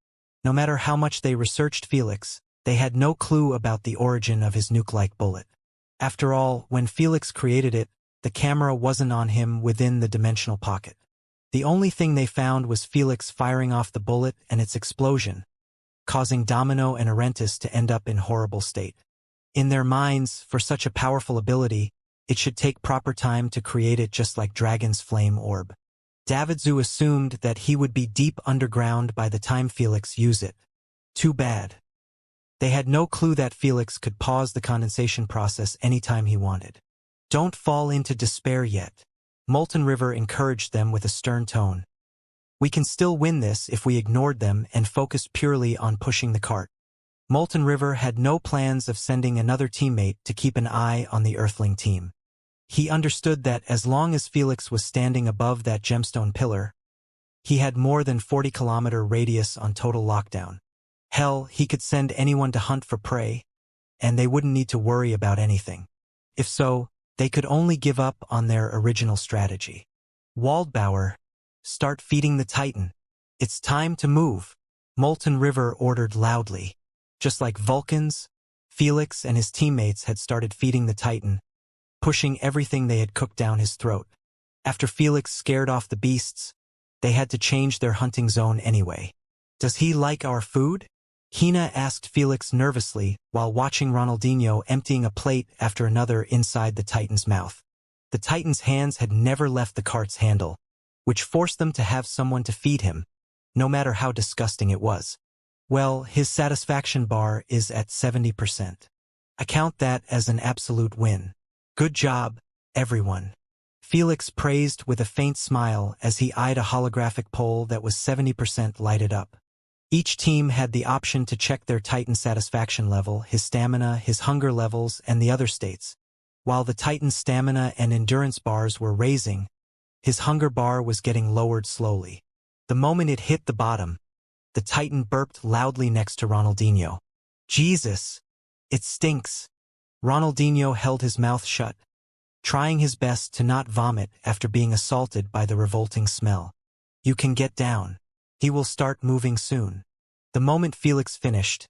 No matter how much they researched Felix, they had no clue about the origin of his nuke-like bullet. After all, when Felix created it, the camera wasn't on him within the dimensional pocket. The only thing they found was Felix firing off the bullet and its explosion, causing Domino and Arentis to end up in horrible state. In their minds, for such a powerful ability, it should take proper time to create it, just like Dragon's Flame Orb. Davidzu assumed that he would be deep underground by the time Felix used it. Too bad. They had no clue that Felix could pause the condensation process anytime he wanted. Don't fall into despair yet. Molten River encouraged them with a stern tone. We can still win this if we ignored them and focused purely on pushing the cart. Molten River had no plans of sending another teammate to keep an eye on the Earthling team. He understood that as long as Felix was standing above that gemstone pillar, he had more than 40-kilometer radius on total lockdown. Hell, he could send anyone to hunt for prey, and they wouldn't need to worry about anything. If so, they could only give up on their original strategy. Waldbauer, start feeding the Titan. It's time to move. Molten River ordered loudly. Just like Vulcans, Felix and his teammates had started feeding the Titan, pushing everything they had cooked down his throat. After Felix scared off the beasts, they had to change their hunting zone anyway. Does he like our food? Hina asked Felix nervously while watching Ronaldinho emptying a plate after another inside the Titan's mouth. The Titan's hands had never left the cart's handle, which forced them to have someone to feed him, no matter how disgusting it was. Well, his satisfaction bar is at 70%. I count that as an absolute win. Good job, everyone. Felix praised with a faint smile as he eyed a holographic pole that was 70% lighted up. Each team had the option to check their Titan satisfaction level, his stamina, his hunger levels, and the other states. While the Titan's stamina and endurance bars were raising, his hunger bar was getting lowered slowly. The moment it hit the bottom, the Titan burped loudly next to Ronaldinho. Jesus! It stinks! Ronaldinho held his mouth shut, trying his best to not vomit after being assaulted by the revolting smell. You can get down. He will start moving soon. The moment Felix finished,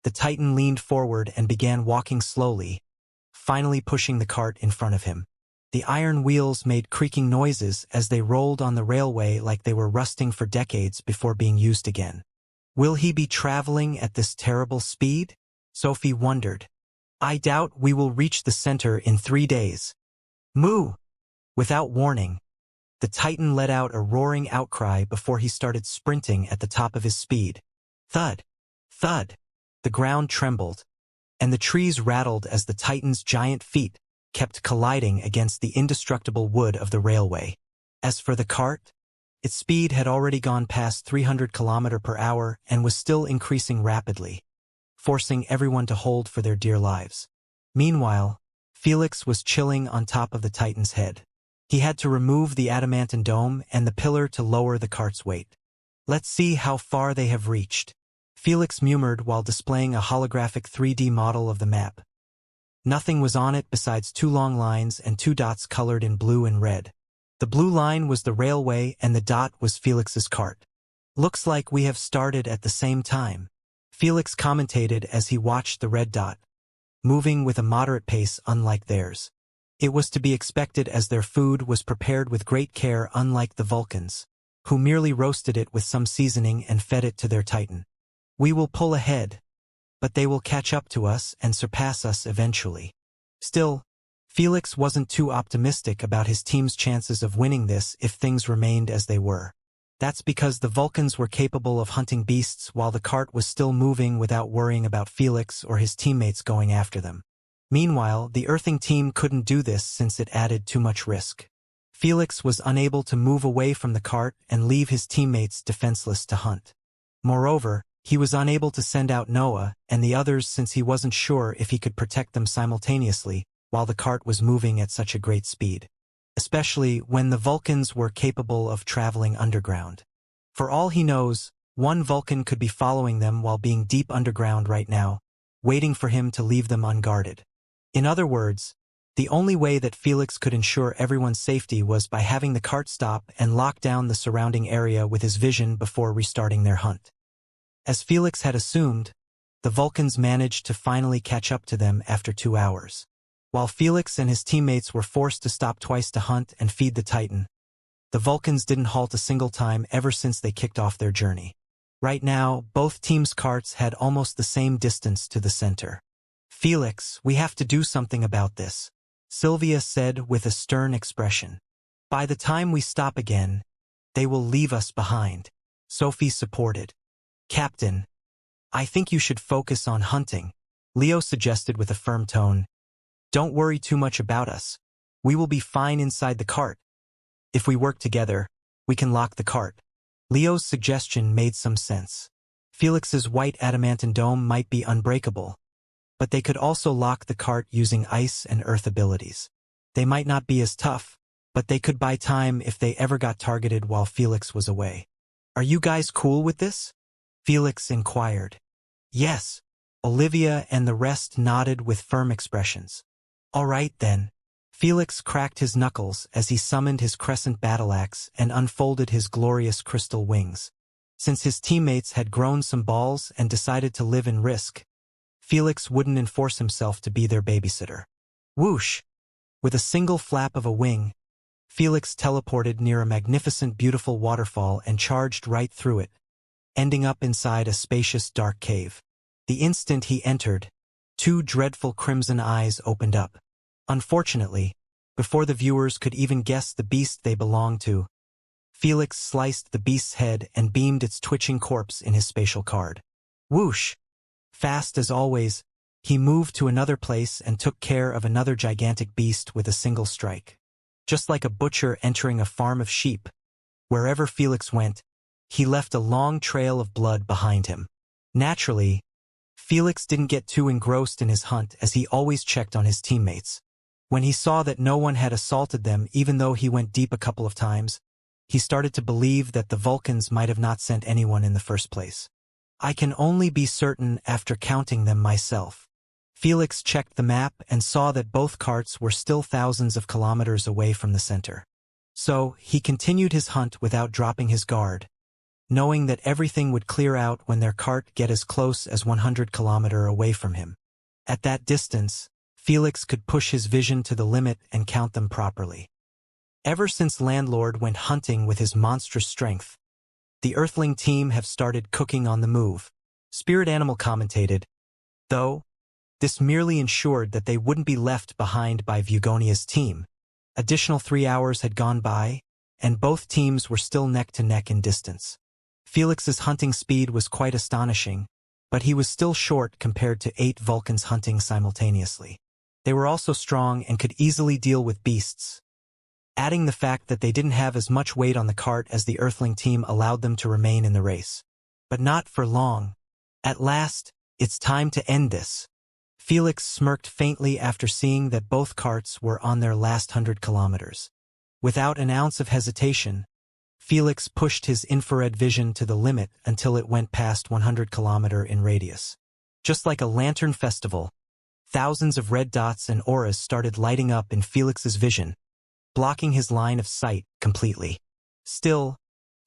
the Titan leaned forward and began walking slowly, finally pushing the cart in front of him. The iron wheels made creaking noises as they rolled on the railway like they were rusting for decades before being used again. Will he be traveling at this terrible speed? Sophie wondered. I doubt we will reach the center in 3 days. Moo! Without warning, the Titan let out a roaring outcry before he started sprinting at the top of his speed. Thud! Thud! The ground trembled, and the trees rattled as the Titan's giant feet kept colliding against the indestructible wood of the railway. As for the cart, its speed had already gone past 300 km per hour and was still increasing rapidly, forcing everyone to hold for their dear lives. Meanwhile, Felix was chilling on top of the Titan's head. He had to remove the adamantine dome and the pillar to lower the cart's weight. Let's see how far they have reached, Felix murmured while displaying a holographic 3D model of the map. Nothing was on it besides 2 long lines and 2 dots colored in blue and red. The blue line was the railway and the dot was Felix's cart. Looks like we have started at the same time, Felix commentated as he watched the red dot, moving with a moderate pace unlike theirs. It was to be expected as their food was prepared with great care, unlike the Vulcans, who merely roasted it with some seasoning and fed it to their Titan. We will pull ahead, but they will catch up to us and surpass us eventually. Still, Felix wasn't too optimistic about his team's chances of winning this if things remained as they were. That's because the Vulcans were capable of hunting beasts while the cart was still moving without worrying about Felix or his teammates going after them. Meanwhile, the Earthing team couldn't do this since it added too much risk. Felix was unable to move away from the cart and leave his teammates defenseless to hunt. Moreover, he was unable to send out Noah and the others since he wasn't sure if he could protect them simultaneously while the cart was moving at such a great speed, especially when the Vulcans were capable of traveling underground. For all he knows, one Vulcan could be following them while being deep underground right now, waiting for him to leave them unguarded. In other words, the only way that Felix could ensure everyone's safety was by having the cart stop and lock down the surrounding area with his vision before restarting their hunt. As Felix had assumed, the Vulcans managed to finally catch up to them after 2 hours. While Felix and his teammates were forced to stop twice to hunt and feed the Titan, the Vulcans didn't halt a single time ever since they kicked off their journey. Right now, both teams' carts had almost the same distance to the center. Felix, we have to do something about this, Sylvia said with a stern expression. By the time we stop again, they will leave us behind, Sophie supported. Captain, I think you should focus on hunting, Leo suggested with a firm tone. Don't worry too much about us. We will be fine inside the cart. If we work together, we can lock the cart. Leo's suggestion made some sense. Felix's white adamantine dome might be unbreakable, but they could also lock the cart using ice and earth abilities. They might not be as tough, but they could buy time if they ever got targeted while Felix was away. Are you guys cool with this? Felix inquired. Yes, Olivia and the rest nodded with firm expressions. All right then. Felix cracked his knuckles as he summoned his crescent battle axe and unfolded his glorious crystal wings. Since his teammates had grown some balls and decided to live in risk, Felix wouldn't enforce himself to be their babysitter. Whoosh! With a single flap of a wing, Felix teleported near a magnificent, beautiful waterfall and charged right through it, ending up inside a spacious, dark cave. The instant he entered, 2 dreadful crimson eyes opened up. Unfortunately, before the viewers could even guess the beast they belonged to, Felix sliced the beast's head and beamed its twitching corpse in his spatial card. Whoosh! Fast as always, he moved to another place and took care of another gigantic beast with a single strike. Just like a butcher entering a farm of sheep, wherever Felix went, he left a long trail of blood behind him. Naturally, Felix didn't get too engrossed in his hunt as he always checked on his teammates. When he saw that no one had assaulted them even though he went deep a couple of times, he started to believe that the Vulcans might have not sent anyone in the first place. I can only be certain after counting them myself. Felix checked the map and saw that both carts were still thousands of kilometers away from the center. So, he continued his hunt without dropping his guard, knowing that everything would clear out when their cart get as close as 100 kilometers away from him. At that distance, Felix could push his vision to the limit and count them properly. Ever since Landlord went hunting with his monstrous strength, the Earthling team have started cooking on the move. Spirit Animal commentated, though, this merely ensured that they wouldn't be left behind by Vugonia's team. Additional 3 hours had gone by, and both teams were still neck to neck in distance. Felix's hunting speed was quite astonishing, but he was still short compared to 8 Vulcans hunting simultaneously. They were also strong and could easily deal with beasts. Adding the fact that they didn't have as much weight on the cart as the Earthling team allowed them to remain in the race. But not for long. At last, it's time to end this. Felix smirked faintly after seeing that both carts were on their last 100 kilometers. Without an ounce of hesitation, Felix pushed his infrared vision to the limit until it went past 100 kilometer in radius. Just like a lantern festival, thousands of red dots and auras started lighting up in Felix's vision, blocking his line of sight completely. Still,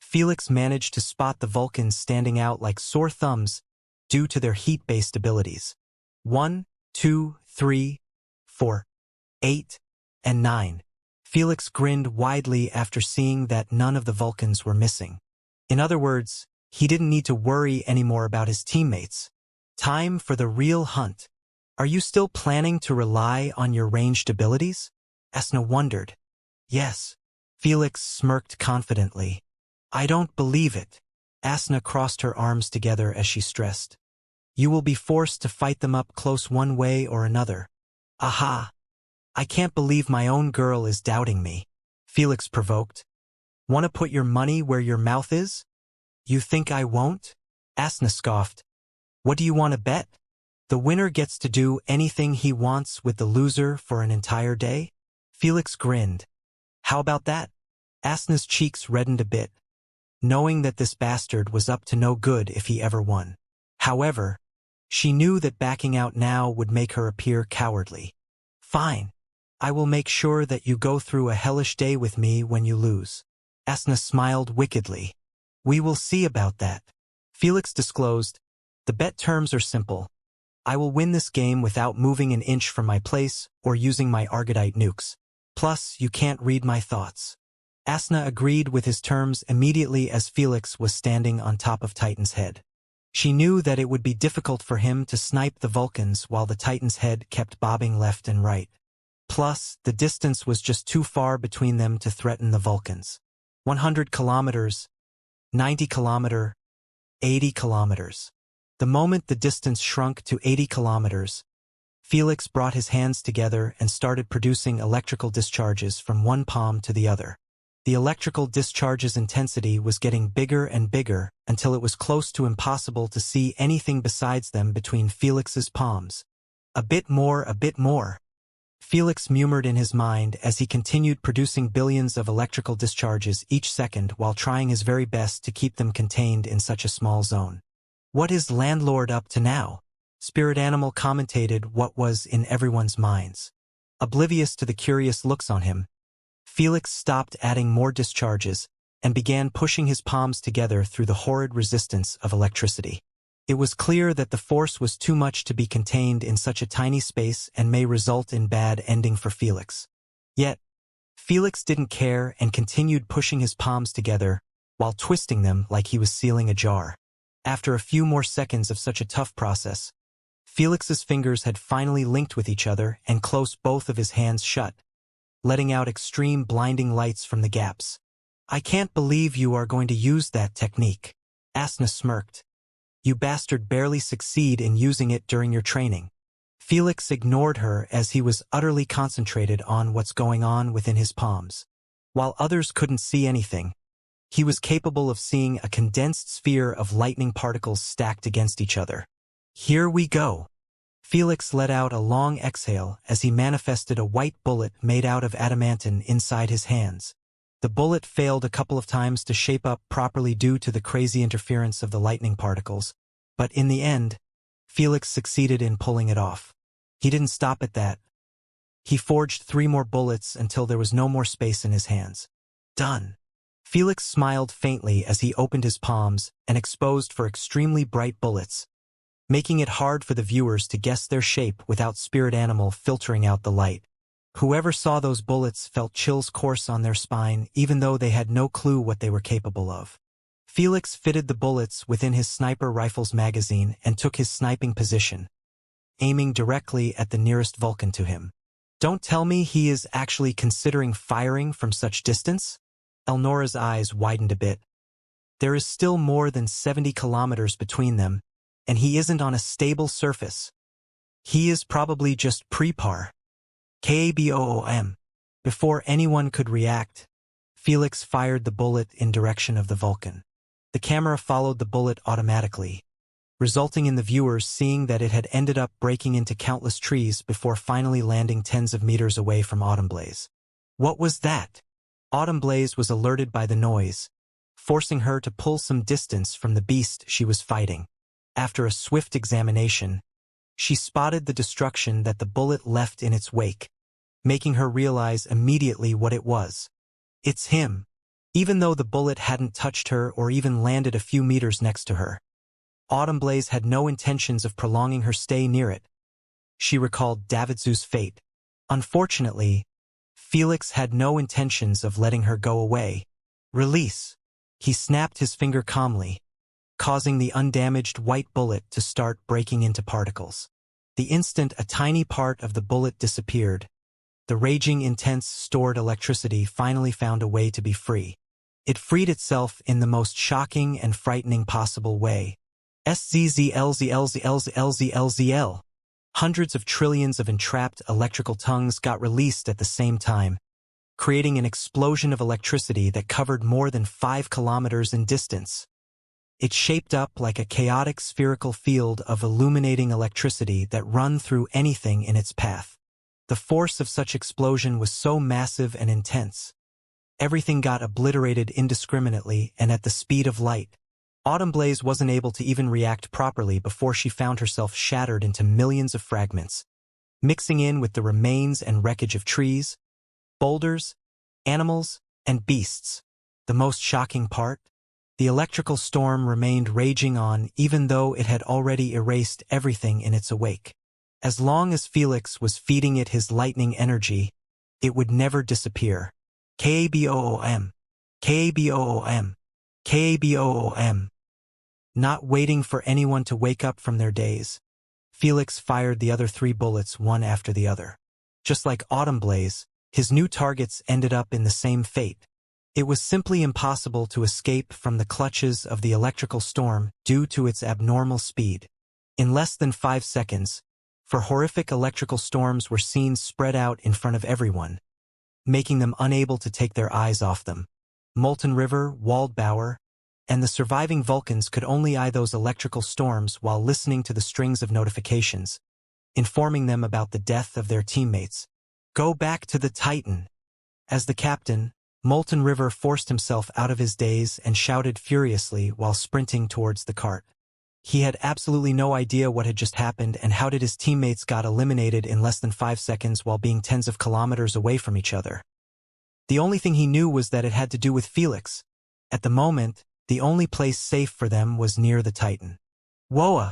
Felix managed to spot the Vulcans standing out like sore thumbs due to their heat-based abilities. 1, 2, 3, 4, 8, and 9. Felix grinned widely after seeing that none of the Vulcans were missing. In other words, he didn't need to worry anymore about his teammates. Time for the real hunt. Are you still planning to rely on your ranged abilities? Asna wondered. Yes. Felix smirked confidently. I don't believe it. Asna crossed her arms together as she stressed. You will be forced to fight them up close one way or another. Aha! I can't believe my own girl is doubting me. Felix provoked. Want to put your money where your mouth is? You think I won't? Asna scoffed. What do you want to bet? The winner gets to do anything he wants with the loser for an entire day? Felix grinned. How about that? Asna's cheeks reddened a bit, knowing that this bastard was up to no good if he ever won. However, she knew that backing out now would make her appear cowardly. Fine. I will make sure that you go through a hellish day with me when you lose. Asna smiled wickedly. We will see about that. Felix disclosed, the bet terms are simple. I will win this game without moving an inch from my place or using my Argodite nukes. Plus, you can't read my thoughts. Asna agreed with his terms immediately as Felix was standing on top of Titan's head. She knew that it would be difficult for him to snipe the Vulcans while the Titan's head kept bobbing left and right. Plus, the distance was just too far between them to threaten the Vulcans. 100 kilometers, 90 kilometer, 80 kilometers. The moment the distance shrunk to 80 kilometers, Felix brought his hands together and started producing electrical discharges from one palm to the other. The electrical discharge's intensity was getting bigger and bigger until it was close to impossible to see anything besides them between Felix's palms. A bit more, a bit more. Felix murmured in his mind as he continued producing billions of electrical discharges each second while trying his very best to keep them contained in such a small zone. What is Landlord up to now? Spirit Animal commentated what was in everyone's minds. Oblivious to the curious looks on him, Felix stopped adding more discharges and began pushing his palms together through the horrid resistance of electricity. It was clear that the force was too much to be contained in such a tiny space and may result in bad ending for Felix. Yet, Felix didn't care and continued pushing his palms together while twisting them like he was sealing a jar. After a few more seconds of such a tough process, Felix's fingers had finally linked with each other and closed both of his hands shut, letting out extreme blinding lights from the gaps. I can't believe you are going to use that technique. Asna smirked. You bastard barely succeed in using it during your training. Felix ignored her as he was utterly concentrated on what's going on within his palms. While others couldn't see anything, he was capable of seeing a condensed sphere of lightning particles stacked against each other. Here we go. Felix let out a long exhale as he manifested a white bullet made out of adamantine inside his hands. The bullet failed a couple of times to shape up properly due to the crazy interference of the lightning particles, but in the end, Felix succeeded in pulling it off. He didn't stop at that. He forged 3 more bullets until there was no more space in his hands. Done. Felix smiled faintly as he opened his palms and exposed for extremely bright bullets, making it hard for the viewers to guess their shape without spirit animal filtering out the light. Whoever saw those bullets felt chills course on their spine, even though they had no clue what they were capable of. Felix fitted the bullets within his sniper rifle's magazine and took his sniping position, aiming directly at the nearest Vulcan to him. Don't tell me he is actually considering firing from such distance? Elnora's eyes widened a bit. There is still more than 70 kilometers between them, and he isn't on a stable surface. He is probably just pre-par. KABOOM. Before anyone could react, Felix fired the bullet in direction of the Vulcan. The camera followed the bullet automatically, resulting in the viewers seeing that it had ended up breaking into countless trees before finally landing tens of meters away from Autumn Blaze. What was that? Autumn Blaze was alerted by the noise, forcing her to pull some distance from the beast she was fighting. After a swift examination, she spotted the destruction that the bullet left in its wake, making her realize immediately what it was. It's him. Even though the bullet hadn't touched her or even landed a few meters next to her, Autumn Blaze had no intentions of prolonging her stay near it. She recalled Davidzu's fate. Unfortunately, Felix had no intentions of letting her go away. Release. He snapped his finger calmly, causing the undamaged white bullet to start breaking into particles. The instant a tiny part of the bullet disappeared, the raging intense stored electricity finally found a way to be free. It freed itself in the most shocking and frightening possible way. SZZLZLZLZLZLZL. Hundreds of trillions of entrapped electrical tongues got released at the same time, creating an explosion of electricity that covered more than 5 kilometers in distance. It shaped up like a chaotic spherical field of illuminating electricity that ran through anything in its path. The force of such explosion was so massive and intense. Everything got obliterated indiscriminately and at the speed of light. Autumn Blaze wasn't able to even react properly before she found herself shattered into millions of fragments, mixing in with the remains and wreckage of trees, boulders, animals, and beasts. The most shocking part? The electrical storm remained raging on even though it had already erased everything in its wake. As long as Felix was feeding it his lightning energy, it would never disappear. KABOOM. KABOOM. KABOOM. Not waiting for anyone to wake up from their daze, Felix fired the other 3 bullets one after the other. Just like Autumn Blaze, his new targets ended up in the same fate. It was simply impossible to escape from the clutches of the electrical storm due to its abnormal speed. In less than 5 seconds, 4 horrific electrical storms were seen spread out in front of everyone, making them unable to take their eyes off them. Molten River, Waldbauer, and the surviving Vulcans could only eye those electrical storms while listening to the strings of notifications, informing them about the death of their teammates. Go back to the Titan. As the captain, Molten River forced himself out of his daze and shouted furiously while sprinting towards the cart. He had absolutely no idea what had just happened and how did his teammates got eliminated in less than 5 seconds while being tens of kilometers away from each other. The only thing he knew was that it had to do with Felix. At the moment, the only place safe for them was near the Titan. Whoa!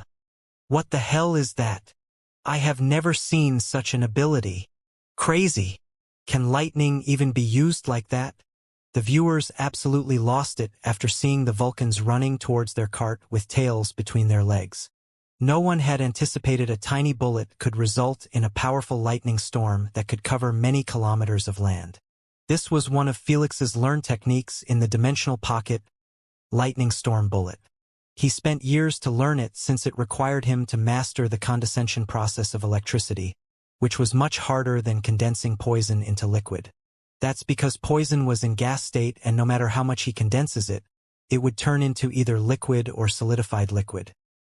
What the hell is that? I have never seen such an ability. Crazy. Can lightning even be used like that? The viewers absolutely lost it after seeing the Vulcans running towards their cart with tails between their legs. No one had anticipated a tiny bullet could result in a powerful lightning storm that could cover many kilometers of land. This was one of Felix's learned techniques in the dimensional pocket, lightning storm bullet. He spent years to learn it since it required him to master the condensation process of electricity, which was much harder than condensing poison into liquid. That's because poison was in gas state and no matter how much he condenses it, it would turn into either liquid or solidified liquid.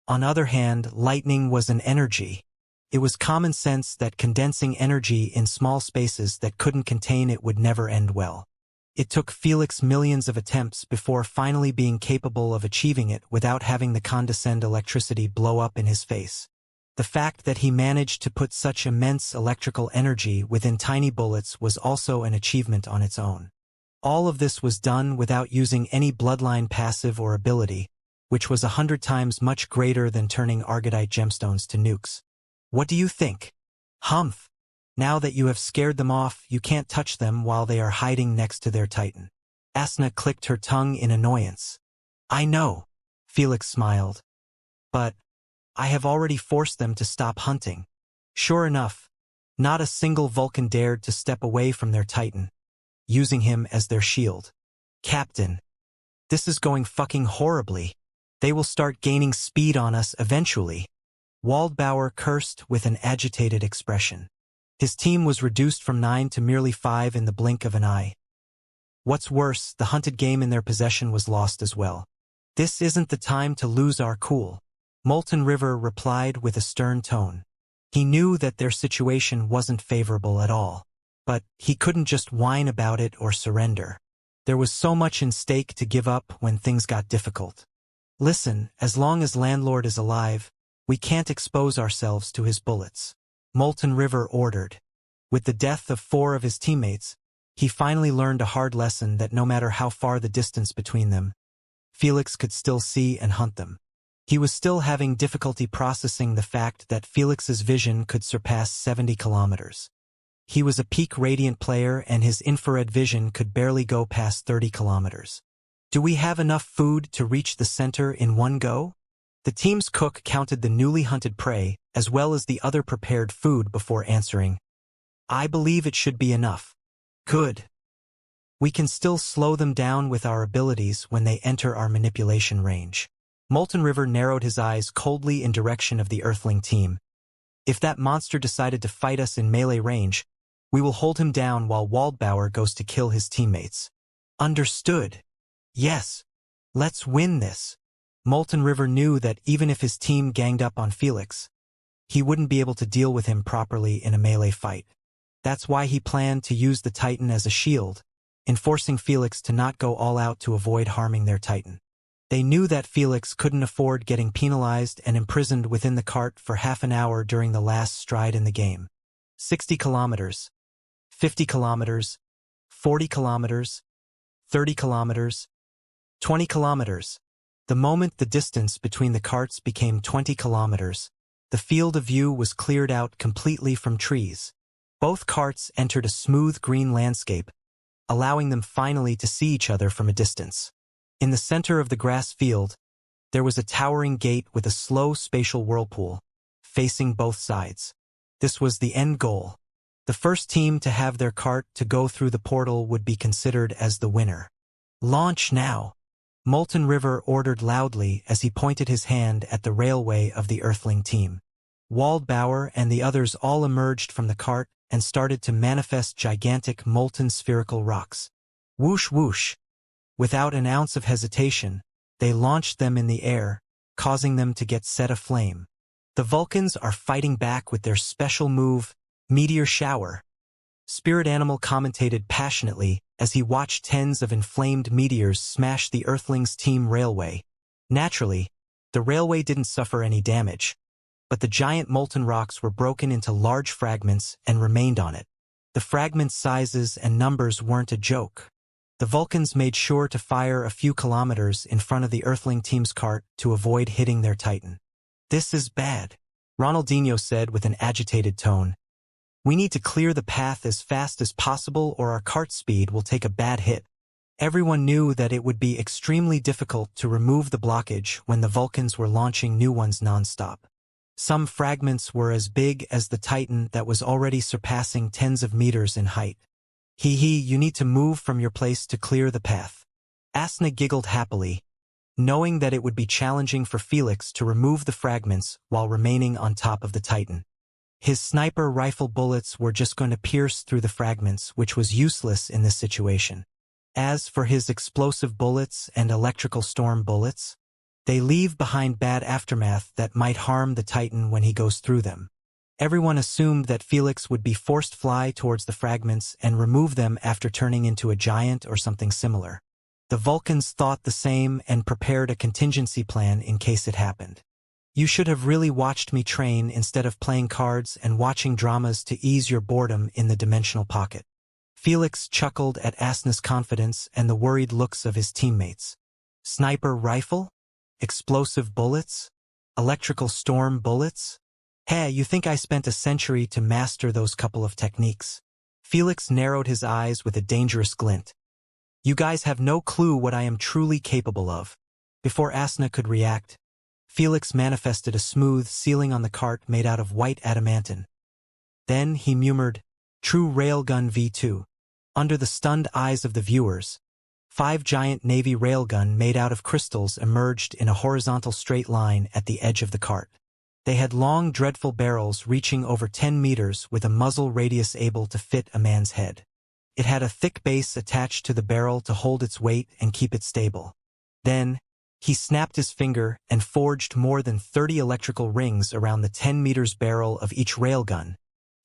On the other hand, lightning was an energy. It was common sense that condensing energy in small spaces that couldn't contain it would never end well. It took Felix millions of attempts before finally being capable of achieving it without having the condensed electricity blow up in his face. The fact that he managed to put such immense electrical energy within tiny bullets was also an achievement on its own. All of this was done without using any bloodline passive or ability, which was 100 times much greater than turning Argodite gemstones to nukes. What do you think? Humph! Now that you have scared them off, you can't touch them while they are hiding next to their titan. Asna clicked her tongue in annoyance. I know, Felix smiled. But I have already forced them to stop hunting. Sure enough, not a single Vulcan dared to step away from their titan, using him as their shield. Captain, this is going fucking horribly. They will start gaining speed on us eventually. Waldbauer cursed with an agitated expression. His team was reduced from 9 to merely 5 in the blink of an eye. What's worse, the hunted game in their possession was lost as well. This isn't the time to lose our cool, Molten River replied with a stern tone. He knew that their situation wasn't favorable at all. But he couldn't just whine about it or surrender. There was so much in stake to give up when things got difficult. Listen, as long as Landlord is alive, we can't expose ourselves to his bullets, Molten River ordered. With the death of 4 of his teammates, he finally learned a hard lesson that no matter how far the distance between them, Felix could still see and hunt them. He was still having difficulty processing the fact that Felix's vision could surpass 70 kilometers. He was a peak radiant player and his infrared vision could barely go past 30 kilometers. Do we have enough food to reach the center in one go? The team's cook counted the newly hunted prey as well as the other prepared food before answering. I believe it should be enough. Good. We can still slow them down with our abilities when they enter our manipulation range. Molten River narrowed his eyes coldly in direction of the Earthling team. If that monster decided to fight us in melee range, we will hold him down while Waldbauer goes to kill his teammates. Understood. Yes. Let's win this. Molten River knew that even if his team ganged up on Felix, he wouldn't be able to deal with him properly in a melee fight. That's why he planned to use the Titan as a shield, enforcing Felix to not go all out to avoid harming their Titan. They knew that Felix couldn't afford getting penalized and imprisoned within the cart for half an hour during the last stride in the game. 60 kilometers, 50 kilometers, 40 kilometers, 30 kilometers, 20 kilometers. The moment the distance between the carts became 20 kilometers, the field of view was cleared out completely from trees. Both carts entered a smooth green landscape, allowing them finally to see each other from a distance. In the center of the grass field, there was a towering gate with a slow spatial whirlpool, facing both sides. This was the end goal. The first team to have their cart to go through the portal would be considered as the winner. Launch now! Molten River ordered loudly as he pointed his hand at the railway of the Earthling team. Waldbauer and the others all emerged from the cart and started to manifest gigantic molten spherical rocks. Whoosh whoosh! Without an ounce of hesitation, they launched them in the air, causing them to get set aflame. The Vulcans are fighting back with their special move, Meteor Shower. Spirit Animal commentated passionately as he watched tens of inflamed meteors smash the Earthlings' team railway. Naturally, the railway didn't suffer any damage, but the giant molten rocks were broken into large fragments and remained on it. The fragment sizes and numbers weren't a joke. The Vulcans made sure to fire a few kilometers in front of the Earthling team's cart to avoid hitting their Titan. This is bad, Ronaldinho said with an agitated tone. We need to clear the path as fast as possible or our cart speed will take a bad hit. Everyone knew that it would be extremely difficult to remove the blockage when the Vulcans were launching new ones nonstop. Some fragments were as big as the Titan that was already surpassing tens of meters in height. You need to move from your place to clear the path. Asna giggled happily, knowing that it would be challenging for Felix to remove the fragments while remaining on top of the Titan. His sniper rifle bullets were just going to pierce through the fragments, which was useless in this situation. As for his explosive bullets and electrical storm bullets, they leave behind bad aftermath that might harm the Titan when he goes through them. Everyone assumed that Felix would be forced fly towards the fragments and remove them after turning into a giant or something similar. The Vulcans thought the same and prepared a contingency plan in case it happened. You should have really watched me train instead of playing cards and watching dramas to ease your boredom in the dimensional pocket. Felix chuckled at Asna's confidence and the worried looks of his teammates. Sniper rifle? Explosive bullets? Electrical storm bullets? Hey, you think I spent a century to master those couple of techniques? Felix narrowed his eyes with a dangerous glint. You guys have no clue what I am truly capable of. Before Asna could react, Felix manifested a smooth ceiling on the cart made out of white adamantine. Then he murmured, "True Railgun V2. Under the stunned eyes of the viewers, 5 giant Navy railgun made out of crystals emerged in a horizontal straight line at the edge of the cart. They had long, dreadful barrels reaching over 10 meters with a muzzle radius able to fit a man's head. It had a thick base attached to the barrel to hold its weight and keep it stable. Then, he snapped his finger and forged more than 30 electrical rings around the 10 meters barrel of each railgun.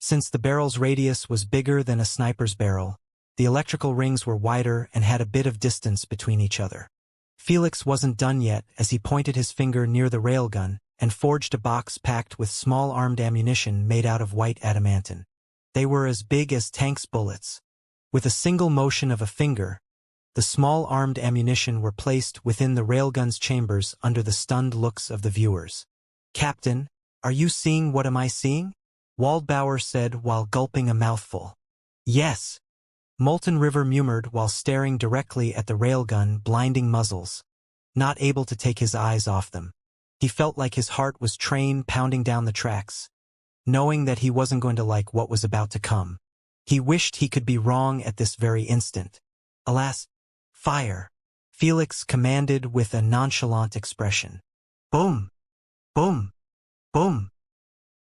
Since the barrel's radius was bigger than a sniper's barrel, the electrical rings were wider and had a bit of distance between each other. Felix wasn't done yet as he pointed his finger near the railgun and forged a box packed with small armed ammunition made out of white adamantine. They were as big as tanks' bullets. With a single motion of a finger, the small armed ammunition were placed within the railgun's chambers under the stunned looks of the viewers. "Captain, are you seeing what am I seeing?" Waldbauer said while gulping a mouthful. "Yes," Molten River murmured while staring directly at the railgun blinding muzzles, not able to take his eyes off them. He felt like his heart was train pounding down the tracks, knowing that he wasn't going to like what was about to come. He wished he could be wrong at this very instant. Alas, fire, Felix commanded with a nonchalant expression. Boom! Boom! Boom!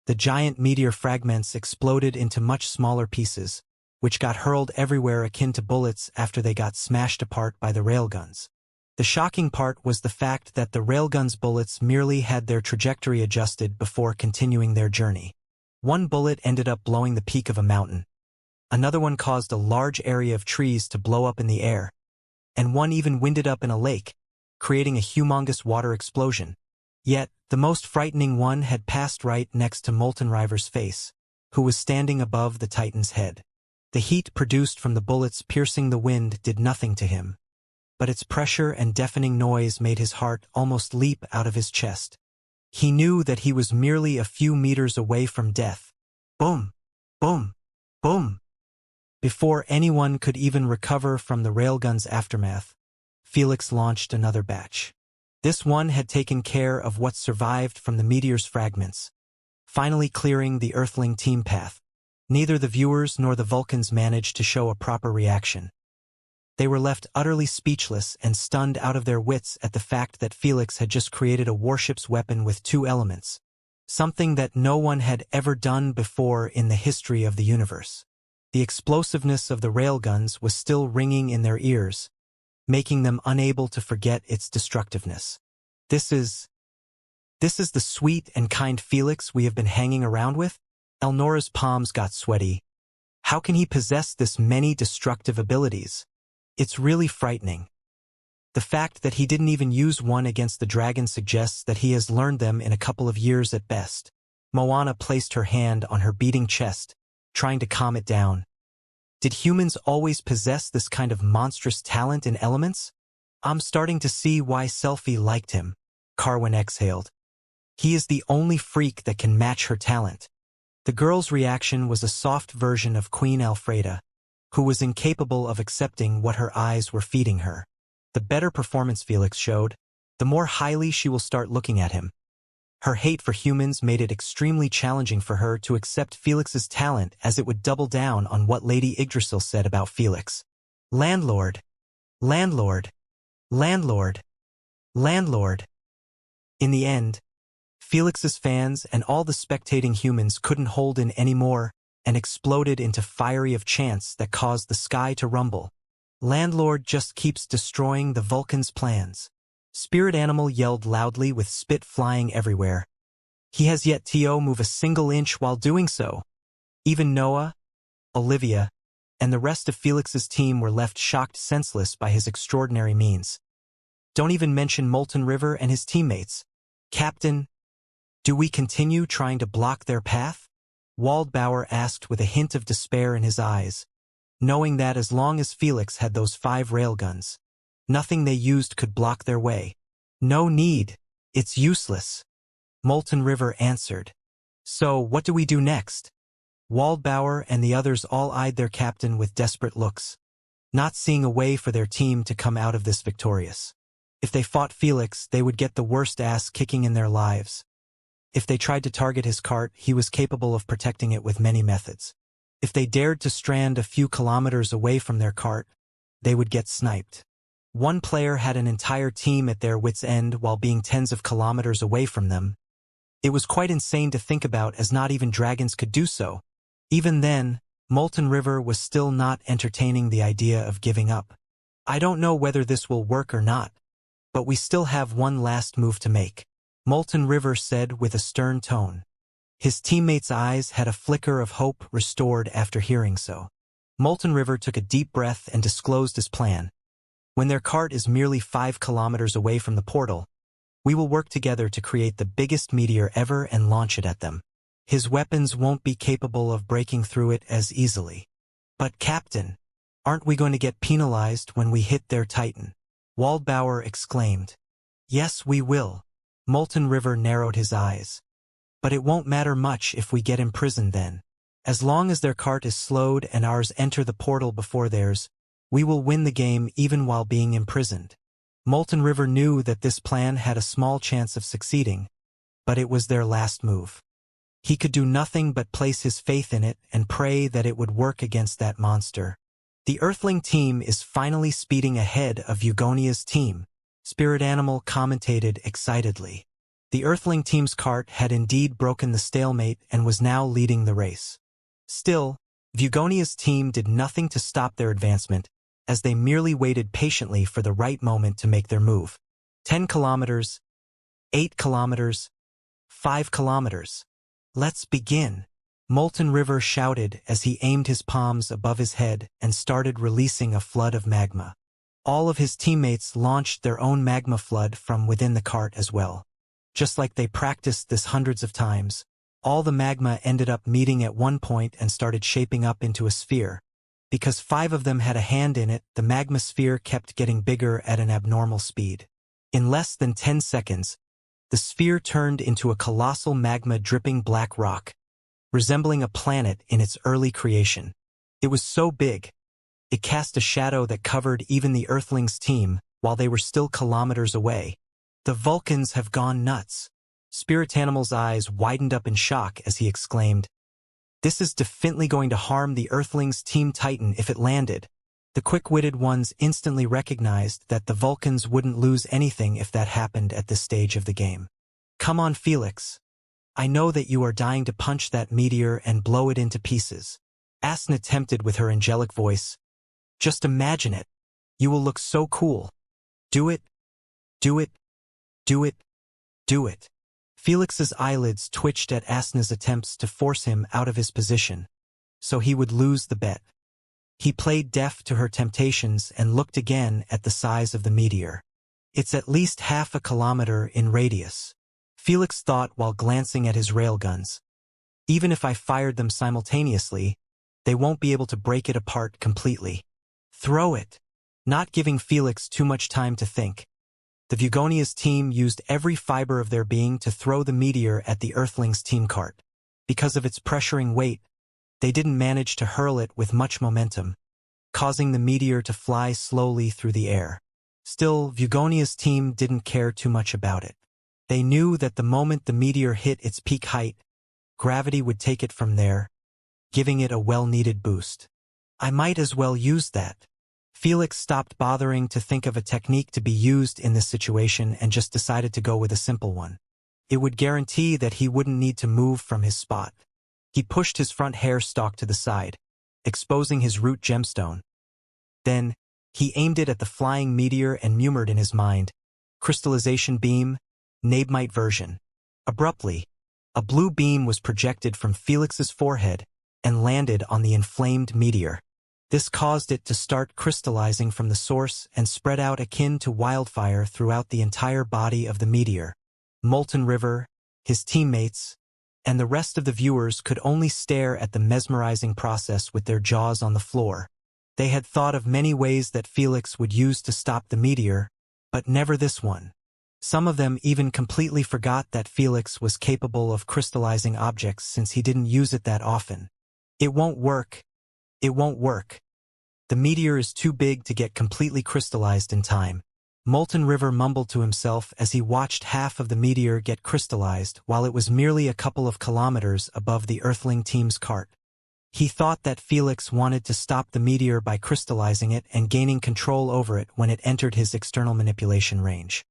The giant meteor fragments exploded into much smaller pieces, which got hurled everywhere akin to bullets after they got smashed apart by the railguns. The shocking part was the fact that the railgun's bullets merely had their trajectory adjusted before continuing their journey. One bullet ended up blowing the peak of a mountain. Another one caused a large area of trees to blow up in the air, and one even winded up in a lake, creating a humongous water explosion. Yet, the most frightening one had passed right next to Molten River's face, who was standing above the Titan's head. The heat produced from the bullets piercing the wind did nothing to him, but its pressure and deafening noise made his heart almost leap out of his chest. He knew that he was merely a few meters away from death. Boom! Boom! Boom! Before anyone could even recover from the railgun's aftermath, Felix launched another batch. This one had taken care of what survived from the meteor's fragments, finally clearing the Earthling team path. Neither the viewers nor the Vulcans managed to show a proper reaction. They were left utterly speechless and stunned out of their wits at the fact that Felix had just created a warship's weapon with 2 elements, something that no one had ever done before in the history of the universe. The explosiveness of the railguns was still ringing in their ears, making them unable to forget its destructiveness. This is the sweet and kind Felix we have been hanging around with? Elnora's palms got sweaty. How can he possess this many destructive abilities? It's really frightening. The fact that he didn't even use one against the dragon suggests that he has learned them in a couple of years at best. Moana placed her hand on her beating chest, trying to calm it down. Did humans always possess this kind of monstrous talent in elements? I'm starting to see why Selphie liked him, Carwin exhaled. He is the only freak that can match her talent. The girl's reaction was a soft version of Queen Alfreda, who was incapable of accepting what her eyes were feeding her. The better performance Felix showed, the more highly she will start looking at him. Her hate for humans made it extremely challenging for her to accept Felix's talent, as it would double down on what Lady Yggdrasil said about Felix. Landlord. Landlord. Landlord. Landlord. In the end, Felix's fans and all the spectating humans couldn't hold in anymore and exploded into fiery of chants that caused the sky to rumble. Landlord just keeps destroying the Vulcan's plans. Spirit Animal yelled loudly with spit flying everywhere. He has yet to move a single inch while doing so. Even Noah, Olivia, and the rest of Felix's team were left shocked senseless by his extraordinary means. Don't even mention Molten River and his teammates. Captain, do we continue trying to block their path? Waldbauer asked with a hint of despair in his eyes, knowing that as long as Felix had those 5 railguns, nothing they used could block their way. No need, "It's useless," Molten River answered. "So, what do we do next?" Waldbauer and the others all eyed their captain with desperate looks, not seeing a way for their team to come out of this victorious. If they fought Felix, they would get the worst ass kicking in their lives. If they tried to target his cart, he was capable of protecting it with many methods. If they dared to strand a few kilometers away from their cart, they would get sniped. One player had an entire team at their wits' end while being tens of kilometers away from them. It was quite insane to think about, as not even dragons could do so. Even then, Molten River was still not entertaining the idea of giving up. "I don't know whether this will work or not, but we still have one last move to make," Molten River said with a stern tone. His teammates' eyes had a flicker of hope restored after hearing so. Molten River took a deep breath and disclosed his plan. "When their cart is merely 5 kilometers away from the portal, we will work together to create the biggest meteor ever and launch it at them. His weapons won't be capable of breaking through it as easily." "But Captain, aren't we going to get penalized when we hit their Titan?" Waldbauer exclaimed. "Yes, we will." Molten River narrowed his eyes. "But it won't matter much if we get imprisoned then. As long as their cart is slowed and ours enter the portal before theirs, we will win the game even while being imprisoned." Molten River knew that this plan had a small chance of succeeding, but it was their last move. He could do nothing but place his faith in it and pray that it would work against that monster. "The Earthling team is finally speeding ahead of Eugonia's team," Spirit Animal commentated excitedly. The Earthling team's cart had indeed broken the stalemate and was now leading the race. Still, Eugonia's team did nothing to stop their advancement, as they merely waited patiently for the right moment to make their move. 10 kilometers, 8 kilometers, 5 kilometers. "Let's begin," Molten River shouted as he aimed his palms above his head and started releasing a flood of magma. All of his teammates launched their own magma flood from within the cart as well. Just like they practiced this hundreds of times, all the magma ended up meeting at one point and started shaping up into a sphere. Because 5 of them had a hand in it, the magma sphere kept getting bigger at an abnormal speed. In less than 10 seconds, the sphere turned into a colossal magma-dripping black rock, resembling a planet in its early creation. It was so big, it cast a shadow that covered even the Earthlings' team while they were still kilometers away. "The Vulcans have gone nuts." Spirit Animal's eyes widened up in shock as he exclaimed, "This is definitely going to harm the Earthlings' Team Titan if it landed." The quick-witted ones instantly recognized that the Vulcans wouldn't lose anything if that happened at this stage of the game. "Come on, Felix. I know that you are dying to punch that meteor and blow it into pieces," Asna tempted with her angelic voice. "Just imagine it. You will look so cool. Do it. Do it. Do it. Do it." Felix's eyelids twitched at Asna's attempts to force him out of his position, so he would lose the bet. He played deaf to her temptations and looked again at the size of the meteor. "It's at least half a kilometer in radius," Felix thought while glancing at his railguns. "Even if I fired them simultaneously, they won't be able to break it apart completely." "Throw it." Not giving Felix too much time to think, the Eugonia's team used every fiber of their being to throw the meteor at the Earthlings' team cart. Because of its pressuring weight, they didn't manage to hurl it with much momentum, causing the meteor to fly slowly through the air. Still, Eugonia's team didn't care too much about it. They knew that the moment the meteor hit its peak height, gravity would take it from there, giving it a well-needed boost. "I might as well use that." Felix stopped bothering to think of a technique to be used in this situation and just decided to go with a simple one. It would guarantee that he wouldn't need to move from his spot. He pushed his front hair stalk to the side, exposing his root gemstone. Then, he aimed it at the flying meteor and murmured in his mind, "Crystallization beam, Nabemite version." Abruptly, a blue beam was projected from Felix's forehead and landed on the inflamed meteor. This caused it to start crystallizing from the source and spread out akin to wildfire throughout the entire body of the meteor. Molten River, his teammates, and the rest of the viewers could only stare at the mesmerizing process with their jaws on the floor. They had thought of many ways that Felix would use to stop the meteor, but never this one. Some of them even completely forgot that Felix was capable of crystallizing objects since he didn't use it that often. It won't work. It won't work. The meteor is too big to get completely crystallized in time. Molten River mumbled to himself as he watched half of the meteor get crystallized while it was merely a couple of kilometers above the Earthling team's cart. He thought that Felix wanted to stop the meteor by crystallizing it and gaining control over it when it entered his external manipulation range.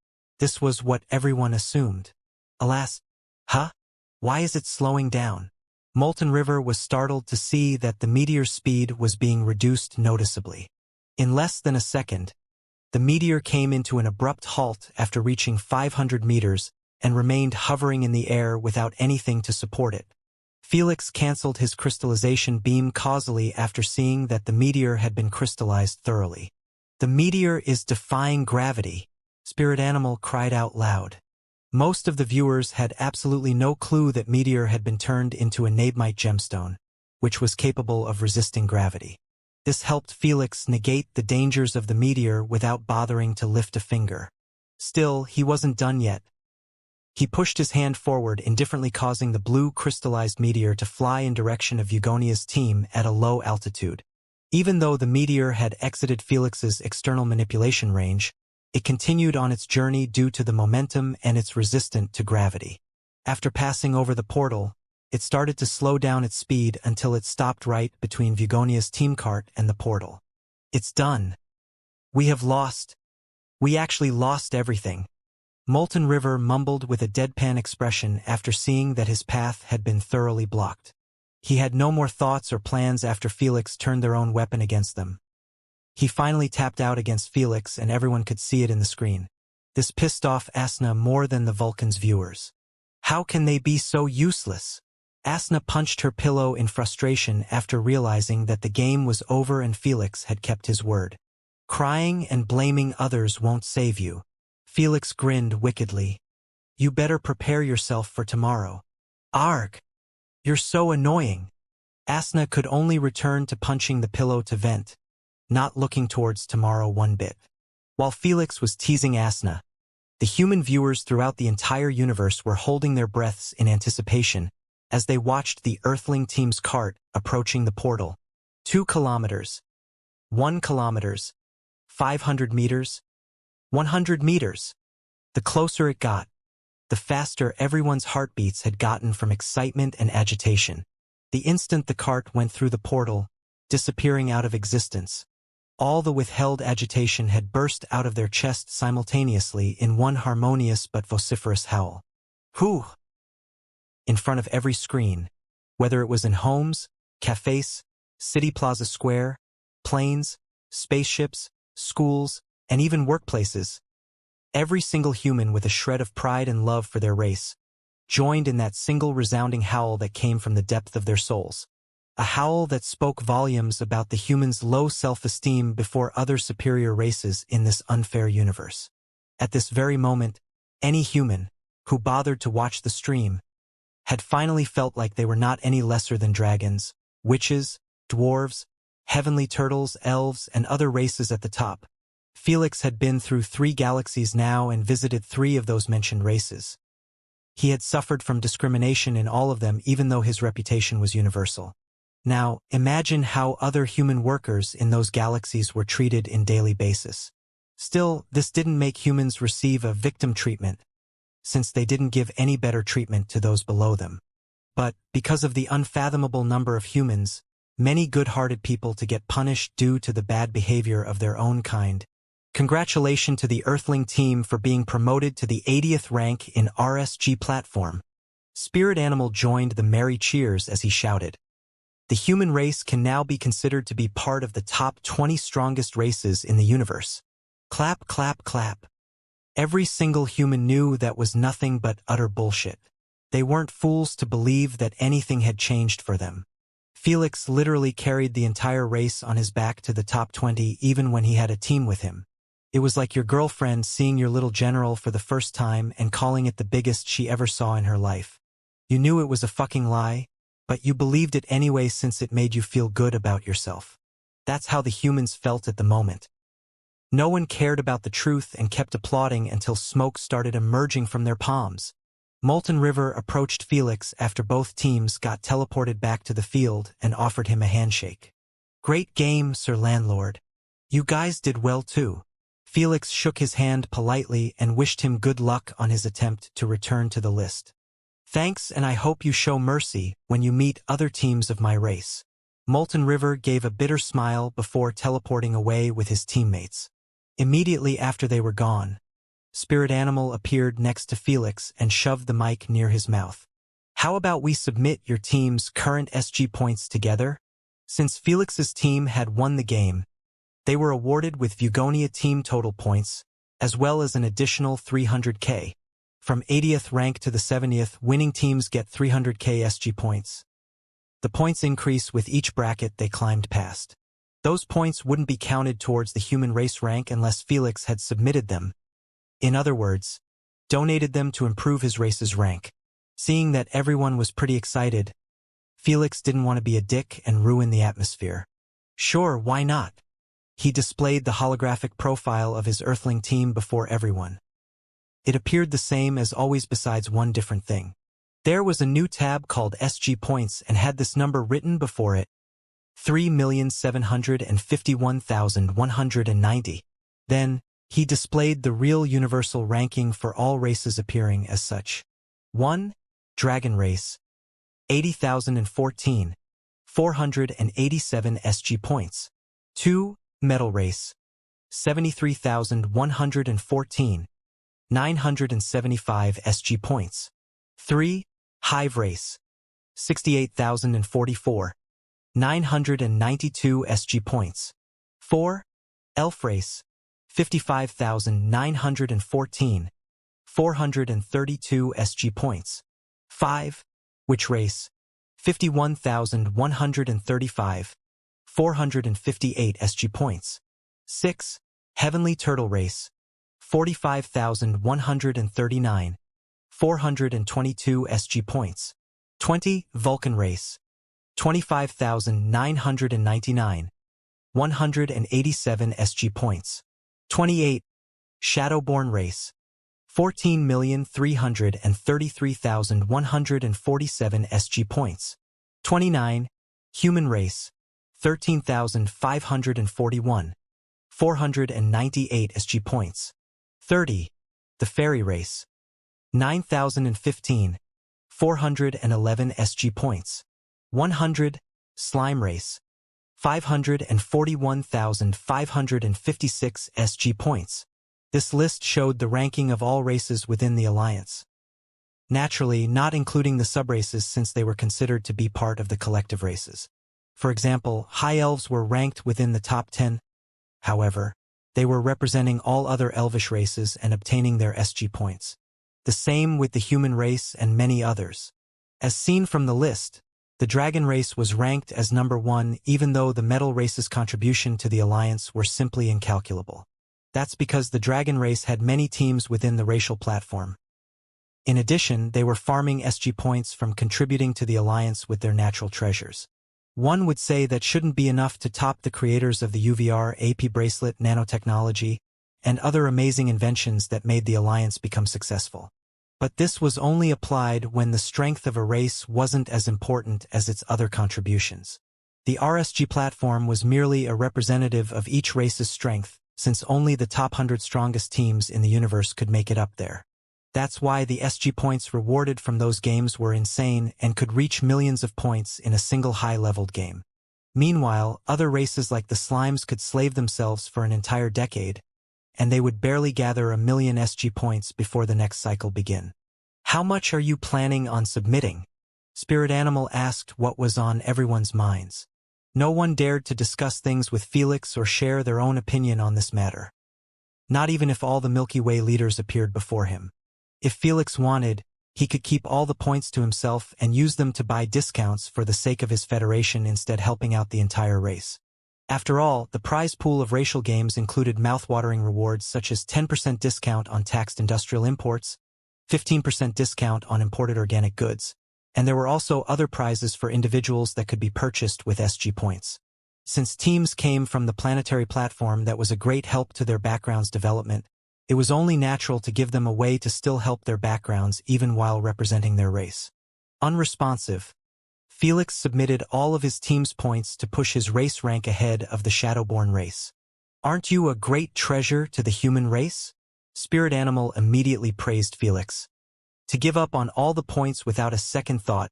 This was what everyone assumed. Alas, why is it slowing down? Molten River was startled to see that the meteor's speed was being reduced noticeably. In less than a second, the meteor came into an abrupt halt after reaching 500 meters and remained hovering in the air without anything to support it. Felix canceled his crystallization beam causally after seeing that the meteor had been crystallized thoroughly. The meteor is defying gravity, Spirit Animal cried out loud. Most of the viewers had absolutely no clue that meteor had been turned into a Nabemite gemstone, which was capable of resisting gravity. This helped Felix negate the dangers of the meteor without bothering to lift a finger. Still, he wasn't done yet. He pushed his hand forward, indifferently causing the blue crystallized meteor to fly in direction of Eugonia's team at a low altitude. Even though the meteor had exited Felix's external manipulation range, it continued on its journey due to the momentum and its resistant to gravity. After passing over the portal, it started to slow down its speed until it stopped right between Eugonia's team cart and the portal. It's done. We have lost. We actually lost everything. Molten River mumbled with a deadpan expression after seeing that his path had been thoroughly blocked. He had no more thoughts or plans after Felix turned their own weapon against them. He finally tapped out against Felix and everyone could see it in the screen. This pissed off Asna more than the Vulcan's viewers. How can they be so useless? Asna punched her pillow in frustration after realizing that the game was over and Felix had kept his word. Crying and blaming others won't save you. Felix grinned wickedly. You better prepare yourself for tomorrow. Arg! You're so annoying. Asna could only return to punching the pillow to vent, not looking towards tomorrow one bit. While Felix was teasing Asna, the human viewers throughout the entire universe were holding their breaths in anticipation as they watched the Earthling team's cart approaching the portal. 2 kilometers. 1 kilometers. 500 meters. 100 meters. The closer it got, the faster everyone's heartbeats had gotten from excitement and agitation. The instant the cart went through the portal, disappearing out of existence, all the withheld agitation had burst out of their chests simultaneously in one harmonious but vociferous howl. Whew! In front of every screen, whether it was in homes, cafes, City Plaza Square, planes, spaceships, schools, and even workplaces, every single human with a shred of pride and love for their race joined in that single resounding howl that came from the depth of their souls. A howl that spoke volumes about the humans' low self-esteem before other superior races in this unfair universe. At this very moment, any human who bothered to watch the stream had finally felt like they were not any lesser than dragons, witches, dwarves, heavenly turtles, elves, and other races at the top. Felix had been through 3 galaxies now and visited 3 of those mentioned races. He had suffered from discrimination in all of them even though his reputation was universal. Now, imagine how other human workers in those galaxies were treated in daily basis. Still, this didn't make humans receive a victim treatment, since they didn't give any better treatment to those below them. But, because of the unfathomable number of humans, many good-hearted people to get punished due to the bad behavior of their own kind. Congratulations to the Earthling team for being promoted to the 80th rank in RSG platform. Spirit Animal joined the merry cheers as he shouted. The human race can now be considered to be part of the top 20 strongest races in the universe. Clap, clap, clap. Every single human knew that was nothing but utter bullshit. They weren't fools to believe that anything had changed for them. Felix literally carried the entire race on his back to the top 20 even when he had a team with him. It was like your girlfriend seeing your little general for the first time and calling it the biggest she ever saw in her life. You knew it was a fucking lie, but you believed it anyway since it made you feel good about yourself. That's how the humans felt at the moment. No one cared about the truth and kept applauding until smoke started emerging from their palms. Molten River approached Felix after both teams got teleported back to the field and offered him a handshake. "Great game, Sir Landlord. You guys did well too." Felix shook his hand politely and wished him good luck on his attempt to return to the list. "Thanks, and I hope you show mercy when you meet other teams of my race." Molten River gave a bitter smile before teleporting away with his teammates. Immediately after they were gone, Spirit Animal appeared next to Felix and shoved the mic near his mouth. "How about we submit your team's current SG points together?" Since Felix's team had won the game, they were awarded with Vugonia team total points, as well as an additional 300k. From 80th rank to the 70th, winning teams get 300k SG points. The points increase with each bracket they climbed past. Those points wouldn't be counted towards the human race rank unless Felix had submitted them. In other words, donated them to improve his race's rank. Seeing that everyone was pretty excited, Felix didn't want to be a dick and ruin the atmosphere. Sure, why not? He displayed the holographic profile of his Earthling team before everyone. It appeared the same as always besides one different thing. There was a new tab called SG Points and had this number written before it: 3,751,190. Then, he displayed the real universal ranking for all races appearing as such. 1. Dragon Race. 80,014. 487 SG points. 2. Metal Race. 73,114. 975 SG points. 3. Hive Race. 68,044. 992 SG points. 4. Elf Race. 55,914. 432 SG points. 5. Witch Race. 51,135. 458 SG points. 6. Heavenly Turtle Race. 45,139. 422 SG points. 20. Vulcan Race. 25,999. 187 SG points. 28. Shadowborn Race. 14,333,147 SG points. 29. Human Race. 13,541. 498 SG points. 30. The Fairy Race. 9,015. 411 SG points. 100. Slime Race. 541,556 SG points. This list showed the ranking of all races within the Alliance. Naturally, not including the subraces since they were considered to be part of the collective races. For example, High Elves were ranked within the top 10. However, they were representing all other Elvish races and obtaining their SG points. The same with the human race and many others. As seen from the list, the Dragon race was ranked as number 1 even though the Metal race's contribution to the Alliance were simply incalculable. That's because the Dragon race had many teams within the racial platform. In addition, they were farming SG points from contributing to the Alliance with their natural treasures. One would say that shouldn't be enough to top the creators of the UVR AP bracelet nanotechnology and other amazing inventions that made the Alliance become successful. But this was only applied when the strength of a race wasn't as important as its other contributions. The RSG platform was merely a representative of each race's strength, since only the top 100 strongest teams in the universe could make it up there. That's why the SG points rewarded from those games were insane and could reach millions of points in a single high-leveled game. Meanwhile, other races like the Slimes could slave themselves for an entire decade, and they would barely gather 1,000,000 SG points before the next cycle begin. How much are you planning on submitting? Spirit Animal asked what was on everyone's minds. No one dared to discuss things with Felix or share their own opinion on this matter. Not even if all the Milky Way leaders appeared before him. If Felix wanted, he could keep all the points to himself and use them to buy discounts for the sake of his federation instead helping out the entire race. After all, the prize pool of racial games included mouthwatering rewards such as 10% discount on taxed industrial imports, 15% discount on imported organic goods, and there were also other prizes for individuals that could be purchased with SG points. Since teams came from the planetary platform that was a great help to their background's development, it was only natural to give them a way to still help their backgrounds even while representing their race. Unresponsive, Felix submitted all of his team's points to push his race rank ahead of the Shadowborn race. "Aren't you a great treasure to the human race?" Spirit Animal immediately praised Felix. "To give up on all the points without a second thought,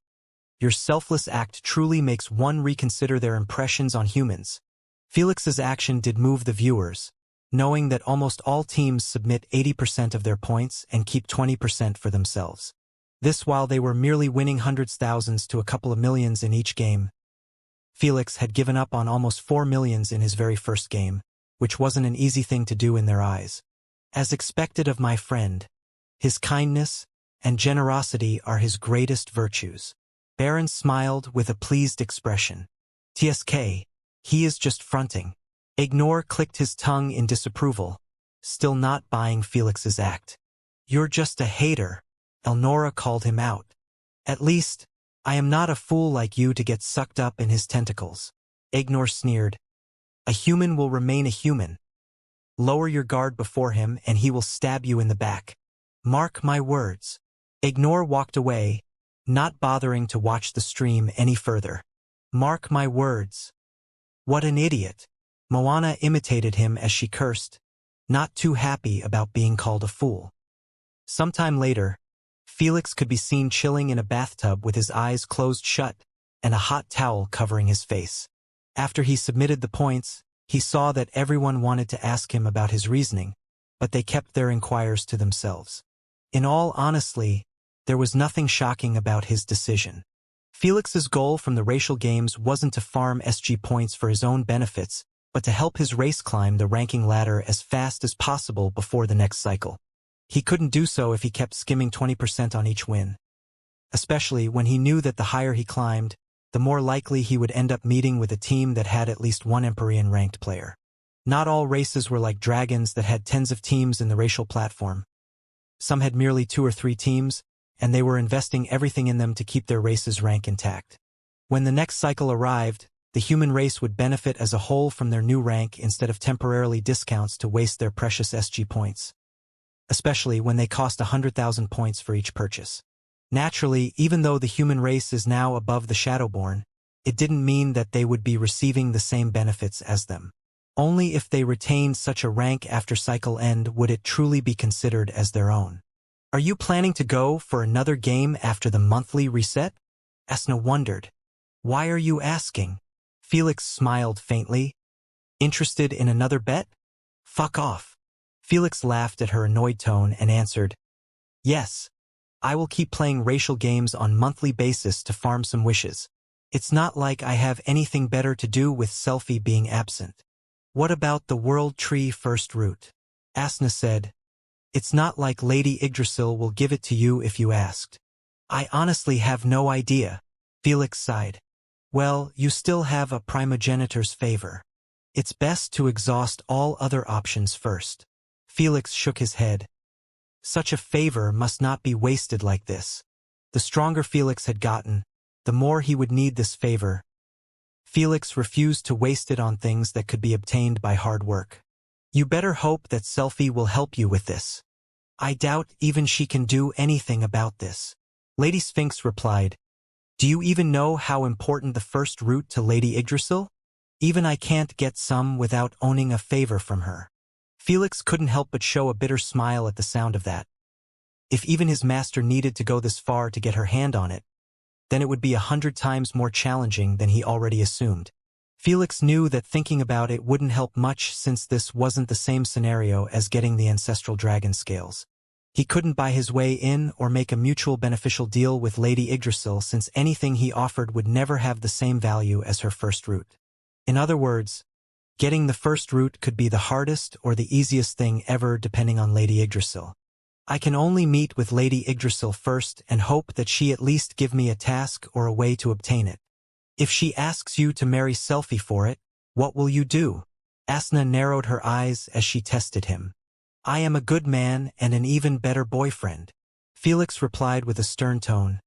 your selfless act truly makes one reconsider their impressions on humans." Felix's action did move the viewers, knowing that almost all teams submit 80% of their points and keep 20% for themselves. This while they were merely winning hundreds thousands to a couple of millions in each game. Felix had given up on almost 4 millions in his very first game, which wasn't an easy thing to do in their eyes. As expected of my friend, his kindness and generosity are his greatest virtues. Baron smiled with a pleased expression. "TSK, he is just fronting." Ignore clicked his tongue in disapproval, still not buying Felix's act. "You're just a hater," Elnora called him out. "At least, I am not a fool like you to get sucked up in his tentacles." Ignore sneered. "A human will remain a human. Lower your guard before him and he will stab you in the back. Mark my words." Ignore walked away, not bothering to watch the stream any further. "Mark my words." What an idiot. Moana imitated him as she cursed, not too happy about being called a fool. Sometime later, Felix could be seen chilling in a bathtub with his eyes closed shut and a hot towel covering his face. After he submitted the points, he saw that everyone wanted to ask him about his reasoning, but they kept their inquiries to themselves. In all honesty, there was nothing shocking about his decision. Felix's goal from the racial games wasn't to farm SG points for his own benefits, but to help his race climb the ranking ladder as fast as possible before the next cycle. He couldn't do so if he kept skimming 20% on each win. Especially when he knew that the higher he climbed, the more likely he would end up meeting with a team that had at least one Empyrean-ranked player. Not all races were like dragons that had tens of teams in the racial platform. Some had merely 2 or 3 teams, and they were investing everything in them to keep their race's rank intact. When the next cycle arrived, the human race would benefit as a whole from their new rank instead of temporarily discounts to waste their precious SG points. Especially when they cost 100,000 points for each purchase. Naturally, even though the human race is now above the Shadowborn, it didn't mean that they would be receiving the same benefits as them. Only if they retained such a rank after cycle end would it truly be considered as their own. "Are you planning to go for another game after the monthly reset?" Asna wondered. "Why are you asking?" Felix smiled faintly. "Interested in another bet? Fuck off." Felix laughed at her annoyed tone and answered, "Yes, I will keep playing racial games on monthly basis to farm some wishes. It's not like I have anything better to do with Selfie being absent." "What about the World Tree First Root?" Asna said. "It's not like Lady Yggdrasil will give it to you if you asked." "I honestly have no idea," Felix sighed. "Well, you still have a primogenitor's favor. It's best to exhaust all other options first." Felix shook his head. Such a favor must not be wasted like this. The stronger Felix had gotten, the more he would need this favor. Felix refused to waste it on things that could be obtained by hard work. "You better hope that Selfie will help you with this." "I doubt even she can do anything about this," Lady Sphinx replied. "Do you even know how important the first route to Lady Yggdrasil? Even I can't get some without owning a favor from her." Felix couldn't help but show a bitter smile at the sound of that. If even his master needed to go this far to get her hand on it, then it would be 100 times more challenging than he already assumed. Felix knew that thinking about it wouldn't help much since this wasn't the same scenario as getting the ancestral dragon scales. He couldn't buy his way in or make a mutual beneficial deal with Lady Yggdrasil since anything he offered would never have the same value as her first route. In other words, getting the first route could be the hardest or the easiest thing ever depending on Lady Yggdrasil. "I can only meet with Lady Yggdrasil first and hope that she at least give me a task or a way to obtain it. If she asks you to marry Selfie for it, what will you do?" Asna narrowed her eyes as she tested him. "I am a good man and an even better boyfriend," Felix replied with a stern tone.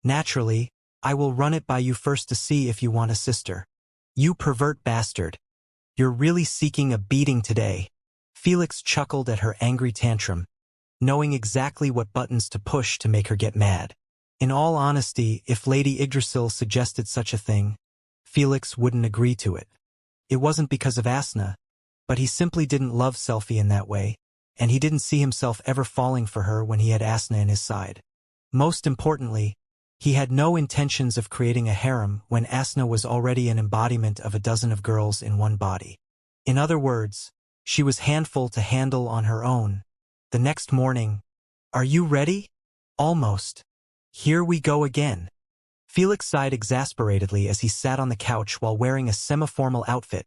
"Naturally, I will run it by you first to see if you want a sister." "You pervert bastard. You're really seeking a beating today." Felix chuckled at her angry tantrum, knowing exactly what buttons to push to make her get mad. In all honesty, if Lady Yggdrasil suggested such a thing, Felix wouldn't agree to it. It wasn't because of Asna, but he simply didn't love Selphie in that way, and he didn't see himself ever falling for her when he had Asna in his side. Most importantly, he had no intentions of creating a harem when Asna was already an embodiment of a dozen of girls in one body. In other words, she was handful to handle on her own. The next morning, "Are you ready?" "Almost. Here we go again." Felix sighed exasperatedly as he sat on the couch while wearing a semi-formal outfit.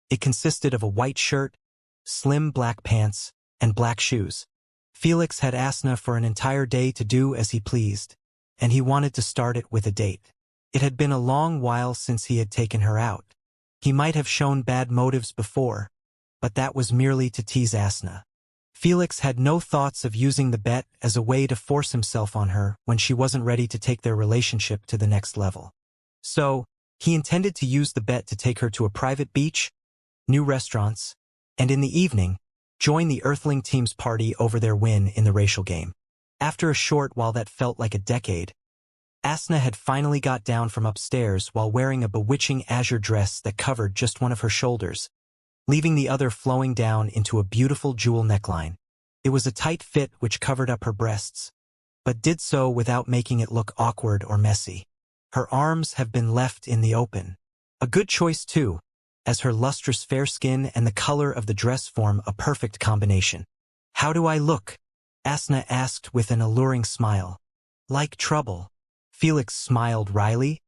It consisted of a white shirt, slim black pants, and black shoes. Felix had Asna for an entire day to do as he pleased, and he wanted to start it with a date. It had been a long while since he had taken her out. He might have shown bad motives before, but that was merely to tease Asna. Felix had no thoughts of using the bet as a way to force himself on her when she wasn't ready to take their relationship to the next level. So, he intended to use the bet to take her to a private beach, new restaurants, and in the evening, join the Earthling team's party over their win in the racial game. After a short while that felt like a decade, Asna had finally got down from upstairs while wearing a bewitching azure dress that covered just one of her shoulders, leaving the other flowing down into a beautiful jewel neckline. It was a tight fit which covered up her breasts, but did so without making it look awkward or messy. Her arms have been left in the open. A good choice too, as her lustrous fair skin and the color of the dress form a perfect combination. "How do I look?" Asna asked with an alluring smile. "Like trouble." Felix smiled wryly.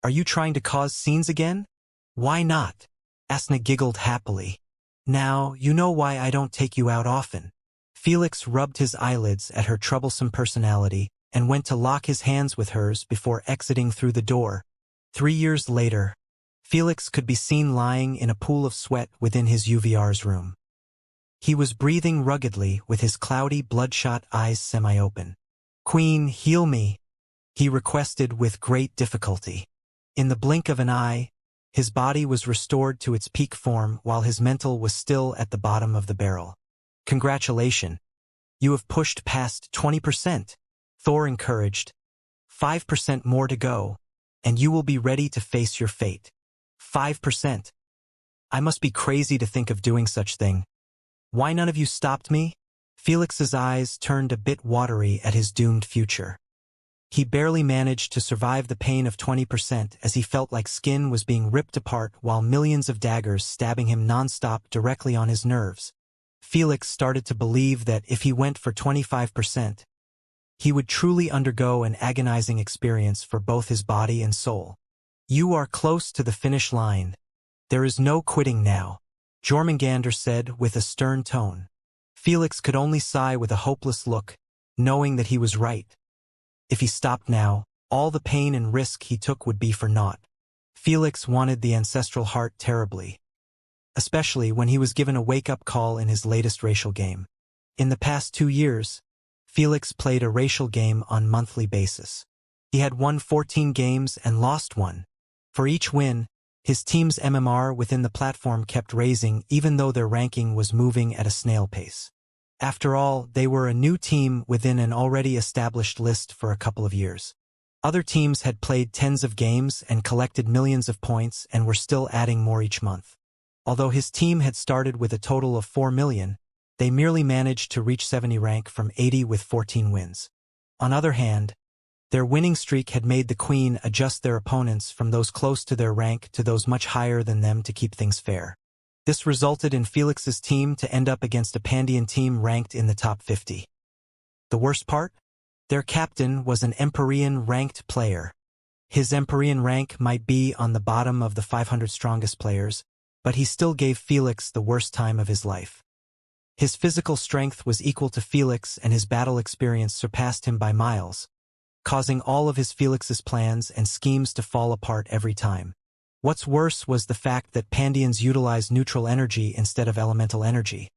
"Are you trying to cause scenes again?" "Why not?" Asna giggled happily. "Now, you know why I don't take you out often." Felix rubbed his eyelids at her troublesome personality and went to lock his hands with hers before exiting through the door. 3 years later, Felix could be seen lying in a pool of sweat within his UVR's room. He was breathing ruggedly with his cloudy, bloodshot eyes semi-open. "Queen, heal me," he requested with great difficulty. In the blink of an eye, his body was restored to its peak form while his mental was still at the bottom of the barrel. "Congratulations. You have pushed past 20%. Thor encouraged. 5% more to go, and you will be ready to face your fate." 5%. I must be crazy to think of doing such thing. Why none of you stopped me? Felix's eyes turned a bit watery at his doomed future. He barely managed to survive the pain of 20% as he felt like skin was being ripped apart while millions of daggers stabbing him nonstop directly on his nerves. Felix started to believe that if he went for 25%, he would truly undergo an agonizing experience for both his body and soul. "You are close to the finish line. There is no quitting now," Jormungandr said with a stern tone. Felix could only sigh with a hopeless look, knowing that he was right. If he stopped now, all the pain and risk he took would be for naught. Felix wanted the ancestral heart terribly, especially when he was given a wake-up call in his latest racial game. In the past 2 years, Felix played a racial game on monthly basis. He had won 14 games and lost 1. For each win, his team's MMR within the platform kept raising even though their ranking was moving at a snail pace. After all, they were a new team within an already established list for a couple of years. Other teams had played tens of games and collected millions of points and were still adding more each month. Although his team had started with a total of 4 million, they merely managed to reach 70 rank from 80 with 14 wins. On the other hand, their winning streak had made the Queen adjust their opponents from those close to their rank to those much higher than them to keep things fair. This resulted in Felix's team to end up against a Pandian team ranked in the top 50. The worst part? Their captain was an Empyrean ranked player. His Empyrean rank might be on the bottom of the 500 strongest players, but he still gave Felix the worst time of his life. His physical strength was equal to Felix and his battle experience surpassed him by miles, causing all of his Felix's plans and schemes to fall apart every time. What's worse was the fact that Pandians utilize neutral energy instead of elemental energy.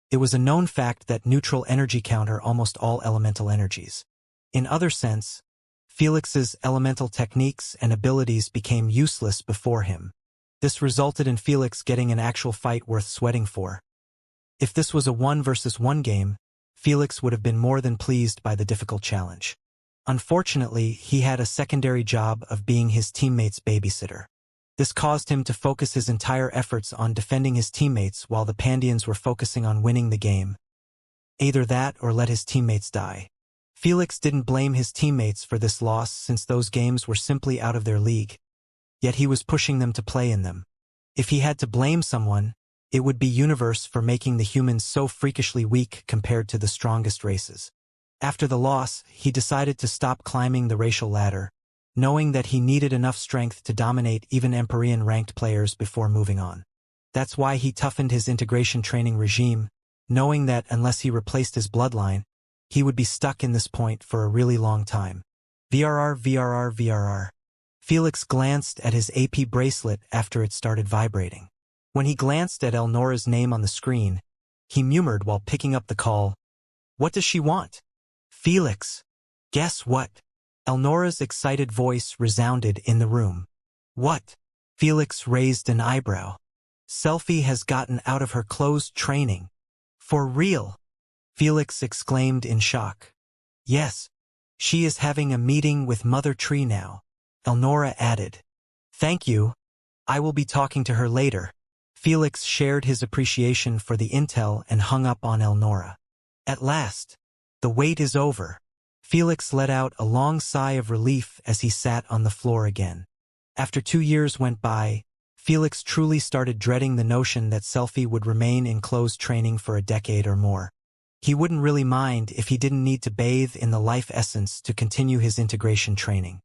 It was a known fact that neutral energy counter almost all elemental energies. In other sense, Felix's elemental techniques and abilities became useless before him. This resulted in Felix getting an actual fight worth sweating for. If this was a 1-versus-1 game, Felix would have been more than pleased by the difficult challenge. Unfortunately, he had a secondary job of being his teammate's babysitter. This caused him to focus his entire efforts on defending his teammates while the Pandians were focusing on winning the game. Either that or let his teammates die. Felix didn't blame his teammates for this loss since those games were simply out of their league. Yet he was pushing them to play in them. If he had to blame someone, it would be Universe for making the humans so freakishly weak compared to the strongest races. After the loss, he decided to stop climbing the racial ladder, knowing that he needed enough strength to dominate even Empyrean ranked players before moving on. That's why he toughened his integration training regime, knowing that unless he replaced his bloodline, he would be stuck in this point for a really long time. VRR. Felix glanced at his AP bracelet after it started vibrating. When he glanced at Elnora's name on the screen, he murmured while picking up the call, "What does she want?" "Felix. Guess what?" Elnora's excited voice resounded in the room. "What?" Felix raised an eyebrow. "Selfie has gotten out of her closed training." "For real?" Felix exclaimed in shock. "Yes. She is having a meeting with Mother Tree now," Elnora added. "Thank you. I will be talking to her later." Felix shared his appreciation for the intel and hung up on Elnora. At last, the wait is over. Felix let out a long sigh of relief as he sat on the floor again. After 2 years went by, Felix truly started dreading the notion that Selfie would remain in closed training for a decade or more. He wouldn't really mind if he didn't need to bathe in the life essence to continue his integration training.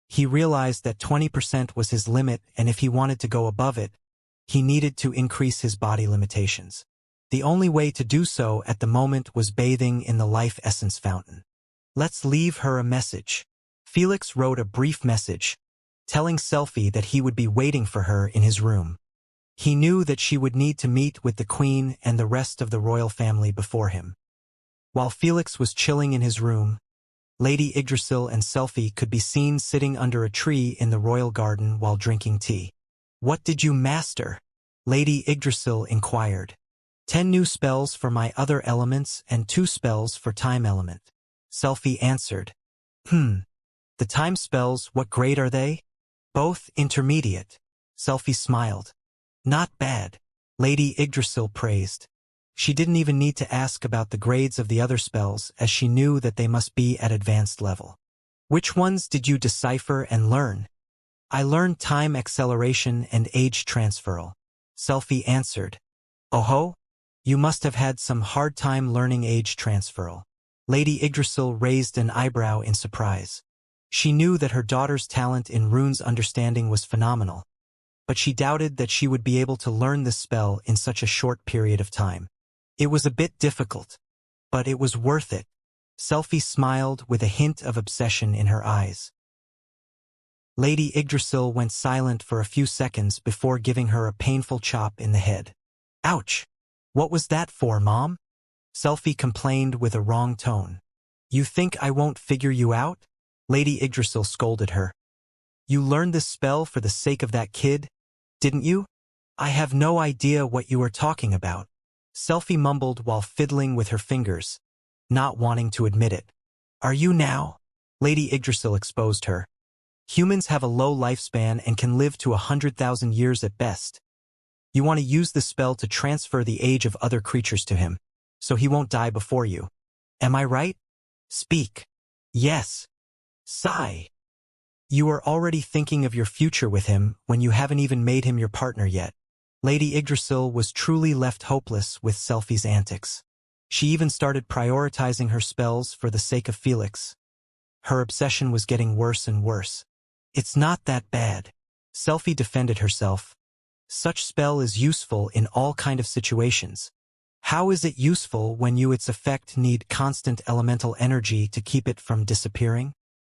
He realized that 20% was his limit, and if he wanted to go above it, he needed to increase his body limitations. The only way to do so at the moment was bathing in the life essence fountain. "Let's leave her a message." Felix wrote a brief message, telling Selfie that he would be waiting for her in his room. He knew that she would need to meet with the Queen and the rest of the royal family before him. While Felix was chilling in his room, Lady Yggdrasil and Selfie could be seen sitting under a tree in the royal garden while drinking tea. "What did you master?" Lady Yggdrasil inquired. 10 new spells for my other elements and 2 spells for time element," Selfie answered. The time spells, what grade are they?" "Both intermediate." Selfie smiled. "Not bad," Lady Yggdrasil praised. She didn't even need to ask about the grades of the other spells, as she knew that they must be at advanced level. "Which ones did you decipher and learn?" "I learned time acceleration and age transferal," Selfie answered. "Oh-ho? You must have had some hard time learning age transferal." Lady Yggdrasil raised an eyebrow in surprise. She knew that her daughter's talent in runes understanding was phenomenal, but she doubted that she would be able to learn this spell in such a short period of time. It was a bit difficult, but it was worth it. Selfie smiled with a hint of obsession in her eyes. Lady Yggdrasil went silent for a few seconds before giving her a painful chop in the head. "Ouch! What was that for, Mom?" Selfie complained with a wrong tone. "You think I won't figure you out?" Lady Yggdrasil scolded her. "You learned this spell for the sake of that kid, didn't you?" "I have no idea what you are talking about," Selfie mumbled while fiddling with her fingers, not wanting to admit it. "Are you now?" Lady Yggdrasil exposed her. "Humans have a low lifespan and can live to 100,000 years at best. You want to use the spell to transfer the age of other creatures to him, so he won't die before you. Am I right? Speak." "Yes." "Sigh. You are already thinking of your future with him when you haven't even made him your partner yet." Lady Yggdrasil was truly left hopeless with Selfie's antics. She even started prioritizing her spells for the sake of Felix. Her obsession was getting worse and worse. "It's not that bad." Selfie defended herself. "Such spell is useful in all kind of situations. How is it useful when its effect need constant elemental energy to keep it from disappearing?"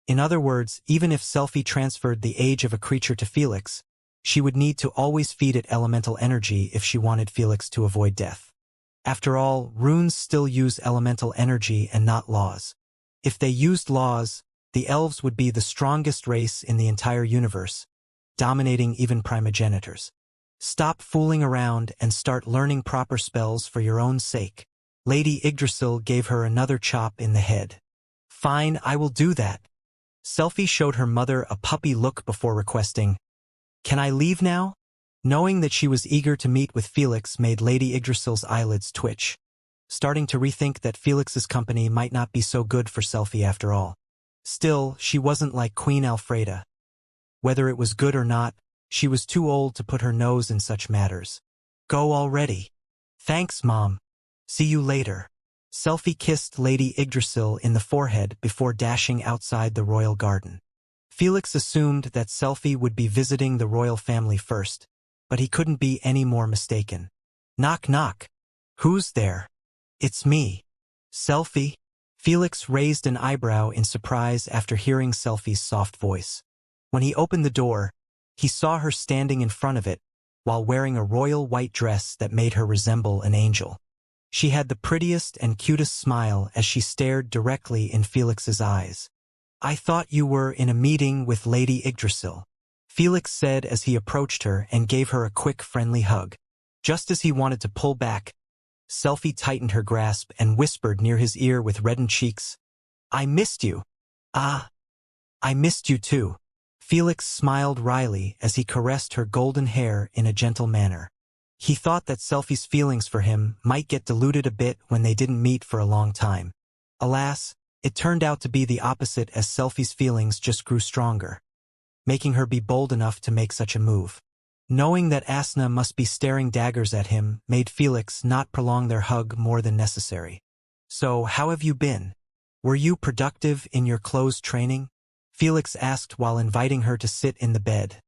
In other words, even if Selfie transferred the age of a creature to Felix, she would need to always feed it elemental energy if she wanted Felix to avoid death. After all, runes still use elemental energy and not laws. If they used laws, the elves would be the strongest race in the entire universe, dominating even primogenitors. Stop fooling around and start learning proper spells for your own sake. Lady Yggdrasil gave her another chop in the head. Fine, I will do that. Selphie showed her mother a puppy look before requesting, "Can I leave now?" Knowing that she was eager to meet with Felix made Lady Yggdrasil's eyelids twitch, starting to rethink that Felix's company might not be so good for Selphie after all. Still, she wasn't like Queen Alfreda. Whether it was good or not, she was too old to put her nose in such matters. Go already. Thanks, Mom. See you later. Selphie kissed Lady Yggdrasil in the forehead before dashing outside the royal garden. Felix assumed that Selphie would be visiting the royal family first, but he couldn't be any more mistaken. Knock knock. Who's there? It's me. Selphie? Felix raised an eyebrow in surprise after hearing Selphie's soft voice. When he opened the door, he saw her standing in front of it, while wearing a royal white dress that made her resemble an angel. She had the prettiest and cutest smile as she stared directly in Felix's eyes. I thought you were in a meeting with Lady Yggdrasil, Felix said as he approached her and gave her a quick friendly hug. Just as he wanted to pull back, Selphie tightened her grasp and whispered near his ear with reddened cheeks, I missed you. Ah, I missed you too. Felix smiled wryly as he caressed her golden hair in a gentle manner. He thought that Selphie's feelings for him might get diluted a bit when they didn't meet for a long time. Alas, it turned out to be the opposite as Selphie's feelings just grew stronger, making her be bold enough to make such a move. Knowing that Asna must be staring daggers at him made Felix not prolong their hug more than necessary. So, how have you been? Were you productive in your clothes training? Felix asked while inviting her to sit in the bed.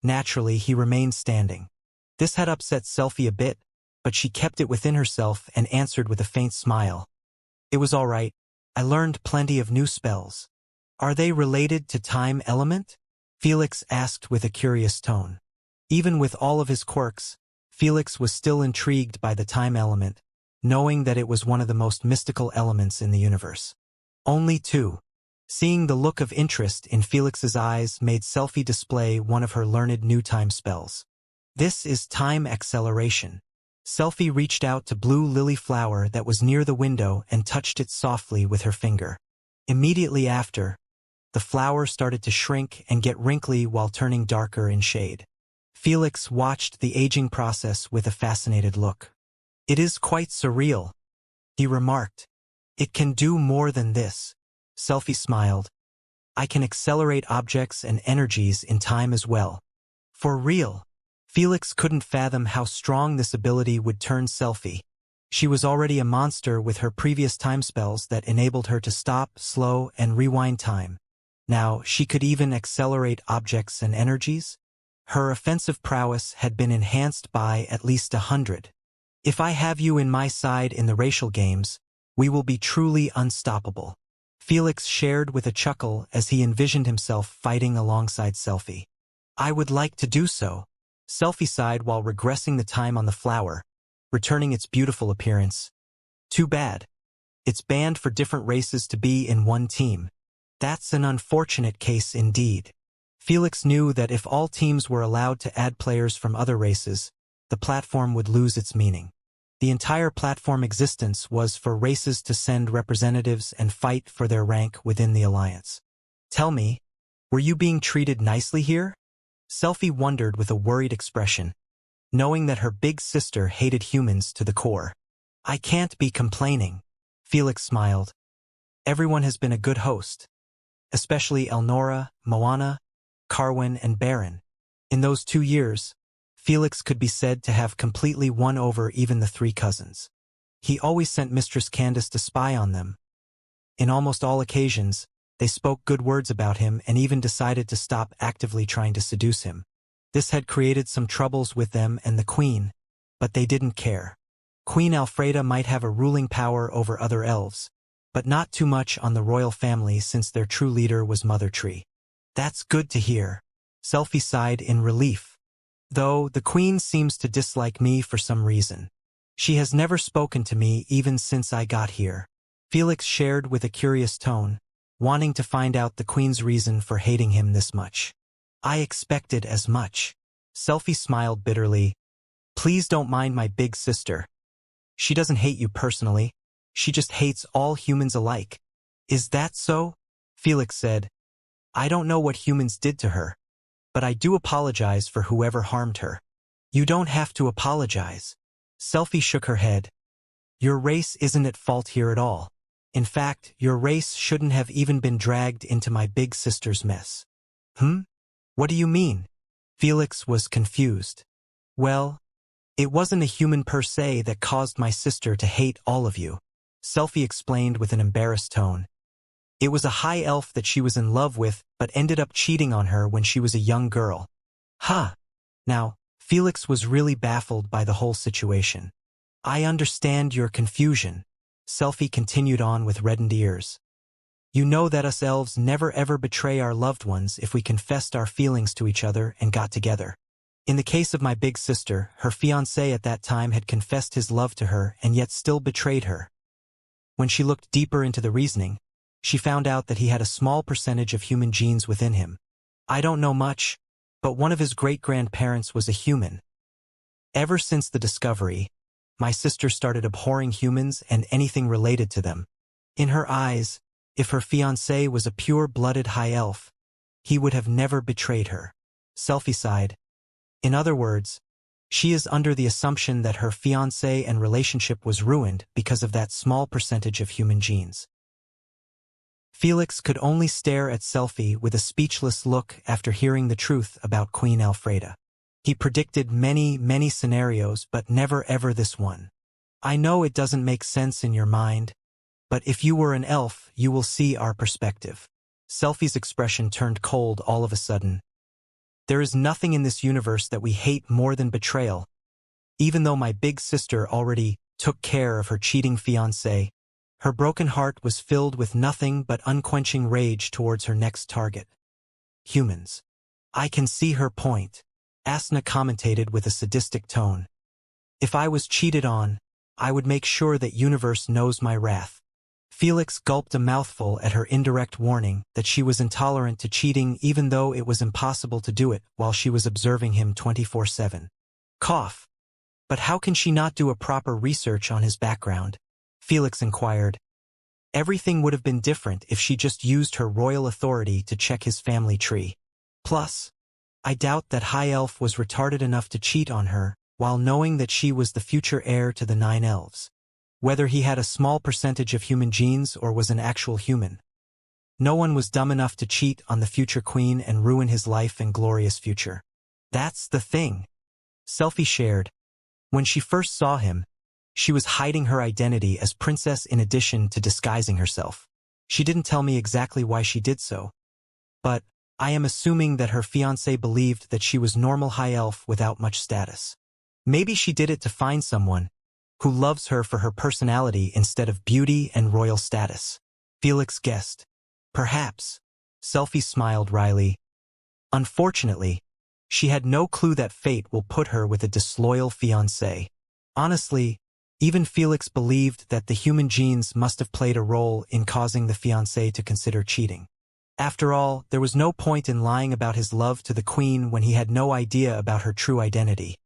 Naturally, he remained standing. This had upset Selphie a bit, but she kept it within herself and answered with a faint smile. It was all right. I learned plenty of new spells. Are they related to time element? Felix asked with a curious tone. Even with all of his quirks, Felix was still intrigued by the time element, knowing that it was one of the most mystical elements in the universe. Only two. Seeing the look of interest in Felix's eyes made Selphie display one of her learned new time spells. This is time acceleration. Selphie reached out to blue lily flower that was near the window and touched it softly with her finger. Immediately after, the flower started to shrink and get wrinkly while turning darker in shade. Felix watched the aging process with a fascinated look. It is quite surreal, he remarked. It can do more than this. Selphie smiled. I can accelerate objects and energies in time as well. For real. Felix couldn't fathom how strong this ability would turn Selphie. She was already a monster with her previous time spells that enabled her to stop, slow, and rewind time. Now, she could even accelerate objects and energies? Her offensive prowess had been enhanced by at least 100. If I have you in my side in the racial games, we will be truly unstoppable. Felix shared with a chuckle as he envisioned himself fighting alongside Selphie. I would like to do so. Selphie sighed while regressing the time on the flower, returning its beautiful appearance. Too bad. It's banned for different races to be in one team. That's an unfortunate case indeed. Felix knew that if all teams were allowed to add players from other races, the platform would lose its meaning. The entire platform existence was for races to send representatives and fight for their rank within the alliance. Tell me, were you being treated nicely here? Selphie wondered with a worried expression, knowing that her big sister hated humans to the core. I can't be complaining. Felix smiled. Everyone has been a good host, especially Elnora, Moana, Carwin, and Baron. In those 2 years, Felix could be said to have completely won over even the 3 cousins. He always sent Mistress Candace to spy on them. In almost all occasions, they spoke good words about him and even decided to stop actively trying to seduce him. This had created some troubles with them and the Queen, but they didn't care. Queen Alfreda might have a ruling power over other elves, but not too much on the royal family since their true leader was Mother Tree. That's good to hear. Selphie sighed in relief. Though the Queen seems to dislike me for some reason. She has never spoken to me even since I got here. Felix shared with a curious tone, wanting to find out the Queen's reason for hating him this much. I expected as much. Selfie smiled bitterly. Please don't mind my big sister. She doesn't hate you personally. She just hates all humans alike. Is that so? Felix said. I don't know what humans did to her, but I do apologize for whoever harmed her. You don't have to apologize. Selfie shook her head. Your race isn't at fault here at all. In fact, your race shouldn't have even been dragged into my big sister's mess. What do you mean? Felix was confused. Well, it wasn't a human per se that caused my sister to hate all of you. Selfie explained with an embarrassed tone. It was a high elf that she was in love with but ended up cheating on her when she was a young girl. Now, Felix was really baffled by the whole situation. I understand your confusion. Selfie continued on with reddened ears. You know that us elves never ever betray our loved ones if we confessed our feelings to each other and got together. In the case of my big sister, her fiancé at that time had confessed his love to her and yet still betrayed her. When she looked deeper into the reasoning, she found out that he had a small percentage of human genes within him. I don't know much, but one of his great-grandparents was a human. Ever since the discovery, my sister started abhorring humans and anything related to them. In her eyes, if her fiancé was a pure-blooded high elf, he would have never betrayed her. Selfie sighed. In other words, she is under the assumption that her fiancé and relationship was ruined because of that small percentage of human genes. Felix could only stare at Selfie with a speechless look after hearing the truth about Queen Alfreda. He predicted many, many scenarios, but never ever this one. I know it doesn't make sense in your mind, but if you were an elf, you will see our perspective. Selfie's expression turned cold all of a sudden. There is nothing in this universe that we hate more than betrayal. Even though my big sister already took care of her cheating fiancé, her broken heart was filled with nothing but unquenching rage towards her next target. Humans. I can see her point, Asna commentated with a sadistic tone. If I was cheated on, I would make sure that universe knows my wrath. Felix gulped a mouthful at her indirect warning that she was intolerant to cheating even though it was impossible to do it while she was observing him 24/7. Cough. But how can she not do a proper research on his background? Felix inquired. Everything would have been different if she just used her royal authority to check his family tree. Plus, I doubt that High Elf was retarded enough to cheat on her while knowing that she was the future heir to the 9 elves. Whether he had a small percentage of human genes or was an actual human. No one was dumb enough to cheat on the future queen and ruin his life and glorious future. That's the thing. Selfie shared. When she first saw him, she was hiding her identity as princess in addition to disguising herself. She didn't tell me exactly why she did so, but I am assuming that her fiancé believed that she was normal high elf without much status. Maybe she did it to find someone who loves her for her personality instead of beauty and royal status. Felix guessed. Perhaps. Selfie smiled wryly. Unfortunately, she had no clue that fate will put her with a disloyal fiancé. Honestly, even Felix believed that the human genes must have played a role in causing the fiancé to consider cheating. After all, there was no point in lying about his love to the queen when he had no idea about her true identity.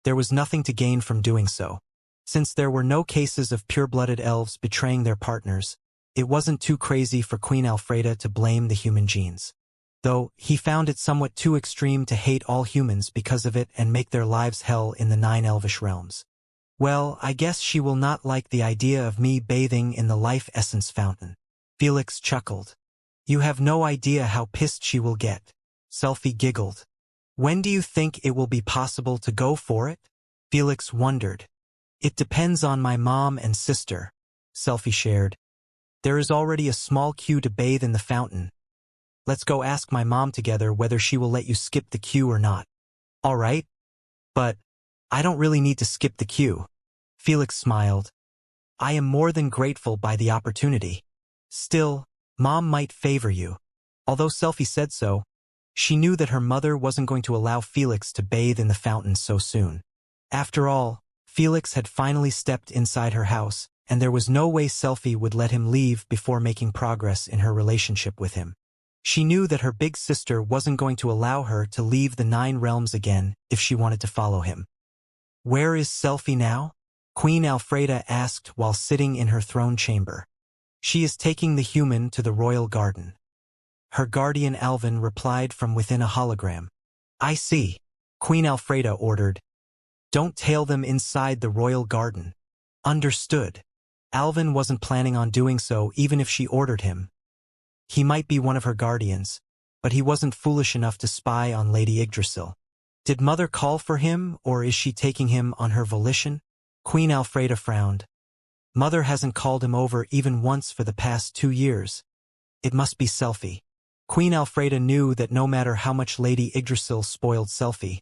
There was nothing to gain from doing so. Since there were no cases of pure-blooded elves betraying their partners, it wasn't too crazy for Queen Alfreda to blame the human genes. Though, he found it somewhat too extreme to hate all humans because of it and make their lives hell in the 9 elvish realms. Well, I guess she will not like the idea of me bathing in the life essence fountain. Felix chuckled. You have no idea how pissed she will get. Selfie giggled. When do you think it will be possible to go for it? Felix wondered. It depends on my mom and sister, Selfie shared. There is already a small queue to bathe in the fountain. Let's go ask my mom together whether she will let you skip the queue or not. All right, but I don't really need to skip the queue. Felix smiled. I am more than grateful by the opportunity. Still, Mom might favor you. Although Selfie said so, she knew that her mother wasn't going to allow Felix to bathe in the fountain so soon. After all, Felix had finally stepped inside her house, and there was no way Selfie would let him leave before making progress in her relationship with him. She knew that her big sister wasn't going to allow her to leave the 9 realms again if she wanted to follow him. "Where is Selfie now?" Queen Alfreda asked while sitting in her throne chamber. "She is taking the human to the royal garden." Her guardian Alvin replied from within a hologram. "I see," Queen Alfreda ordered. "Don't tail them inside the royal garden." "Understood." Alvin wasn't planning on doing so even if she ordered him. He might be one of her guardians, but he wasn't foolish enough to spy on Lady Yggdrasil. Did Mother call for him, or is she taking him on her volition? Queen Alfreda frowned. Mother hasn't called him over even once for the past 2 years. It must be Selfie. Queen Alfreda knew that no matter how much Lady Yggdrasil spoiled Selfie,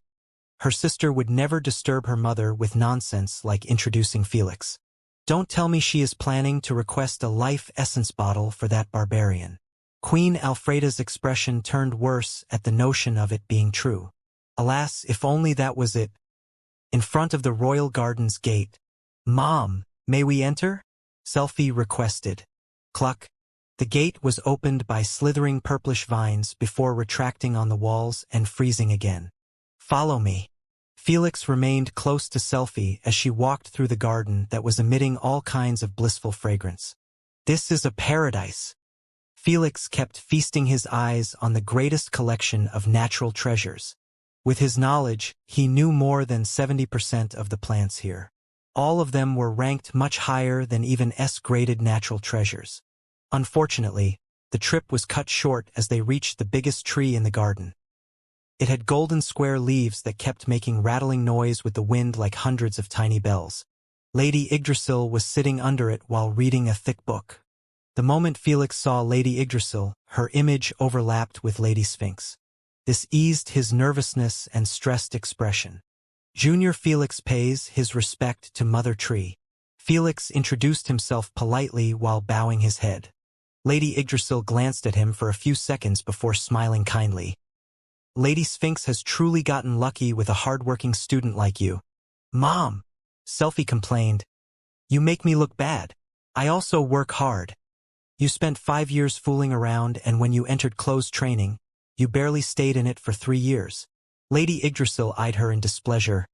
her sister would never disturb her mother with nonsense like introducing Felix. Don't tell me she is planning to request a life essence bottle for that barbarian. Queen Alfreda's expression turned worse at the notion of it being true. Alas, if only that was it. In front of the royal garden's gate. "Mom, may we enter?" Selfie requested. Cluck. The gate was opened by slithering purplish vines before retracting on the walls and freezing again. "Follow me." Felix remained close to Selfie as she walked through the garden that was emitting all kinds of blissful fragrance. "This is a paradise." Felix kept feasting his eyes on the greatest collection of natural treasures. With his knowledge, he knew more than 70% of the plants here. All of them were ranked much higher than even S-graded natural treasures. Unfortunately, the trip was cut short as they reached the biggest tree in the garden. It had golden square leaves that kept making rattling noise with the wind like hundreds of tiny bells. Lady Yggdrasil was sitting under it while reading a thick book. The moment Felix saw Lady Yggdrasil, her image overlapped with Lady Sphinx. This eased his nervousness and stressed expression. Junior Felix pays his respect to Mother Tree. Felix introduced himself politely while bowing his head. Lady Yggdrasil glanced at him for a few seconds before smiling kindly. "Lady Sphinx has truly gotten lucky with a hard-working student like you." "Mom," Selfie complained, "you make me look bad. I also work hard. You spent 5 years fooling around, and when you entered closed training, you barely stayed in it for 3 years. Lady Yggdrasil eyed her in displeasure.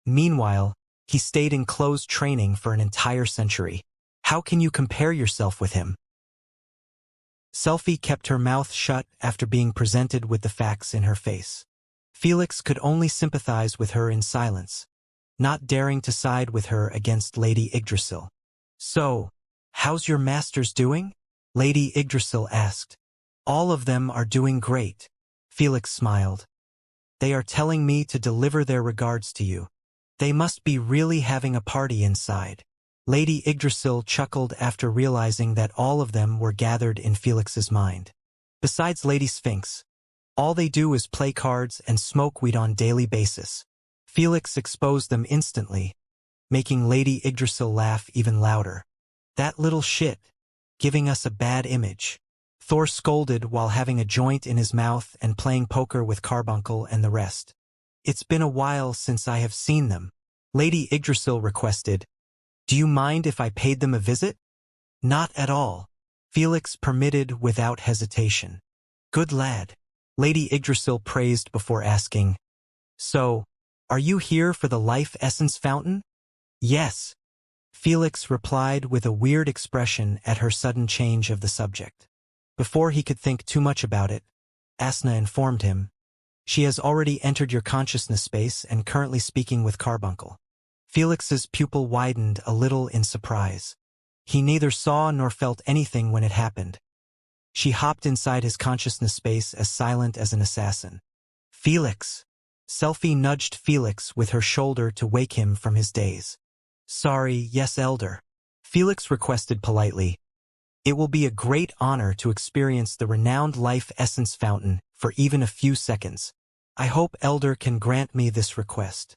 Meanwhile, he stayed in closed training for an entire century. How can you compare yourself with him? Selfie kept her mouth shut after being presented with the facts in her face. Felix could only sympathize with her in silence, not daring to side with her against Lady Yggdrasil. "So, how's your masters doing?" Lady Yggdrasil asked. "All of them are doing great." Felix smiled. "They are telling me to deliver their regards to you. They must be really having a party inside." Lady Yggdrasil chuckled after realizing that all of them were gathered in Felix's mind. Besides Lady Sphinx, all they do is play cards and smoke weed on daily basis. Felix exposed them instantly, making Lady Yggdrasil laugh even louder. "That little shit, giving us a bad image." Thor scolded while having a joint in his mouth and playing poker with Carbuncle and the rest. "It's been a while since I have seen them." Lady Yggdrasil requested, "Do you mind if I paid them a visit?" "Not at all," Felix permitted without hesitation. "Good lad." Lady Yggdrasil praised before asking, "So, are you here for the life essence fountain?" "Yes," Felix replied with a weird expression at her sudden change of the subject. Before he could think too much about it, Asna informed him, "She has already entered your consciousness space and currently speaking with Carbuncle." Felix's pupil widened a little in surprise. He neither saw nor felt anything when it happened. She hopped inside his consciousness space as silent as an assassin. "Felix!" Selfie nudged Felix with her shoulder to wake him from his daze. "Sorry, yes, Elder." Felix requested politely. "It will be a great honor to experience the renowned life essence fountain for even a few seconds. I hope Elder can grant me this request."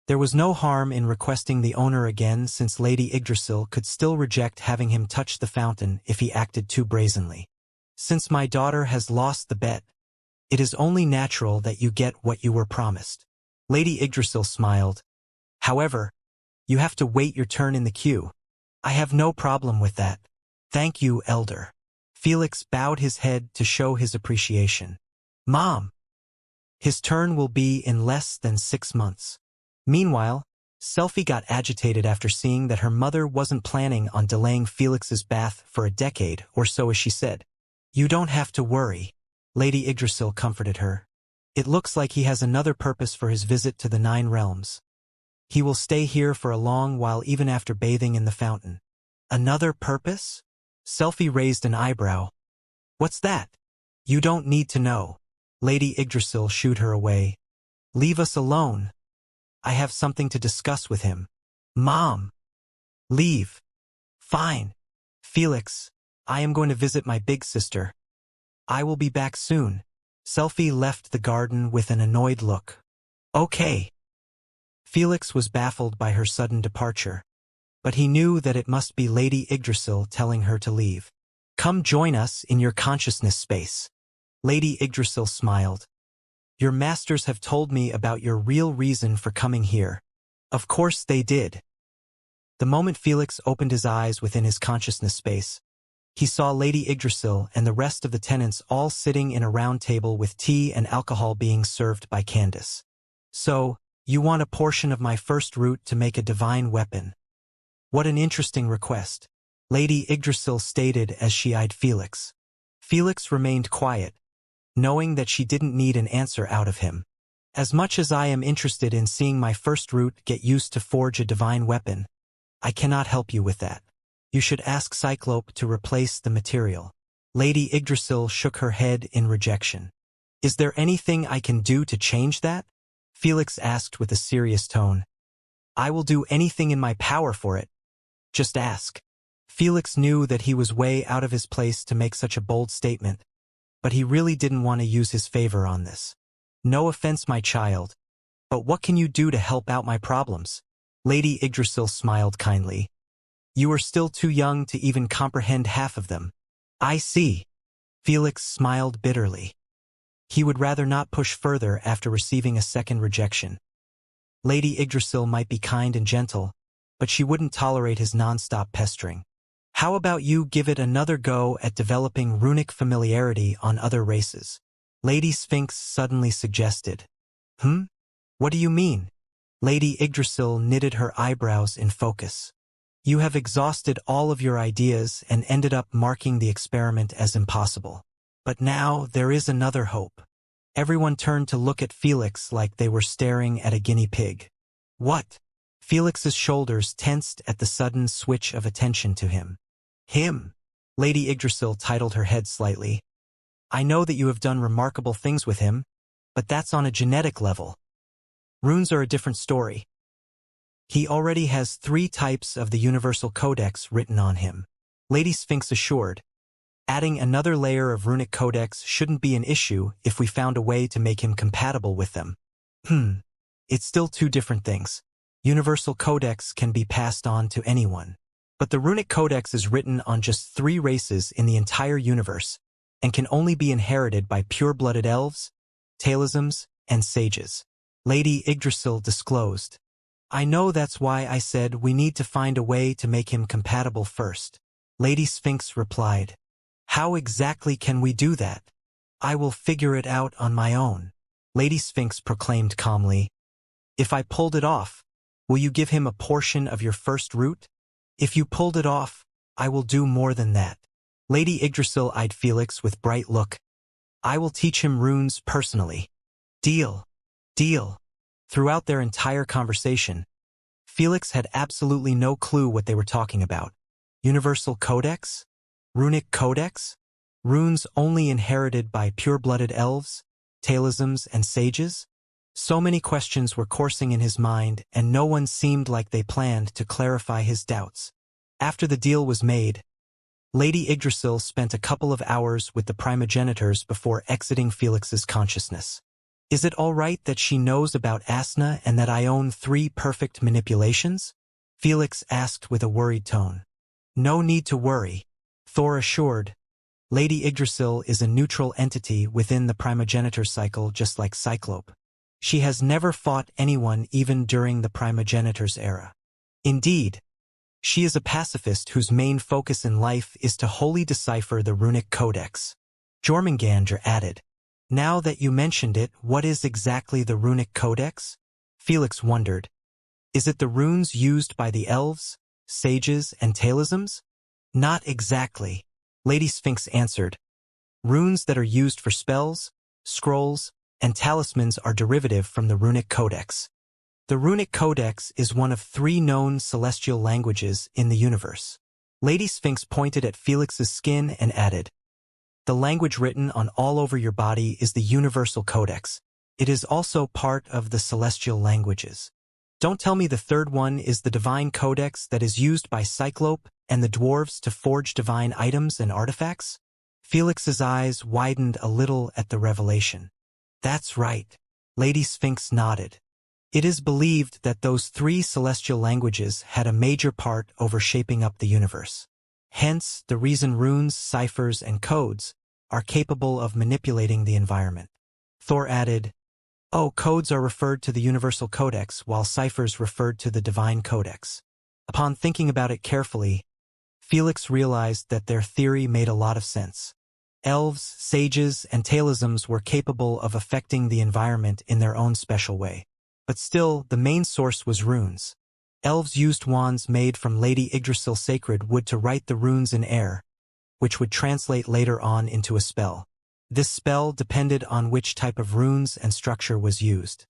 There was no harm in requesting the owner again since Lady Yggdrasil could still reject having him touch the fountain if he acted too brazenly. "Since my daughter has lost the bet, it is only natural that you get what you were promised." Lady Yggdrasil smiled. "However, you have to wait your turn in the queue. I have no problem with that." "Thank you, Elder." Felix bowed his head to show his appreciation. Mom! His turn will be in less than 6 months. Meanwhile, Selfie got agitated after seeing that her mother wasn't planning on delaying Felix's bath for a decade or so, as she said. You don't have to worry, Lady Yggdrasil comforted her. It looks like he has another purpose for his visit to the 9 realms. He will stay here for a long while, even after bathing in the fountain. Another purpose? Selfie raised an eyebrow. What's that? You don't need to know. Lady Yggdrasil shooed her away. Leave us alone. I have something to discuss with him. Mom! Leave. Fine. Felix, I am going to visit my big sister. I will be back soon. Selfie left the garden with an annoyed look. Okay. Felix was baffled by her sudden departure, but he knew that it must be Lady Yggdrasil telling her to leave. Come join us in your consciousness space. Lady Yggdrasil smiled. Your masters have told me about your real reason for coming here. Of course they did. The moment Felix opened his eyes within his consciousness space, he saw Lady Yggdrasil and the rest of the tenants all sitting in a round table with tea and alcohol being served by Candace. So, you want a portion of my first root to make a divine weapon. What an interesting request, Lady Yggdrasil stated as she eyed Felix. Felix remained quiet, knowing that she didn't need an answer out of him. As much as I am interested in seeing my first root get used to forge a divine weapon, I cannot help you with that. You should ask Cyclope to replace the material. Lady Yggdrasil shook her head in rejection. Is there anything I can do to change that? Felix asked with a serious tone. I will do anything in my power for it. Just ask. Felix knew that he was way out of his place to make such a bold statement, but he really didn't want to use his favor on this. No offense, my child, but what can you do to help out my problems? Lady Yggdrasil smiled kindly. You are still too young to even comprehend half of them. I see. Felix smiled bitterly. He would rather not push further after receiving a second rejection. Lady Yggdrasil might be kind and gentle, but she wouldn't tolerate his non-stop pestering. How about you give it another go at developing runic familiarity on other races? Lady Sphinx suddenly suggested. What do you mean? Lady Yggdrasil knitted her eyebrows in focus. You have exhausted all of your ideas and ended up marking the experiment as impossible. But now there is another hope. Everyone turned to look at Felix like they were staring at a guinea pig. What? Felix's shoulders tensed at the sudden switch of attention to him. Him? Lady Yggdrasil titled her head slightly. I know that you have done remarkable things with him, but that's on a genetic level. Runes are a different story. He already has 3 types of the Universal Codex written on him, Lady Sphinx assured. Adding another layer of runic codex shouldn't be an issue if we found a way to make him compatible with them. It's still 2 different things. Universal Codex can be passed on to anyone, but the runic codex is written on just 3 races in the entire universe and can only be inherited by pure-blooded elves, talismans, and sages. Lady Yggdrasil disclosed. I know, that's why I said we need to find a way to make him compatible first. Lady Sphinx replied. How exactly can we do that? I will figure it out on my own. Lady Sphinx proclaimed calmly. If I pulled it off, will you give him a portion of your first root? If you pulled it off, I will do more than that. Lady Yggdrasil eyed Felix with bright look. I will teach him runes personally. Deal. Deal. Throughout their entire conversation, Felix had absolutely no clue what they were talking about. Universal Codex? Runic Codex? Runes only inherited by pure-blooded elves, talismans, and sages? So many questions were coursing in his mind, and no one seemed like they planned to clarify his doubts. After the deal was made, Lady Yggdrasil spent a couple of hours with the primogenitors before exiting Felix's consciousness. Is it all right that she knows about Asna and that I own 3 perfect manipulations? Felix asked with a worried tone. No need to worry, Thor assured. Lady Yggdrasil is a neutral entity within the primogenitor cycle, just like Cyclope. She has never fought anyone even during the primogenitor's era. Indeed, She is a pacifist whose main focus in life is to wholly decipher the runic codex. Jormungandr added, "Now that you mentioned it, what is exactly the runic codex?" Felix wondered. "Is it the runes used by the elves, sages, and talisms?" "Not exactly," Lady Sphinx answered. "Runes that are used for spells, scrolls, and talismans are derivative from the runic codex. The runic codex is one of 3 known celestial languages in the universe." Lady Sphinx pointed at Felix's skin and added, "The language written on all over your body is the universal codex. It is also part of the celestial languages. Don't tell me the third one is the divine codex that is used by Cyclope and the dwarves to forge divine items and artifacts?" Felix's eyes widened a little at the revelation. "That's right," Lady Sphinx nodded. "It is believed that those 3 celestial languages had a major part over shaping up the universe. Hence, the reason runes, ciphers, and codes are capable of manipulating the environment." Thor added, "Oh, codes are referred to the universal codex, while ciphers referred to the divine codex." Upon thinking about it carefully, Felix realized that their theory made a lot of sense. Elves, sages, and talisms were capable of affecting the environment in their own special way. But still, the main source was runes. Elves used wands made from Lady Yggdrasil's sacred wood to write the runes in air, which would translate later on into a spell. This spell depended on which type of runes and structure was used.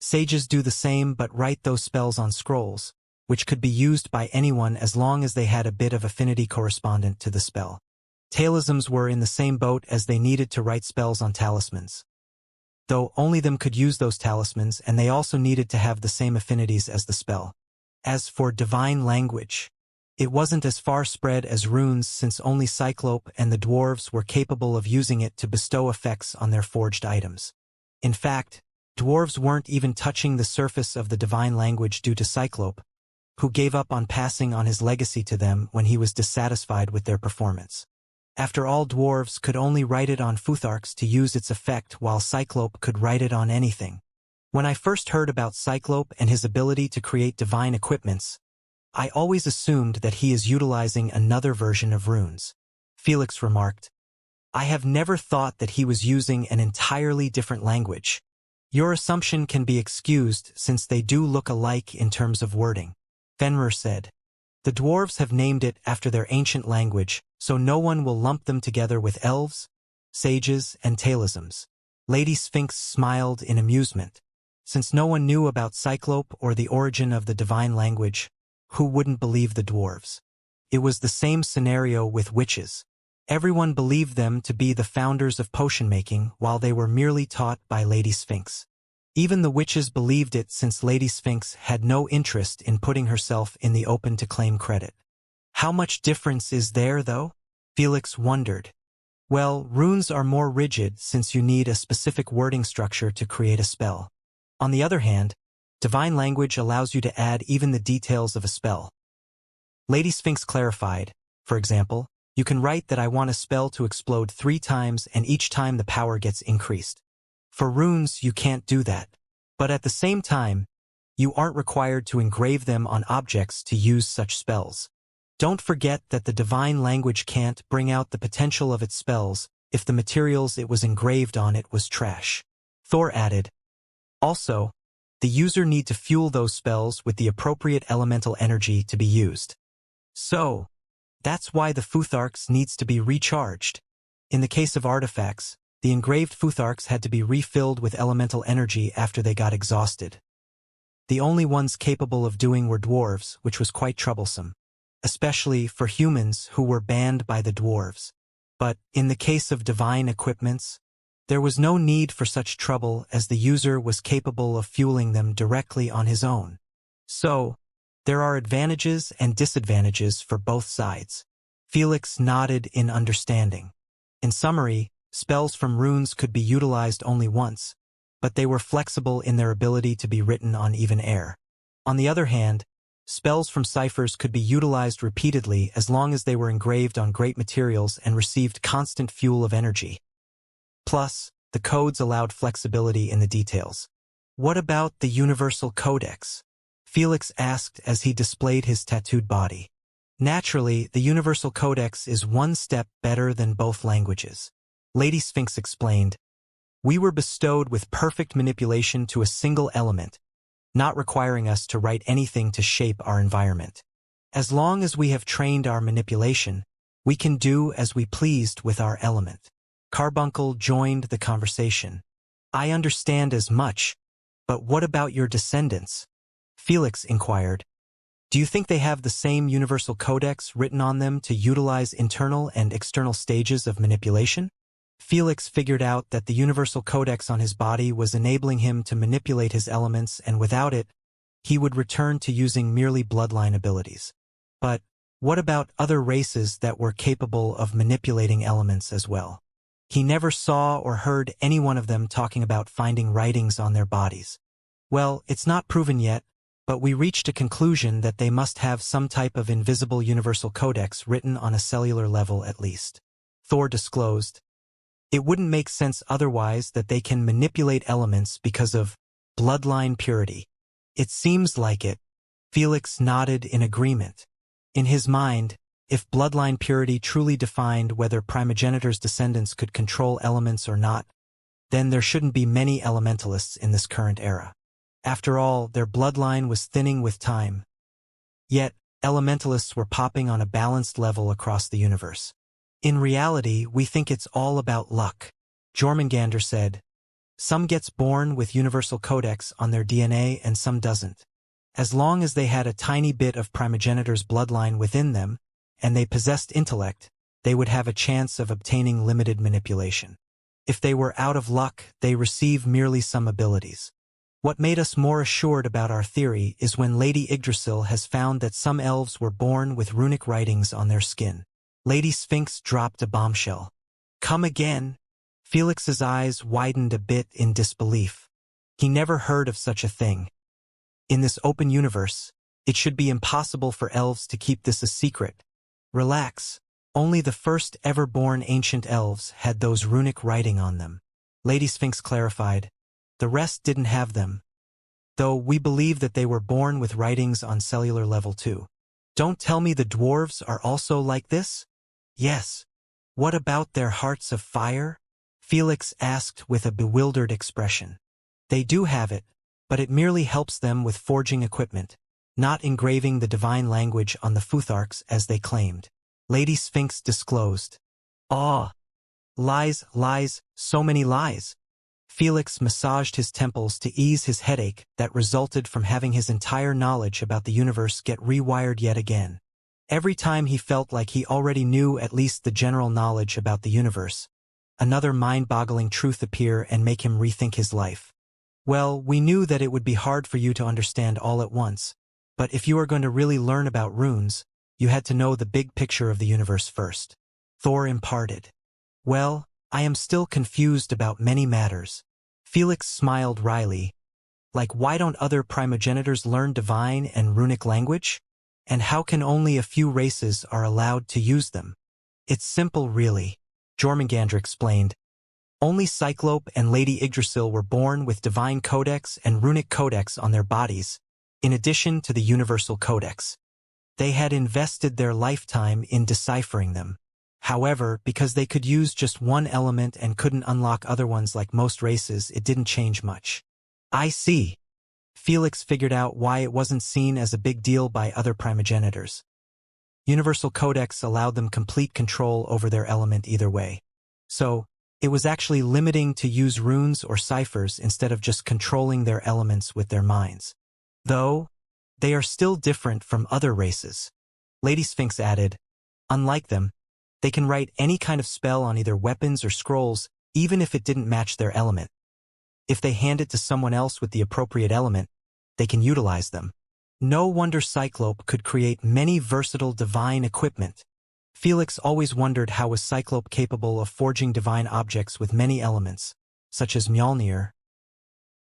Sages do the same but write those spells on scrolls, which could be used by anyone as long as they had a bit of affinity correspondent to the spell. Talisms were in the same boat as they needed to write spells on talismans. Though only them could use those talismans, and they also needed to have the same affinities as the spell. As for divine language, it wasn't as far spread as runes since only Cyclope and the dwarves were capable of using it to bestow effects on their forged items. In fact, dwarves weren't even touching the surface of the divine language due to Cyclope, who gave up on passing on his legacy to them when he was dissatisfied with their performance. After all, dwarves could only write it on futharks to use its effect, while Cyclope could write it on anything. When I first heard about Cyclope and his ability to create divine equipments, I always assumed that he is utilizing another version of runes. Felix remarked, "I have never thought that he was using an entirely different language." "Your assumption can be excused since they do look alike in terms of wording," Fenrir said. "The dwarves have named it after their ancient language, so no one will lump them together with elves, sages, and talisms." Lady Sphinx smiled in amusement. Since no one knew about Cyclope or the origin of the divine language, who wouldn't believe the dwarves? It was the same scenario with witches. Everyone believed them to be the founders of potion-making while they were merely taught by Lady Sphinx. Even the witches believed it since Lady Sphinx had no interest in putting herself in the open to claim credit. How much difference is there, though? Felix wondered. Well, runes are more rigid since you need a specific wording structure to create a spell. On the other hand, divine language allows you to add even the details of a spell. Lady Sphinx clarified, for example, you can write that I want a spell to explode 3 times and each time the power gets increased. For runes, you can't do that. But at the same time, you aren't required to engrave them on objects to use such spells. Don't forget that the divine language can't bring out the potential of its spells if the materials it was engraved on it was trash. Thor added, also, the user need to fuel those spells with the appropriate elemental energy to be used. So, that's why the futharks needs to be recharged. In the case of artifacts, the engraved futharks had to be refilled with elemental energy after they got exhausted. The only ones capable of doing were dwarves, which was quite troublesome, especially for humans who were banned by the dwarves. But, in the case of divine equipments, there was no need for such trouble as the user was capable of fueling them directly on his own. So, there are advantages and disadvantages for both sides. Felix nodded in understanding. In summary, spells from runes could be utilized only once, but they were flexible in their ability to be written on even air. On the other hand, spells from ciphers could be utilized repeatedly as long as they were engraved on great materials and received constant fuel of energy. Plus, the codes allowed flexibility in the details. What about the universal codex? Felix asked as he displayed his tattooed body. Naturally, the Universal Codex is one step better than both languages. Lady Sphinx explained, "We were bestowed with perfect manipulation to a single element, not requiring us to write anything to shape our environment. As long as we have trained our manipulation, we can do as we pleased with our element." Carbuncle joined the conversation. "I understand as much, but what about your descendants?" Felix inquired. "Do you think they have the same Universal Codex written on them to utilize internal and external stages of manipulation?" Felix figured out that the Universal Codex on his body was enabling him to manipulate his elements, and without it, he would return to using merely bloodline abilities. But what about other races that were capable of manipulating elements as well? He never saw or heard any one of them talking about finding writings on their bodies. "Well, it's not proven yet, but we reached a conclusion that they must have some type of invisible Universal Codex written on a cellular level at least," Thor disclosed. "It wouldn't make sense otherwise that they can manipulate elements because of bloodline purity." "It seems like it." Felix nodded in agreement. In his mind, if bloodline purity truly defined whether primogenitor's descendants could control elements or not, then there shouldn't be many elementalists in this current era. After all, their bloodline was thinning with time. Yet, elementalists were popping on a balanced level across the universe. "In reality, we think it's all about luck," Jormungandr said. "Some gets born with Universal Codex on their DNA and some doesn't. As long as they had a tiny bit of primogenitor's bloodline within them, and they possessed intellect, they would have a chance of obtaining limited manipulation. If they were out of luck, they receive merely some abilities. What made us more assured about our theory is when Lady Yggdrasil has found that some elves were born with runic writings on their skin." Lady Sphinx dropped a bombshell. "Come again?" Felix's eyes widened a bit in disbelief. He never heard of such a thing. In this open universe, it should be impossible for elves to keep this a secret. "Relax. Only the first ever-born ancient elves had those runic writing on them," Lady Sphinx clarified. "The rest didn't have them. Though we believe that they were born with writings on cellular level too." "Don't tell me the dwarves are also like this?" "Yes." "What about their hearts of fire?" Felix asked with a bewildered expression. "They do have it, but it merely helps them with forging equipment, not engraving the divine language on the Futharks as they claimed," Lady Sphinx disclosed. "Ah, lies, lies, so many lies." Felix massaged his temples to ease his headache that resulted from having his entire knowledge about the universe get rewired yet again. Every time he felt like he already knew at least the general knowledge about the universe, another mind-boggling truth appear and make him rethink his life. "Well, we knew that it would be hard for you to understand all at once, but if you are going to really learn about runes, you had to know the big picture of the universe first," Thor imparted. "Well, I am still confused about many matters." Felix smiled wryly. "Like, why don't other primogenitors learn divine and runic language? And how can only a few races are allowed to use them?" "It's simple, really," Jormungandr explained. "Only Cyclope and Lady Yggdrasil were born with divine codex and runic codex on their bodies, in addition to the Universal Codex. They had invested their lifetime in deciphering them. However, because they could use just one element and couldn't unlock other ones like most races, it didn't change much." "I see." Felix figured out why it wasn't seen as a big deal by other primogenitors. Universal Codex allowed them complete control over their element either way. So, it was actually limiting to use runes or ciphers instead of just controlling their elements with their minds. Though, they are still different from other races. Lady Sphinx added, "Unlike them, they can write any kind of spell on either weapons or scrolls, even if it didn't match their element. If they hand it to someone else with the appropriate element, they can utilize them. No wonder Cyclope could create many versatile divine equipment." Felix always wondered how was Cyclope capable of forging divine objects with many elements, such as Mjolnir.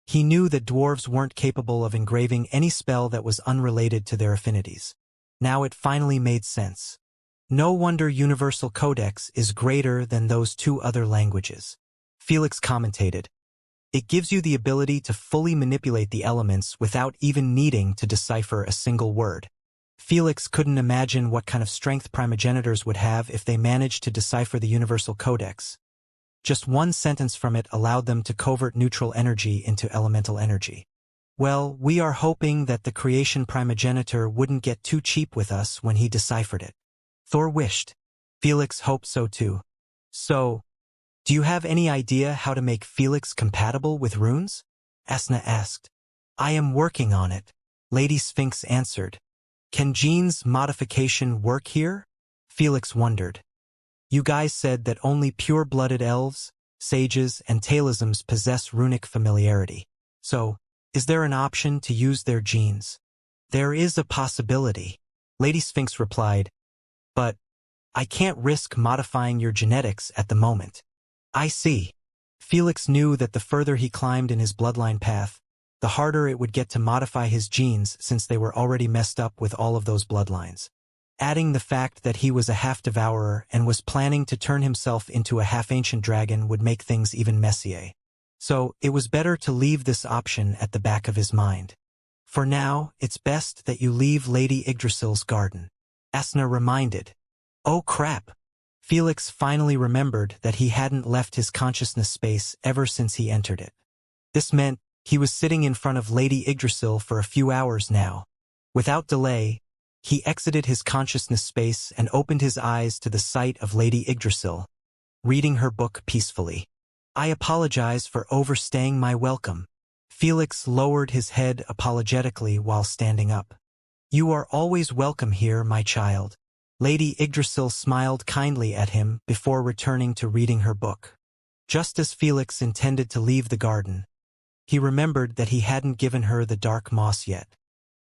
He knew that dwarves weren't capable of engraving any spell that was unrelated to their affinities. Now it finally made sense. No wonder Universal Codex is greater than those two other languages. Felix commentated. It gives you the ability to fully manipulate the elements without even needing to decipher a single word. Felix couldn't imagine what kind of strength primogenitors would have if they managed to decipher the universal codex. Just one sentence from it allowed them to convert neutral energy into elemental energy. Well, we are hoping that the creation primogenitor wouldn't get too cheap with us when he deciphered it. Thor wished. Felix hoped so too. So, do you have any idea how to make Felix compatible with runes? Asna asked. I am working on it, Lady Sphinx answered. Can genes modification work here? Felix wondered. You guys said that only pure-blooded elves, sages, and talisms possess runic familiarity. So, is there an option to use their genes? There is a possibility, Lady Sphinx replied. But I can't risk modifying your genetics at the moment. I see. Felix knew that the further he climbed in his bloodline path, the harder it would get to modify his genes since they were already messed up with all of those bloodlines. Adding the fact that he was a half-devourer and was planning to turn himself into a half-ancient dragon would make things even messier. So, it was better to leave this option at the back of his mind. For now, it's best that you leave Lady Yggdrasil's garden. Asna reminded. Oh crap! Felix finally remembered that he hadn't left his consciousness space ever since he entered it. This meant he was sitting in front of Lady Yggdrasil for a few hours now. Without delay, he exited his consciousness space and opened his eyes to the sight of Lady Yggdrasil, reading her book peacefully. I apologize for overstaying my welcome. Felix lowered his head apologetically while standing up. You are always welcome here, my child. Lady Yggdrasil smiled kindly at him before returning to reading her book. Just as Felix intended to leave the garden, he remembered that he hadn't given her the dark moss yet.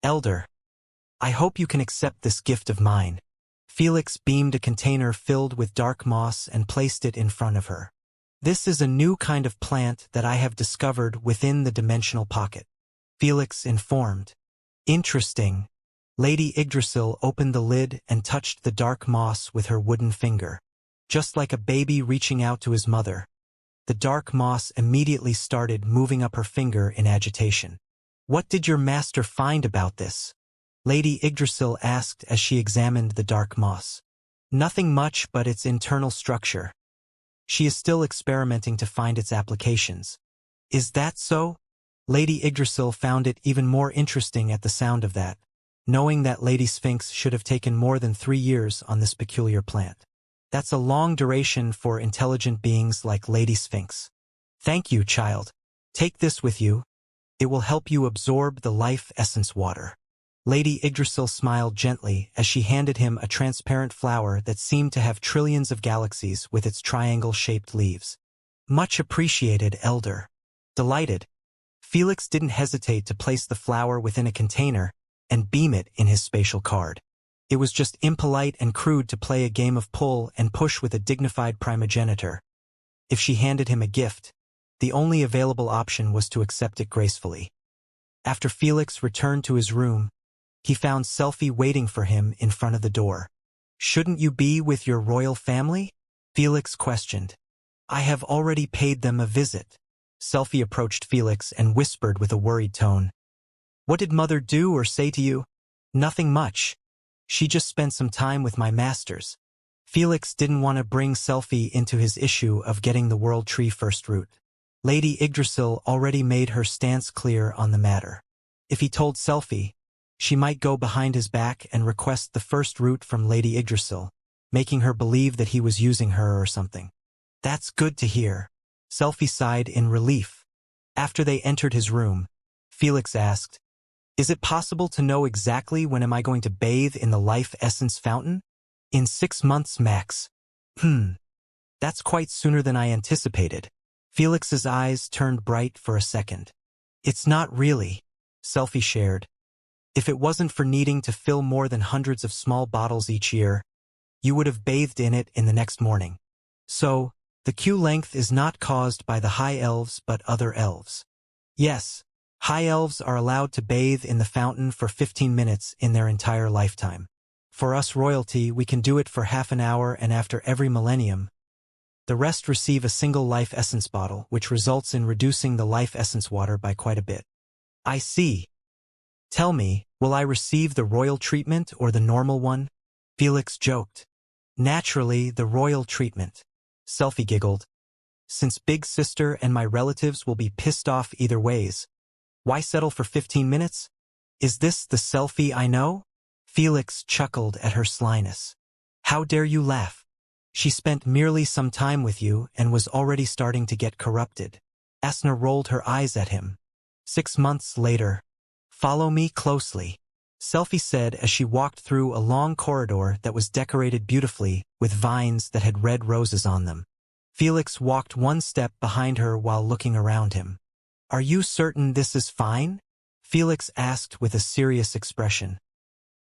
Elder, I hope you can accept this gift of mine. Felix beamed a container filled with dark moss and placed it in front of her. This is a new kind of plant that I have discovered within the dimensional pocket. Felix informed. Interesting. Lady Yggdrasil opened the lid and touched the dark moss with her wooden finger. Just like a baby reaching out to his mother, the dark moss immediately started moving up her finger in agitation. What did your master find about this? Lady Yggdrasil asked as she examined the dark moss. Nothing much but its internal structure. She is still experimenting to find its applications. Is that so? Lady Yggdrasil found it even more interesting at the sound of that, knowing that Lady Sphinx should have taken more than 3 years on this peculiar plant. That's a long duration for intelligent beings like Lady Sphinx. Thank you, child. Take this with you. It will help you absorb the life essence water. Lady Yggdrasil smiled gently as she handed him a transparent flower that seemed to have trillions of galaxies with its triangle-shaped leaves. Much appreciated, Elder. Delighted, Felix didn't hesitate to place the flower within a container and beam it in his spatial card. It was just impolite and crude to play a game of pull and push with a dignified primogenitor. If she handed him a gift, the only available option was to accept it gracefully. After Felix returned to his room, he found Selphie waiting for him in front of the door. Shouldn't you be with your royal family? Felix questioned. I have already paid them a visit. Selphie approached Felix and whispered with a worried tone. What did mother do or say to you? Nothing much. She just spent some time with my masters. Felix didn't want to bring Selphie into his issue of getting the world tree first root. Lady Yggdrasil already made her stance clear on the matter. If he told Selphie, she might go behind his back and request the first root from Lady Yggdrasil, making her believe that he was using her or something. That's good to hear. Selphie sighed in relief. After they entered his room, Felix asked, Is it possible to know exactly when am I going to bathe in the life essence fountain? In 6 months max. That's quite sooner than I anticipated. Felix's eyes turned bright for a second. It's not really, Selphie shared. If it wasn't for needing to fill more than hundreds of small bottles each year, you would have bathed in it in the next morning. So, the queue length is not caused by the high elves but other elves. Yes, high elves are allowed to bathe in the fountain for 15 minutes in their entire lifetime. For us royalty, we can do it for half an hour and after every millennium. The rest receive a single life essence bottle, which results in reducing the life essence water by quite a bit. I see. Tell me, will I receive the royal treatment or the normal one? Felix joked. Naturally, the royal treatment. Selfie giggled. Since Big Sister and my relatives will be pissed off either ways, why settle for 15 minutes? Is this the Selfie I know? Felix chuckled at her slyness. How dare you laugh? She spent merely some time with you and was already starting to get corrupted. Asna rolled her eyes at him. 6 months later. Follow me closely, Selfie said as she walked through a long corridor that was decorated beautifully with vines that had red roses on them. Felix walked one step behind her while looking around him. Are you certain this is fine? Felix asked with a serious expression.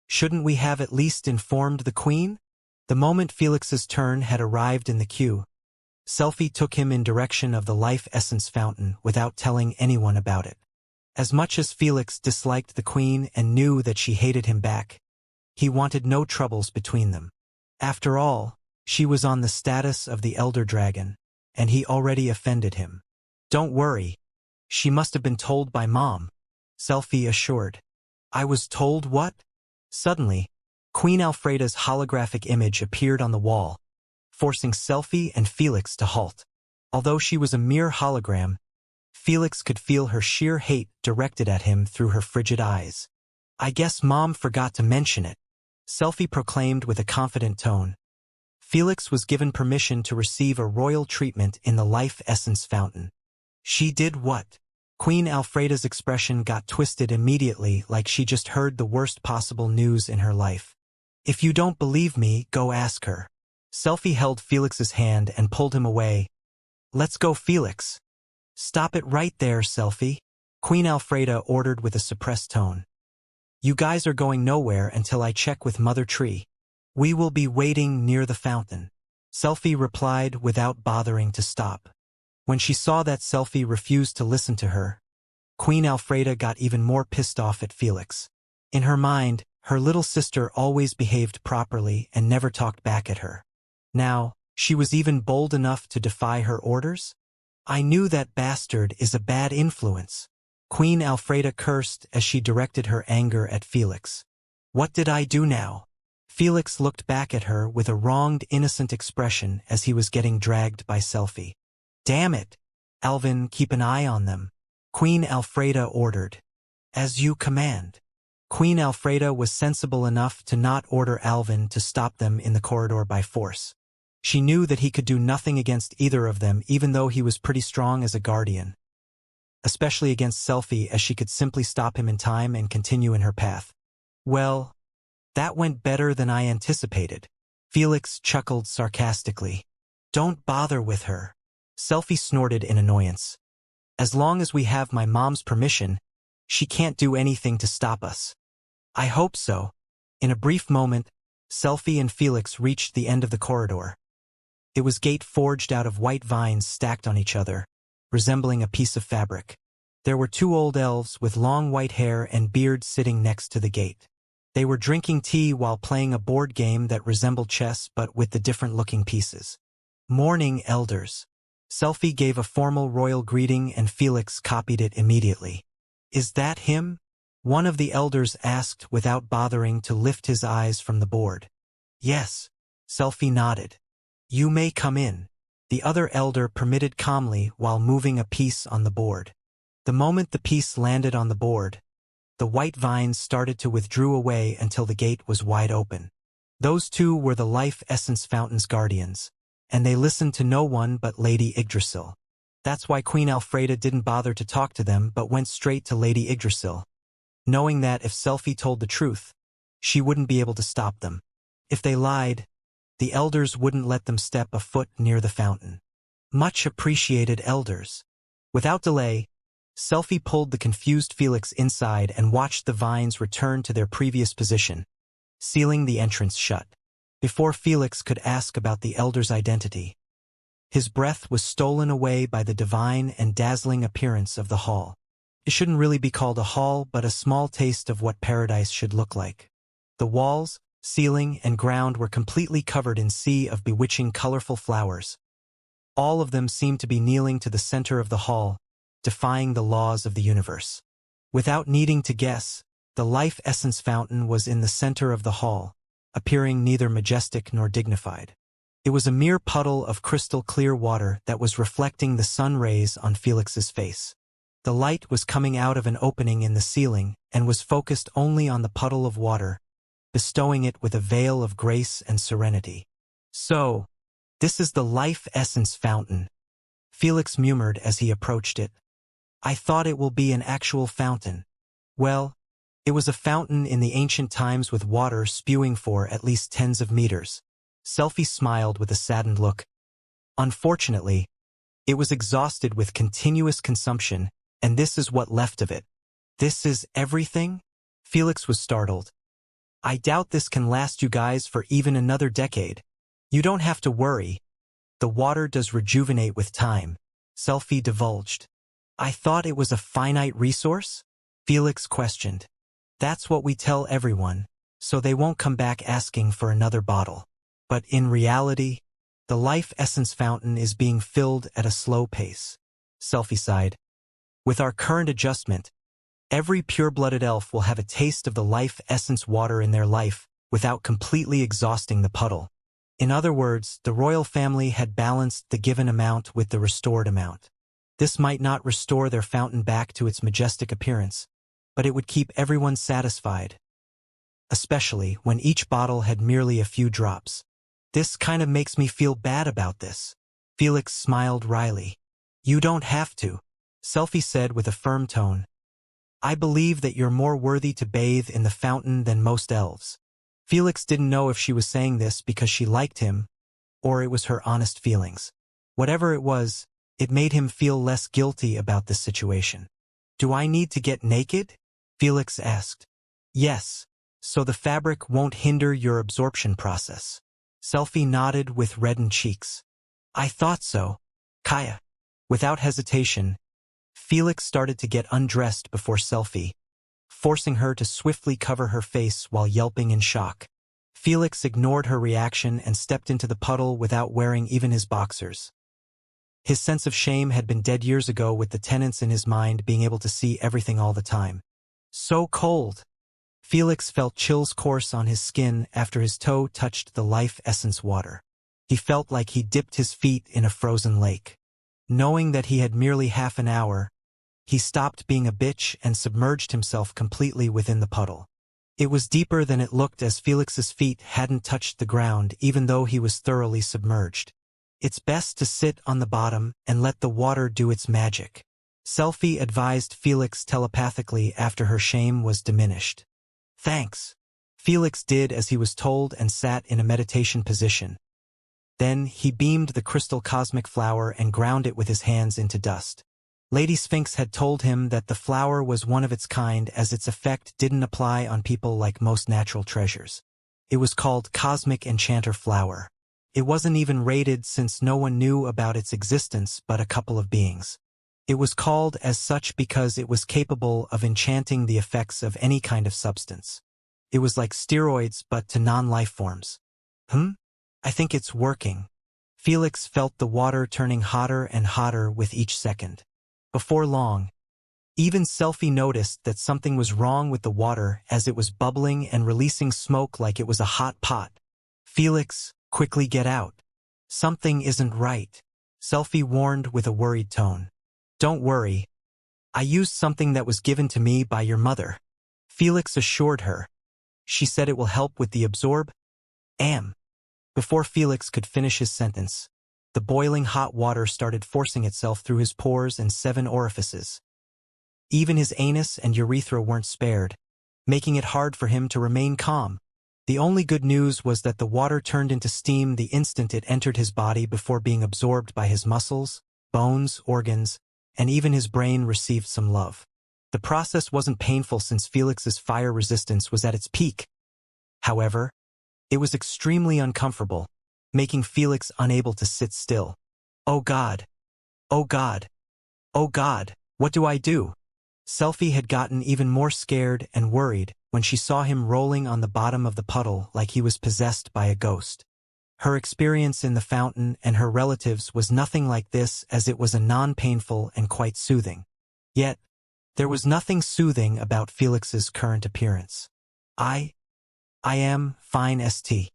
Shouldn't we have at least informed the queen? The moment Felix's turn had arrived in the queue, Selfie took him in direction of the life essence fountain without telling anyone about it. As much as Felix disliked the queen and knew that she hated him back, he wanted no troubles between them. After all, she was on the status of the elder dragon, and he already offended him. Don't worry. She must have been told by Mom, Selfie assured. I was told what? Suddenly, Queen Alfreda's holographic image appeared on the wall, forcing Selfie and Felix to halt. Although she was a mere hologram, Felix could feel her sheer hate directed at him through her frigid eyes. I guess Mom forgot to mention it, Selfie proclaimed with a confident tone. Felix was given permission to receive a royal treatment in the life essence fountain. She did what? Queen Alfreda's expression got twisted immediately, like she just heard the worst possible news in her life. If you don't believe me, go ask her. Selfie held Felix's hand and pulled him away. Let's go, Felix. Stop it right there, Selfie, Queen Alfreda ordered with a suppressed tone. You guys are going nowhere until I check with Mother Tree. We will be waiting near the fountain, Selfie replied without bothering to stop. When she saw that Selfie refused to listen to her, Queen Alfreda got even more pissed off at Felix. In her mind, her little sister always behaved properly and never talked back at her. Now, she was even bold enough to defy her orders? I knew that bastard is a bad influence, Queen Alfreda cursed as she directed her anger at Felix. What did I do now? Felix looked back at her with a wronged, innocent expression as he was getting dragged by Selfie. Damn it! Alvin, keep an eye on them, Queen Alfreda ordered. As you command. Queen Alfreda was sensible enough to not order Alvin to stop them in the corridor by force. She knew that he could do nothing against either of them, even though he was pretty strong as a guardian. Especially against Selfie, as she could simply stop him in time and continue in her path. Well, that went better than I anticipated. Felix chuckled sarcastically. Don't bother with her. Selfie snorted in annoyance. As long as we have my mom's permission, she can't do anything to stop us. I hope so. In a brief moment, Selfie and Felix reached the end of the corridor. It was gate forged out of white vines stacked on each other, resembling a piece of fabric. There were 2 old elves with long white hair and beards sitting next to the gate. They were drinking tea while playing a board game that resembled chess but with the different-looking pieces. Morning, elders. Selfie gave a formal royal greeting and Felix copied it immediately. Is that him? One of the elders asked without bothering to lift his eyes from the board. Yes, Selfie nodded. You may come in, the other elder permitted calmly while moving a piece on the board. The moment the piece landed on the board, the white vines started to withdraw away until the gate was wide open. Those 2 were the life essence fountain's guardians, and they listened to no one but Lady Yggdrasil. That's why Queen Alfreda didn't bother to talk to them but went straight to Lady Yggdrasil, knowing that if Selfie told the truth, she wouldn't be able to stop them. If they lied, the elders wouldn't let them step a foot near the fountain. Much appreciated, elders. Without delay, Selfie pulled the confused Felix inside and watched the vines return to their previous position, sealing the entrance shut. Before Felix could ask about the elder's identity, his breath was stolen away by the divine and dazzling appearance of the hall. It shouldn't really be called a hall, but a small taste of what paradise should look like. The walls, ceiling, and ground were completely covered in sea of bewitching colorful flowers. All of them seemed to be kneeling to the center of the hall, defying the laws of the universe. Without needing to guess, The life essence fountain was in the center of the hall, appearing neither majestic nor dignified. It was a mere puddle of crystal clear water that was reflecting the sun rays on Felix's face. The light was coming out of an opening in the ceiling and was focused only on the puddle of water, bestowing it with a veil of grace and serenity. "So, this is the life essence fountain," Felix murmured as he approached it. "I thought it will be an actual fountain." Well, it was a fountain in the ancient times with water spewing for at least tens of meters. Selphie smiled with a saddened look. Unfortunately, it was exhausted with continuous consumption, and this is what left of it. "This is everything?" Felix was startled. "I doubt this can last you guys for even another decade." "You don't have to worry. The water does rejuvenate with time," Selphie divulged. "I thought it was a finite resource?" Felix questioned. "That's what we tell everyone, so they won't come back asking for another bottle. But in reality, the life essence fountain is being filled at a slow pace." Selphie sighed. "With our current adjustment, every pure-blooded elf will have a taste of the life essence water in their life without completely exhausting the puddle." In other words, the royal family had balanced the given amount with the restored amount. This might not restore their fountain back to its majestic appearance, but it would keep everyone satisfied, especially when each bottle had merely a few drops. "This kind of makes me feel bad about this." Felix smiled wryly. "You don't have to," Selphie said with a firm tone. "I believe that you're more worthy to bathe in the fountain than most elves." Felix didn't know if she was saying this because she liked him, or it was her honest feelings. Whatever it was, it made him feel less guilty about this situation. "Do I need to get naked?" Felix asked. "Yes, so the fabric won't hinder your absorption process." Selphie nodded with reddened cheeks. "I thought so." Kaya. Without hesitation, Felix started to get undressed before Selphie, forcing her to swiftly cover her face while yelping in shock. Felix ignored her reaction and stepped into the puddle without wearing even his boxers. His sense of shame had been dead years ago, with the tenants in his mind being able to see everything all the time. "So cold." Felix felt chills course on his skin after his toe touched the life essence water. He felt like he dipped his feet in a frozen lake. Knowing that he had merely half an hour, he stopped being a bitch and submerged himself completely within the puddle. It was deeper than it looked, as Felix's feet hadn't touched the ground even though he was thoroughly submerged. "It's best to sit on the bottom and let the water do its magic," Selphie advised Felix telepathically after her shame was diminished. "Thanks." Felix did as he was told and sat in a meditation position. Then he beamed the crystal cosmic flower and ground it with his hands into dust. Lady Sphinx had told him that the flower was one of its kind, as its effect didn't apply on people like most natural treasures. It was called Cosmic Enchanter Flower. It wasn't even rated since no one knew about its existence but a couple of beings. It was called as such because it was capable of enchanting the effects of any kind of substance. It was like steroids but to non-life forms. I think it's working." Felix felt the water turning hotter and hotter with each second. Before long, even Selphie noticed that something was wrong with the water, as it was bubbling and releasing smoke like it was a hot pot. "Felix, quickly get out. Something isn't right," Selphie warned with a worried tone. "Don't worry. I used something that was given to me by your mother," Felix assured her. "She said it will help with the absorb." Before Felix could finish his sentence, the boiling hot water started forcing itself through his pores and 7 orifices. Even his anus and urethra weren't spared, making it hard for him to remain calm. The only good news was that the water turned into steam the instant it entered his body before being absorbed by his muscles, bones, organs, and even his brain received some love. The process wasn't painful since Felix's fire resistance was at its peak. However, it was extremely uncomfortable, making Felix unable to sit still. "Oh God! Oh God! Oh God! What do I do?" Selphie had gotten even more scared and worried when she saw him rolling on the bottom of the puddle like he was possessed by a ghost. Her experience in the fountain and her relatives was nothing like this, as it was a non-painful and quite soothing. Yet, There was nothing soothing about Felix's current appearance. I am fine st.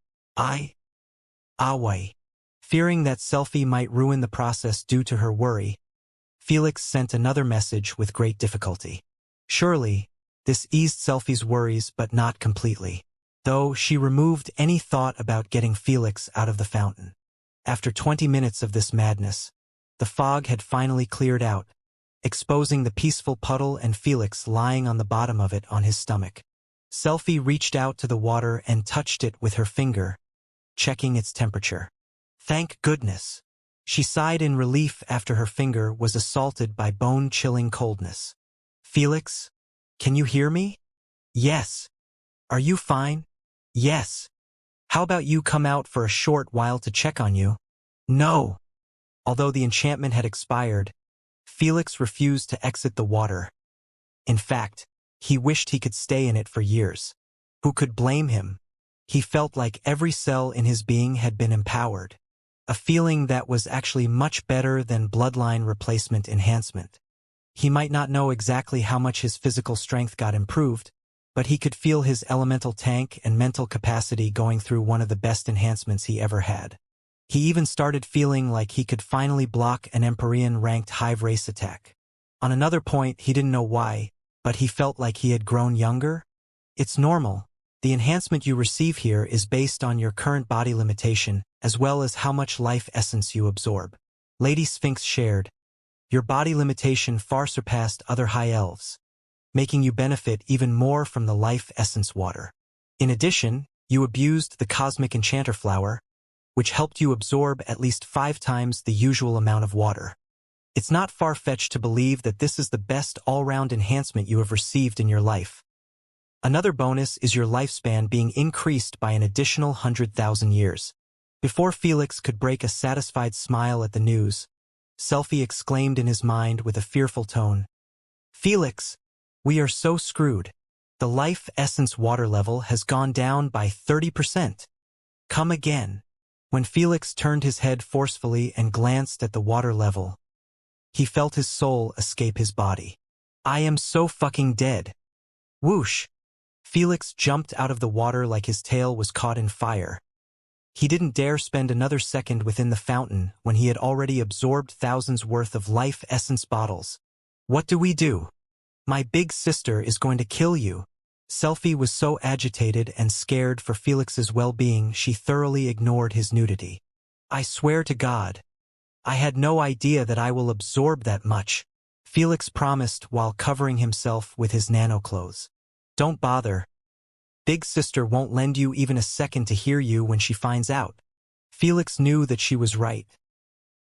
Away. Fearing that Selfie might ruin the process due to her worry, Felix sent another message with great difficulty. Surely, this eased Selfie's worries, but not completely, though she removed any thought about getting Felix out of the fountain. After 20 minutes of this madness, the fog had finally cleared out, exposing the peaceful puddle and Felix lying on the bottom of it on his stomach. Selfie reached out to the water and touched it with her finger, checking its temperature. Thank goodness. She sighed in relief after her finger was assaulted by bone-chilling coldness. Felix, can you hear me? Yes. Are you fine? Yes. How about you come out for a short while to check on you? No. Although the enchantment had expired, Felix refused to exit the water. In fact, he wished he could stay in it for years. Who could blame him? He felt like every cell in his being had been empowered, a feeling that was actually much better than bloodline replacement enhancement. He might not know exactly how much his physical strength got improved, but he could feel his elemental tank and mental capacity going through one of the best enhancements he ever had. He even started feeling like he could finally block an Empyrean-ranked hive race attack. On another point, he didn't know why, but he felt like he had grown younger. It's normal. The enhancement you receive here is based on your current body limitation, as well as how much life essence you absorb. Lady Sphinx shared, your body limitation far surpassed other high elves, making you benefit even more from the life essence water. In addition, you abused the cosmic enchanter flower, which helped you absorb at least 5 times the usual amount of water. It's not far-fetched to believe that this is the best all-round enhancement you have received in your life. Another bonus is your lifespan being increased by an additional 100,000 years. Before Felix could break a satisfied smile at the news, Selfie exclaimed in his mind with a fearful tone, Felix, we are so screwed. The life essence water level has gone down by 30%. Come again. When Felix turned his head forcefully and glanced at the water level, he felt his soul escape his body. I am so fucking dead. Whoosh! Felix jumped out of the water like his tail was caught in fire. He didn't dare spend another second within the fountain when he had already absorbed thousands worth of life essence bottles. What do we do? My big sister is going to kill you. Selfie was so agitated and scared for Felix's well-being she thoroughly ignored his nudity. I swear to God, I had no idea that I will absorb that much, Felix promised while covering himself with his nano-clothes. Don't bother. Big sister won't lend you even a second to hear you when she finds out. Felix knew that she was right.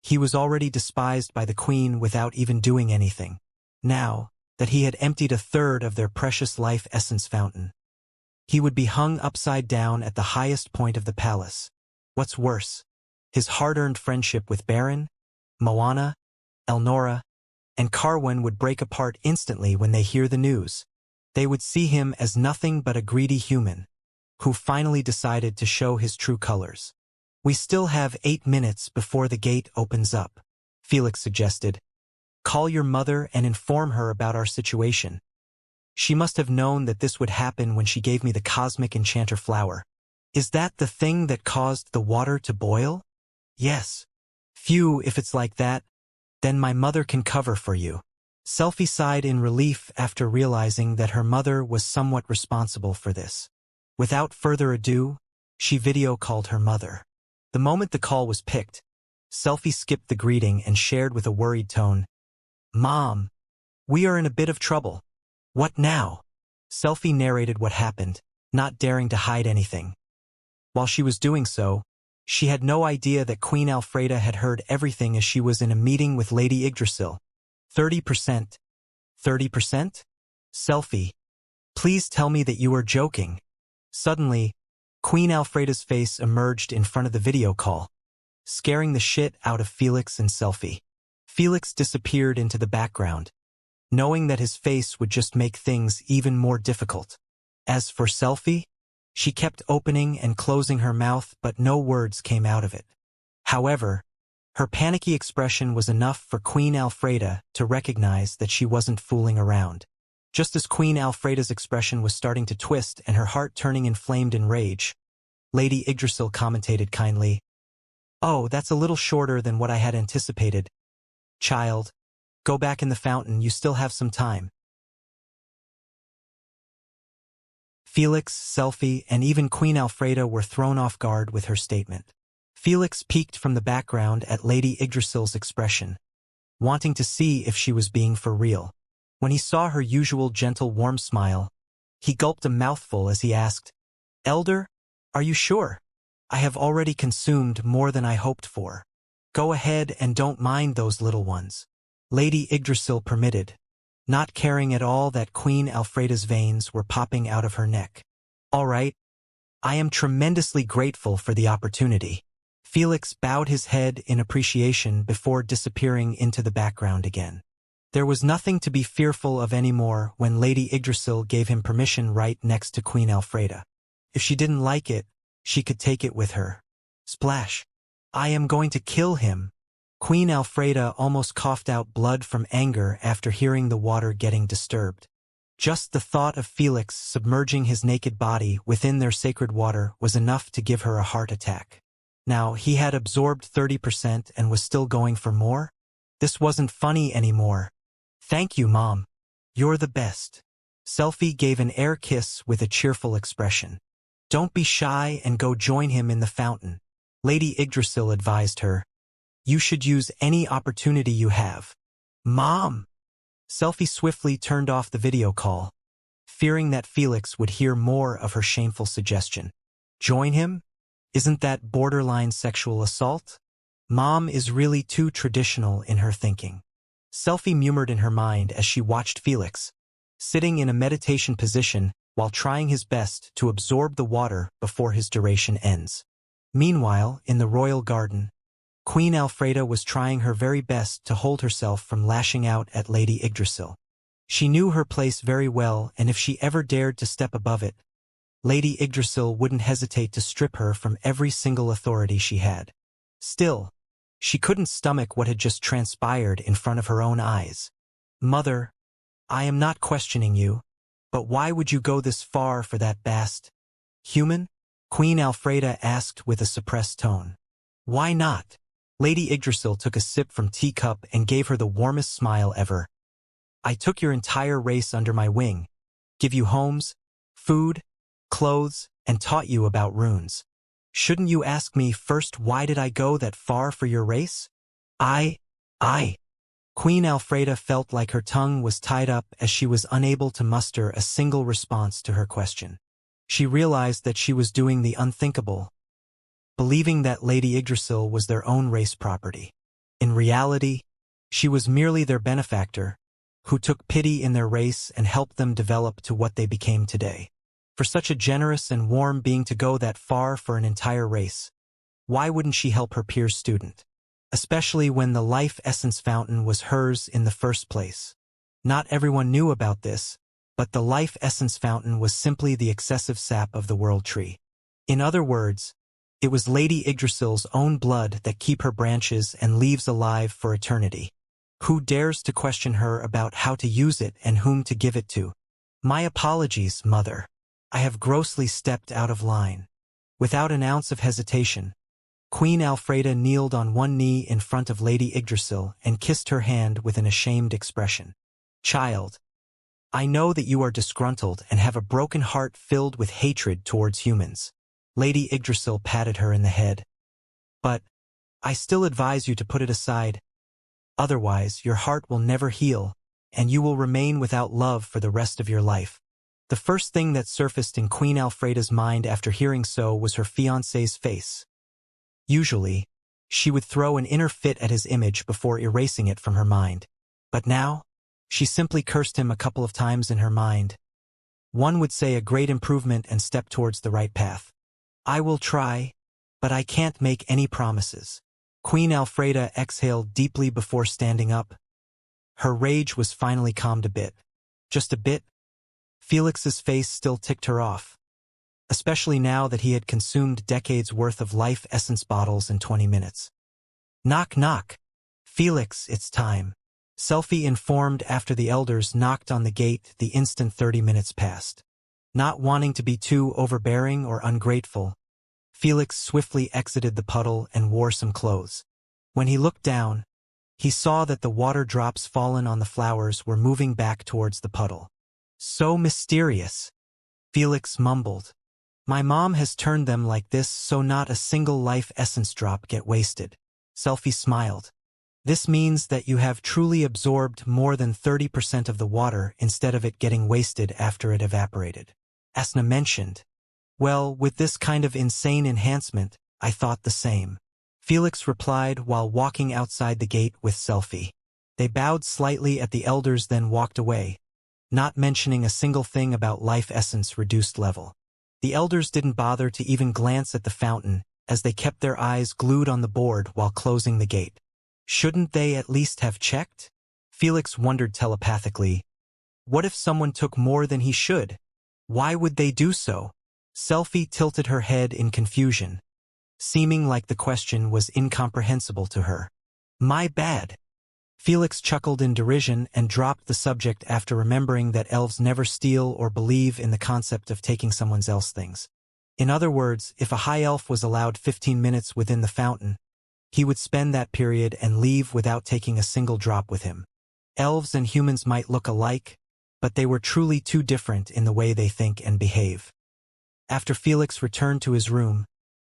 He was already despised by the queen without even doing anything. Now that he had emptied a third of their precious life essence fountain, he would be hung upside down at the highest point of the palace. What's worse, his hard-earned friendship with Baron, Moana, Elnora, and Carwin would break apart instantly when they hear the news. They would see him as nothing but a greedy human, who finally decided to show his true colors. We still have 8 minutes before the gate opens up, Felix suggested. Call your mother and inform her about our situation. She must have known that this would happen when she gave me the cosmic enchanter flower. Is that the thing that caused the water to boil? Yes. Phew, if it's like that, then my mother can cover for you. Selfie sighed in relief after realizing that her mother was somewhat responsible for this. Without further ado, she video called her mother. The moment the call was picked, Selfie skipped the greeting and shared with a worried tone, Mom, we are in a bit of trouble. What now? Selfie narrated what happened, not daring to hide anything. While she was doing so, she had no idea that Queen Alfreda had heard everything as she was in a meeting with Lady Yggdrasil. 30%. 30%? Selfie, please tell me that you are joking. Suddenly, Queen Alfreda's face emerged in front of the video call, scaring the shit out of Felix and Selfie. Felix disappeared into the background, knowing that his face would just make things even more difficult. As for Selfie, she kept opening and closing her mouth, but no words came out of it. However, Her panicky expression was enough for Queen Alfreda to recognize that she wasn't fooling around. Just as Queen Alfreda's expression was starting to twist and her heart turning inflamed in rage, Lady Yggdrasil commented kindly, "Oh, that's a little shorter than what I had anticipated. Child, go back in the fountain, you still have some time." Felix, Selfie, and even Queen Alfreda were thrown off guard with her statement. Felix peeked from the background at Lady Yggdrasil's expression, wanting to see if she was being for real. When he saw her usual gentle, warm smile, he gulped a mouthful as he asked, "Elder, are you sure? I have already consumed more than I hoped for. Go ahead and don't mind those little ones." Lady Yggdrasil permitted, not caring at all that Queen Alfreda's veins were popping out of her neck. "All right, I am tremendously grateful for the opportunity." Felix bowed his head in appreciation before disappearing into the background again. There was nothing to be fearful of anymore when Lady Yggdrasil gave him permission right next to Queen Alfreda. If she didn't like it, she could take it with her. Splash! "I am going to kill him." Queen Alfreda almost coughed out blood from anger after hearing the water getting disturbed. Just the thought of Felix submerging his naked body within their sacred water was enough to give her a heart attack. Now, he had absorbed 30% and was still going for more? This wasn't funny anymore. "Thank you, Mom. You're the best." Selfie gave an air kiss with a cheerful expression. "Don't be shy and go join him in the fountain," Lady Yggdrasil advised her. "You should use any opportunity you have." "Mom!" Selfie swiftly turned off the video call, fearing that Felix would hear more of her shameful suggestion. "Join him? Isn't that borderline sexual assault?" Mom is really too traditional in her thinking. Selfie murmured in her mind as she watched Felix, sitting in a meditation position while trying his best to absorb the water before his duration ends. Meanwhile, in the royal garden, Queen Alfreda was trying her very best to hold herself from lashing out at Lady Yggdrasil. She knew her place very well, and if she ever dared to step above it, Lady Yggdrasil wouldn't hesitate to strip her from every single authority she had. Still, she couldn't stomach what had just transpired in front of her own eyes. "Mother, I am not questioning you, but why would you go this far for that bast human?" Queen Alfreda asked with a suppressed tone. "Why not?" Lady Yggdrasil took a sip from teacup and gave her the warmest smile ever. "I took your entire race under my wing, give you homes, food, clothes, and taught you about runes. Shouldn't you ask me first, why did I go that far for your race?" I. Queen Alfreda felt like her tongue was tied up as she was unable to muster a single response to her question. She realized that she was doing the unthinkable, believing that Lady Yggdrasil was their own race property. In reality, she was merely their benefactor, who took pity in their race and helped them develop to what they became today. For such a generous and warm being to go that far for an entire race, why wouldn't she help her peer student? Especially when the life essence fountain was hers in the first place. Not everyone knew about this, but the life essence fountain was simply the excessive sap of the world tree. In other words, it was Lady Yggdrasil's own blood that keep her branches and leaves alive for eternity. Who dares to question her about how to use it and whom to give it to? "My apologies, Mother. I have grossly stepped out of line." Without an ounce of hesitation, Queen Alfreda kneeled on one knee in front of Lady Yggdrasil and kissed her hand with an ashamed expression. "Child, I know that you are disgruntled and have a broken heart filled with hatred towards humans." Lady Yggdrasil patted her in the head. "But I still advise you to put it aside. Otherwise, your heart will never heal, and you will remain without love for the rest of your life." The first thing that surfaced in Queen Alfreda's mind after hearing so was her fiancé's face. Usually, she would throw an inner fit at his image before erasing it from her mind. But now, she simply cursed him a couple of times in her mind. One would say a great improvement and step towards the right path. "I will try, but I can't make any promises." Queen Alfreda exhaled deeply before standing up. Her rage was finally calmed a bit. Just a bit. Felix's face still ticked her off, especially now that he had consumed decades worth of life essence bottles in 20 minutes. Knock knock. Felix, it's time. Selfie informed after the elders knocked on the gate the instant 30 minutes passed. Not wanting to be too overbearing or ungrateful, Felix swiftly exited the puddle and wore some clothes. When he looked down, he saw that the water drops fallen on the flowers were moving back towards the puddle. So mysterious, Felix mumbled. My mom has turned them like this so not a single life essence drop get wasted. Selfie smiled. This means that you have truly absorbed more than 30% of the water instead of it getting wasted after it evaporated. Asna mentioned. Well, with this kind of insane enhancement, I thought the same. Felix replied while walking outside the gate with Selfie. They bowed slightly at the elders then walked away, not mentioning a single thing about life essence reduced level. The elders didn't bother to even glance at the fountain, as they kept their eyes glued on the board while closing the gate. Shouldn't they at least have checked? Felix wondered telepathically. What if someone took more than he should? Why would they do so? Selfie tilted her head in confusion, seeming like the question was incomprehensible to her. My bad. Felix chuckled in derision and dropped the subject after remembering that elves never steal or believe in the concept of taking someone else's things. In other words, if a high elf was allowed 15 minutes within the fountain, he would spend that period and leave without taking a single drop with him. Elves and humans might look alike, but they were truly too different in the way they think and behave. After Felix returned to his room,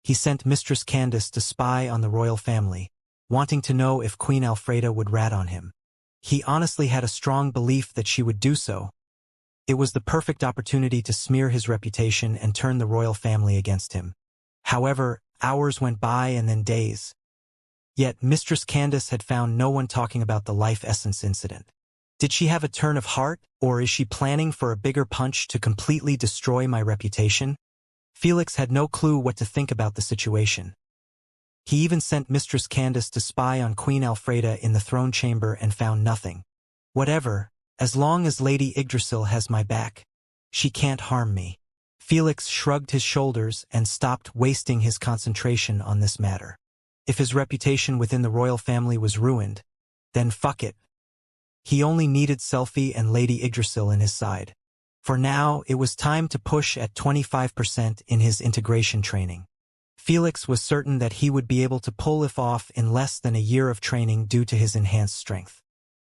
he sent Mistress Candace to spy on the royal family, wanting to know if Queen Alfreda would rat on him. He honestly had a strong belief that she would do so. It was the perfect opportunity to smear his reputation and turn the royal family against him. However, hours went by and then days. Yet Mistress Candace had found no one talking about the life essence incident. Did she have a turn of heart, or is she planning for a bigger punch to completely destroy my reputation? Felix had no clue what to think about the situation. He even sent Mistress Candace to spy on Queen Alfreda in the throne chamber and found nothing. Whatever, as long as Lady Yggdrasil has my back, she can't harm me. Felix shrugged his shoulders and stopped wasting his concentration on this matter. If his reputation within the royal family was ruined, then fuck it. He only needed Selfie and Lady Yggdrasil in his side. For now, it was time to push at 25% in his integration training. Felix was certain that he would be able to pull it off in less than a year of training due to his enhanced strength.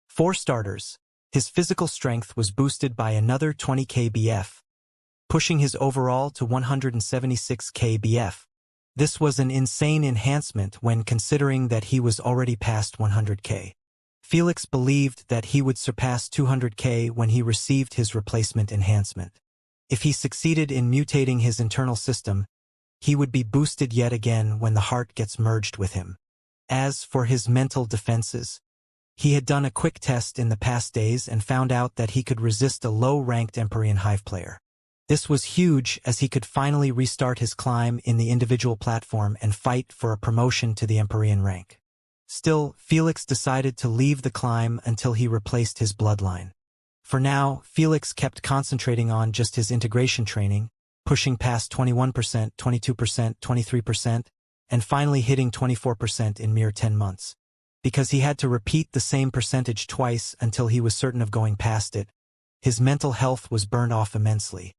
For starters, his physical strength was boosted by another 20 kbf, pushing his overall to 176 kbf. This was an insane enhancement when considering that he was already past 100k. Felix believed that he would surpass 200k when he received his replacement enhancement. If he succeeded in mutating his internal system, he would be boosted yet again when the heart gets merged with him. As for his mental defenses, he had done a quick test in the past days and found out that he could resist a low-ranked Empyrean Hive player. This was huge as he could finally restart his climb in the individual platform and fight for a promotion to the Empyrean rank. Still, Felix decided to leave the climb until he replaced his bloodline. For now, Felix kept concentrating on just his integration training, pushing past 21%, 22%, 23%, and finally hitting 24% in mere 10 months. Because he had to repeat the same percentage twice until he was certain of going past it, his mental health was burned off immensely.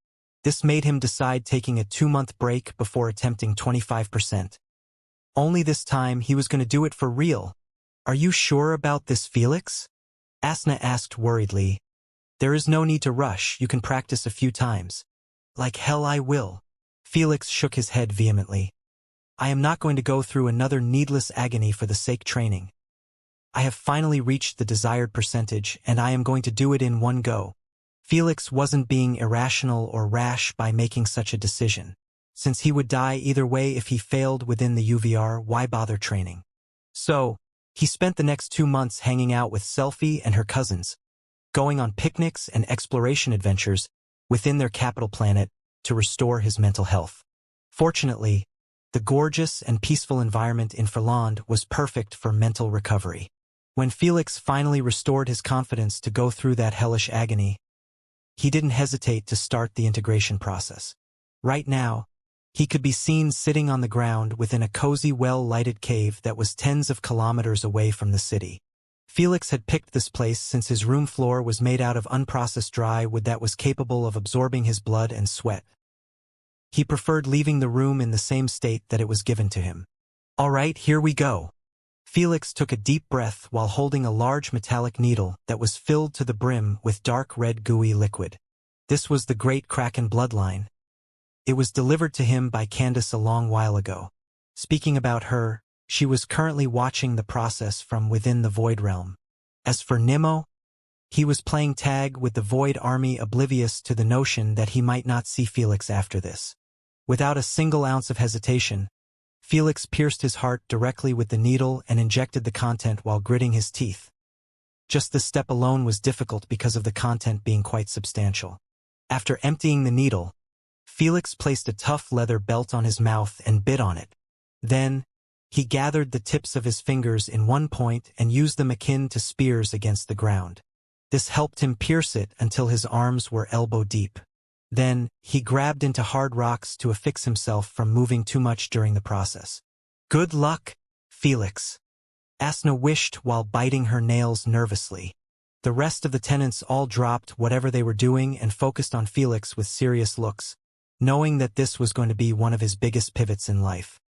This made him decide taking a 2-month break before attempting 25%. Only this time he was going to do it for real. Are you sure about this, Felix? Asna asked worriedly. There is no need to rush, you can practice a few times. Like hell I will. Felix shook his head vehemently. I am not going to go through another needless agony for the sake training. I have finally reached the desired percentage and I am going to do it in one go. Felix wasn't being irrational or rash by making such a decision. Since he would die either way if he failed within the UVR, why bother training? So, he spent the next 2 months hanging out with Selfie and her cousins, going on picnics and exploration adventures within their capital planet to restore his mental health. Fortunately, the gorgeous and peaceful environment in Ferland was perfect for mental recovery. When Felix finally restored his confidence to go through that hellish agony, he didn't hesitate to start the integration process. Right now, He could be seen sitting on the ground within a cozy, well-lighted cave that was tens of kilometers away from the city. Felix had picked this place since his room floor was made out of unprocessed dry wood that was capable of absorbing his blood and sweat. He preferred leaving the room in the same state that it was given to him. "All right, here we go." Felix took a deep breath while holding a large metallic needle that was filled to the brim with dark red gooey liquid. This was the great Kraken bloodline. It was delivered to him by Candace a long while ago. Speaking about her, she was currently watching the process from within the Void Realm. As for Nimmo, he was playing tag with the Void Army, oblivious to the notion that he might not see Felix after this. Without a single ounce of hesitation, Felix pierced his heart directly with the needle and injected the content while gritting his teeth. Just this step alone was difficult because of the content being quite substantial. After emptying the needle, Felix placed a tough leather belt on his mouth and bit on it. Then, he gathered the tips of his fingers in one point and used them akin to spears against the ground. This helped him pierce it until his arms were elbow deep. Then, he grabbed into hard rocks to affix himself from moving too much during the process. "Good luck, Felix," Asna wished while biting her nails nervously. The rest of the tenants all dropped whatever they were doing and focused on Felix with serious looks, knowing that this was going to be one of his biggest pivots in life.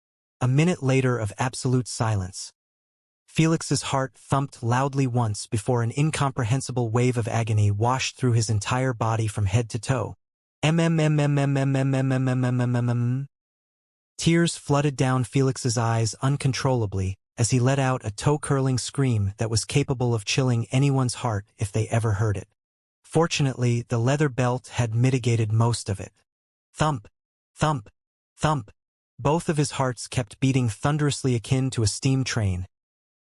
A minute later of absolute silence. Felix's heart thumped loudly once before an incomprehensible wave of agony washed through his entire body from head to toe. Tears flooded down Felix's eyes uncontrollably as he let out a toe-curling scream that was capable of chilling anyone's heart if they ever heard it. Fortunately, the leather belt had mitigated most of it. Thump, thump, thump. Both of his hearts kept beating thunderously akin to a steam train,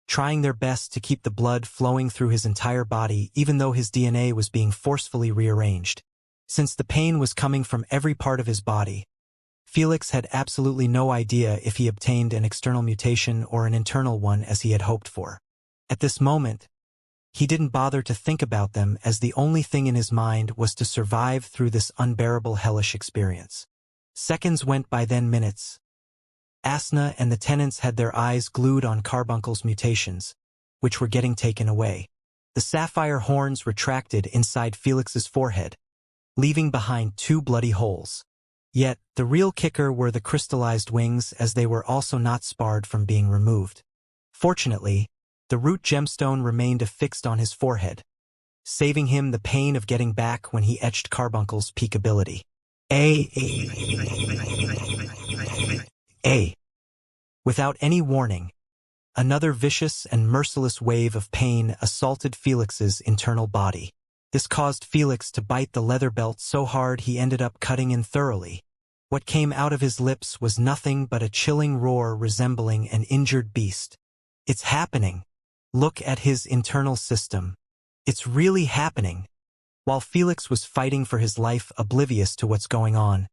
trying their best to keep the blood flowing through his entire body even though his DNA was being forcefully rearranged. Since the pain was coming from every part of his body, Felix had absolutely no idea if he obtained an external mutation or an internal one as he had hoped for. At this moment, he didn't bother to think about them as the only thing in his mind was to survive through this unbearable hellish experience. Seconds went by, then minutes. Asna and the tenants had their eyes glued on Carbuncle's mutations, which were getting taken away. The sapphire horns retracted inside Felix's forehead, leaving behind 2 bloody holes. Yet, the real kicker were the crystallized wings, as they were also not sparred from being removed. Fortunately, the root gemstone remained affixed on his forehead, saving him the pain of getting back when he etched Carbuncle's peak ability. Without any warning, another vicious and merciless wave of pain assaulted Felix's internal body. This caused Felix to bite the leather belt so hard he ended up cutting in thoroughly. What came out of his lips was nothing but a chilling roar resembling an injured beast. "It's happening. Look at his internal system. It's really happening." While Felix was fighting for his life, oblivious to what's going on,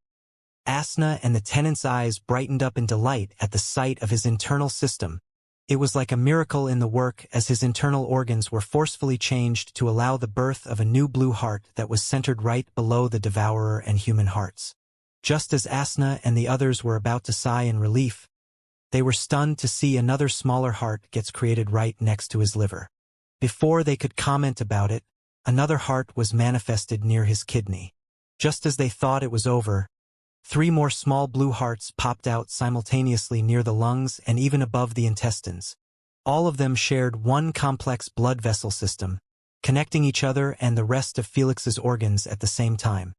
Asna and the tenant's eyes brightened up in delight at the sight of his internal system. It was like a miracle in the work as his internal organs were forcefully changed to allow the birth of a new blue heart that was centered right below the devourer and human hearts. Just as Asna and the others were about to sigh in relief, they were stunned to see another smaller heart gets created right next to his liver. Before they could comment about it, another heart was manifested near his kidney. Just as they thought it was over, 3 more small blue hearts popped out simultaneously near the lungs and even above the intestines. All of them shared one complex blood vessel system, connecting each other and the rest of Felix's organs at the same time.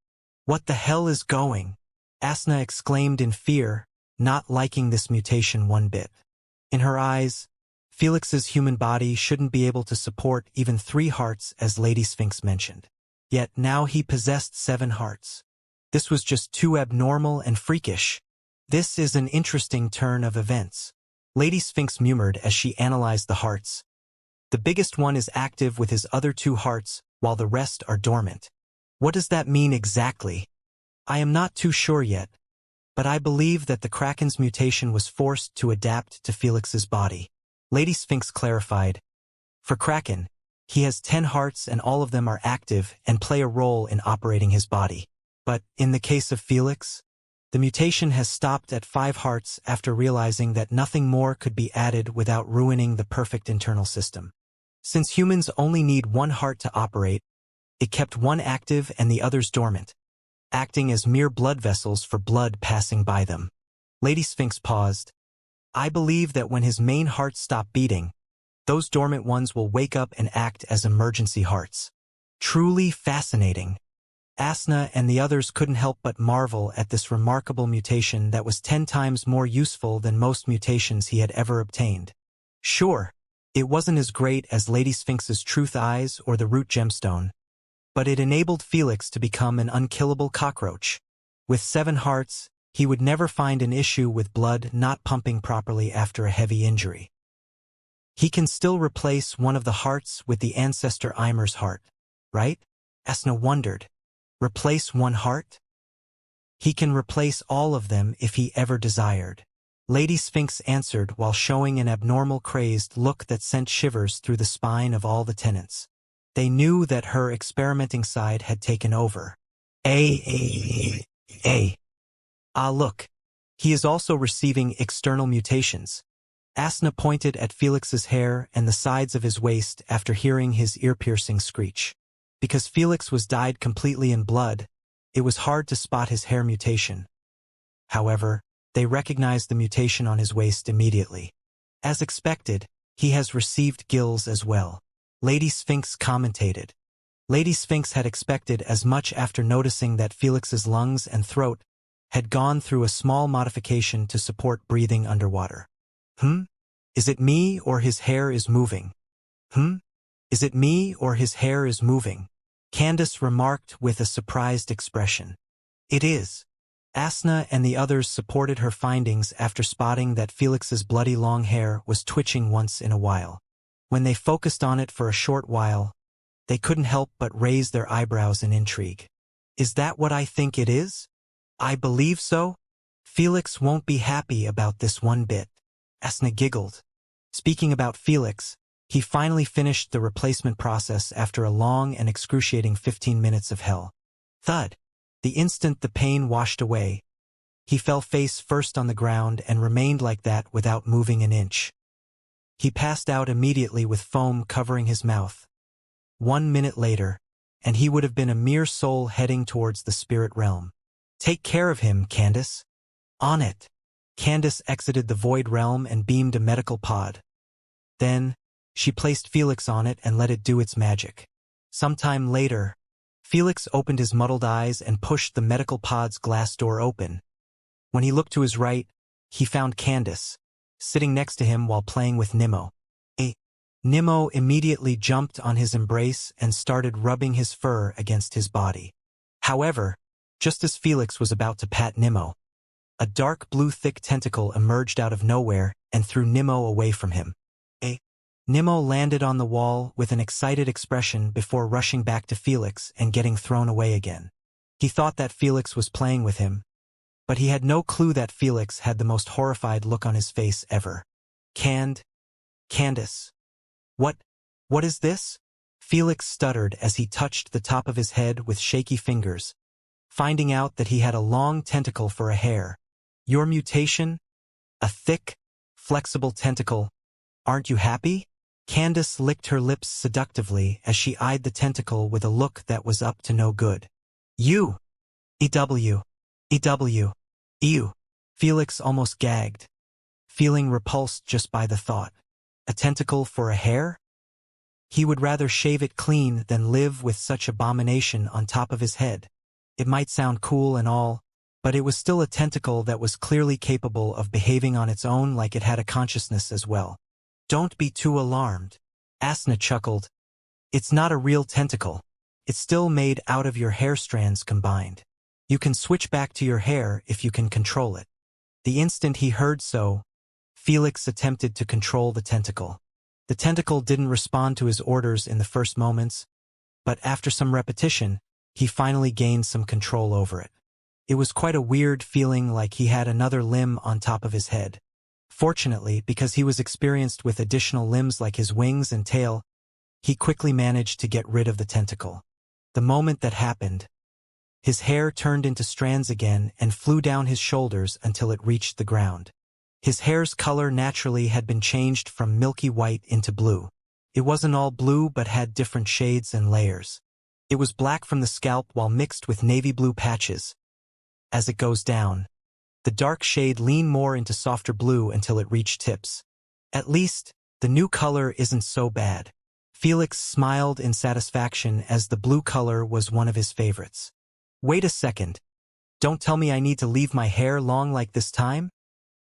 "What the hell is going?" Asna exclaimed in fear, not liking this mutation one bit. In her eyes, Felix's human body shouldn't be able to support even 3 hearts, as Lady Sphinx mentioned. Yet now he possessed 7 hearts. This was just too abnormal and freakish. "This is an interesting turn of events," Lady Sphinx murmured as she analyzed the hearts. "The biggest one is active with his other 2 hearts, while the rest are dormant. What does that mean exactly? I am not too sure yet, but I believe that the Kraken's mutation was forced to adapt to Felix's body." Lady Sphinx clarified. "For Kraken, he has 10 hearts and all of them are active and play a role in operating his body. But in the case of Felix, The mutation has stopped at 5 hearts after realizing that nothing more could be added without ruining the perfect internal system. Since humans only need 1 heart to operate, it kept one active and the others dormant, acting as mere blood vessels for blood passing by them. Lady Sphinx paused. I believe that when his main heart stopped beating, those dormant ones will wake up and act as emergency hearts. Truly fascinating. Asna and the others couldn't help but marvel at this remarkable mutation that was 10 times more useful than most mutations he had ever obtained. Sure, it wasn't as great as Lady Sphinx's truth eyes or the root gemstone, but it enabled Felix to become an unkillable cockroach. With 7 hearts, he would never find an issue with blood not pumping properly after a heavy injury. He can still replace one of the hearts with the ancestor Ymer's heart, right? Asna wondered. Replace 1 heart? He can replace all of them if he ever desired. Lady Sphinx answered while showing an abnormal crazed look that sent shivers through the spine of all the tenants. They knew that her experimenting side had taken over. Ah, look. He is also receiving external mutations. Asna pointed at Felix's hair and the sides of his waist after hearing his ear-piercing screech. Because Felix was dyed completely in blood, it was hard to spot his hair mutation. However, they recognized the mutation on his waist immediately. As expected, he has received gills as well. Lady Sphinx commentated. Lady Sphinx had expected as much after noticing that Felix's lungs and throat had gone through a small modification to support breathing underwater. Is it me or his hair is moving? Is it me or his hair is moving? Candace remarked with a surprised expression. It is. Asna and the others supported her findings after spotting that Felix's bloody long hair was twitching once in a while. When they focused on it for a short while, they couldn't help but raise their eyebrows in intrigue. Is that what I think it is? I believe so. Felix won't be happy about this one bit. Asna giggled. Speaking about Felix, he finally finished the replacement process after a long and excruciating 15 minutes of hell. Thud. The instant the pain washed away, he fell face first on the ground and remained like that without moving an inch. He passed out immediately with foam covering his mouth. 1 minute later, and he would have been a mere soul heading towards the spirit realm. Take care of him, Candace. On it. Candace exited the void realm and beamed a medical pod. Then, she placed Felix on it and let it do its magic. Sometime later, Felix opened his muddled eyes and pushed the medical pod's glass door open. When he looked to his right, he found Candace, sitting next to him while playing with Nimmo. Nimmo immediately jumped on his embrace and started rubbing his fur against his body. However, just as Felix was about to pat Nimmo, a dark blue thick tentacle emerged out of nowhere and threw Nimmo away from him. Nimmo landed on the wall with an excited expression before rushing back to Felix and getting thrown away again. He thought that Felix was playing with him, but he had no clue that Felix had the most horrified look on his face ever. Candace. What is this? Felix stuttered as he touched the top of his head with shaky fingers, finding out that he had a long tentacle for a hair. Your mutation? A thick, flexible tentacle. Aren't you happy? Candace licked her lips seductively as she eyed the tentacle with a look that was up to no good. You! Ew. Felix almost gagged, feeling repulsed just by the thought. A tentacle for a hair? He would rather shave it clean than live with such abomination on top of his head. It might sound cool and all, but it was still a tentacle that was clearly capable of behaving on its own like it had a consciousness as well. Don't be too alarmed. Asna chuckled. It's not a real tentacle. It's still made out of your hair strands combined. You can switch back to your hair if you can control it. The instant he heard so, Felix attempted to control the tentacle. The tentacle didn't respond to his orders in the first moments, but after some repetition, he finally gained some control over it. It was quite a weird feeling like he had another limb on top of his head. Fortunately, because he was experienced with additional limbs like his wings and tail, he quickly managed to get rid of the tentacle. The moment that happened, His hair turned into strands again and flew down his shoulders until it reached the ground. His hair's color naturally had been changed from milky white into blue. It wasn't all blue but had different shades and layers. It was black from the scalp while mixed with navy blue patches. As it goes down, the dark shade leaned more into softer blue until it reached tips. At least, the new color isn't so bad. Felix smiled in satisfaction as the blue color was one of his favorites. Wait a second. Don't tell me I need to leave my hair long like this time?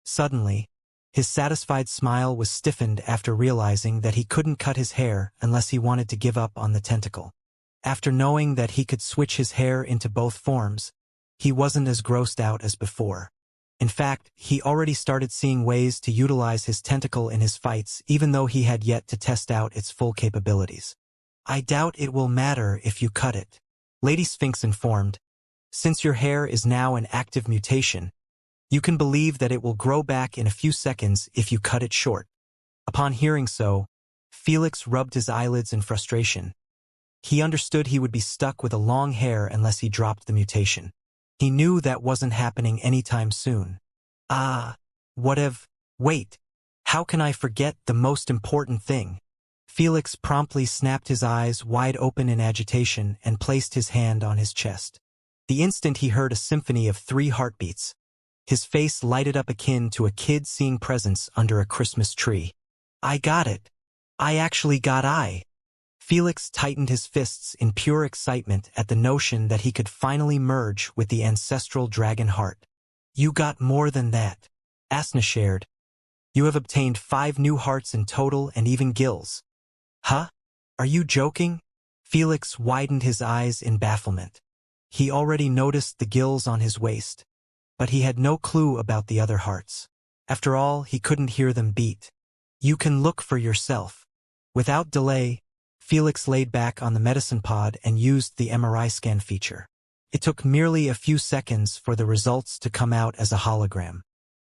Suddenly, his satisfied smile was stiffened after realizing that he couldn't cut his hair unless he wanted to give up on the tentacle. After knowing that he could switch his hair into both forms, he wasn't as grossed out as before. In fact, he already started seeing ways to utilize his tentacle in his fights even though he had yet to test out its full capabilities. I doubt it will matter if you cut it, Lady Sphinx informed. Since your hair is now an active mutation, you can believe that it will grow back in a few seconds if you cut it short. Upon hearing so, Felix rubbed his eyelids in frustration. He understood he would be stuck with a long hair unless he dropped the mutation. He knew that wasn't happening anytime soon. Wait, how can I forget the most important thing? Felix promptly snapped his eyes wide open in agitation and placed his hand on his chest. The instant he heard a symphony of 3 heartbeats, his face lighted up akin to a kid seeing presents under a Christmas tree. I got it. I actually got I. Felix tightened his fists in pure excitement at the notion that he could finally merge with the ancestral dragon heart. You got more than that, Asna shared. You have obtained 5 new hearts in total and even gills. Huh? Are you joking? Felix widened his eyes in bafflement. He already noticed the gills on his waist, but he had no clue about the other hearts. After all, he couldn't hear them beat. You can look for yourself. Without delay, Felix laid back on the medicine pod and used the MRI scan feature. It took merely a few seconds for the results to come out as a hologram.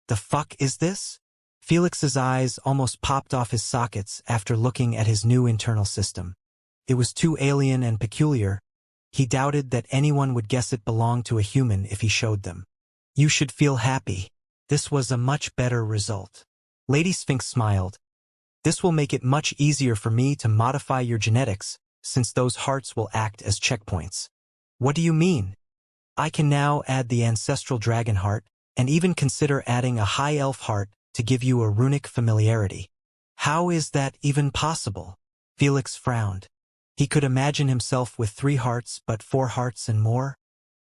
The fuck is this? Felix's eyes almost popped off his sockets after looking at his new internal system. It was too alien and peculiar. He doubted that anyone would guess it belonged to a human if he showed them. You should feel happy. This was a much better result. Lady Sphinx smiled. This will make it much easier for me to modify your genetics, since those hearts will act as checkpoints. What do you mean? I can now add the ancestral dragon heart, and even consider adding a high elf heart to give you a runic familiarity. How is that even possible? Felix frowned. He could imagine himself with 3 hearts but 4 hearts and more.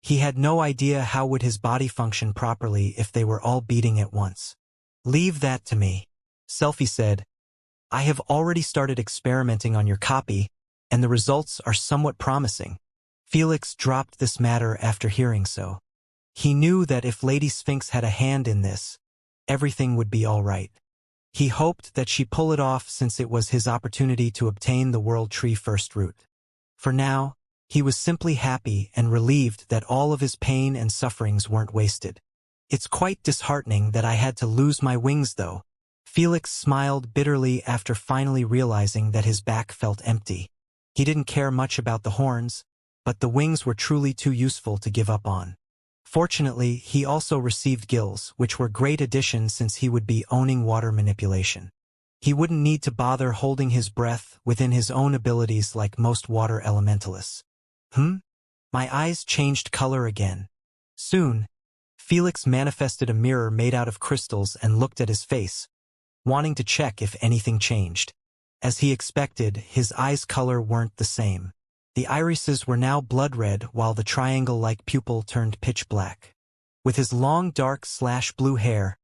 He had no idea how would his body function properly if they were all beating at once. Leave that to me, Selfie said. I have already started experimenting on your copy, and the results are somewhat promising. Felix dropped this matter after hearing so. He knew that if Lady Sphinx had a hand in this, everything would be all right. He hoped that she'd pull it off since it was his opportunity to obtain the World Tree First Root. For now, he was simply happy and relieved that all of his pain and sufferings weren't wasted. It's quite disheartening that I had to lose my wings though. Felix smiled bitterly after finally realizing that his back felt empty. He didn't care much about the horns, but the wings were truly too useful to give up on. Fortunately, he also received gills, which were great additions since he would be owning water manipulation. He wouldn't need to bother holding his breath within his own abilities like most water elementalists. My eyes changed color again. Soon, Felix manifested a mirror made out of crystals and looked at his face, wanting to check if anything changed. As he expected, his eyes' color weren't the same. The irises were now blood red while the triangle-like pupil turned pitch black. With his long dark/blue hair,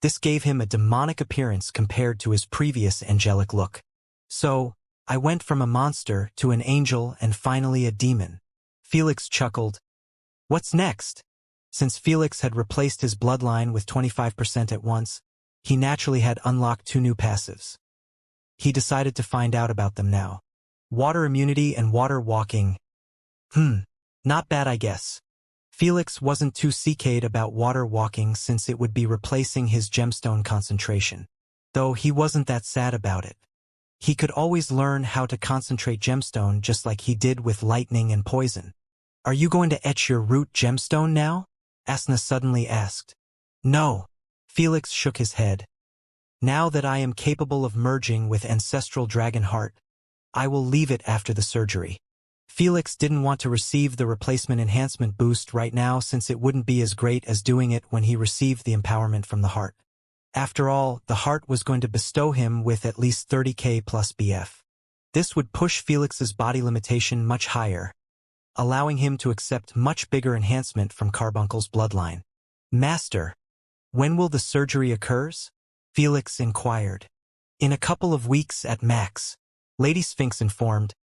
this gave him a demonic appearance compared to his previous angelic look. So, I went from a monster to an angel and finally a demon. Felix chuckled. What's next? Since Felix had replaced his bloodline with 25% at once, he naturally had unlocked 2 new passives. He decided to find out about them now. Water immunity and water walking. Not bad I guess. Felix wasn't too CK'd about water walking since it would be replacing his gemstone concentration. Though he wasn't that sad about it. He could always learn how to concentrate gemstone just like he did with lightning and poison. Are you going to etch your root gemstone now? Asna suddenly asked. No. Felix shook his head. Now that I am capable of merging with ancestral dragon heart, I will leave it after the surgery. Felix didn't want to receive the replacement enhancement boost right now since it wouldn't be as great as doing it when he received the empowerment from the heart. After all, the heart was going to bestow him with at least 30k plus BF. This would push Felix's body limitation much higher, allowing him to accept much bigger enhancement from Carbuncle's bloodline. Master, when will the surgery occurs? Felix inquired. In a couple of weeks at max, Lady Sphinx informed.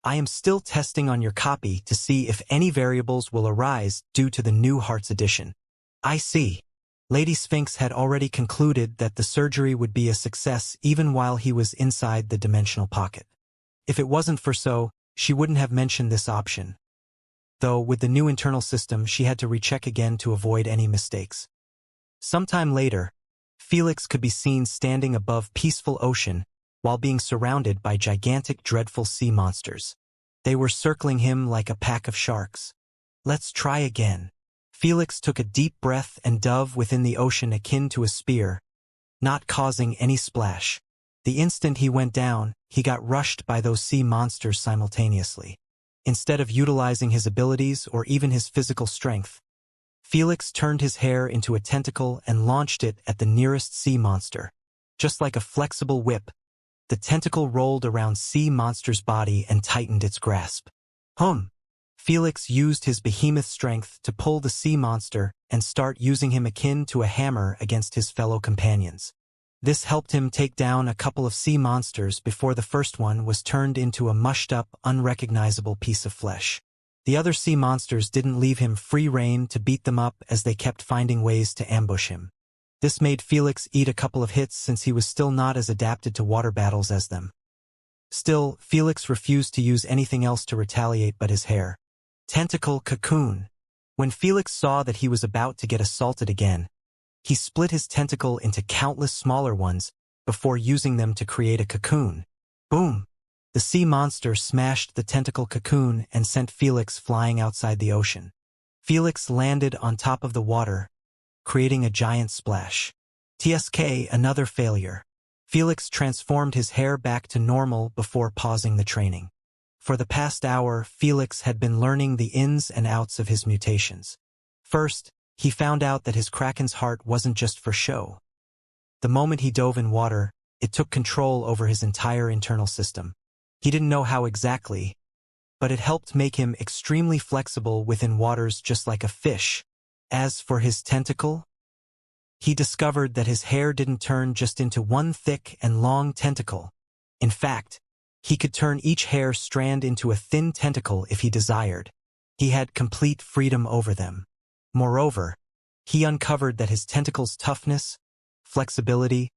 I am still testing on your copy to see if any variables will arise due to the new Hearts edition. I see. Lady Sphinx had already concluded that the surgery would be a success even while he was inside the dimensional pocket. If it wasn't for so, she wouldn't have mentioned this option. Though with the new internal system she had to recheck again to avoid any mistakes. Sometime later, Felix could be seen standing above peaceful ocean while being surrounded by gigantic dreadful sea monsters. They were circling him like a pack of sharks. Let's try again. Felix took a deep breath and dove within the ocean akin to a spear, not causing any splash. The instant he went down, he got rushed by those sea monsters simultaneously. Instead of utilizing his abilities or even his physical strength, Felix turned his hair into a tentacle and launched it at the nearest sea monster. Just like a flexible whip, the tentacle rolled around sea monster's body and tightened its grasp. Felix used his behemoth strength to pull the sea monster and start using him akin to a hammer against his fellow companions. This helped him take down a couple of sea monsters before the first one was turned into a mushed-up, unrecognizable piece of flesh. The other sea monsters didn't leave him free rein to beat them up as they kept finding ways to ambush him. This made Felix eat a couple of hits since he was still not as adapted to water battles as them. Still, Felix refused to use anything else to retaliate but his hair. Tentacle cocoon. When Felix saw that he was about to get assaulted again, he split his tentacle into countless smaller ones before using them to create a cocoon. Boom! The sea monster smashed the tentacle cocoon and sent Felix flying outside the ocean. Felix landed on top of the water, creating a giant splash. TSK, another failure. Felix transformed his hair back to normal before pausing the training. For the past hour, Felix had been learning the ins and outs of his mutations. First, he found out that his Kraken's heart wasn't just for show. The moment he dove in water, it took control over his entire internal system. He didn't know how exactly, but it helped make him extremely flexible within waters just like a fish. As for his tentacle, he discovered that his hair didn't turn just into one thick and long tentacle. In fact, he could turn each hair strand into a thin tentacle if he desired. He had complete freedom over them. Moreover, he uncovered that his tentacles' toughness, flexibility,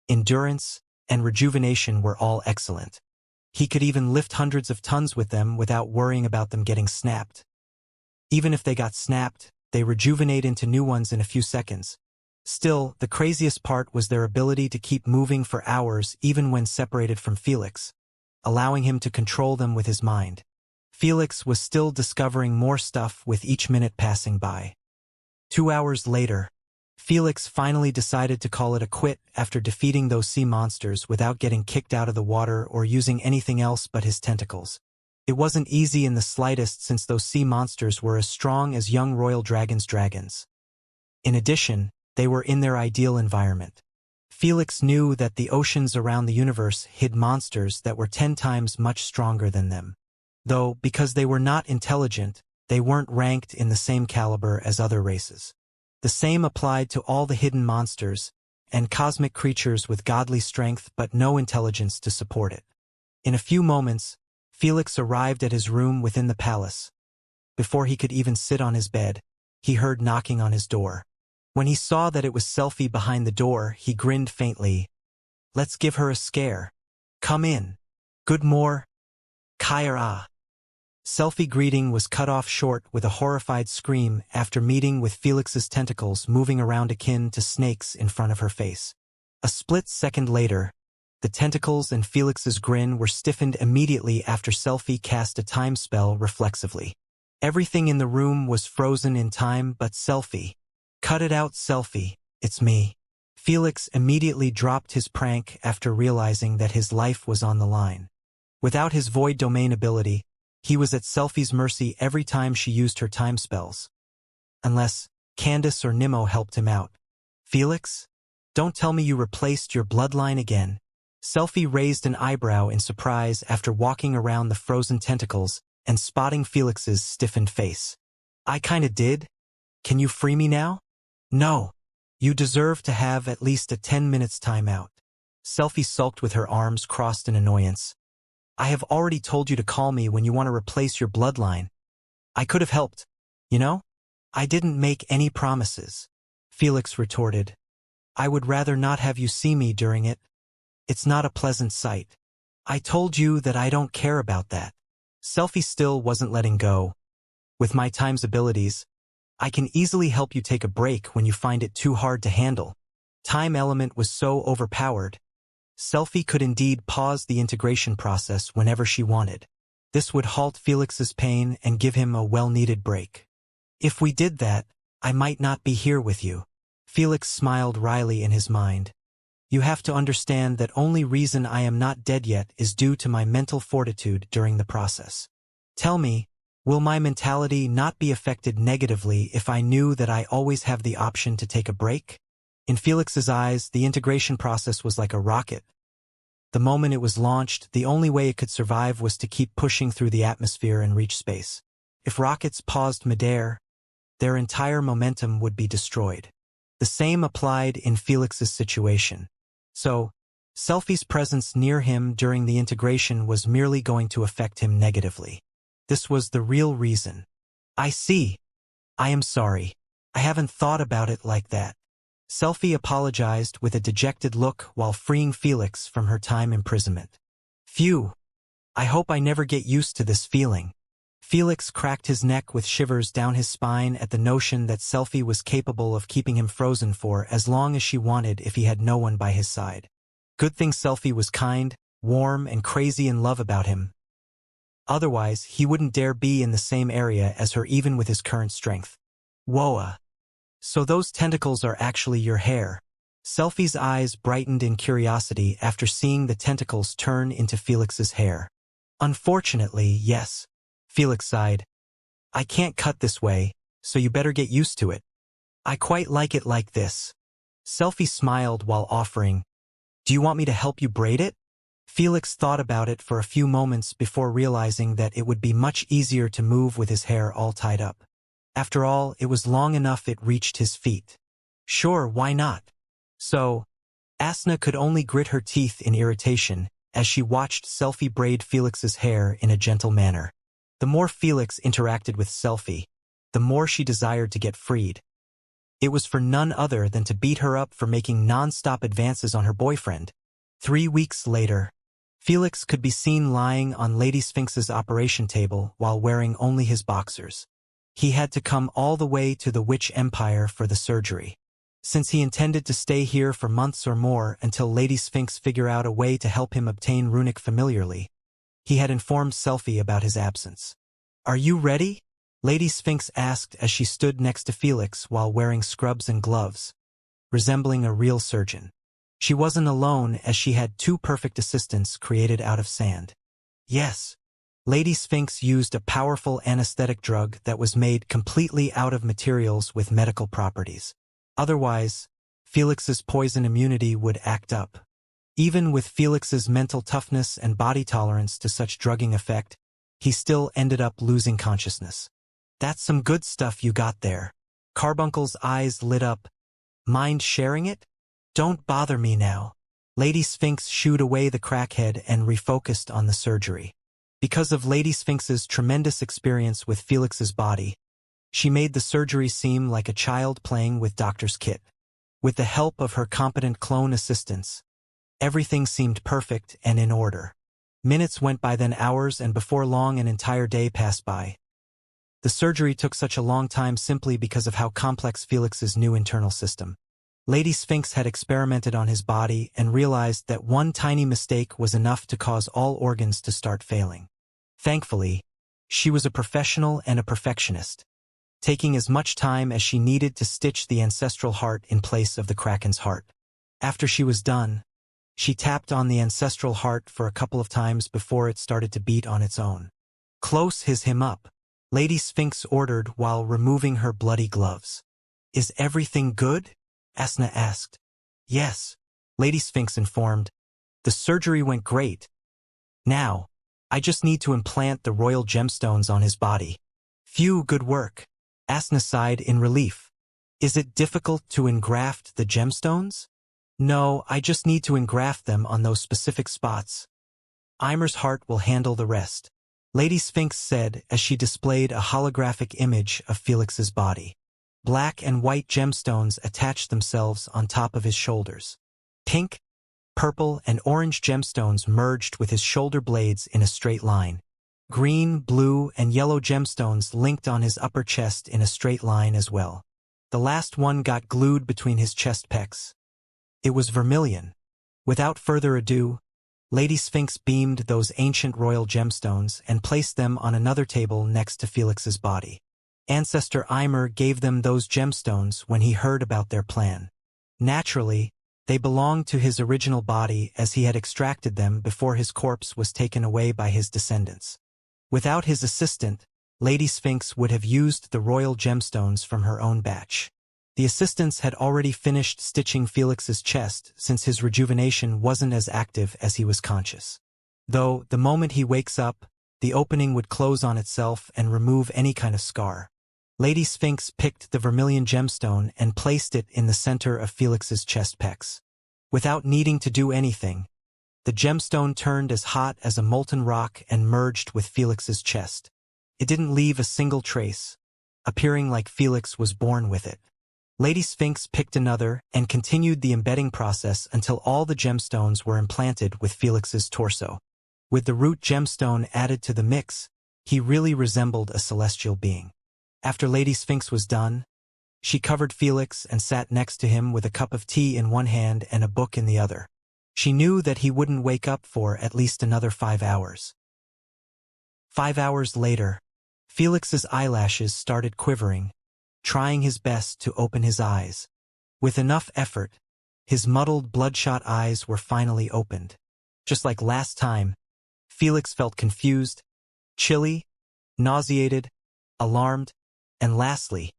endurance, and rejuvenation were all excellent. He could even lift hundreds of tons with them without worrying about them getting snapped. Even if they got snapped, they rejuvenate into new ones in a few seconds. Still, the craziest part was their ability to keep moving for hours even when separated from Felix, allowing him to control them with his mind. Felix was still discovering more stuff with each minute passing by. 2 hours later, Felix finally decided to call it a quit after defeating those sea monsters without getting kicked out of the water or using anything else but his tentacles. It wasn't easy in the slightest since those sea monsters were as strong as young royal dragons. In addition, they were in their ideal environment. Felix knew that the oceans around the universe hid monsters that were 10 times much stronger than them. Though, because they were not intelligent, they weren't ranked in the same caliber as other races. The same applied to all the hidden monsters and cosmic creatures with godly strength but no intelligence to support it. In a few moments, Felix arrived at his room within the palace. Before he could even sit on his bed, he heard knocking on his door. When he saw that it was Selfie behind the door, he grinned faintly. Let's give her a scare. Come in. Good more. Kaira. Selfie greeting was cut off short with a horrified scream after meeting with Felix's tentacles moving around akin to snakes in front of her face. A split second later, the tentacles and Felix's grin were stiffened immediately after Selfie cast a time spell reflexively. Everything in the room was frozen in time but Selfie. Cut it out, Selfie, it's me. Felix immediately dropped his prank after realizing that his life was on the line. Without his void domain ability, he was at Selfie's mercy every time she used her time spells. Unless Candace or Nimmo helped him out. Felix? Don't tell me you replaced your bloodline again. Selfie raised an eyebrow in surprise after walking around the frozen tentacles and spotting Felix's stiffened face. I kinda did. Can you free me now? No. You deserve to have at least a 10 minutes timeout. Selfie sulked with her arms crossed in annoyance. I have already told you to call me when you want to replace your bloodline. I could have helped, you know? I didn't make any promises. Felix retorted. I would rather not have you see me during it. It's not a pleasant sight. I told you that I don't care about that. Selfie still wasn't letting go. With my time's abilities, I can easily help you take a break when you find it too hard to handle. Time element was so overpowered. Selfie could indeed pause the integration process whenever she wanted. This would halt Felix's pain and give him a well-needed break. If we did that, I might not be here with you. Felix smiled wryly in his mind. You have to understand that only reason I am not dead yet is due to my mental fortitude during the process. Tell me, will my mentality not be affected negatively if I knew that I always have the option to take a break? In Felix's eyes, the integration process was like a rocket. The moment it was launched, the only way it could survive was to keep pushing through the atmosphere and reach space. If rockets paused midair, their entire momentum would be destroyed. The same applied in Felix's situation. So, Selfie's presence near him during the integration was merely going to affect him negatively. This was the real reason. I see. I am sorry. I haven't thought about it like that. Selfie apologized with a dejected look while freeing Felix from her time imprisonment. Phew. I hope I never get used to this feeling. Felix cracked his neck with shivers down his spine at the notion that Selfie was capable of keeping him frozen for as long as she wanted if he had no one by his side. Good thing Selfie was kind, warm, and crazy in love about him. Otherwise, he wouldn't dare be in the same area as her even with his current strength. Whoa. So those tentacles are actually your hair. Selfie's eyes brightened in curiosity after seeing the tentacles turn into Felix's hair. Unfortunately, yes. Felix sighed. I can't cut this way, so you better get used to it. I quite like it like this. Selfie smiled while offering, do you want me to help you braid it? Felix thought about it for a few moments before realizing that it would be much easier to move with his hair all tied up. After all, it was long enough it reached his feet. Sure, why not? So, Asna could only grit her teeth in irritation as she watched Selfie braid Felix's hair in a gentle manner. The more Felix interacted with Selfie, the more she desired to get freed. It was for none other than to beat her up for making non-stop advances on her boyfriend. 3 weeks later, Felix could be seen lying on Lady Sphinx's operation table while wearing only his boxers. He had to come all the way to the Witch Empire for the surgery. Since he intended to stay here for months or more until Lady Sphinx figure out a way to help him obtain runic familiarly, he had informed Selfie about his absence. Are you ready? Lady Sphinx asked as she stood next to Felix while wearing scrubs and gloves, resembling a real surgeon. She wasn't alone as she had 2 perfect assistants created out of sand. Yes. Lady Sphinx used a powerful anesthetic drug that was made completely out of materials with medical properties. Otherwise, Felix's poison immunity would act up. Even with Felix's mental toughness and body tolerance to such drugging effect, he still ended up losing consciousness. That's some good stuff you got there. Carbuncle's eyes lit up. Mind sharing it? Don't bother me now. Lady Sphinx shooed away the crackhead and refocused on the surgery. Because of Lady Sphinx's tremendous experience with Felix's body, she made the surgery seem like a child playing with Doctor's kit. With the help of her competent clone assistants, everything seemed perfect and in order. Minutes went by, then hours, and before long an entire day passed by. The surgery took such a long time simply because of how complex Felix's new internal system. Lady Sphinx had experimented on his body and realized that one tiny mistake was enough to cause all organs to start failing. Thankfully, She was a professional and a perfectionist, taking as much time as she needed to stitch the ancestral heart in place of the Kraken's heart. After she was done, she tapped on the ancestral heart for a couple of times before it started to beat on its own. "Close him up," Lady Sphinx ordered while removing her bloody gloves. "Is everything good?" Asna asked. "Yes," Lady Sphinx informed. "The surgery went great. Now, I just need to implant the royal gemstones on his body." "Phew, good work," Asna sighed in relief. "Is it difficult to engraft the gemstones?" "No, I just need to engraft them on those specific spots. Ymir's heart will handle the rest," Lady Sphinx said as she displayed a holographic image of Felix's body. Black and white gemstones attached themselves on top of his shoulders. Pink, purple, and orange gemstones merged with his shoulder blades in a straight line. Green, blue, and yellow gemstones linked on his upper chest in a straight line as well. The last one got glued between his chest pecs. It was vermilion. Without further ado, Lady Sphinx beamed those ancient royal gemstones and placed them on another table next to Felix's body. Ancestor Ymir gave them those gemstones when he heard about their plan. Naturally, they belonged to his original body as he had extracted them before his corpse was taken away by his descendants. Without his assistant, Lady Sphinx would have used the royal gemstones from her own batch. The assistants had already finished stitching Felix's chest since his rejuvenation wasn't as active as he was conscious. Though, the moment he wakes up, the opening would close on itself and remove any kind of scar. Lady Sphinx picked the vermilion gemstone and placed it in the center of Felix's chest pecs. Without needing to do anything, the gemstone turned as hot as a molten rock and merged with Felix's chest. It didn't leave a single trace, appearing like Felix was born with it. Lady Sphinx picked another and continued the embedding process until all the gemstones were implanted with Felix's torso. With the root gemstone added to the mix, he really resembled a celestial being. After Lady Sphinx was done, she covered Felix and sat next to him with a cup of tea in one hand and a book in the other. She knew that he wouldn't wake up for at least another 5 hours. 5 hours later, Felix's eyelashes started quivering, trying his best to open his eyes. With enough effort, his muddled, bloodshot eyes were finally opened. Just like last time, Felix felt confused, chilly, nauseated, alarmed, and lastly,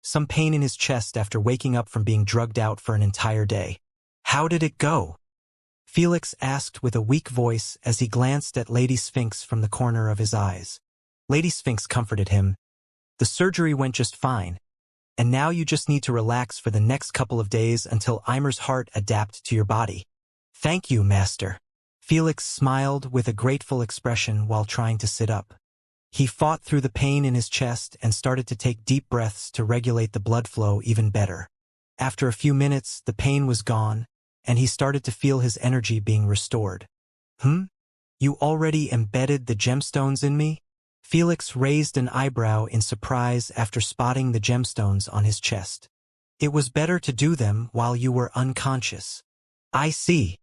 some pain in his chest after waking up from being drugged out for an entire day. "How did it go?" Felix asked with a weak voice as he glanced at Lady Sphinx from the corner of his eyes. Lady Sphinx comforted him. "The surgery went just fine, and now you just need to relax for the next couple of days until Ymir's heart adapts to your body." "Thank you, Master." Felix smiled with a grateful expression while trying to sit up. He fought through the pain in his chest and started to take deep breaths to regulate the blood flow even better. After a few minutes, the pain was gone, and he started to feel his energy being restored. You already embedded the gemstones in me?" Felix raised an eyebrow in surprise after spotting the gemstones on his chest. "It was better to do them while you were unconscious." "I see."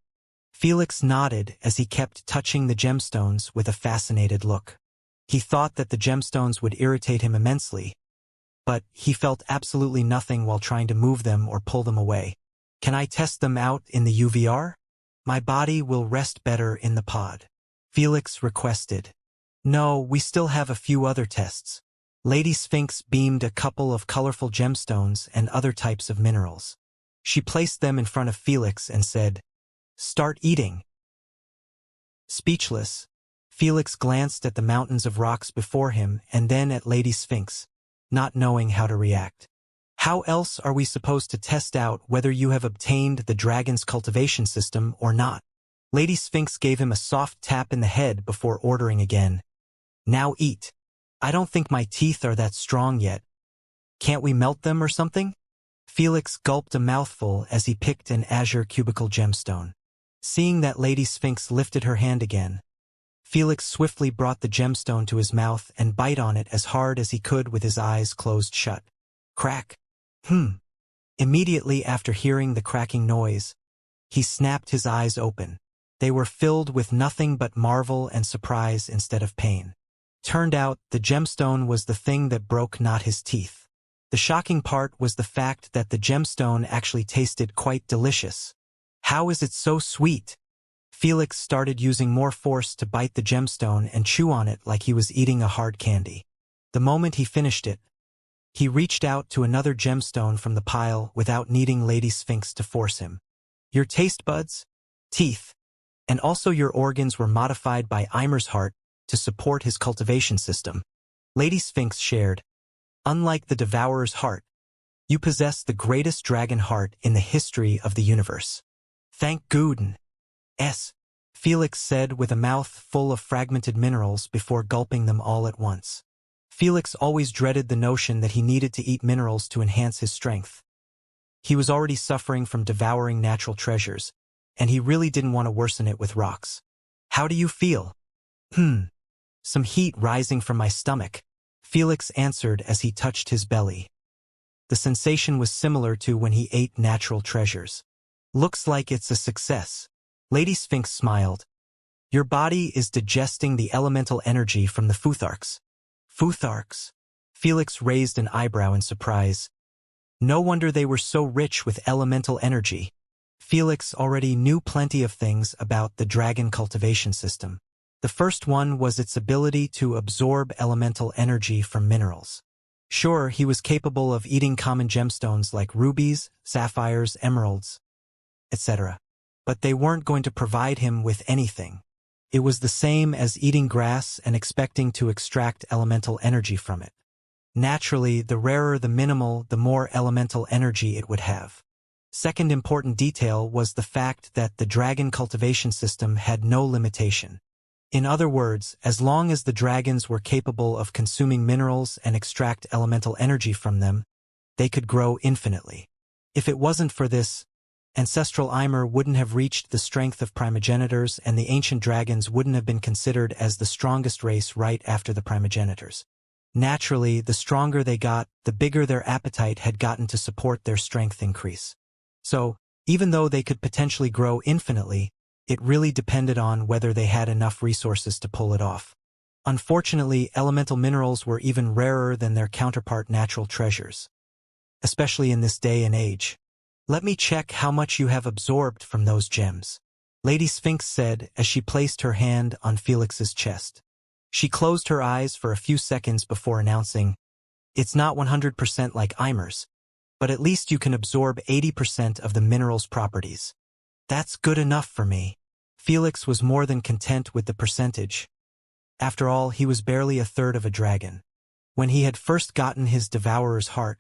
Felix nodded as he kept touching the gemstones with a fascinated look. He thought that the gemstones would irritate him immensely, but he felt absolutely nothing while trying to move them or pull them away. "Can I test them out in the UVR? My body will rest better in the pod," Felix requested. "No, we still have a few other tests." Lady Sphinx beamed a couple of colorful gemstones and other types of minerals. She placed them in front of Felix and said, "Start eating." Speechless, Felix glanced at the mountains of rocks before him and then at Lady Sphinx, not knowing how to react. "How else are we supposed to test out whether you have obtained the dragon's cultivation system or not?" Lady Sphinx gave him a soft tap in the head before ordering again. "Now eat. I don't think my teeth are that strong yet. Can't we melt them or something?" Felix gulped a mouthful as he picked an azure cubical gemstone. Seeing that Lady Sphinx lifted her hand again, Felix swiftly brought the gemstone to his mouth and bite on it as hard as he could with his eyes closed shut. Crack. Immediately after hearing the cracking noise, he snapped his eyes open. They were filled with nothing but marvel and surprise instead of pain. Turned out, the gemstone was the thing that broke not his teeth. The shocking part was the fact that the gemstone actually tasted quite delicious. How is it so sweet? Felix started using more force to bite the gemstone and chew on it like he was eating a hard candy. The moment he finished it, he reached out to another gemstone from the pile without needing Lady Sphinx to force him. Your taste buds, teeth, and also your organs were modified by Ymer's heart to support his cultivation system. Lady Sphinx shared, unlike the Devourer's heart, you possess the greatest dragon heart in the history of the universe. Thank goodness. Felix said with a mouth full of fragmented minerals before gulping them all at once. Felix always dreaded the notion that he needed to eat minerals to enhance his strength. He was already suffering from devouring natural treasures, and he really didn't want to worsen it with rocks. How do you feel? Some heat rising from my stomach, Felix answered as he touched his belly. The sensation was similar to when he ate natural treasures. Looks like it's a success. Lady Sphinx smiled. Your body is digesting the elemental energy from the futharks. Futharks? Felix raised an eyebrow in surprise. No wonder they were so rich with elemental energy. Felix already knew plenty of things about the dragon cultivation system. The first one was its ability to absorb elemental energy from minerals. Sure, he was capable of eating common gemstones like rubies, sapphires, emeralds, etc. But they weren't going to provide him with anything. It was the same as eating grass and expecting to extract elemental energy from it. Naturally, the rarer the mineral, the more elemental energy it would have. Second important detail was the fact that the dragon cultivation system had no limitation. In other words, as long as the dragons were capable of consuming minerals and extract elemental energy from them, they could grow infinitely. If it wasn't for this, ancestral Ymer wouldn't have reached the strength of primogenitors, and the ancient dragons wouldn't have been considered as the strongest race right after the primogenitors. Naturally, the stronger they got, the bigger their appetite had gotten to support their strength increase. So, even though they could potentially grow infinitely, it really depended on whether they had enough resources to pull it off. Unfortunately, elemental minerals were even rarer than their counterpart natural treasures, especially in this day and age. Let me check how much you have absorbed from those gems, Lady Sphinx said as she placed her hand on Felix's chest. She closed her eyes for a few seconds before announcing, it's not 100% like Ymer's, but at least you can absorb 80% of the mineral's properties. That's good enough for me. Felix was more than content with the percentage. After all, he was barely a third of a dragon. When he had first gotten his Devourer's heart,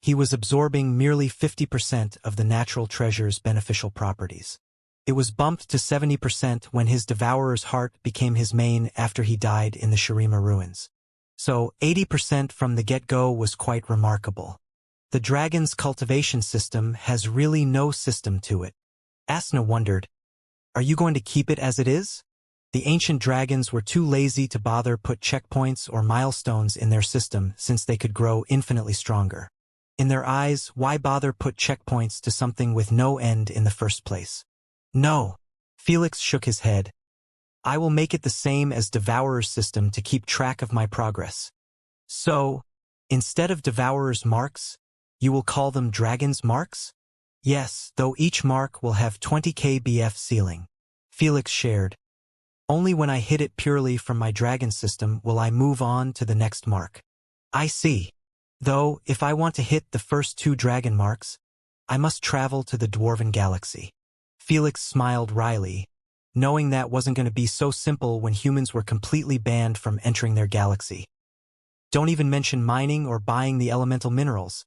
he was absorbing merely 50% of the natural treasure's beneficial properties. It was bumped to 70% when his Devourer's heart became his main after he died in the Shurima ruins. So 80% from the get-go was quite remarkable. The dragon's cultivation system has really no system to it. Asna wondered, are you going to keep it as it is? The ancient dragons were too lazy to bother put checkpoints or milestones in their system since they could grow infinitely stronger. In their eyes, why bother put checkpoints to something with no end in the first place? No. Felix shook his head. I will make it the same as Devourer's system to keep track of my progress. So, instead of Devourer's marks, you will call them Dragon's marks? Yes, though each mark will have 20 kbf ceiling. Felix shared. Only when I hit it purely from my dragon system will I move on to the next mark. I see. Though, if I want to hit the first 2 dragon marks, I must travel to the Dwarven Galaxy. Felix smiled wryly, knowing that wasn't going to be so simple when humans were completely banned from entering their galaxy. Don't even mention mining or buying the elemental minerals.